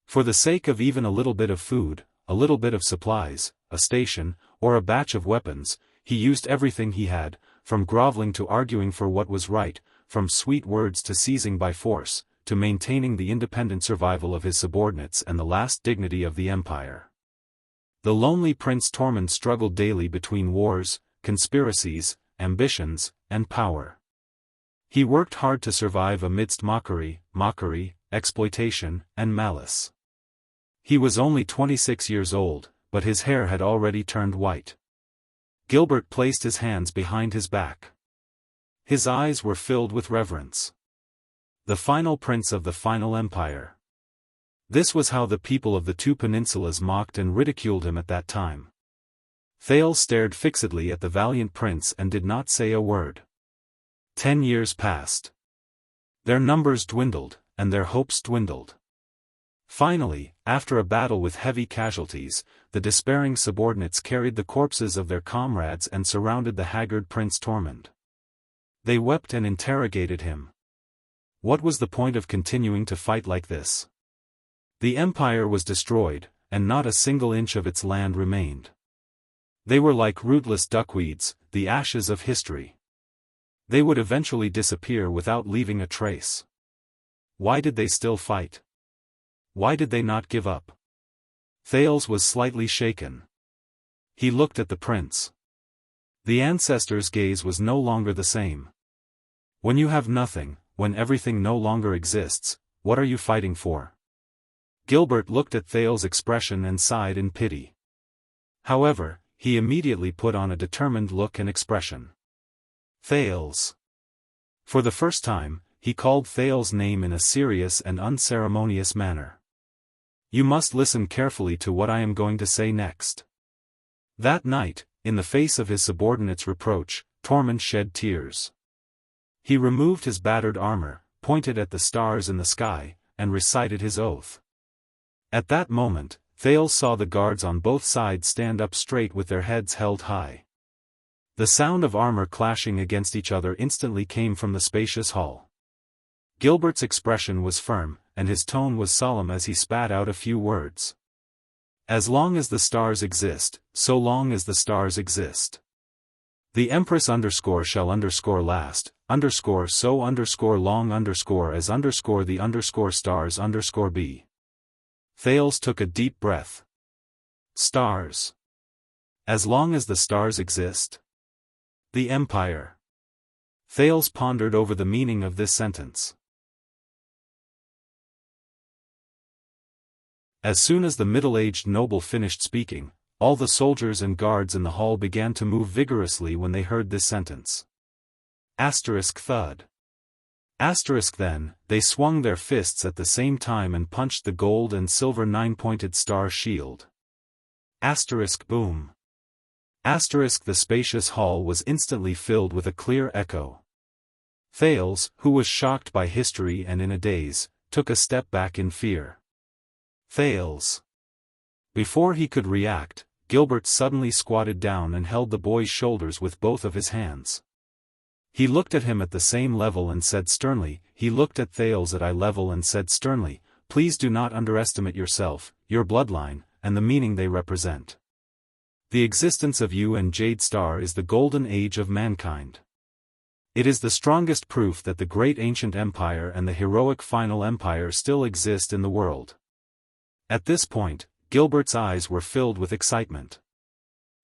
For the sake of even a little bit of food, a little bit of supplies, a station, or a batch of weapons, He used everything he had, from groveling to arguing for what was right, from sweet words to seizing by force, to maintaining the independent survival of his subordinates and the last dignity of the empire. The lonely Prince Tormund struggled daily between wars, conspiracies, ambitions, and power. He worked hard to survive amidst mockery, exploitation, and malice. He was only 26 years old, but his hair had already turned white. Gilbert placed his hands behind his back. His eyes were filled with reverence. The final prince of the final empire. This was how the people of the two peninsulas mocked and ridiculed him at that time. Thales stared fixedly at the valiant prince and did not say a word. 10 years passed. Their numbers dwindled, and their hopes dwindled. Finally, after a battle with heavy casualties, the despairing subordinates carried the corpses of their comrades and surrounded the haggard Prince Tormund. They wept and interrogated him. What was the point of continuing to fight like this? The empire was destroyed, and not a single inch of its land remained. They were like rootless duckweeds, the ashes of history. They would eventually disappear without leaving a trace. Why did they still fight? Why did they not give up? Thales was slightly shaken. He looked at the prince. The ancestor's gaze was no longer the same. When you have nothing, when everything no longer exists, what are you fighting for? Gilbert looked at Thales' expression and sighed in pity. However, he immediately put on a determined look and expression. Thales. For the first time, he called Thales' name in a serious and unceremonious manner. You must listen carefully to what I am going to say next. That night, in the face of his subordinates' reproach, Tormund shed tears. He removed his battered armor, pointed at the stars in the sky, and recited his oath. At that moment, Thales saw the guards on both sides stand up straight with their heads held high. The sound of armor clashing against each other instantly came from the spacious hall. Gilbert's expression was firm, and his tone was solemn as he spat out a few words. As long as the stars exist, so long as the stars exist. The Empress shall last, so long as the stars be. Thales took a deep breath. Stars. As long as the stars exist. The Empire. Thales pondered over the meaning of this sentence. As soon as the middle-aged noble finished speaking, all the soldiers and guards in the hall began to move vigorously when they heard this sentence. Thud. Then, they swung their fists at the same time and punched the gold and silver 9-pointed star shield. Boom. The spacious hall was instantly filled with a clear echo. Thales, who was shocked by history and in a daze, took a step back in fear. Thales. Before he could react, Gilbert suddenly squatted down and held the boy's shoulders with both of his hands. He looked at him at the same level and said sternly, he looked at Thales at eye level and said sternly, please do not underestimate yourself, your bloodline, and the meaning they represent. The existence of you and Jade Star is the golden age of mankind. It is the strongest proof that the great ancient empire and the heroic final empire still exist in the world. At this point, Gilbert's eyes were filled with excitement.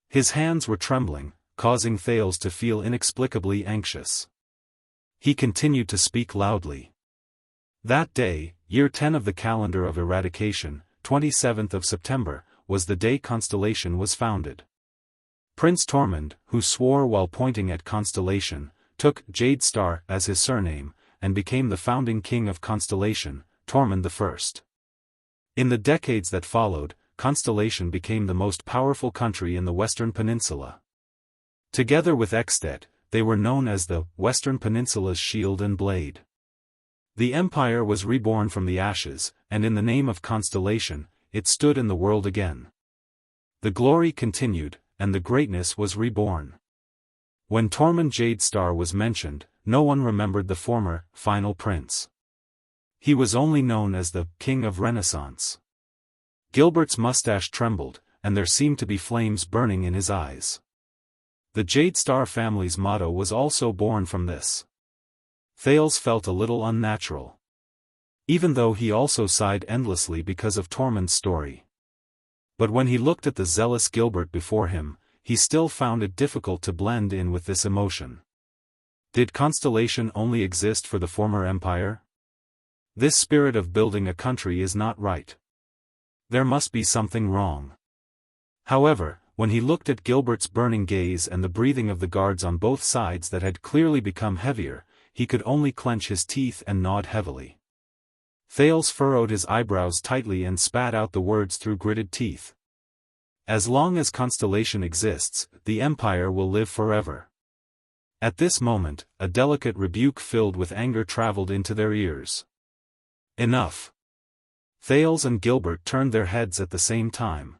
His hands were trembling, causing Thales to feel inexplicably anxious. He continued to speak loudly. That day, year 10 of the calendar of eradication, 27th of September, was the day Constellation was founded. Prince Tormund, who swore while pointing at Constellation, took Jade Star as his surname, and became the founding king of Constellation, Tormund I. In the decades that followed, Constellation became the most powerful country in the Western Peninsula. Together with Extet, they were known as the Western Peninsula's Shield and Blade. The empire was reborn from the ashes, and in the name of Constellation, it stood in the world again. The glory continued, and the greatness was reborn. When Tormund Jade Star was mentioned, no one remembered the former, final prince. He was only known as the King of Renaissance. Gilbert's mustache trembled, and there seemed to be flames burning in his eyes. The Jade Star family's motto was also born from this. Thales felt a little unnatural. Even though he also sighed endlessly because of Tormund's story. But when he looked at the zealous Gilbert before him, he still found it difficult to blend in with this emotion. Did Constellation only exist for the former empire? This spirit of building a country is not right. There must be something wrong. However, when he looked at Gilbert's burning gaze and the breathing of the guards on both sides that had clearly become heavier, he could only clench his teeth and nod heavily. Thales furrowed his eyebrows tightly and spat out the words through gritted teeth. As long as Constellation exists, the Empire will live forever. At this moment, a delicate rebuke filled with anger traveled into their ears. Enough. Thales and Gilbert turned their heads at the same time.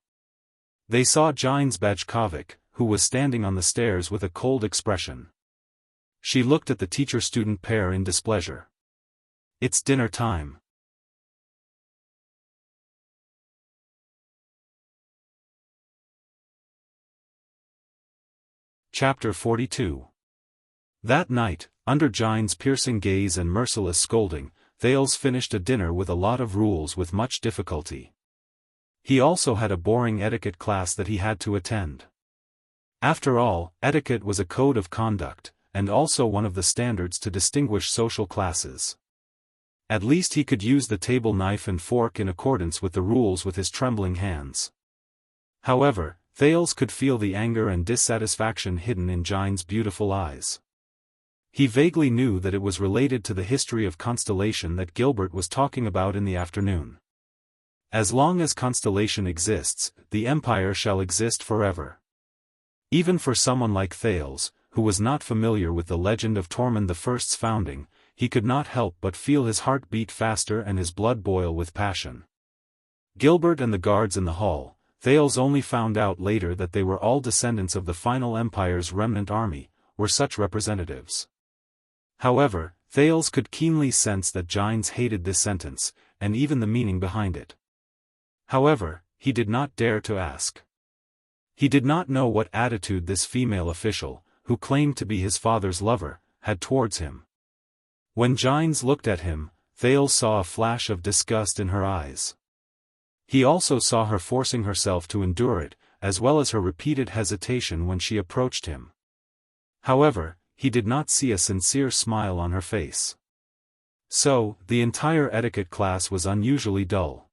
They saw Jines Bajkovic, who was standing on the stairs with a cold expression. She looked at the teacher-student pair in displeasure. It's dinner time. Chapter 42. That night, under Jines' piercing gaze and merciless scolding, Thales finished a dinner with a lot of rules with much difficulty. He also had a boring etiquette class that he had to attend. After all, etiquette was a code of conduct, and also one of the standards to distinguish social classes. At least he could use the table knife and fork in accordance with the rules with his trembling hands. However, Thales could feel the anger and dissatisfaction hidden in Jines' beautiful eyes. He vaguely knew that it was related to the history of Constellation that Gilbert was talking about in the afternoon. As long as Constellation exists, the Empire shall exist forever. Even for someone like Thales, who was not familiar with the legend of Tormund I's founding, he could not help but feel his heart beat faster and his blood boil with passion. Gilbert and the guards in the hall, Thales only found out later that they were all descendants of the final Empire's remnant army, were such representatives. However, Thales could keenly sense that Jines hated this sentence, and even the meaning behind it. However, he did not dare to ask. He did not know what attitude this female official, who claimed to be his father's lover, had towards him. When Jines looked at him, Thales saw a flash of disgust in her eyes. He also saw her forcing herself to endure it, as well as her repeated hesitation when she approached him. However, he did not see a sincere smile on her face. So, the entire etiquette class was unusually dull.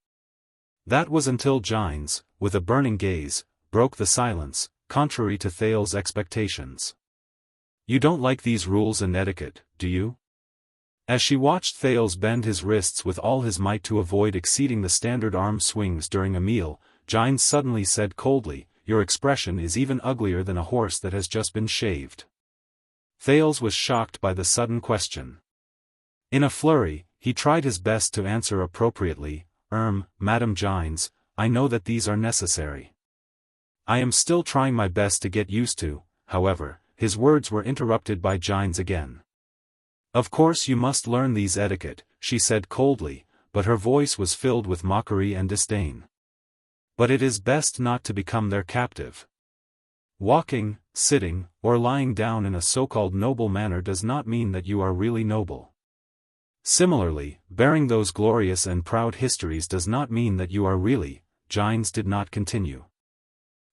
That was until Jines, with a burning gaze, broke the silence, contrary to Thales' expectations. You don't like these rules and etiquette, do you? As she watched Thales bend his wrists with all his might to avoid exceeding the standard arm swings during a meal, Jines suddenly said coldly, "Your expression is even uglier than a horse that has just been shaved." Thales was shocked by the sudden question. In a flurry, he tried his best to answer appropriately, Madam Jines, I know that these are necessary. I am still trying my best to get used to, however, his words were interrupted by Jines again. Of course you must learn these etiquette, she said coldly, but her voice was filled with mockery and disdain. But it is best not to become their captive. Walking, sitting, or lying down in a so-called noble manner does not mean that you are really noble. Similarly, bearing those glorious and proud histories does not mean that you are really, Jines did not continue.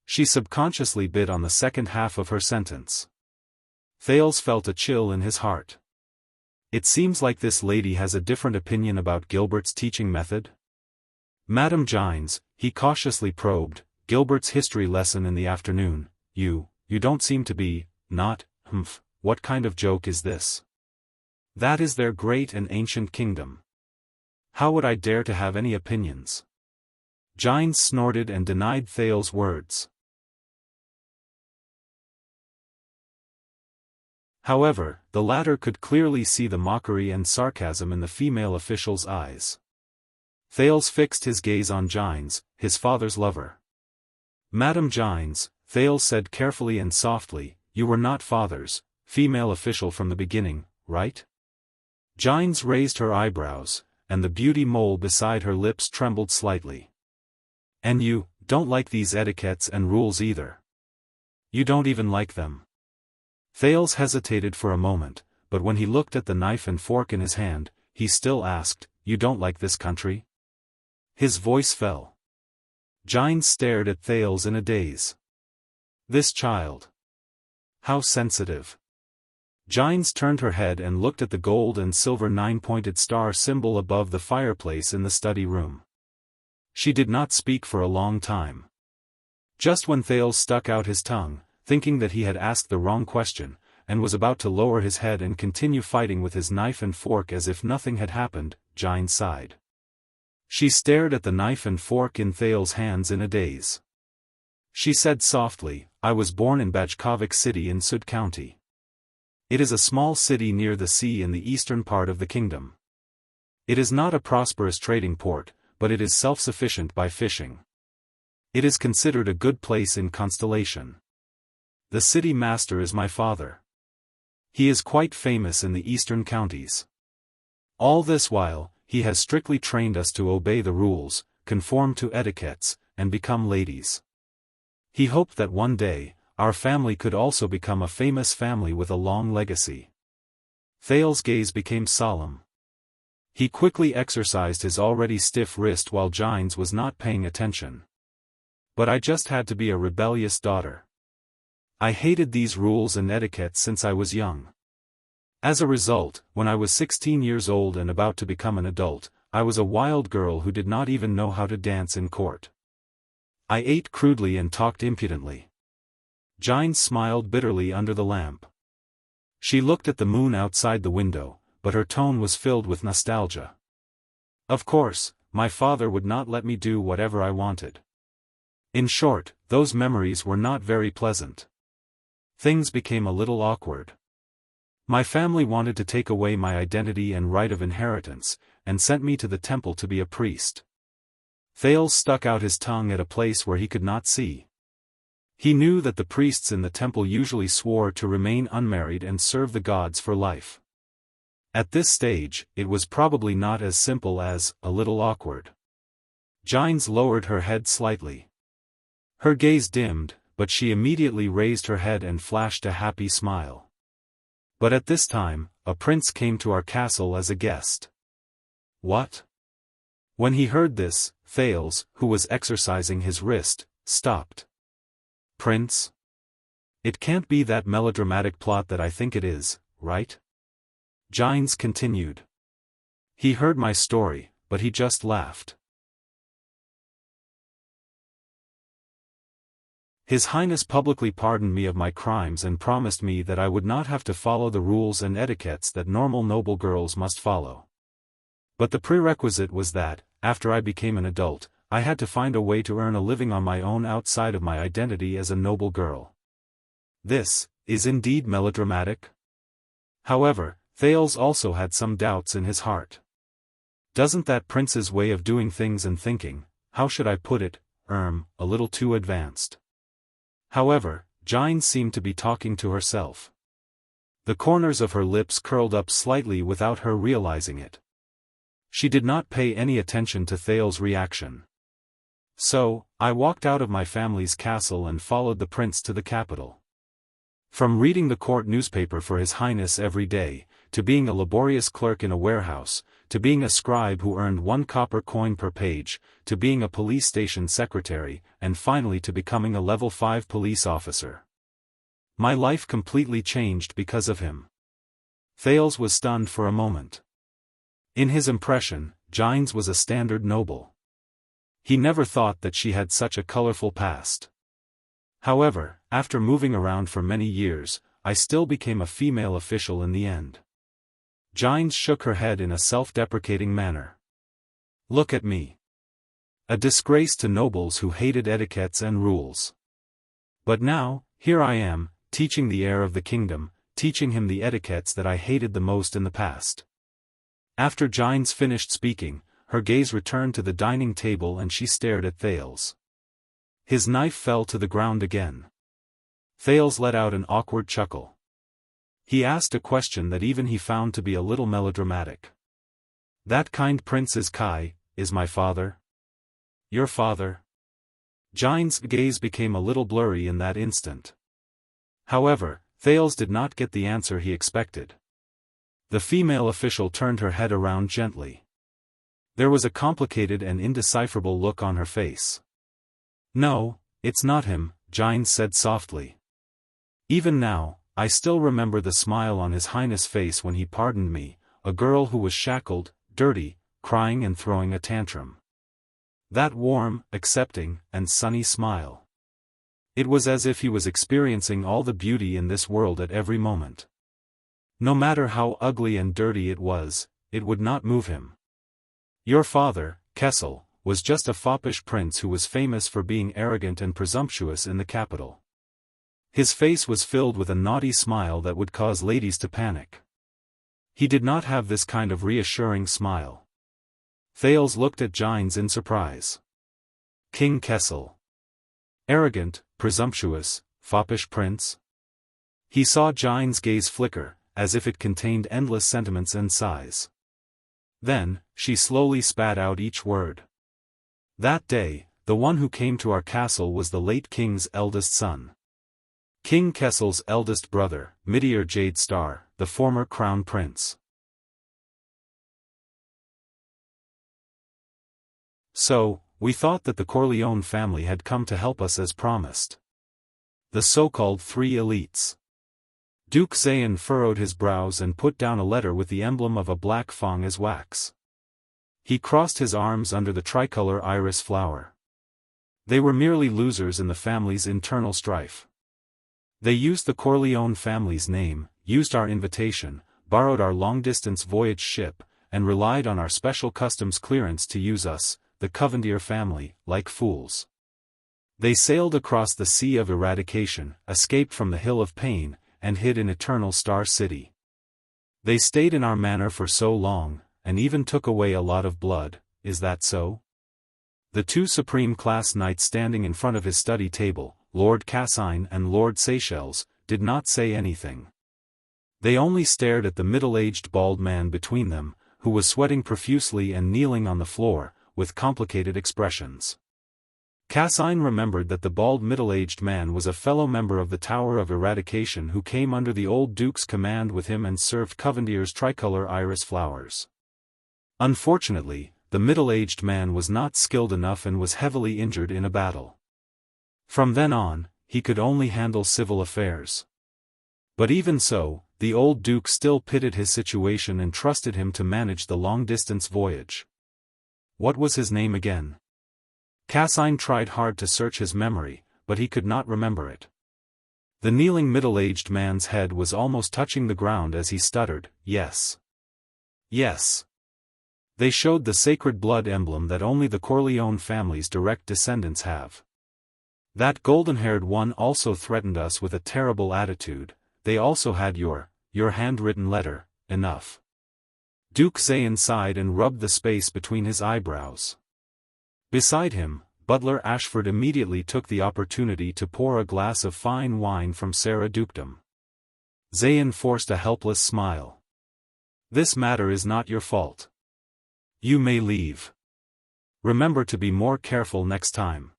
She subconsciously bit on the second half of her sentence. Thales felt a chill in his heart. It seems like this lady has a different opinion about Gilbert's teaching method. Madam Jines, he cautiously probed, Gilbert's history lesson in the afternoon, you don't seem to be, not, what kind of joke is this? That is their great and ancient kingdom. How would I dare to have any opinions? Jines snorted and denied Thales' words. However, the latter could clearly see the mockery and sarcasm in the female official's eyes. Thales fixed his gaze on Jines, his father's lover. Madam Jines, Thales said carefully and softly, you were not father's female official from the beginning, right? Jines raised her eyebrows, and the beauty mole beside her lips trembled slightly. And you don't like these etiquettes and rules either. You don't even like them. Thales hesitated for a moment, but when he looked at the knife and fork in his hand, he still asked, "You don't like this country?" His voice fell. Jianghu stared at Thales in a daze. This child. How sensitive. Jianghu turned her head and looked at the gold and silver 9-pointed star symbol above the fireplace in the study room. She did not speak for a long time. Just when Thales stuck out his tongue, thinking that he had asked the wrong question, and was about to lower his head and continue fighting with his knife and fork as if nothing had happened, Jianghu sighed. She stared at the knife and fork in Thales' hands in a daze. She said softly, "I was born in Bajkovic City in Sud County. It is a small city near the sea in the eastern part of the kingdom. It is not a prosperous trading port, but it is self-sufficient by fishing. It is considered a good place in Constellation. The city master is my father. He is quite famous in the eastern counties. All this while, he has strictly trained us to obey the rules, conform to etiquettes, and become ladies. He hoped that one day, our family could also become a famous family with a long legacy." Thales' gaze became solemn. He quickly exercised his already stiff wrist while Jianghu was not paying attention. "But I just had to be a rebellious daughter. I hated these rules and etiquette since I was young. As a result, when I was 16 years old and about to become an adult, I was a wild girl who did not even know how to dance in court. I ate crudely and talked impudently." Jianghu smiled bitterly under the lamp. She looked at the moon outside the window, but her tone was filled with nostalgia. "Of course, my father would not let me do whatever I wanted. In short, those memories were not very pleasant. Things became a little awkward. My family wanted to take away my identity and right of inheritance, and sent me to the temple to be a priest." Thales stuck out his tongue at a place where he could not see. He knew that the priests in the temple usually swore to remain unmarried and serve the gods for life. At this stage, it was probably not as simple as, a little awkward. Jianghu lowered her head slightly. Her gaze dimmed, but she immediately raised her head and flashed a happy smile. "But at this time, a prince came to our castle as a guest." "What?" When he heard this, Thales, who was exercising his wrist, stopped. "Prince? It can't be that melodramatic plot that I think it is, right?" Jianghu continued. "He heard my story, but he just laughed. His Highness publicly pardoned me of my crimes and promised me that I would not have to follow the rules and etiquettes that normal noble girls must follow. But the prerequisite was that, after I became an adult, I had to find a way to earn a living on my own outside of my identity as a noble girl. This is indeed melodramatic." However, Thales also had some doubts in his heart. Doesn't that prince's way of doing things and thinking, how should I put it, a little too advanced? However, Jianghu seemed to be talking to herself. The corners of her lips curled up slightly without her realizing it. She did not pay any attention to Thales' reaction. "So, I walked out of my family's castle and followed the prince to the capital. From reading the court newspaper for His Highness every day, to being a laborious clerk in a warehouse, to being a scribe who earned 1 copper coin per page, to being a police station secretary, and finally to becoming a level 5 police officer. My life completely changed because of him." Thales was stunned for a moment. In his impression, Jianghu was a standard noble. He never thought that she had such a colorful past. "However, after moving around for many years, I still became a female official in the end." Jianghu shook her head in a self-deprecating manner. "Look at me. A disgrace to nobles who hated etiquettes and rules. But now, here I am, teaching the heir of the kingdom, teaching him the etiquettes that I hated the most in the past." After Jianghu finished speaking, her gaze returned to the dining table and she stared at Thales. His knife fell to the ground again. Thales let out an awkward chuckle. He asked a question that even he found to be a little melodramatic. "That kind prince is Kai, is my father?" "Your father?" Jianghu's gaze became a little blurry in that instant. However, Thales did not get the answer he expected. The female official turned her head around gently. There was a complicated and indecipherable look on her face. "No, it's not him," Jianghu said softly. "Even now, I still remember the smile on His Highness' face when he pardoned me, a girl who was shackled, dirty, crying and throwing a tantrum. That warm, accepting, and sunny smile. It was as if he was experiencing all the beauty in this world at every moment. No matter how ugly and dirty it was, it would not move him. Your father, Kessel, was just a foppish prince who was famous for being arrogant and presumptuous in the capital." His face was filled with a naughty smile that would cause ladies to panic. He did not have this kind of reassuring smile. Thales looked at Jianghu in surprise. King Kessel. Arrogant, presumptuous, foppish prince? He saw Jianghu's gaze flicker, as if it contained endless sentiments and sighs. Then, she slowly spat out each word. "That day, the one who came to our castle was the late king's eldest son. King Kessel's eldest brother, Meteor Jade Star, the former crown prince. So, we thought that the Corleone family had come to help us as promised. The so-called three elites." Duke Zayan furrowed his brows and put down a letter with the emblem of a black fang as wax. He crossed his arms under the tricolor iris flower. They were merely losers in the family's internal strife. They used the Corleone family's name, used our invitation, borrowed our long-distance voyage ship, and relied on our special customs clearance to use us, the Covendier family, like fools. They sailed across the Sea of Eradication, escaped from the Hill of Pain, and hid in Eternal Star City. They stayed in our manor for so long, and even took away a lot of blood. Is that so? The two supreme class knights standing in front of his study table, Lord Cassine and Lord Seychelles, did not say anything. They only stared at the middle-aged bald man between them, who was sweating profusely and kneeling on the floor, with complicated expressions. Cassine remembered that the bald middle-aged man was a fellow member of the Tower of Eradication who came under the old Duke's command with him and served Covendier's tricolor iris flowers. Unfortunately, the middle-aged man was not skilled enough and was heavily injured in a battle. From then on, he could only handle civil affairs. But even so, the old Duke still pitied his situation and trusted him to manage the long-distance voyage. What was his name again? Cassine tried hard to search his memory, but he could not remember it. The kneeling middle-aged man's head was almost touching the ground as he stuttered, "Yes. Yes." They showed the sacred blood emblem that only the Corleone family's direct descendants have. That golden-haired one also threatened us with a terrible attitude. They also had your handwritten letter. Enough. Duke Zayan sighed and rubbed the space between his eyebrows. Beside him, Butler Ashford immediately took the opportunity to pour a glass of fine wine from Sarah Dukedom. Zayan forced a helpless smile. "This matter is not your fault. You may leave. Remember to be more careful next time."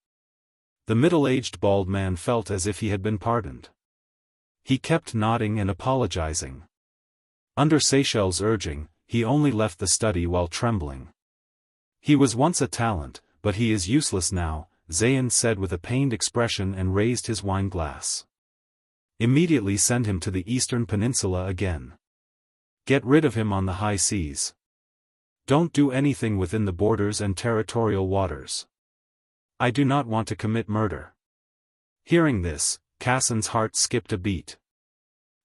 The middle-aged bald man felt as if he had been pardoned. He kept nodding and apologizing. Under Seychelles' urging, he only left the study while trembling. "He was once a talent, but he is useless now," Zayan said with a pained expression and raised his wine glass. "Immediately send him to the Eastern Peninsula again. Get rid of him on the high seas. Don't do anything within the borders and territorial waters. I do not want to commit murder." Hearing this, Cassin's heart skipped a beat.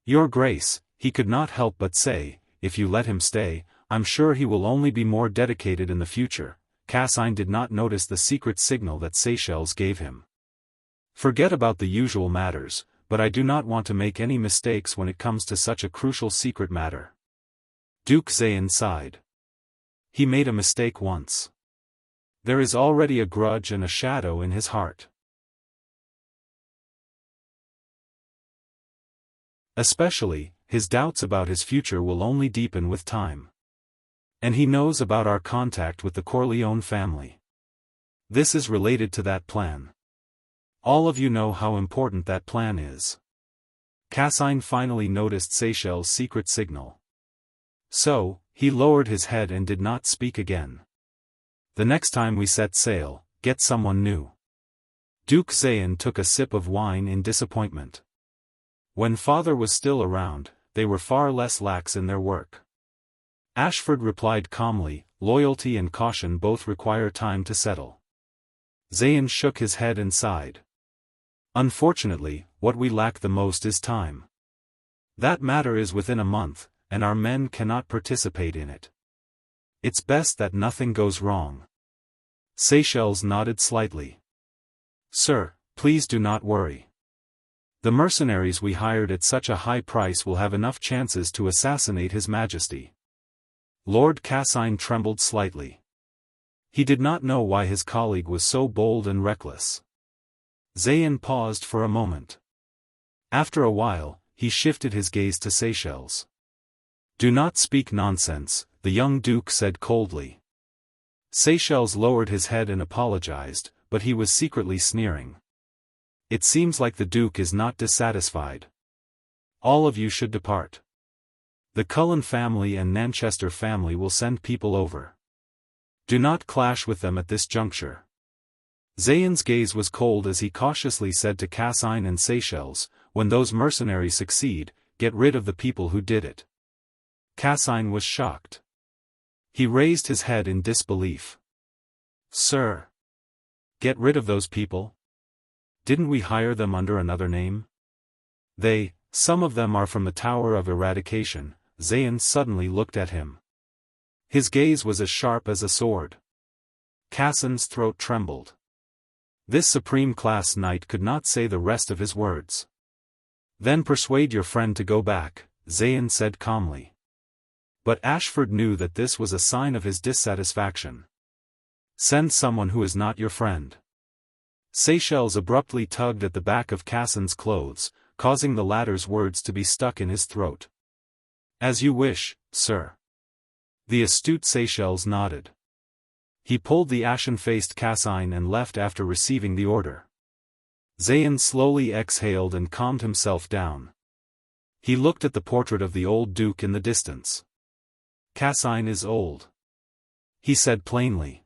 "Your Grace," he could not help but say, "if you let him stay, I'm sure he will only be more dedicated in the future." Cassine did not notice the secret signal that Seychelles gave him. "Forget about the usual matters, but I do not want to make any mistakes when it comes to such a crucial secret matter." Duke Zayan sighed. He made a mistake once. There is already a grudge and a shadow in his heart. Especially, his doubts about his future will only deepen with time. And he knows about our contact with the Corleone family. This is related to that plan. All of you know how important that plan is. Cassine finally noticed Seychelles' secret signal. So, he lowered his head and did not speak again. The next time we set sail, get someone new. Duke Zayan took a sip of wine in disappointment. When father was still around, they were far less lax in their work. Ashford replied calmly, loyalty and caution both require time to settle. Zayan shook his head and sighed. Unfortunately, what we lack the most is time. That matter is within a month, and our men cannot participate in it. It's best that nothing goes wrong. Seychelles nodded slightly. Sir, please do not worry. The mercenaries we hired at such a high price will have enough chances to assassinate His Majesty. Lord Cassine trembled slightly. He did not know why his colleague was so bold and reckless. Zayan paused for a moment. After a while, he shifted his gaze to Seychelles. Do not speak nonsense, the young duke said coldly. Seychelles lowered his head and apologized, but he was secretly sneering. It seems like the duke is not dissatisfied. All of you should depart. The Cullen family and Nanchester family will send people over. Do not clash with them at this juncture. Zayan's gaze was cold as he cautiously said to Cassine and Seychelles, when those mercenaries succeed, get rid of the people who did it. Cassine was shocked. He raised his head in disbelief. Sir! Get rid of those people? Didn't we hire them under another name? Some of them are from the Tower of Eradication. Zayan suddenly looked at him. His gaze was as sharp as a sword. Cassin's throat trembled. This supreme-class knight could not say the rest of his words. Then persuade your friend to go back, Zayan said calmly. But Ashford knew that this was a sign of his dissatisfaction. Send someone who is not your friend. Seychelles abruptly tugged at the back of Cassin's clothes, causing the latter's words to be stuck in his throat. As you wish, sir. The astute Seychelles nodded. He pulled the ashen-faced Cassine and left after receiving the order. Zayan slowly exhaled and calmed himself down. He looked at the portrait of the old duke in the distance. Cassine is old. He said plainly.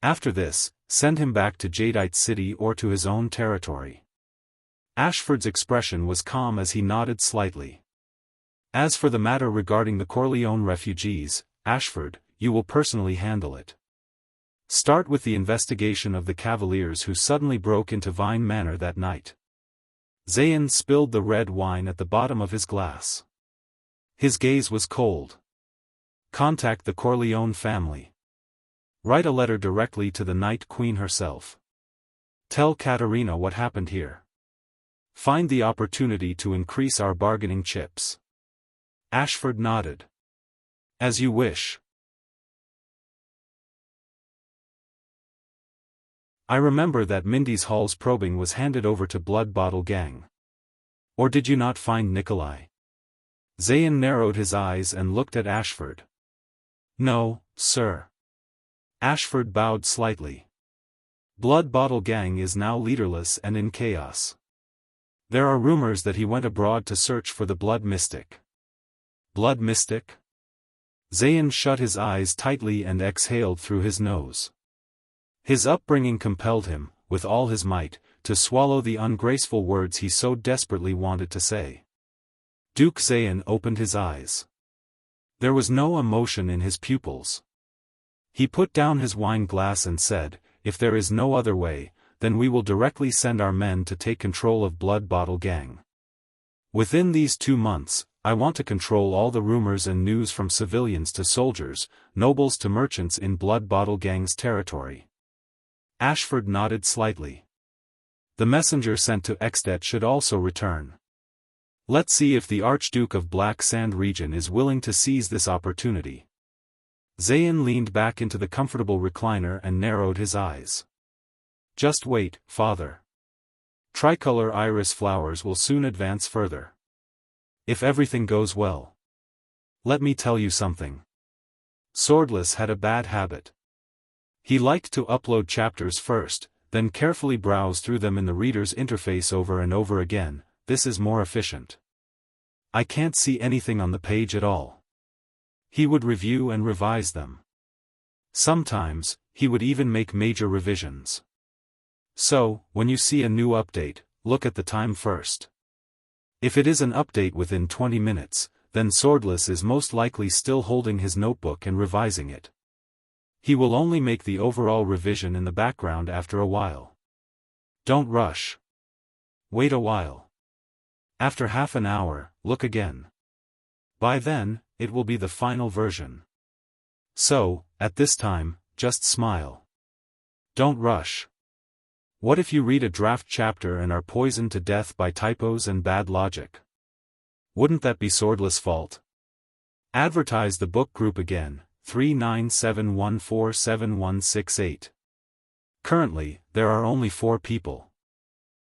After this, send him back to Jadeite City or to his own territory. Ashford's expression was calm as he nodded slightly. As for the matter regarding the Corleone refugees, Ashford, you will personally handle it. Start with the investigation of the Cavaliers who suddenly broke into Vine Manor that night. Zayan spilled the red wine at the bottom of his glass. His gaze was cold. Contact the Corleone family. Write a letter directly to the Night Queen herself. Tell Katerina what happened here. Find the opportunity to increase our bargaining chips. Ashford nodded. As you wish. I remember that Mindy's Hall's probing was handed over to Blood Bottle Gang. Or did you not find Nikolai? Zayan narrowed his eyes and looked at Ashford. No, sir. Ashford bowed slightly. Blood Bottle Gang is now leaderless and in chaos. There are rumors that he went abroad to search for the Blood Mystic. Blood Mystic? Zayan shut his eyes tightly and exhaled through his nose. His upbringing compelled him, with all his might, to swallow the ungraceful words he so desperately wanted to say. Duke Zayan opened his eyes. There was no emotion in his pupils. He put down his wine glass and said, if there is no other way, then we will directly send our men to take control of Blood Bottle Gang. Within these 2 months, I want to control all the rumors and news from civilians to soldiers, nobles to merchants in Blood Bottle Gang's territory. Ashford nodded slightly. The messenger sent to Extet should also return. Let's see if the Archduke of Black Sand region is willing to seize this opportunity. Zayan leaned back into the comfortable recliner and narrowed his eyes. Just wait, father. Tricolor iris flowers will soon advance further. If everything goes well. Let me tell you something. Swordless had a bad habit. He liked to upload chapters first, then carefully browse through them in the reader's interface over and over again, this is more efficient. I can't see anything on the page at all. He would review and revise them. Sometimes, he would even make major revisions. So, when you see a new update, look at the time first. If it is an update within 20 minutes, then Swordless is most likely still holding his notebook and revising it. He will only make the overall revision in the background after a while. Don't rush. Wait a while. After half an hour, look again. By then, it will be the final version. So, at this time, just smile. Don't rush. What if you read a draft chapter and are poisoned to death by typos and bad logic? Wouldn't that be Swordless' fault? Advertise the book group again, 3971471168. Currently, there are only 4 people.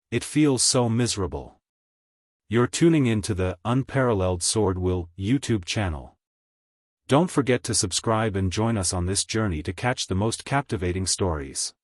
It feels so miserable. You're tuning into the UnparalleledSwordWill YouTube channel. Don't forget to subscribe and join us on this journey to catch the most captivating stories.